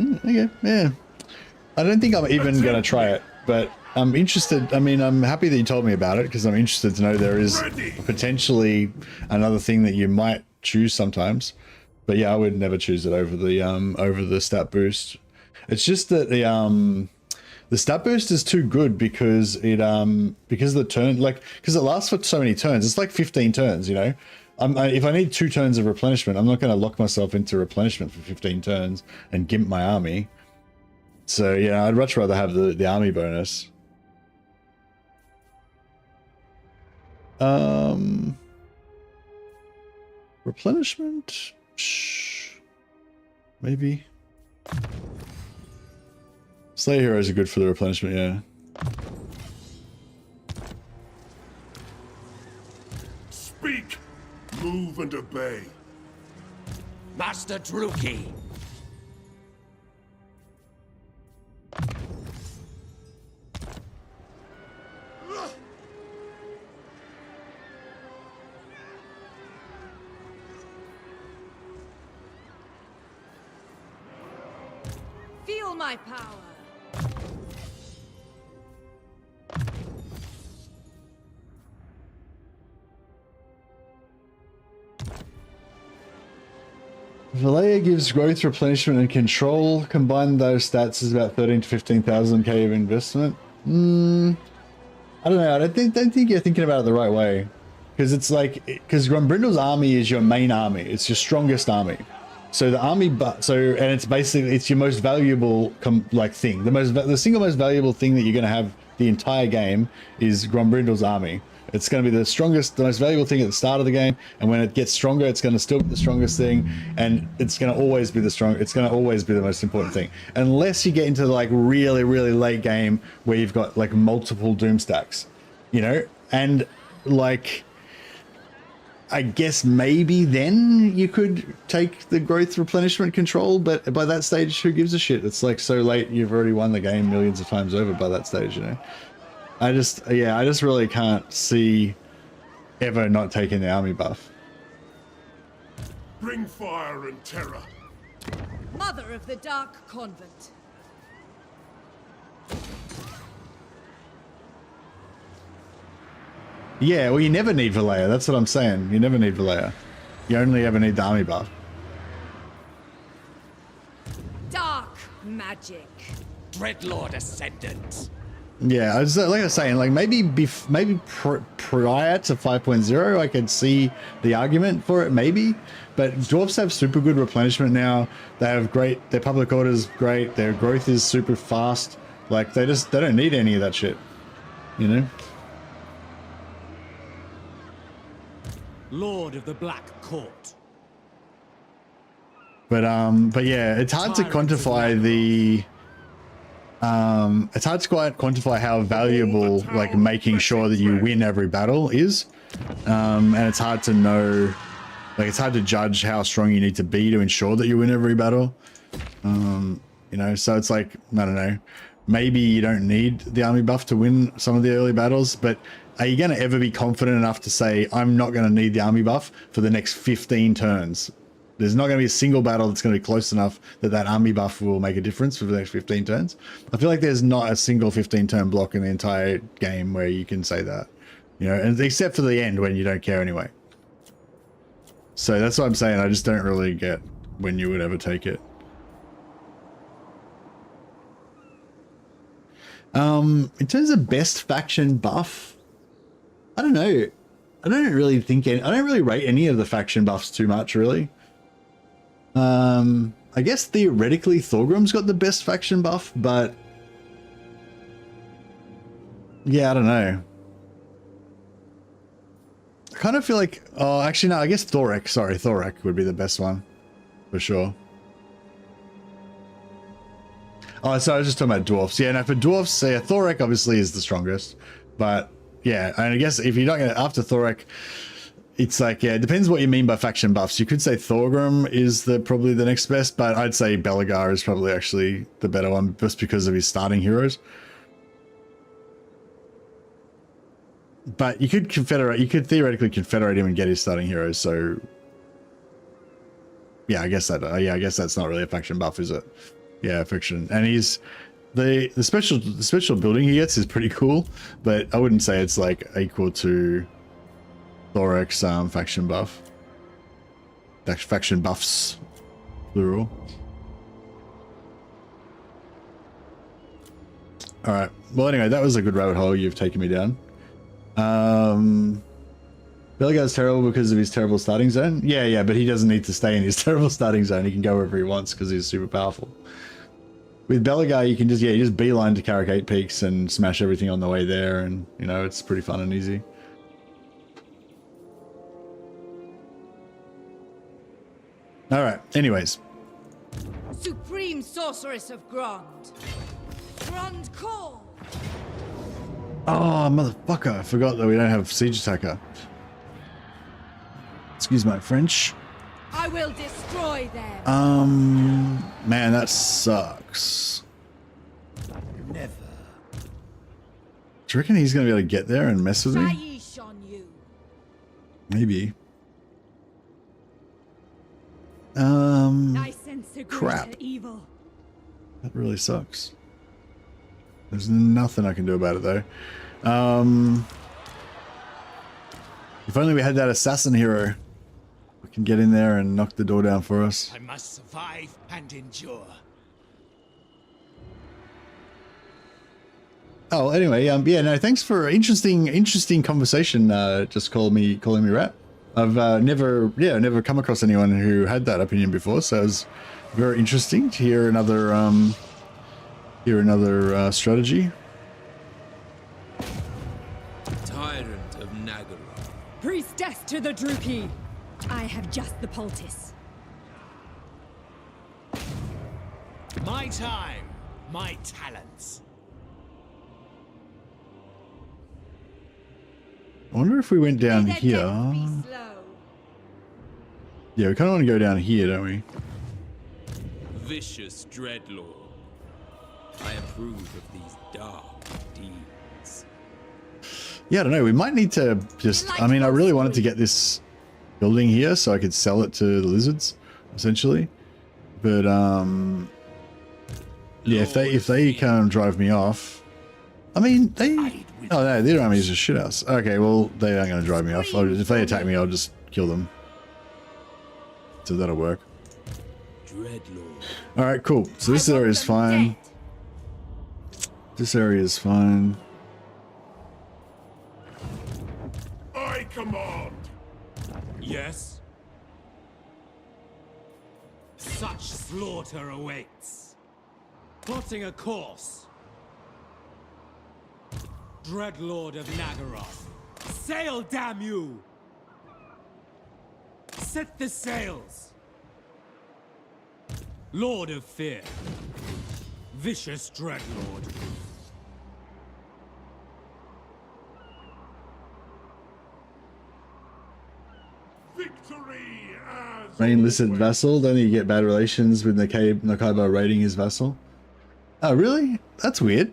Okay, yeah. I don't think I'm even gonna try it, but I'm interested. I mean, I'm happy that you told me about it because I'm interested to know there is potentially another thing that you might choose sometimes. But yeah, I would never choose it over the stat boost. It's just that the stat boost is too good because it because the turn because it lasts for so many turns. It's like 15 turns, you know. If I need 2 turns of replenishment, I'm not going to lock myself into replenishment for 15 turns and gimp my army. So yeah, I'd much rather have the army bonus. Replenishment? Maybe. Slayer heroes are good for the replenishment, yeah. Speak! Move and obey. Master Druki. Feel my power. Valea gives growth, replenishment, and control. Combine those stats is about 13 to 15,000 K of investment. I don't know. I don't think you're thinking about it the right way, because it's like Grombrindle's army is your main army. It's your strongest army. So the army, and it's basically your most valuable thing. The single most valuable thing that you're going to have the entire game is Grombrindle's army. It's going to be the strongest, the most valuable thing at the start of the game, and when it gets stronger, it's going to still be the strongest thing, and it's going to always be it's going to always be the most important thing, unless you get into like really, really late game where you've got like multiple Doomstacks, you know, and like I guess maybe then you could take the growth replenishment control, but by that stage, who gives a shit? It's like so late, you've already won the game millions of times over by that stage, you know. I just really can't see ever not taking the army buff. Bring fire and terror. Mother of the Dark Convent. Yeah, well, you never need Valea. That's what I'm saying. You never need Valea. You only ever need the army buff. Dark magic. Dreadlord Ascendant. Yeah, I was like I was saying, like maybe prior to 5.0, I could see the argument for it, maybe. But dwarves have super good replenishment now. They have great. Their public order's great. Their growth is super fast. Like they don't need any of that shit, you know. Lord of the Black Court. But yeah, it's hard to quantify the. It's hard to quite quantify how valuable like making sure that you win every battle is, and it's hard to know, like it's hard to judge how strong you need to be to ensure that you win every battle. You know, so it's like I don't know, maybe you don't need the army buff to win some of the early battles, but are you going to ever be confident enough to say I'm not going to need the army buff for the next 15 turns? There's not going to be a single battle that's going to be close enough that that army buff will make a difference for the next 15 turns. I feel like there's not a single 15-turn block in the entire game where you can say that, you know, and except for the end when you don't care anyway. So that's what I'm saying. I just don't really get when you would ever take it. In terms of best faction buff, I don't know. I don't really rate any of the faction buffs too much, really. I guess theoretically Thorgrim's got the best faction buff, but yeah, I don't know. I kind of feel like, oh, actually no, I guess Thorek would be the best one for sure. Oh, so I was just talking about dwarfs. Yeah, no, for dwarfs, yeah, Thorek obviously is the strongest. But yeah, and I guess if you're not going to, after Thorek, it's like, yeah, it depends what you mean by faction buffs. You could say Thorgrim is probably the next best, but I'd say Belegar is probably actually the better one just because of his starting heroes. But you could theoretically confederate him and get his starting heroes, so yeah, I guess that's not really a faction buff, is it? Yeah, fiction. And he's the special building he gets is pretty cool, but I wouldn't say it's like equal to Thorek's faction buff. Faction buffs, plural. All right. Well, anyway, that was a good rabbit hole you've taken me down. Belegar's terrible because of his terrible starting zone. Yeah, but he doesn't need to stay in his terrible starting zone. He can go wherever he wants because he's super powerful. With Belegar, you can just beeline to Carrick 8 Peaks and smash everything on the way there, and you know it's pretty fun and easy. All right. Anyways. Supreme Sorceress of Grond. Grond Call. Oh, motherfucker. I forgot that we don't have Siege Attacker. Excuse my French. I will destroy them. Man, that sucks. Never. Do you reckon he's going to be able to get there and mess with me? On you. Maybe. Crap. Evil. That really sucks. There's nothing I can do about it though. If only we had that assassin hero. We can get in there and knock the door down for us. I must survive and endure. Oh, anyway, yeah, no, thanks for interesting conversation. Just calling me rat. I've never come across anyone who had that opinion before, so it was very interesting to hear another strategy. Tyrant of Nagaroth. Priestess to the Druki. I have just the poultice. My time, my talents. I wonder if we went down here. Yeah, we kind of want to go down here, don't we? Vicious Dreadlord. I approve of these dark deeds. Yeah, I don't know. We might need to just... I mean, I really wanted to get this building here so I could sell it to the lizards, essentially. But, yeah, if they come drive me off... I mean, they... Oh, no, their army is a shithouse. Okay, well, they aren't going to drive me off. If they attack me, I'll just kill them. So that'll work. Alright, cool. So this area is fine. This area is fine. I command. Yes? Such slaughter awaits. Plotting a course. Dreadlord of Nagaroth. Sail, damn you! Set the sails. Lord of Fear. Vicious Dreadlord. Victory as Rain listed vassal. Don't you get bad relations with Nakaiba raiding his vassal? Oh, really? That's weird.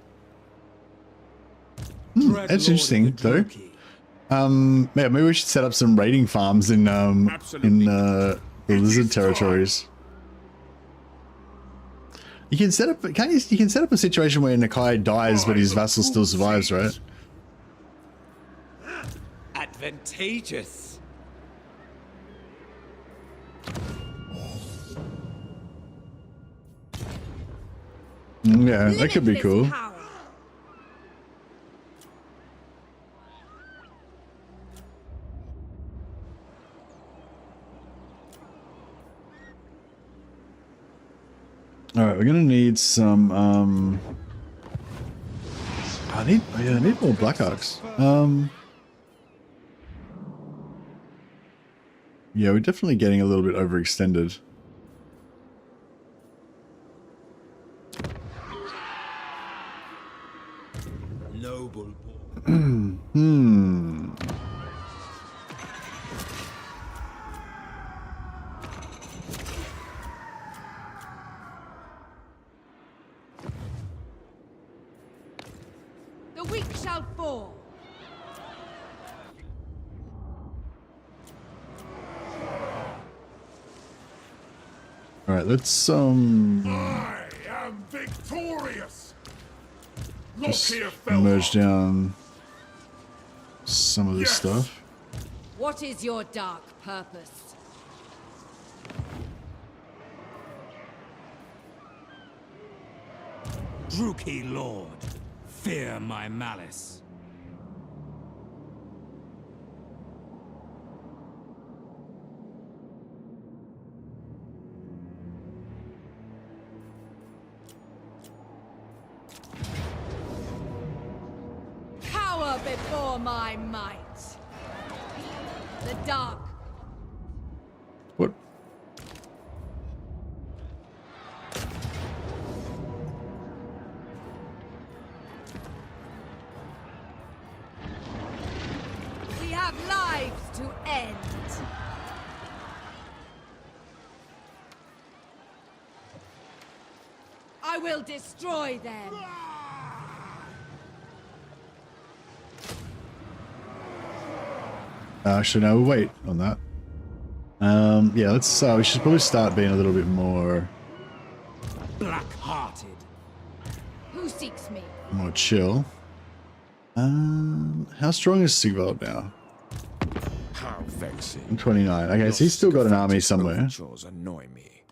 That's interesting, though. Yeah, maybe we should set up some raiding farms in the lizard territories. You can set up, can't you? You can set up a situation where Nakai dies, but his vassal still survives, right? Advantageous. Yeah, that could be cool. All right, we're gonna need some. I need more Blackhawks. Yeah, we're definitely getting a little bit overextended. All right, let's I am victorious. just Lokhir merge Fellheart. down some of this stuff. What is your dark purpose? Druki Lord, fear my malice. Cower before my might. The dark. What? We have lives to end. I will destroy them. Actually, no, we'll wait on that. Yeah, let's. We should probably start being a little bit more Black-hearted. Who seeks me? more chill. How strong is Sigvald now? How vexing. I'm 29. Okay, so he's still got an army somewhere. Overtures annoy me.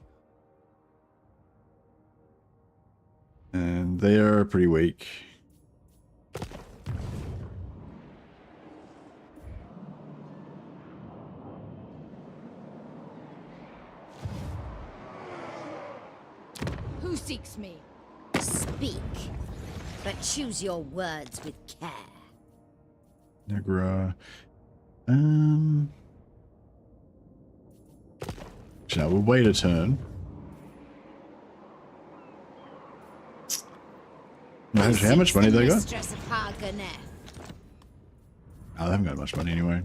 And they are pretty weak. Who seeks me? Speak, but choose your words with care. Negra. Shall we wait a turn? How much money they got? Mistress of Harganeth. Oh, they haven't got much money anyway.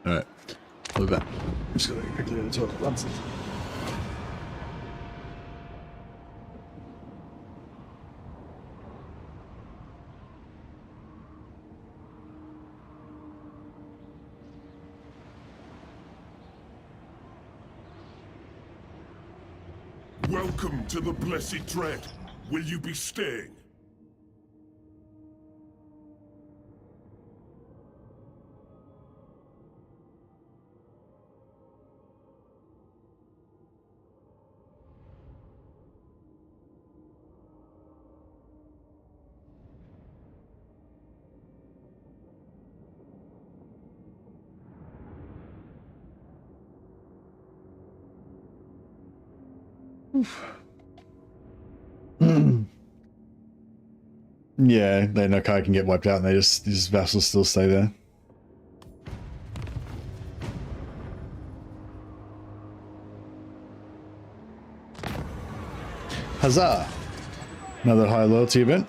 Alright. I'll be back. I'm just gonna quickly talk about something. Welcome to the Blessed Dread. Will you be staying? Yeah, they know Kai can get wiped out and these vassals still stay there. Huzzah! Another high loyalty event.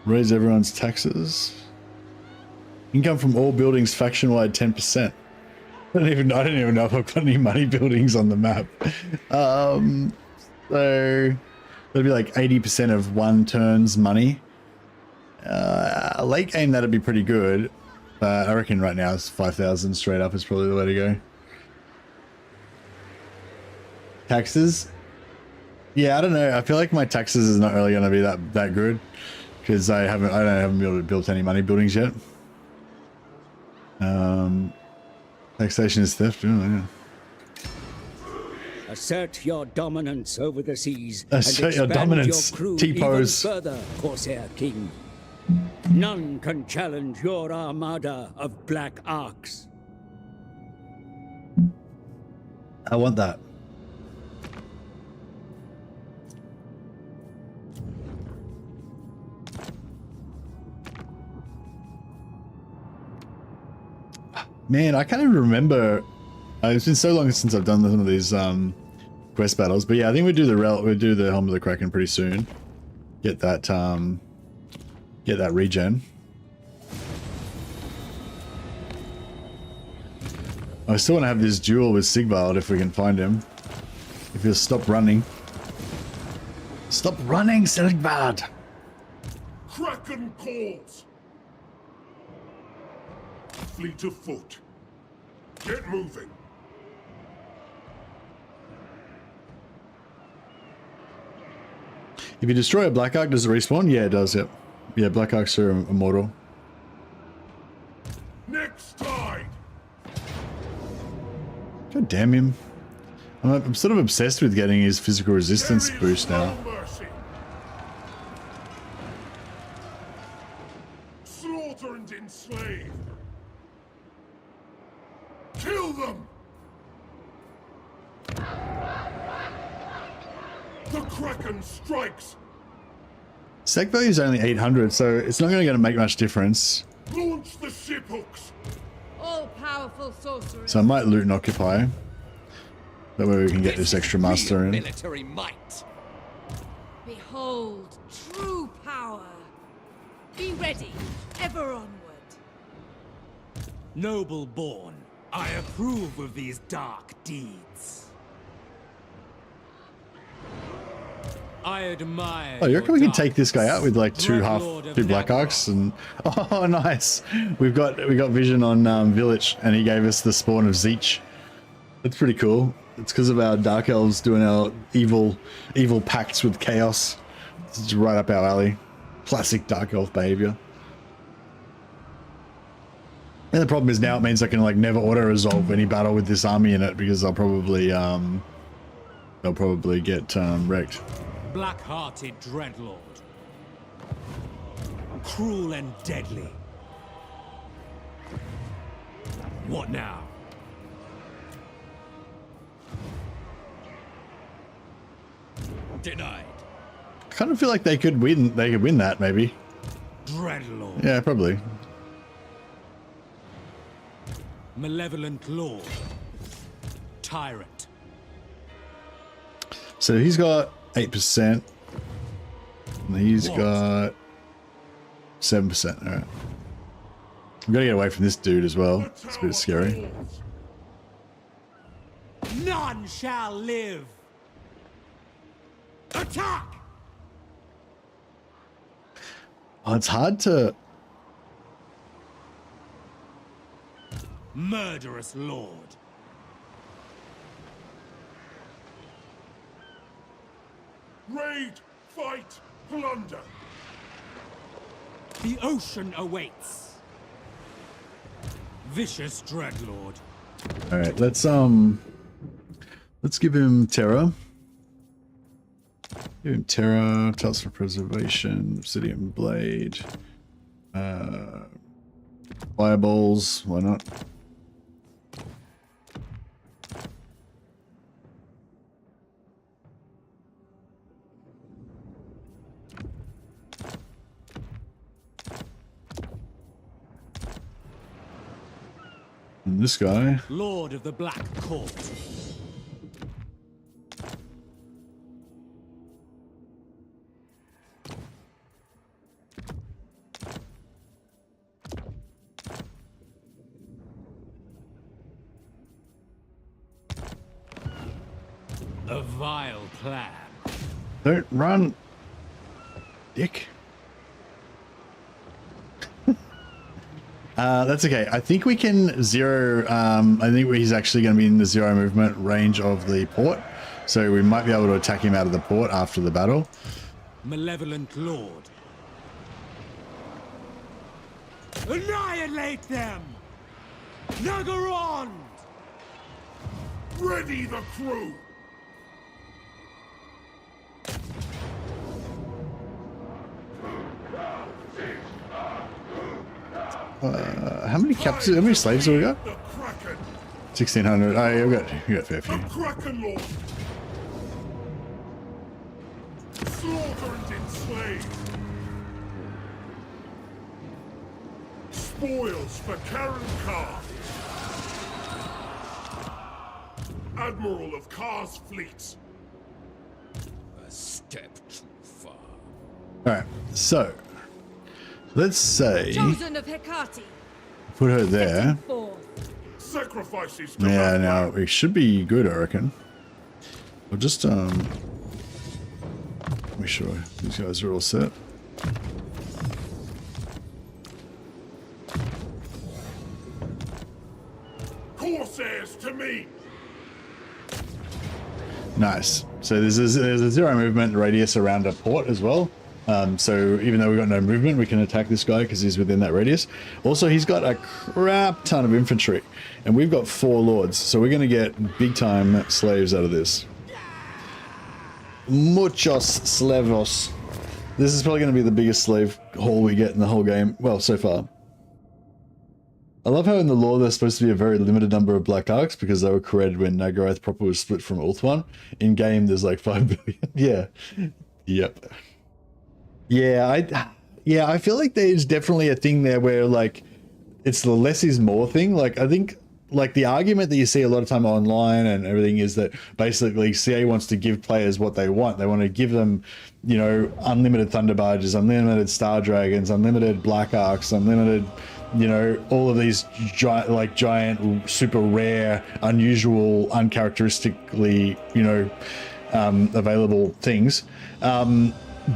Raise everyone's taxes. Income from all buildings faction-wide 10%. I don't even know if I've got any money buildings on the map. So that'd be like 80% of one turn's money. Late game that'd be pretty good. I reckon right now it's 5,000 straight up is probably the way to go. Taxes? Yeah, I don't know. I feel like my taxes is not really going to be that good because I haven't built any money buildings yet. Taxation is theft. Oh, yeah. Assert your dominance over the seas. Assert your dominance, your crew T-pose. even further, Corsair King. None can challenge your armada of black arcs. I want that. Man, I can't even remember. It's been so long since I've done some of these quest battles, but yeah, I think we do the Helm of the Kraken pretty soon. Get that regen. I still want to have this duel with Sigvald if we can find him. If he'll stop running. Stop running, Sigvald! Kraken calls. Fleet of foot. Get moving. If you destroy a Black Ark, does it respawn? Yeah, it does, yep. Yeah, Black Arks are immortal. Next tide. God damn him. I'm sort of obsessed with getting his physical resistance boost now. Mercy. Slaughter and enslave. Kill them. The Kraken strikes. Sec value is only 800, so it's not going to make much difference. Launch the ship hooks. All-powerful sorcerer. So I might loot and occupy. That way we can get this extra master in. Military might. Behold true power. Be ready, ever onward. Noble born, I approve of these dark deeds. I admire. Oh, you reckon we your can take this guy out with like two Dreadlord of Black Nagara. Arks and oh nice. We got vision on Village and he gave us the spawn of Zeech. That's pretty cool. It's because of our Dark Elves doing our evil pacts with Chaos. It's right up our alley. Classic Dark Elf behavior. And the problem is now it means I can like never auto-resolve any battle with this army in it because they'll probably get wrecked. Black-hearted Dreadlord. Cruel and deadly. What now? Denied. I kind of feel like they could win that maybe. Dreadlord. Yeah, probably. Malevolent Lord. Tyrant. So he's got 8%. And he's got 7%. Alright. We've got to get away from this dude as well. It's a bit scary. None shall live. Attack! Oh, it's hard to... Murderous Lord. Raid, fight, plunder. The ocean awaits. Vicious Dreadlord. Alright, let's give him Terror. Give him Terror, Talisman Preservation, Obsidian Blade, Fireballs, why not? And this guy. Lord of the Black Court. A vile plan. Don't run, dick. That's okay. I think we can zero. I think he's actually going to be in the zero movement range of the port, so we might be able to attack him out of the port after the battle. Malevolent Lord. Annihilate them! Nagarond! Ready the crew! How many captives? How many slaves have we got? 1,600. Oh, yeah, we got a fair few. Kraken Lord! Slaughter and enslave! Spoils for Karen Carr! Admiral of Car's fleets! A step too far. All right, so let's say Chosen of Hecate. put her there. Sacrifices to Yeah, Batman. now it should be good, I reckon. We'll just make sure these guys are all set. Course Nice. So there's a 0 movement radius around a port as well. So even though we've got no movement, we can attack this guy because he's within that radius. Also, he's got a crap ton of infantry, and we've got 4 lords, so we're going to get big time slaves out of this. Muchos slavos. This is probably going to be the biggest slave haul we get in the whole game. Well, so far. I love how in the lore there's supposed to be a very limited number of Black Arcs because they were created when Naggaroth proper was split from Ulthuan. In game, there's like 5 billion. Yeah. Yep. Yeah, I feel like there's definitely a thing there where like it's the less is more thing. Like I think like the argument that you see a lot of time online and everything is that basically CA wants to give players what they want. They want to give them, you know, unlimited Thunder Barges, unlimited Star Dragons, unlimited Black Arcs, unlimited, you know, all of these giant, super rare, unusual, uncharacteristically, you know, available things.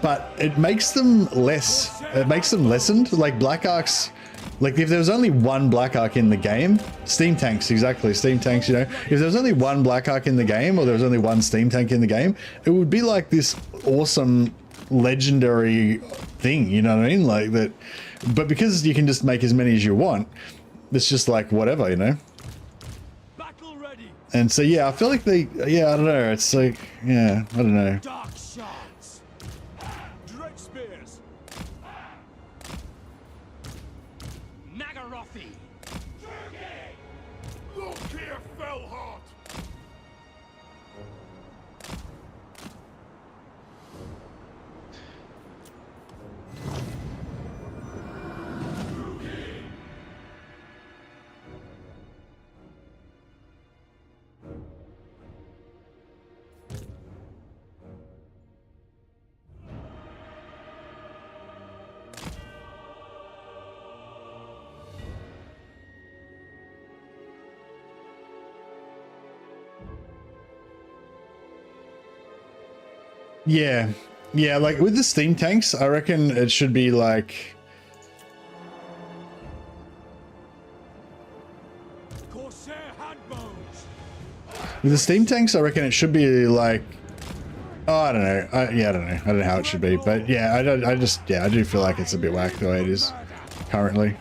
But it makes them less, it makes them lessened. Like Black Arcs, like if there was only one Black Arc in the game, Steam Tanks, exactly, Steam Tanks, you know, if there was only one Black Arc in the game or there was only one Steam Tank in the game, it would be like this awesome, legendary thing, you know what I mean? Like that, but because you can just make as many as you want, it's just like whatever, you know? Battle ready. And so, yeah, I feel like they, yeah, I don't know, it's like, yeah, I don't know. Lokhir, Fellheart. Yeah, like with the Steam Tanks, I reckon it should be like... With the Steam Tanks, I reckon it should be like... Oh, I don't know. I don't know. I don't know how it should be, but yeah, I do feel like it's a bit whack the way it is currently.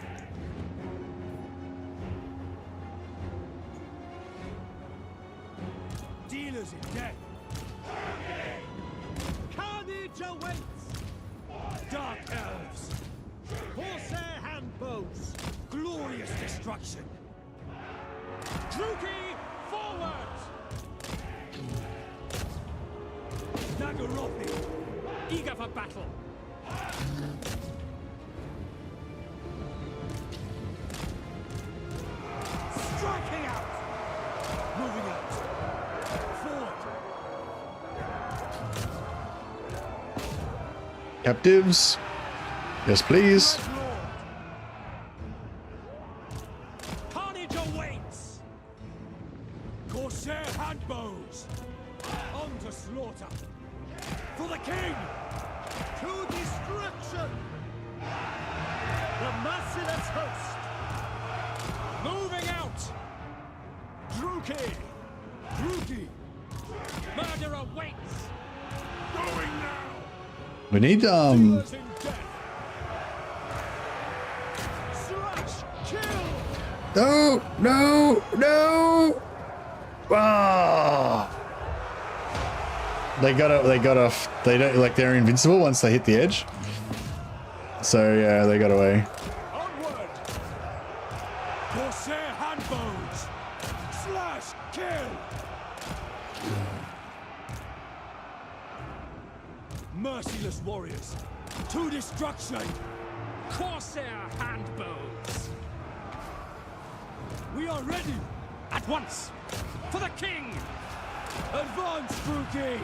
Eager for battle. Striking out. Moving out. Forward. Captives. Yes, please. Carnage awaits. Corsair handbows. On to slaughter. For the king! To destruction! The merciless host! Moving out! Druki! Murder awaits! Going now! We need, Slash, kill! No! Ah! They don't, like, they're invincible once they hit the edge. So yeah, they got away. Onward! Corsair handbows! Slash, kill! Merciless warriors! To destruction! Corsair handbows! We are ready! At once! For the king! Advance, Druki!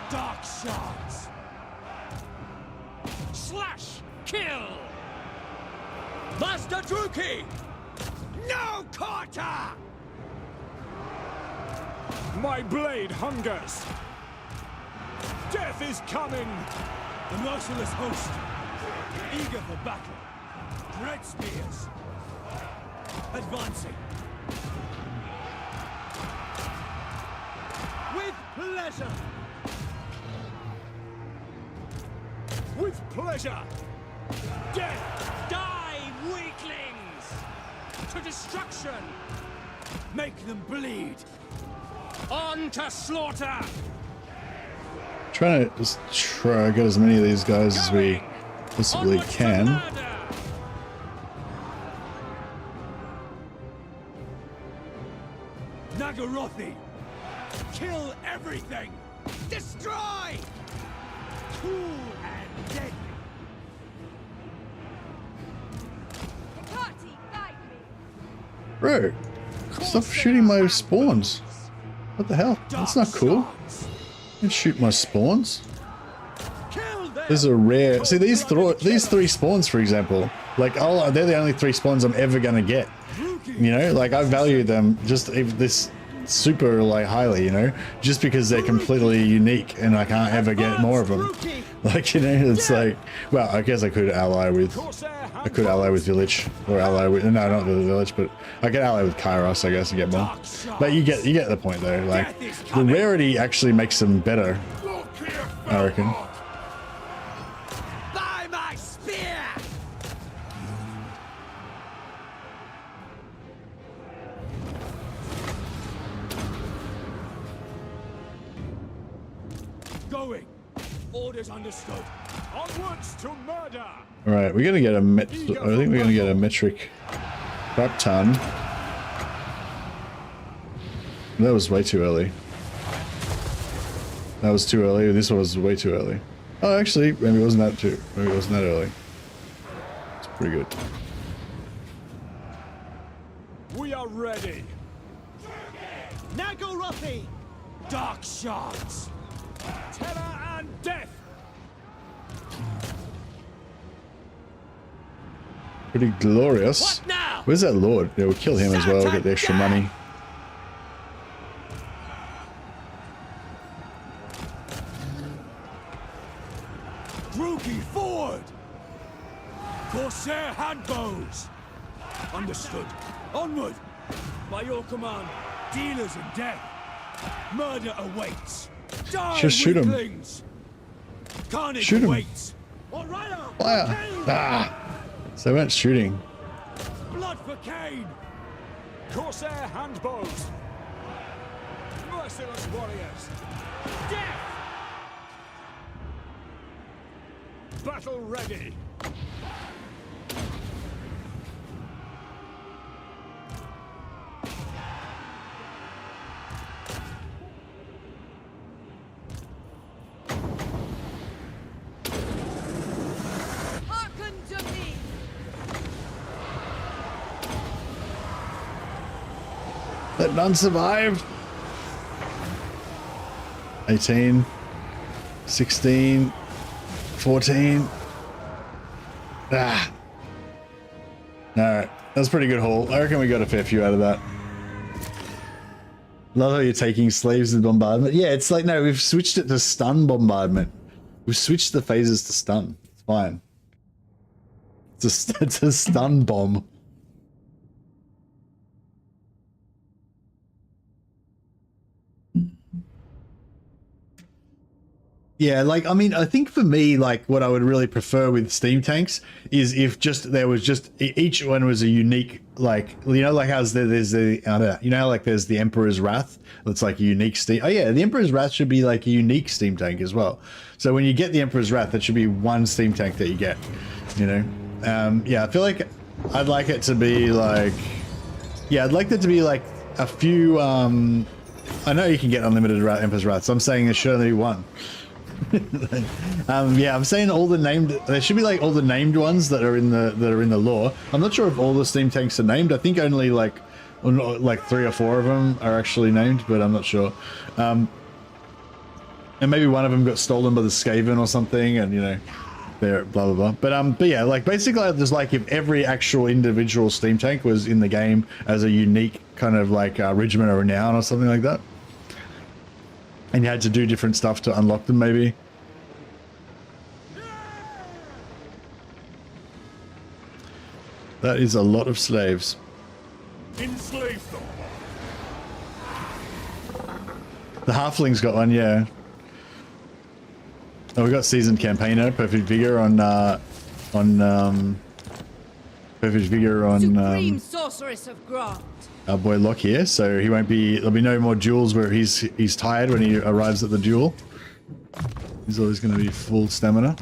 Dark shards! Slash! Kill! Master Druki! No quarter! My blade hungers! Death is coming! The merciless host! Eager for battle! Dread spears! Advancing! With pleasure. With pleasure. Death. Die, weaklings. To destruction. Make them bleed. On to slaughter. Trying to just try to get as many of these guys as we possibly can. Nagarothi. Kill everything. Destroy. Cool and deadly. Bro, stop shooting my spawns. What the hell? That's not cool. Don't shoot my spawns. These are rare. See, these three spawns, for example, like, they're the only 3 spawns I'm ever gonna get. You know, like, I value them just this super, like, highly, you know, just because they're completely unique and I can't ever get more of them. Like, you know, it's like, well, I guess I could ally with Village, or ally with, no, not the Village, but I could ally with Kairos, I guess, and get more. But you get the point though. Like, the rarity actually makes them better, I reckon. By my spear. Going. Orders understood. Onwards to murder. All right, we're gonna get a I think we're gonna get a metric crap ton. That was way too early. That was too early. This one was way too early. Oh, actually, maybe it wasn't that too. Maybe it wasn't that early. It's pretty good. We are ready. Nagarothi. Dark shards. Terror and death. Pretty glorious. Where's that Lord? Yeah, we'll kill him as well, get the extra money. Druki forward! Corsair handbows! Understood. Onward! By your command, dealers in death. Murder awaits. Die, just shoot him. weaklings. Carnage Shoot him. awaits. Fire! Ah! So they weren't shooting. Blood for Cain! Corsair handbows! Merciless warriors! Death! Battle ready! Hearken to me! Let none survive. 18, 16, 14. Ah. Alright, that's a pretty good haul. I reckon we got a fair few out of that. Love how you're taking slaves with bombardment. Yeah, it's like, no, we've switched it to stun bombardment. We've switched the phases to stun. It's fine. It's a stun bomb. Yeah, like, I mean, I think for me, like, what I would really prefer with steam tanks is if just there was just each one was a unique, like, you know, like how there's the, you know, like there's the Emperor's Wrath. That's like a unique steam. Oh yeah, the Emperor's Wrath should be like a unique steam tank as well. So when you get the Emperor's Wrath, that should be one steam tank that you get. You know, yeah, I feel like I'd like it to be like, yeah, I'd like there to be like a few. I know you can get unlimited Emperor's Wrath, so I'm saying there should only be one. Yeah, I'm saying all the named. There should be like all the named ones that are in the lore. I'm not sure if all the steam tanks are named. I think only like 3 or 4 of them are actually named, but I'm not sure. And maybe one of them got stolen by the Skaven or something, and you know, they're blah blah blah. But yeah, like basically, there's like if every actual individual steam tank was in the game as a unique kind of like regiment of renown or something like that. And you had to do different stuff to unlock them, maybe. That is a lot of slaves. Enslave them. The halfling's got one, yeah. Oh, we got seasoned campaigner, perfect vigor on perfect vigor on Supreme sorceress of Grant. our boy Lokhir, so he won't be. There'll be no more duels where he's tired when he arrives at the duel. He's always going to be full stamina.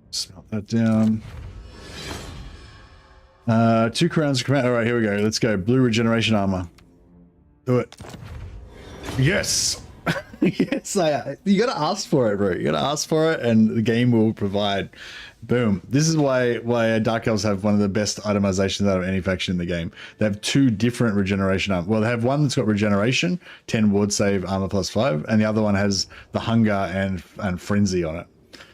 Smelt that down. 2 crowns of command. All right, here we go. Let's go. Blue regeneration armor. Do it. Yes. Yes, you gotta ask for it, bro. You gotta ask for it, and the game will provide. Boom. This is why Dark Elves have one of the best itemizations out of any faction in the game. They have 2 different regeneration armor. Well, they have one that's got regeneration, 10 ward save, armor +5, and the other one has the hunger and frenzy on it.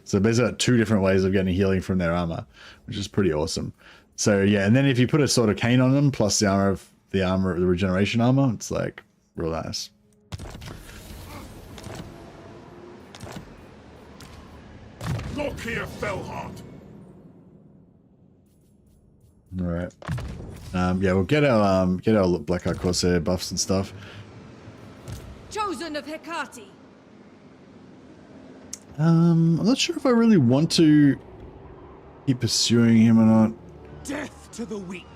So there's 2 different ways of getting healing from their armor, which is pretty awesome. So yeah, and then if you put a sword of cane on them plus the regeneration armor, it's like real nice. Lokhir Fellheart. All right. Yeah, we'll get our Blackheart Corsair buffs and stuff. Chosen of Hecate. I'm not sure if I really want to keep pursuing him or not. Death to the weak.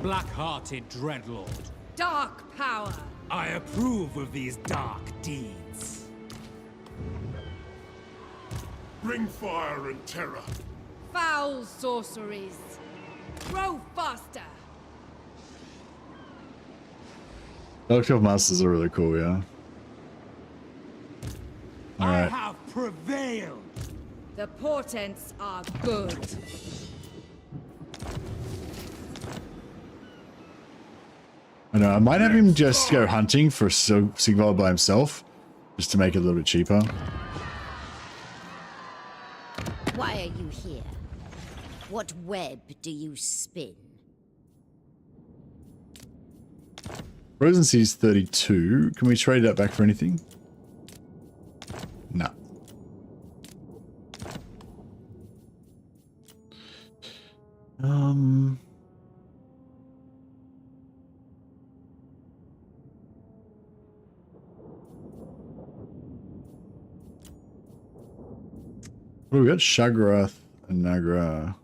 Black-hearted dreadlord. Dark power. I approve of these dark deeds. Bring fire and terror. Foul sorceries. Grow faster. Dark Masters are really cool, yeah. All right. I have prevailed. The portents are good. I know, I might have him just go hunting for Sigvald by himself, just to make it a little bit cheaper. Why are you here? What web do you spin? Frozen Sea's 32. Can we trade that back for anything? No. What do we got? Shagrath and Nagra.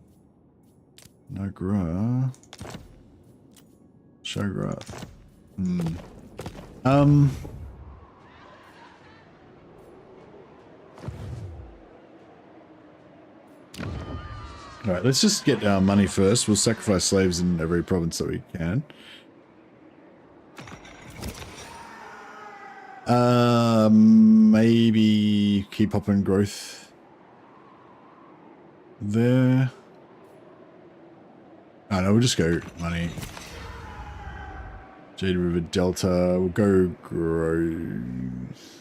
Shagrath. All right, let's just get our money first. We'll sacrifice slaves in every province that we can. Maybe keep up in growth there. Oh no, we'll just go money. Jade River Delta, we'll go growth.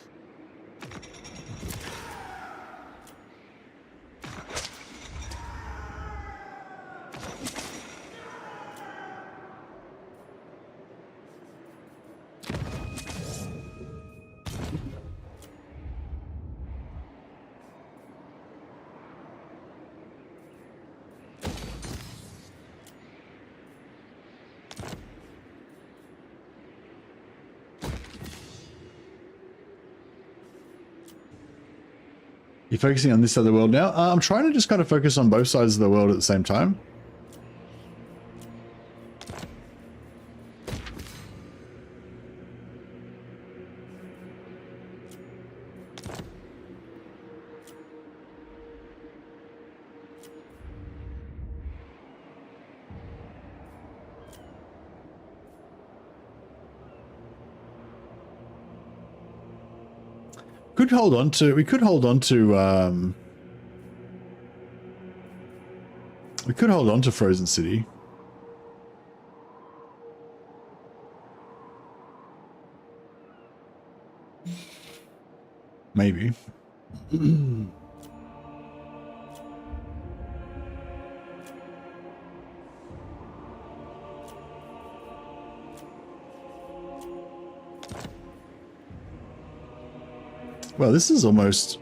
You focusing on this side of the world now? I'm trying to just kind of focus on both sides of the world at the same time. We could hold on to Frozen City. Maybe. Well, this is almost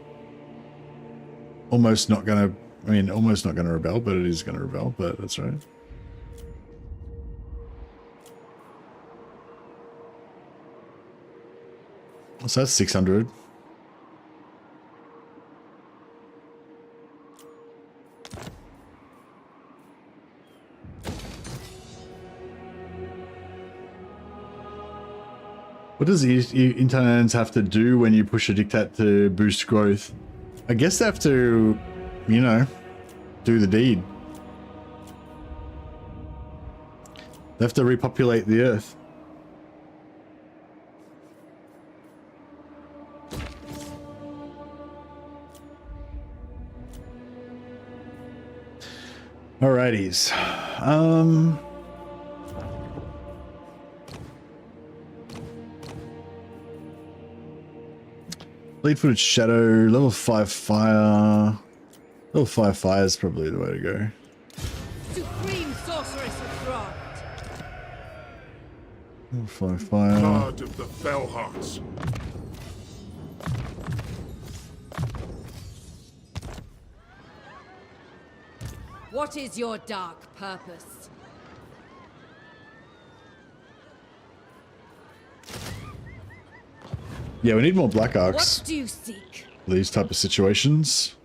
not gonna, I mean, almost not gonna rebel, but it is gonna rebel, but that's right. So that's 600. What does interns have to do when you push a dictat to boost growth? I guess they have to, you know, do the deed. They have to repopulate the earth. Alrighties. Lead-footed shadow, level 5 fire. Level 5 fire is probably the way to go. Supreme sorceress of Thrond. Level 5 fire. Guard of the Fellhearts. What is your dark purpose? Yeah, we need more black arcs. What do you seek? These type of situations.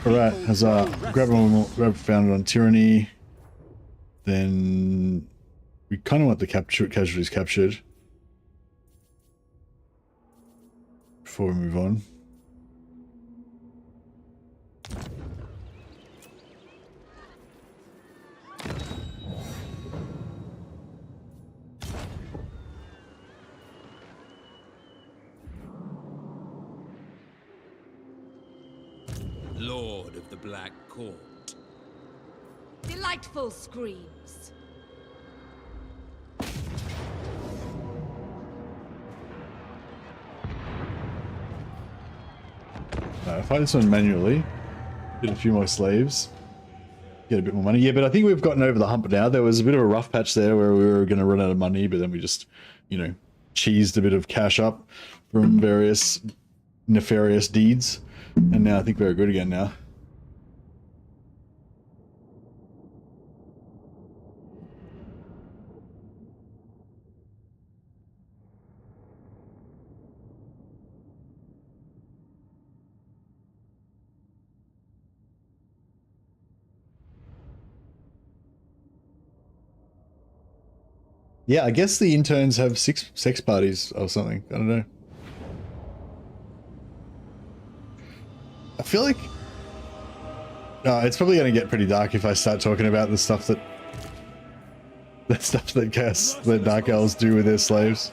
Alright, huzzah. Grab founded on tyranny. Then we kind of want the casualties captured before we move on. Lord of the Black Court. Delightful screams. Find this one manually. Get a few more slaves. Get a bit more money. Yeah, but I think we've gotten over the hump now. There was a bit of a rough patch there where we were going to run out of money, but then we just, you know, cheesed a bit of cash up from various nefarious deeds. And now I think we're good again now. Yeah, I guess the interns have 6 sex parties or something. I don't know. I feel like it's probably going to get pretty dark if I start talking about the stuff that that Dark Elves do with their slaves.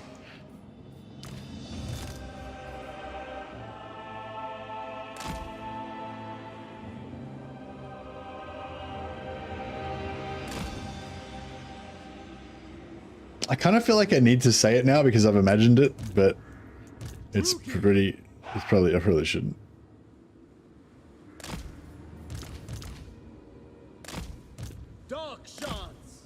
I kind of feel like I need to say it now because I've imagined it, but I probably shouldn't. Dark shots.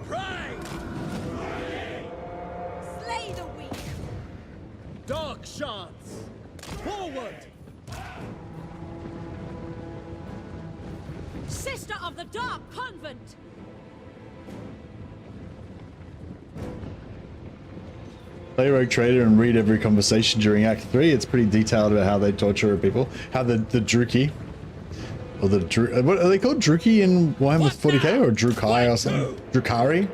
Pray. Slay the weak. Dark shots. Forward! Sister of the Dark Convent! Play Rogue Trader and read every conversation during Act 3. It's pretty detailed about how they torture people. How the Druki, or what are they called? Druki in Warhammer 40k or Drukai or something? Drukari?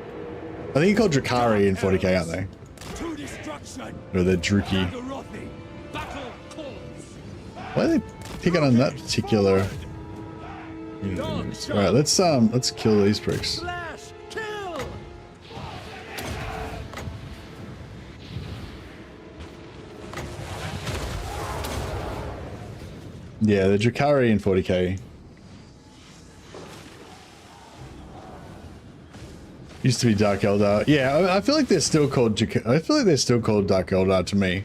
I think you're called Drukari in 40k, aren't they? To destruction. Or they're Druki. Why are they picking on that particular? All right, let's kill these pricks. Slash, kill. Yeah, the Drakari in 40k. Used to be Dark Eldar. Yeah, I feel like they're still called. I feel like they're still called Dark Eldar to me.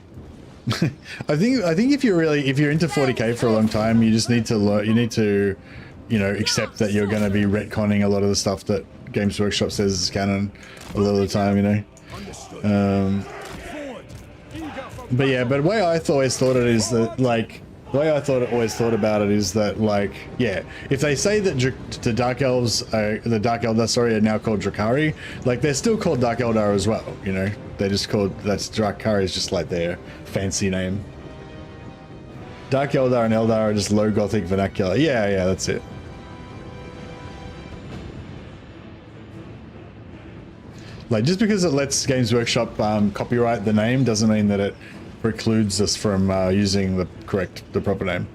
I think if you're into 40k for a long time, you just need to learn. You need to, you know, accept that you're going to be retconning a lot of the stuff that Games Workshop says is canon a lot of the time. You know. But yeah, but the way I always thought it is that like. The way I always thought about it is that, like, yeah, if they say that the Dark Elves, the Dark Eldar, sorry, are now called Drakari, like, they're still called Dark Eldar as well, you know? They're just called, Drakari is just like their fancy name. Dark Eldar and Eldar are just low Gothic vernacular. Yeah, that's it. Like, just because it lets Games Workshop copyright the name doesn't mean that it precludes us from using the proper name.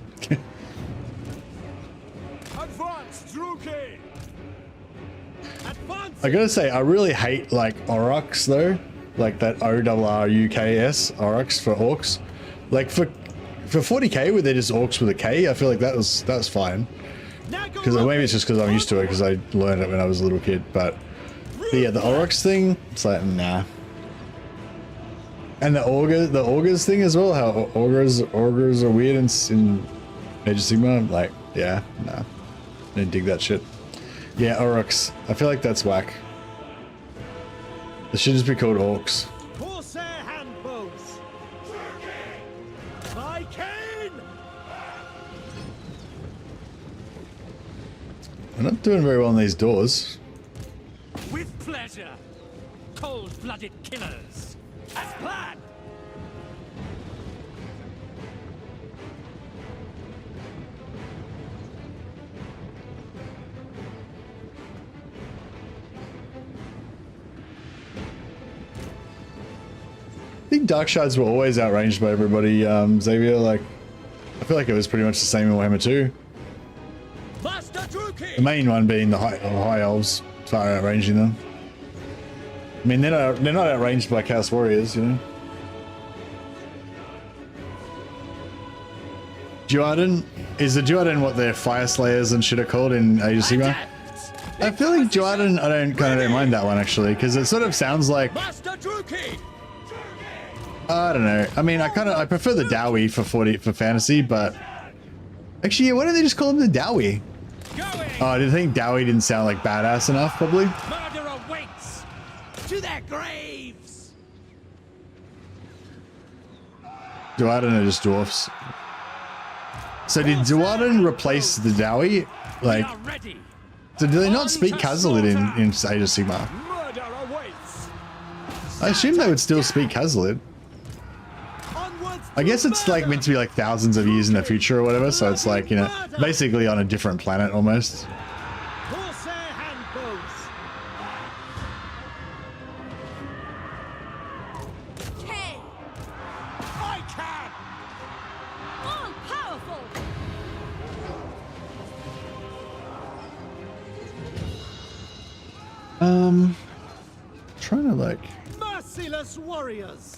I gotta say, I really hate like Aurochs though, like that ORRUKS, Aurochs for orcs. Like for 40k, where they're just orcs with a K, I feel like that was fine. Because maybe it's just because I'm used to it because I learned it when I was a little kid. But yeah, the Aurochs thing, it's like nah. And the augurs thing as well, how augurs are weird in Age of Sigmar, like, yeah, nah. Didn't dig that shit. Yeah, Aurochs. I feel like that's whack. They should just be called orcs. Corsair handbows. By Kane. We're not doing very well on these doors. With pleasure. Cold-blooded killers. As planned! I think Dark Shards were always outranged by everybody, Xavier. Like, I feel like it was pretty much the same in Warhammer 2. The main one being the High Elves, far outranging them. I mean, they're not outranged by Chaos Warriors, you know. Duarden? Is the Duarden what their Fire Slayers and shit are called in Age of Sigmar? I feel like Duarden, I don't mind that one actually, because it sort of sounds like, I don't know. I mean, I prefer the Dowie for fantasy, but actually, yeah, why don't they just call him the Dowie? Oh, I didn't think Dowie didn't sound like badass enough, probably. Murder awaits to their graves. Duarden are just dwarfs. So did Duarden replace the Dowie? Like, so do they not speak Khazalid in Age of Sigmar? I assume they would still speak Khazalid. I guess it's like meant to be like thousands of years in the future or whatever, so it's like, you know, basically on a different planet almost. Trying to like merciless warriors.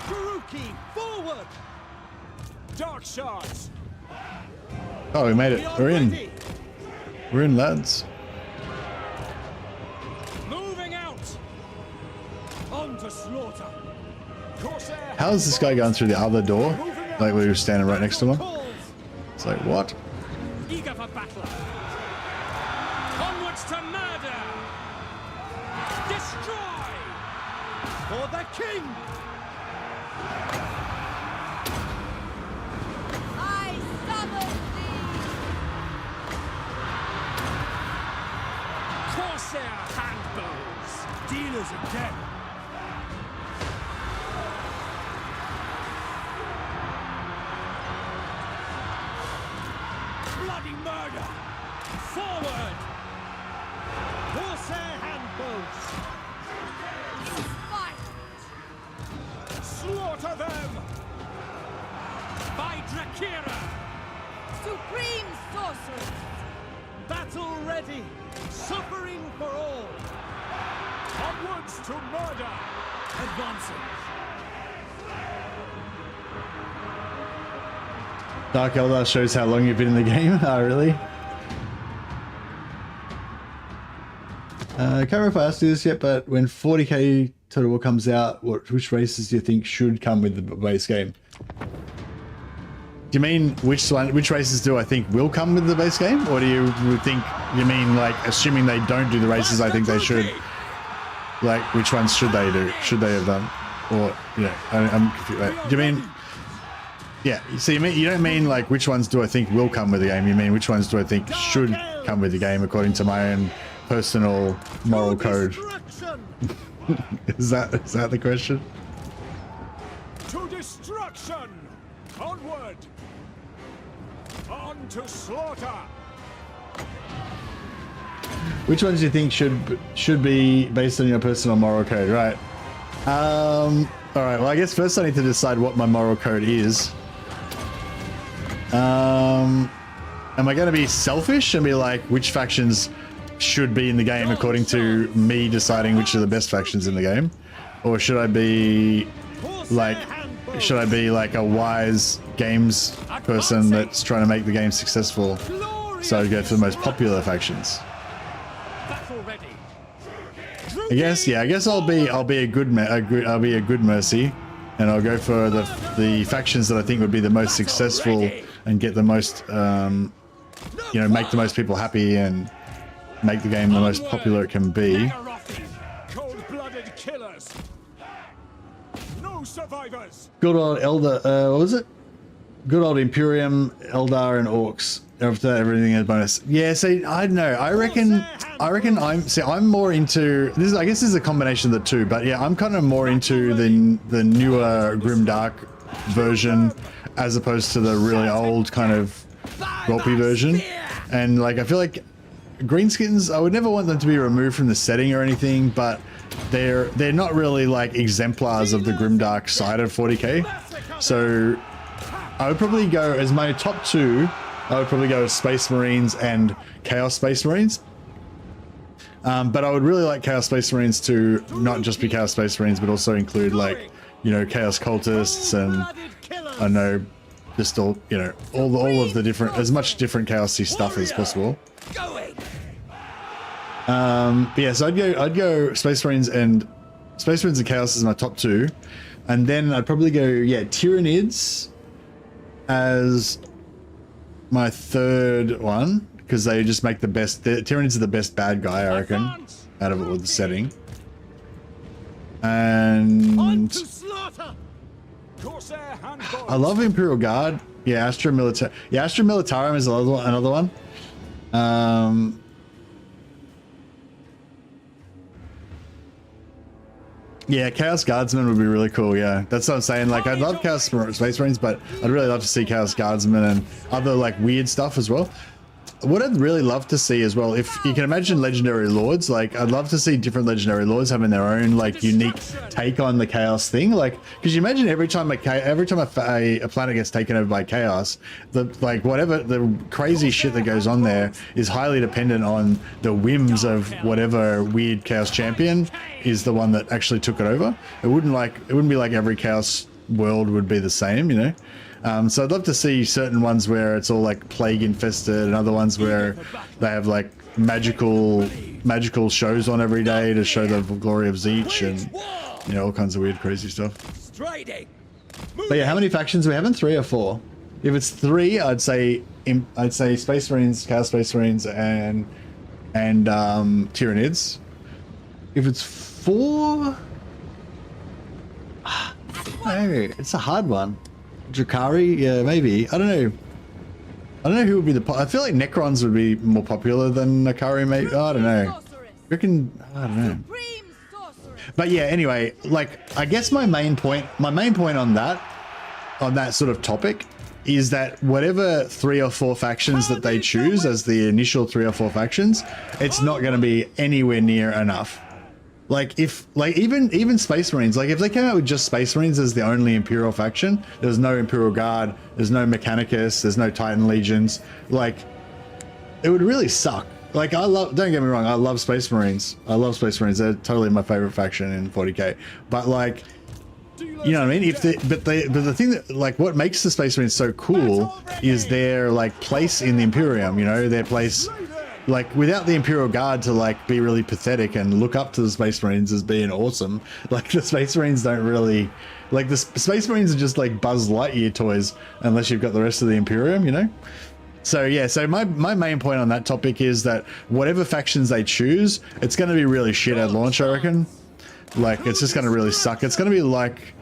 Kuruki, forward! Dark shards. Oh, we made it. We're in. We're in, lads. Moving out. On to slaughter. How is this guy going through the other door? Like we were standing right next to him. It's like, what? Eager for battle. Onwards to murder. Destroy. For the king. I summon thee! Corsair handbows! Dealers again! Bloody murder! Forward! Corsair handbows! Slaughter them! By Drakira! Supreme sorcerers! Battle ready! Suffering for all! Onwards to murder! Advancing! Dark Eldar shows how long you've been in the game. Oh, really? I can't remember if I asked you this yet, but when 40k Total War comes out, which races do you think should come with the base game? Do you mean which races do I think will come with the base game, or do you mean like assuming they don't do the races I think they should? Like which ones should they do? Should they have done? Or yeah, I'm confused. Do you mean? Yeah, so you don't mean like which ones do I think will come with the game? You mean which ones do I think should come with the game according to my own personal moral code? Is that the question? To destruction! Onward! On to slaughter! Which ones do you think should be based on your personal moral code? Right. All right. Well, I guess first I need to decide what my moral code is. Am I going to be selfish and be like, which factions should be in the game according to me deciding which are the best factions in the game? Or should I be like a wise games person that's trying to make the game successful? So I'd go for the most popular factions. I guess I'll be a good mercy, and I'll go for the factions that I think would be the most successful and get the most make the most people happy and make the game the most popular it can be. Cold-blooded killers. No survivors. Good old Elder, what was it? Good old Imperium, Eldar, and Orcs. After everything is bonus. Yeah, see, I don't know. I reckon I'm more into this. I guess this is a combination of the two, but yeah, I'm kind of more into the newer Grimdark version as opposed to the really old kind of Rolepy version. And like, I feel like greenskins, I would never want them to be removed from the setting or anything, but they're not really like exemplars of the Grimdark side of 40k. So I would probably go as my top two. I would probably go with Space Marines and Chaos Space Marines. But I would really like Chaos Space Marines to not just be Chaos Space Marines, but also include like, Chaos Cultists and I know just all of the different, as much different Chaosy stuff as possible. Yeah, so I'd go Space Marines and Chaos as my top two. And then I'd probably go, Tyranids as my third one, because they just make the best. Tyranids are the best bad guy, I reckon, out of all the setting. And I love Imperial Guard. Yeah, Astra Militarum. Yeah, Astra Militarum is another one. Yeah, Chaos Guardsmen would be really cool. Yeah, that's what I'm saying. Like, I'd love Chaos Space Marines, but I'd really love to see Chaos Guardsmen and other like weird stuff as well. What I'd really love to see as well, if you can imagine Legendary Lords, like I'd love to see different Legendary Lords having their own like unique take on the Chaos thing. Like, because you imagine every time a planet gets taken over by Chaos, the crazy shit that goes on there is highly dependent on the whims of whatever weird Chaos champion is the one that actually took it over. It wouldn't be like every Chaos world would be the same, so I'd love to see certain ones where it's all like plague infested and other ones where they have like magical shows on every day to show the glory of Zeech and all kinds of weird crazy stuff. But yeah, how many factions are we having? 3 or 4? If it's 3, I'd say Space Marines, Chaos Space Marines, and Tyranids. If it's 4, hey, it's a hard one. Drakari, yeah, maybe. I don't know who would be I feel like Necrons would be more popular than Nakari, maybe. I don't know. I don't know. But yeah, anyway, like I guess my main point on that sort of topic is that whatever 3 or 4 factions that they choose as the initial 3 or 4 factions, it's not going to be anywhere near enough. Like even Space Marines, like if they came out with just Space Marines as the only Imperial faction, there's no Imperial Guard, there's no Mechanicus, there's no Titan Legions, like it would really suck. Like don't get me wrong, I love Space Marines. They're totally my favorite faction in 40k. But like You know what I mean? But the thing that, like, what makes the Space Marines so cool is their, like, place in the Imperium, you know, their place, like, without the Imperial Guard to, like, be really pathetic and look up to the Space Marines as being awesome, like, the Space Marines don't really, like, the Space Marines are just, like, Buzz Lightyear toys unless you've got the rest of the Imperium, you know? So, yeah, so my main point on that topic is that whatever factions they choose, it's going to be really shit at launch, I reckon. Like, it's just going to really suck. It's going to be like...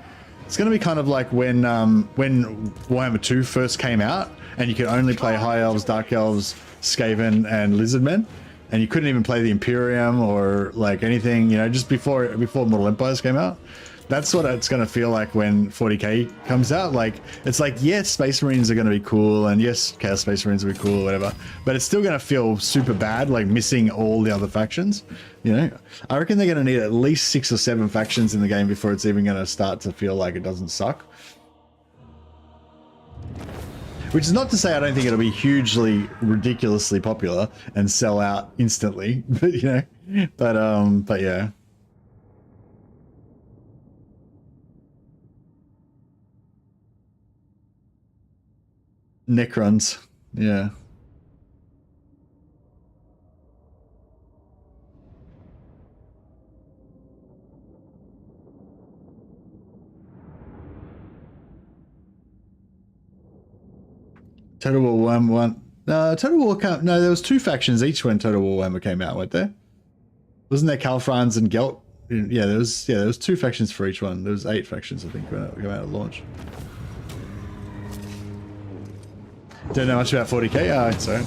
It's going to be kind of like when Warhammer 2 first came out, and you could only play High Elves, Dark Elves, Skaven, and Lizardmen, and you couldn't even play the Imperium or like anything, you know, just before Mortal Empires came out. That's what it's going to feel like when 40k comes out. Like, it's like, yes, Space Marines are going to be cool, and yes, Chaos Space Marines will be cool or whatever, but it's still going to feel super bad, like missing all the other factions. You know, I reckon they're going to need at least 6 or 7 factions in the game before it's even going to start to feel like it doesn't suck. Which is not to say I don't think it'll be hugely, ridiculously popular and sell out instantly, but you know, but yeah. Necrons, yeah. Total War Warhammer 1. Total War can't. No, there was 2 factions each when Total War Warhammer came out, weren't there? Wasn't there Kalfrans and Gelt? Yeah, there was 2 factions for each one. There was 8 factions, I think, when it came out at launch. Don't know much about 40k. Sorry.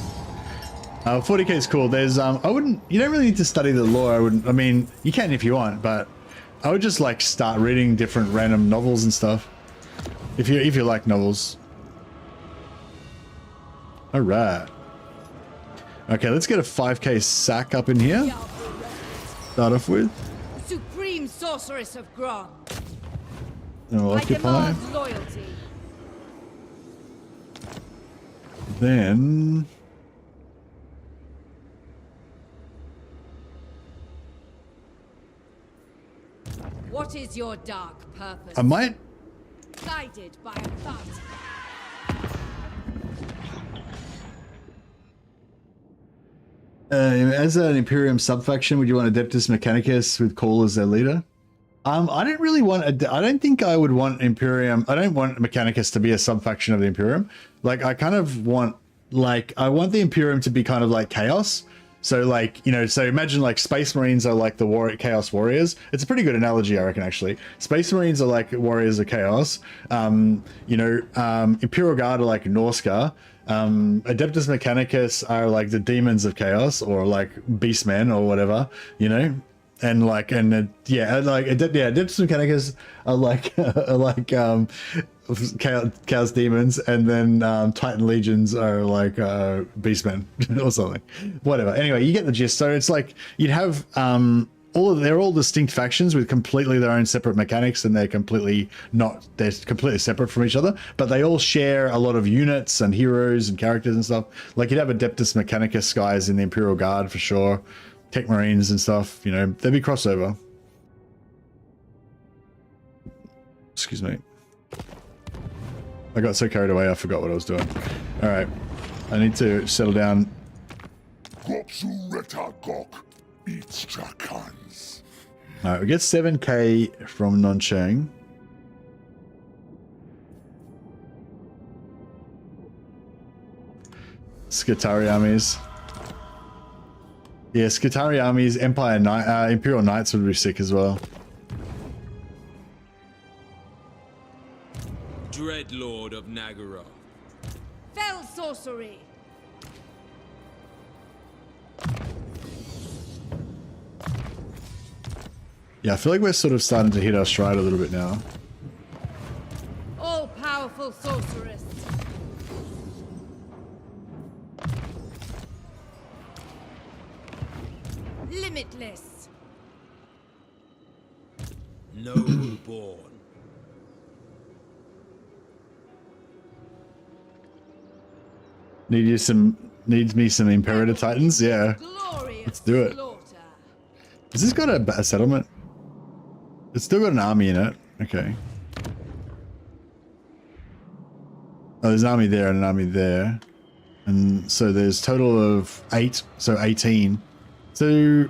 40k is cool. There's you don't really need to study the lore. I mean, you can if you want, but I would just like start reading different random novels and stuff. If you like novels. All right. Okay, let's get a 5k sack up in here. Start off with. Supreme Sorceress of Gron. And we'll occupy. Loyalty. Then What is your dark purpose? I might. Guided by a thought. As an Imperium subfaction, would you want Adeptus Mechanicus with Call as their leader? I don't really want. I don't think I would want Imperium. I don't want Mechanicus to be a subfaction of the Imperium. Like, I kind of want, like, I want the Imperium to be kind of like Chaos. So, like, you know, so imagine like Space Marines are like the Chaos Warriors. It's a pretty good analogy, I reckon. Actually, Space Marines are like Warriors of Chaos. You know, Imperial Guard are like Norsca. Adeptus Mechanicus are like the demons of chaos, or like beastmen or whatever, you know, and like, and Adeptus Mechanicus are like chaos demons, and then Titan Legions are like beastmen or something, whatever. Anyway, you get the gist. So it's like you'd have they're all distinct factions with completely their own separate mechanics, and they're completely separate from each other, but they all share a lot of units and heroes and characters and stuff. Like, you'd have Adeptus Mechanicus guys in the Imperial Guard for sure, Tech Marines and stuff, you know, there'd be crossover. Excuse me. I got so carried away I forgot what I was doing. All right, I need to settle down. Alright, we get 7k from Nonchang. Skitari armies. Yeah, Skitari armies, Imperial Knights would be sick as well. Dreadlord of Nagaroth. Fell sorcery. Yeah, I feel like we're sort of starting to hit our stride a little bit now. All-powerful sorceress. Limitless. Noble born. Needs me some Imperator Titans? Yeah. Let's do it. Has this got a settlement? It's still got an army in it. Okay. Oh, there's an army there and an army there. And so there's total of 8, so 18. So,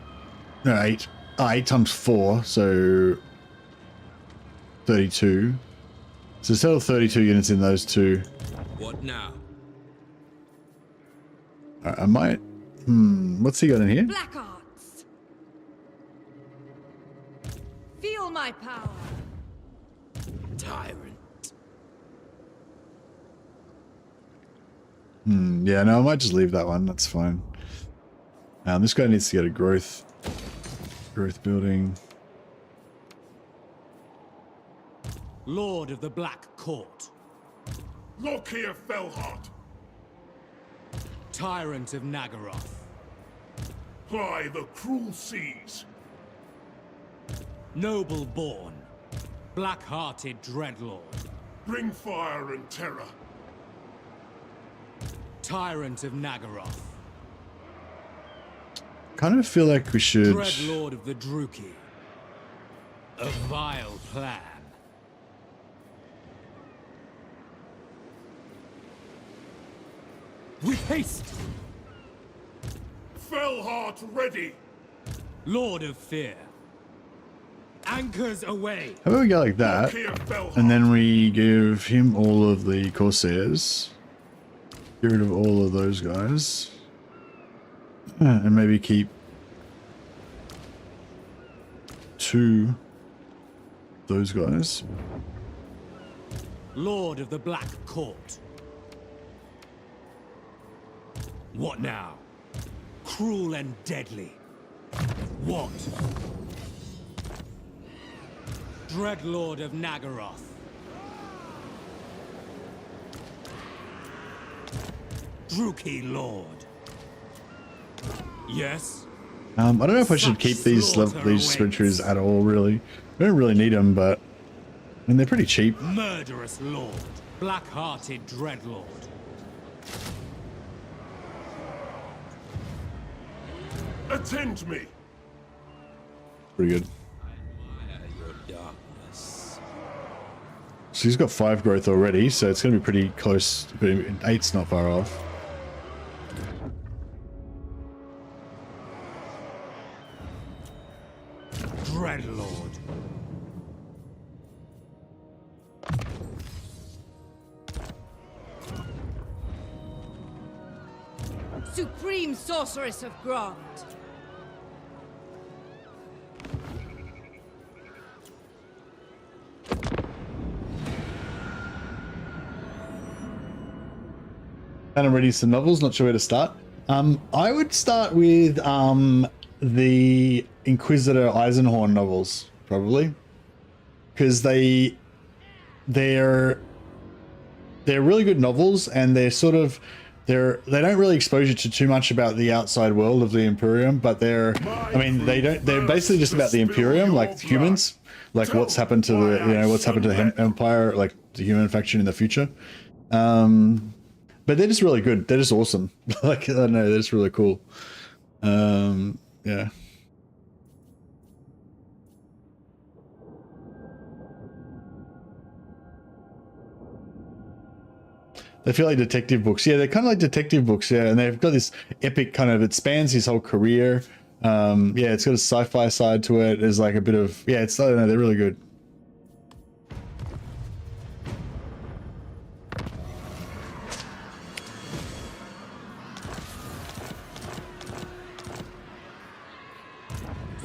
no, 8. Oh, 8 times 4, so 32. So there's total 32 units in those two. What now? I might... what's he got in here? Black arts. Feel my power. Tyrant. Yeah, no, I might just leave that one. That's fine. This guy needs to get a growth building. Lord of the Black Court. Lokhir Fellheart. Tyrant of Nagaroth. Ply the cruel seas. Noble born. Black-hearted dreadlord. Bring fire and terror. Tyrant of Nagaroth. Kind of feel like we should... Dreadlord of the Druki. A vile plan. With haste! Fellheart ready! Lord of Fear. Anchors away! How about we go like that, and then we give him all of the Corsairs. Get rid of all of those guys. And maybe keep 2 those guys. Lord of the Black Court. What now? Cruel and deadly. What? Dreadlord of Nagaroth. Druki Lord. Yes? I don't know if I should keep these splinters at all, really. I don't really need them, but... I mean, they're pretty cheap. Murderous Lord. Black-hearted Dreadlord. Attend me. Pretty good. Your darkness. So he's got 5 growth already, so it's going to be pretty close. But 8's not far off. Dreadlord. Supreme sorceress of Grant. And I'm reading some novels, not sure where to start. I would start with the Inquisitor Eisenhorn novels, probably. Because they're really good novels, and they're sort of they don't really expose you to too much about the outside world of the Imperium, but they're basically just about the Imperium, like humans, like what's happened to the Empire, like the human faction in the future. But they're just really good. They're just awesome. Like, I don't know, they're just really cool. Yeah. They feel like detective books. Yeah, they're kind of like detective books, yeah. And they've got this epic kind of, it spans his whole career. Yeah, it's got a sci-fi side to it. There's like a bit of, yeah, I don't know, they're really good.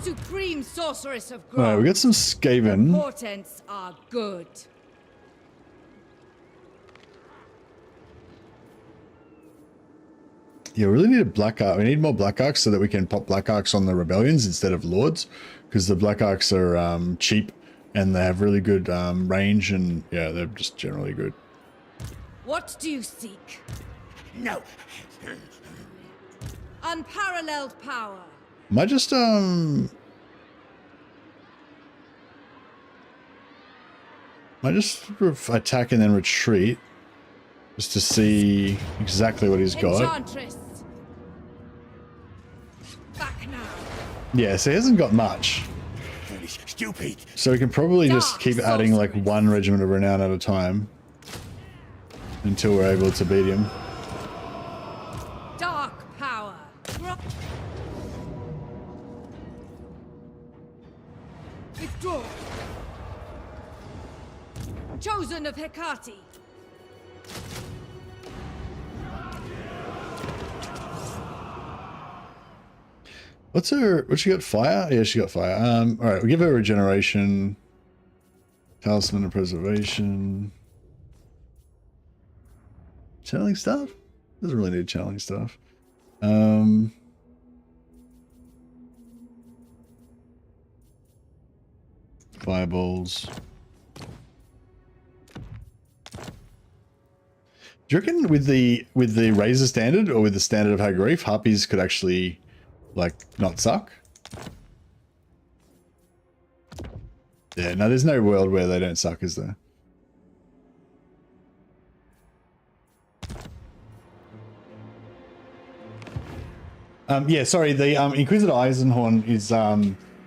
Supreme sorceress of Grant. Alright, we got some Skaven. Portents are good. Yeah, we really need a Black Ark. We need more Black Arks so that we can pop Black Arks on the rebellions instead of Lords, because the Black Arks are cheap and they have really good range, and yeah, they're just generally good. What do you seek? No. Unparalleled power. Might just attack and then retreat, just to see exactly what he's got. Enchantress. Back now. Yeah, so he hasn't got much. Stupid. So we can probably just keep adding like 1 regiment of renown at a time. until we're able to beat him. Dark power. Withdraw. Chosen of Hecate. What's she got? Fire? Yeah, she got fire. Alright, we'll give her regeneration. Talisman of preservation. Channeling stuff? Doesn't really need channeling stuff. Fireballs. Do you reckon with the Razor standard or with the standard of Hagarif, harpies could actually like not suck? Yeah, no, there's no world where they don't suck, is there? Yeah, sorry, the Inquisitor Eisenhorn is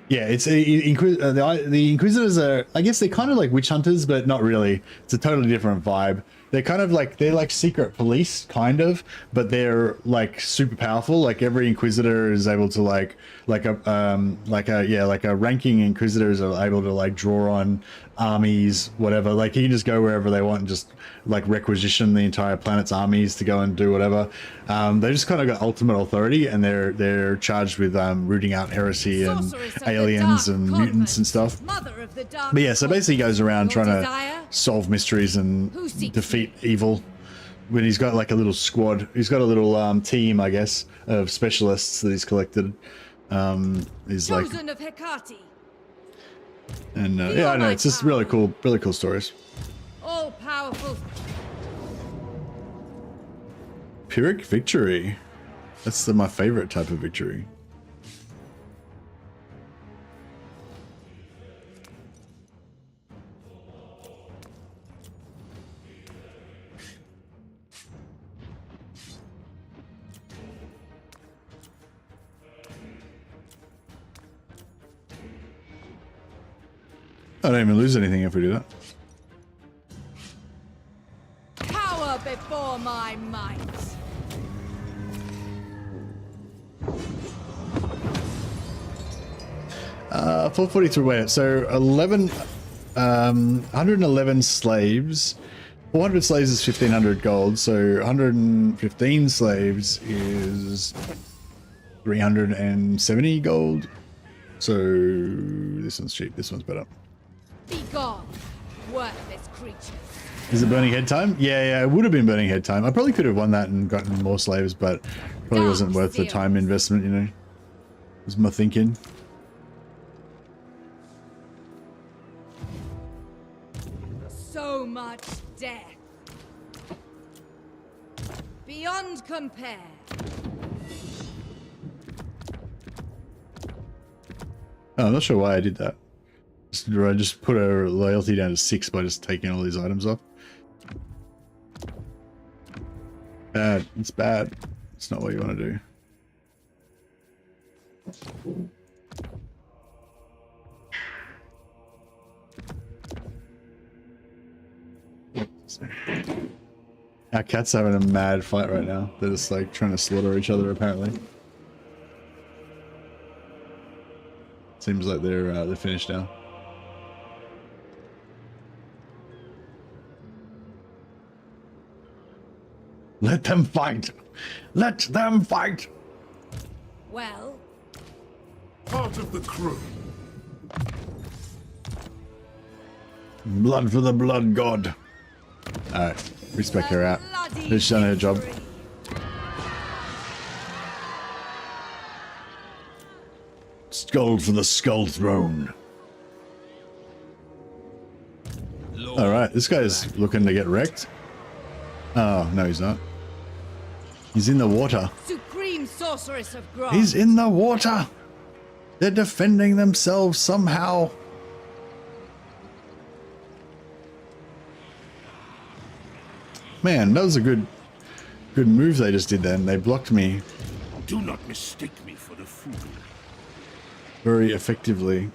yeah, it's the Inquisitors are, I guess they're kind of like witch hunters, but not really. It's a totally different vibe. They're kind of like, they're like secret police, kind of, but they're like super powerful. Like every Inquisitor is able to like a ranking Inquisitors are able to like draw on armies, whatever. Like you can just go wherever they want and just like requisition the entire planet's armies to go and do whatever. They just kind of got ultimate authority, and they're charged with rooting out heresy and aliens and mutants and stuff. But yeah, so basically he goes around trying to solve mysteries and defeat evil. When he's got like a little squad, he's got a little team, I guess, of specialists that he's collected. He's like, of Hecate. And yeah, I know, it's just really cool stories. All powerful. Pyrrhic victory. That's my favorite type of victory. I don't even lose anything if we do that. Power before my might. Uh, 443. Wait, so 111 slaves. 400 slaves is 1500 gold. So 115 slaves is 370 gold. So this one's cheap. This one's better. Be gone, worthless creatures. Is it burning head time? Yeah, it would have been burning head time. I probably could have won that and gotten more slaves, but probably wasn't worth the time investment, you know. Was my thinking. So much death. Beyond compare. Oh, I'm not sure why I did that. I just put our loyalty down to 6 by just taking all these items off. Bad. It's bad. It's not what you want to do. Our cat's having a mad fight right now. They're just like trying to slaughter each other apparently. Seems like they're finished now. Let them fight! Let them fight! Well, part of the crew. Blood for the blood god. Alright, respec her out. She's done her job. Skull for the skull throne. Alright, this guy's looking to get wrecked. Oh, no he's not. He's in the water. supreme sorceress of Groth. He's in the water! They're defending themselves somehow. Man, that was a good move they just did then. They blocked me. Do not mistake me for a fool. Very effectively.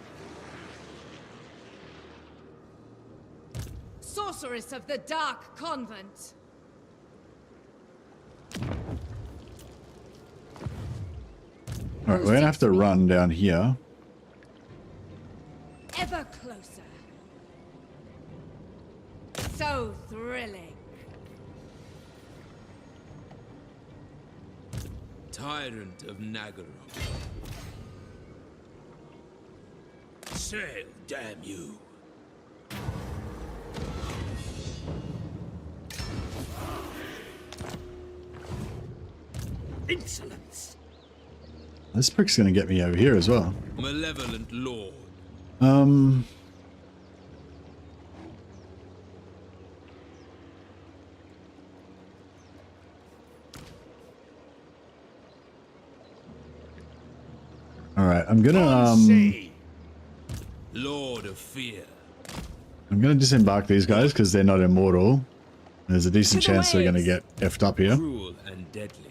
Sorceress of the Dark Convent. Alright, we're gonna have to run down here. Ever closer. So thrilling. Tyrant of Nagaroth. Sail, damn you. Insolence. This prick's gonna get me over here as well. Malevolent lord. Alright, I'm gonna Lord of Fear. I'm gonna disembark these guys because they're not immortal. There's a decent chance they're gonna get effed up here. Cruel and deadly.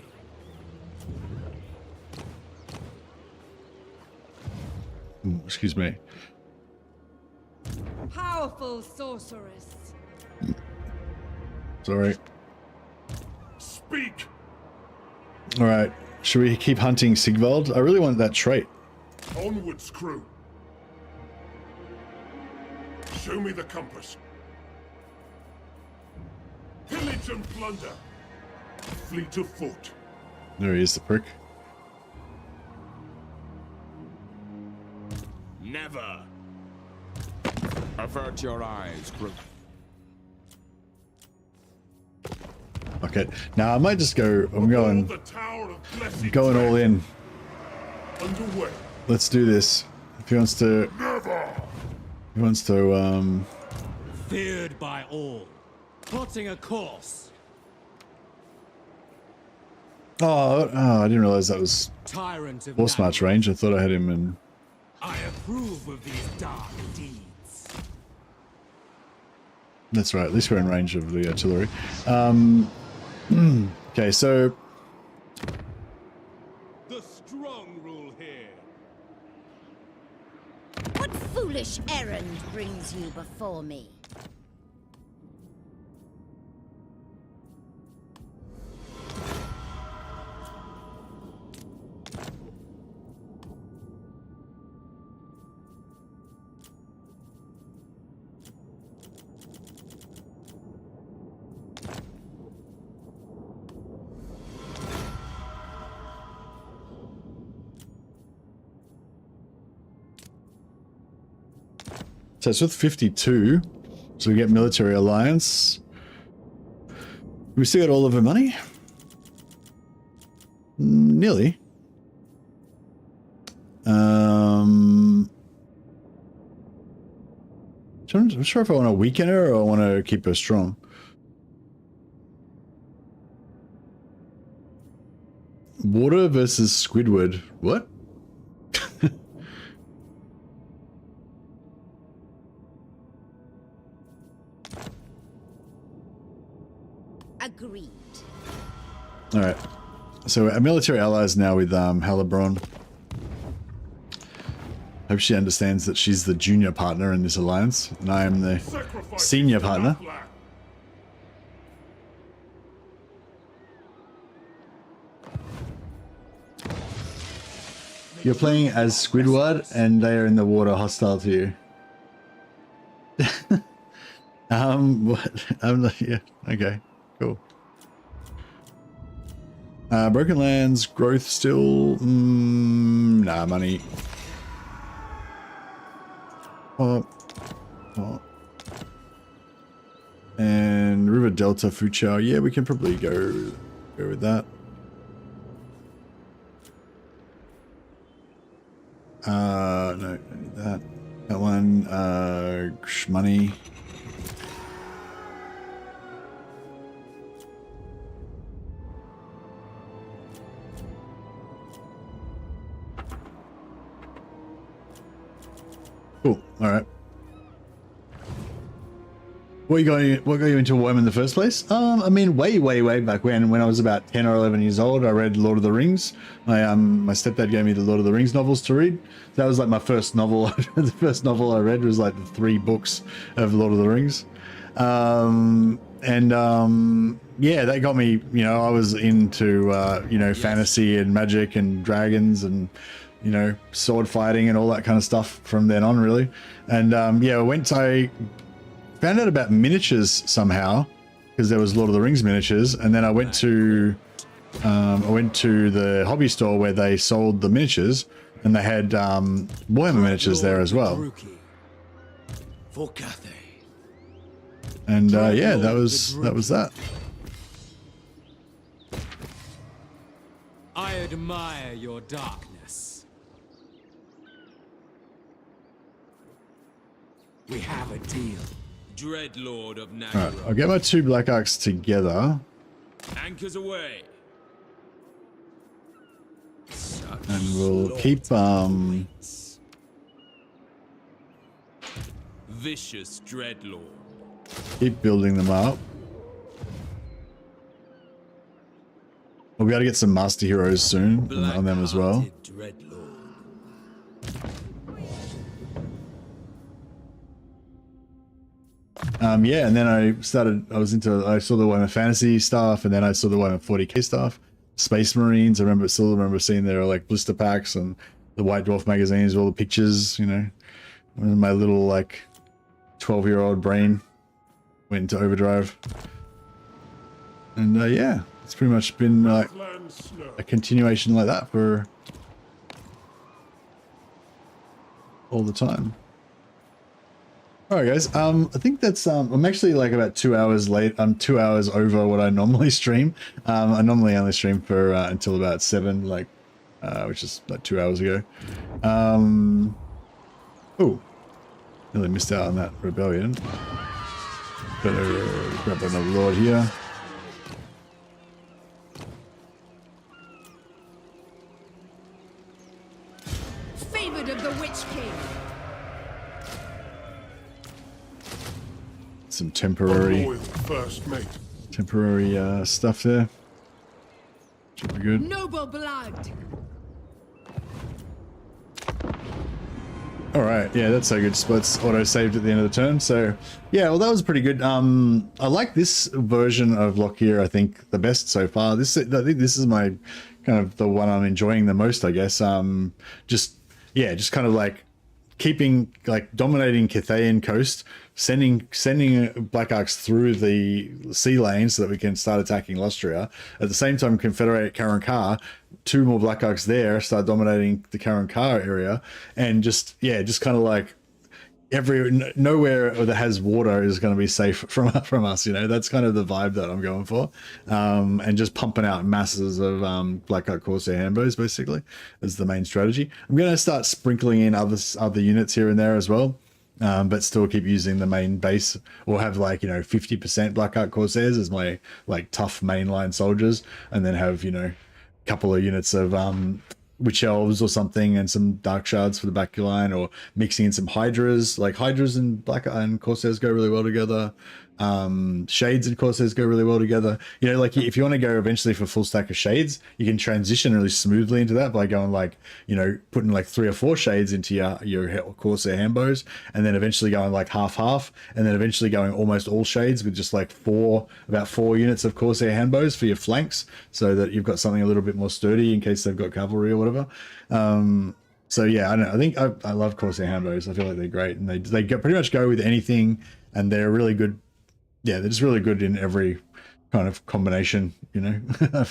Ooh, excuse me. Powerful sorceress. Sorry. Speak. Alright. Should we keep hunting Sigvald? I really want that trait. Onwards, crew. Show me the compass. Pillage and plunder. Fleet of foot. There he is, the prick. Never. Avert your eyes, crew. Okay. Now I might just go. I'm going all in. Underway. Let's do this. If he wants to. He wants to. Feared by all. Plotting a course. Oh, I didn't realize that was Tyrant of Force March range. I thought I had him in. I approve of these dark deeds. That's right. At least we're in range of the artillery. Okay, so. The strong rule here. What foolish errand brings you before me? So it's with 52, so we get military alliance. We still got all of our money? Nearly. I'm not sure if I want to weaken her or I want to keep her strong. Water versus Squidward. What? Agreed. All right. So our military allies now with Halibron. Hope she understands that she's the junior partner in this alliance, and I am the senior partner. You're playing as Squidward, and they are in the water, hostile to you. What? I'm not. Yeah. Okay. Cool. Broken Lands, growth still. Nah, money. Oh. And River Delta Fuchao. Yeah, we can probably go with that. No, don't need that. That one, money. Cool. All right. What got you into Warhammer in the first place? I mean, way back when I was about 10 or 11 years old, I read Lord of the Rings. My stepdad gave me the Lord of the Rings novels to read. That was like my first novel. The first novel I read was like the 3 books of Lord of the Rings. Yeah, that got me, you know, I was into, you know, fantasy and magic and dragons and, you know, sword fighting and all that kind of stuff from then on, really. And yeah, I found out about miniatures somehow because there was Lord of the Rings miniatures, and then I went to the hobby store where they sold the miniatures, and they had Warhammer miniatures there as well. And yeah, that was that. I admire your darkness. We have a deal. Dreadlord of Nagara. Alright, I'll get my 2 Black Arcs together. Anchors away. And we'll keep Vicious Dreadlord. keep building them up. We'll be able to get some master heroes soon on them as well. Yeah, and then I saw the Warhammer Fantasy stuff, and then I saw the Warhammer 40k stuff. Space Marines, I still remember seeing their like blister packs and the White Dwarf magazines, all the pictures, you know. When my little like 12-year-old brain went into overdrive. And yeah, it's pretty much been like a continuation like that for all the time. All right, guys. I think that's I'm actually like about 2 hours late. I'm 2 hours over what I normally stream. I normally only stream for until about 7, like which is like 2 hours ago. Oh, nearly missed out on that rebellion. Better grab another lord here. Favored of the Witch King. Some temporary stuff there. Should be good. Noble blood. All right, yeah, that's so good. Splits auto saved at the end of the turn. So yeah, well, that was pretty good. I like this version of Lokhir, I think, the best so far. I think this is my kind of the one I'm enjoying the most, I guess. Just kind of like keeping, like, dominating Cathayan coast, sending Black Arcs through the sea lane so that we can start attacking Lustria. At the same time, Confederate Karan-Kar, 2 more Black Arcs there, start dominating the Karan-Kar area, and just kind of like nowhere that has water is going to be safe from us, you know. That's kind of the vibe that I'm going for, and just pumping out masses of Black Arc Corsair Hambos basically is the main strategy. I'm going to start sprinkling in other units here and there as well, but still keep using the main base, or have, like, you know, 50% Black Arc Corsairs as my like tough mainline soldiers, and then have, you know, a couple of units of Witch Elves or something, and some Dark Shards for the back line, or mixing in some Hydras. Like, Hydras and Corsairs go really well together. Shades and Corsairs go really well together. You know, like, if you want to go eventually for full stack of Shades, you can transition really smoothly into that by going, like, you know, putting like 3 or 4 Shades into your Corsair Hambos, and then eventually going like half, and then eventually going almost all Shades with just like about 4 units of Corsair Hambos for your flanks, so that you've got something a little bit more sturdy in case they've got cavalry or whatever. So yeah, I don't know. I think I love Corsair Hambos. I feel like they're great, and they pretty much go with anything, and they're really good. Yeah, they're just really good in every kind of combination, you know.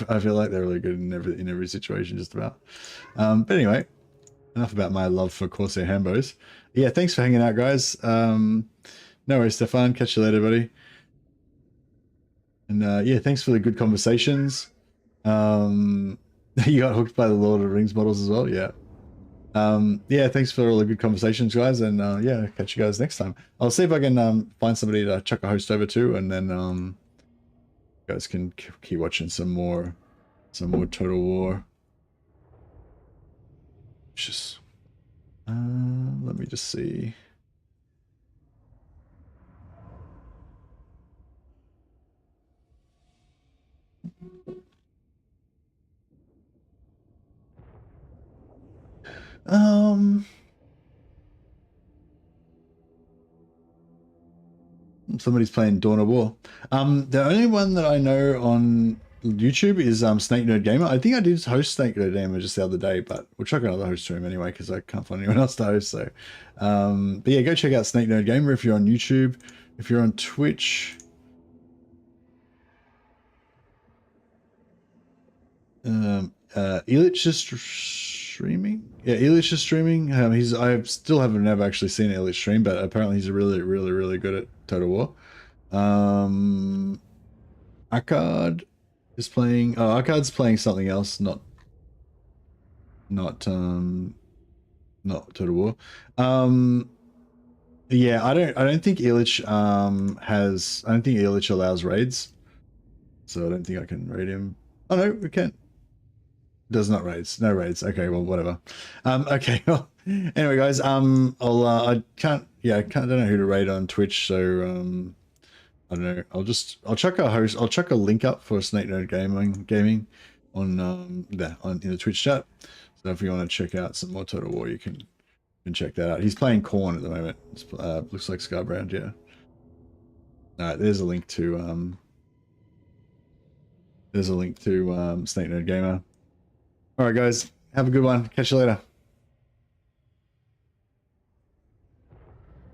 I feel like they're really good in every situation, just about. But anyway, enough about my love for Corsair Hambos. Yeah, thanks for hanging out, guys. No worries, Stefan. Catch you later, buddy. And yeah, thanks for the good conversations. You got hooked by the Lord of the Rings models as well, yeah. Yeah, thanks for all the good conversations, guys, and yeah, catch you guys next time. I'll see if I can find somebody to chuck a host over to, and then you guys can keep watching some more Total War. Just let me just see. Somebody's playing Dawn of War. The only one that I know on YouTube is Snake Nerd Gamer. I think I did host Snake Nerd Gamer just the other day, but we'll chuck another host to him anyway because I can't find anyone else to host. So, but yeah, go check out Snake Nerd Gamer if you're on YouTube. If you're on Twitch, Illich is streaming. Yeah, Illich is streaming. I still haven't never actually seen Illich stream, but apparently he's really good at Total War. Akkad is playing. Oh, Akkad's playing something else, not Total War. Yeah, I don't think Illich I don't think Illich allows raids, so I don't think I can raid him. Oh no, we can. Does not raids. No raids. Okay, well, whatever. Okay. Well, anyway, guys. I don't know who to raid on Twitch, so I don't know. I'll chuck a link up for Snake Nerd Gaming on in the Twitch chat. So if you want to check out some more Total War, you can check that out. He's playing Corn at the moment. Looks like Scarbrand, yeah. All right, there's a link to Snake Nerd Gamer. All right, guys, have a good one. Catch you later.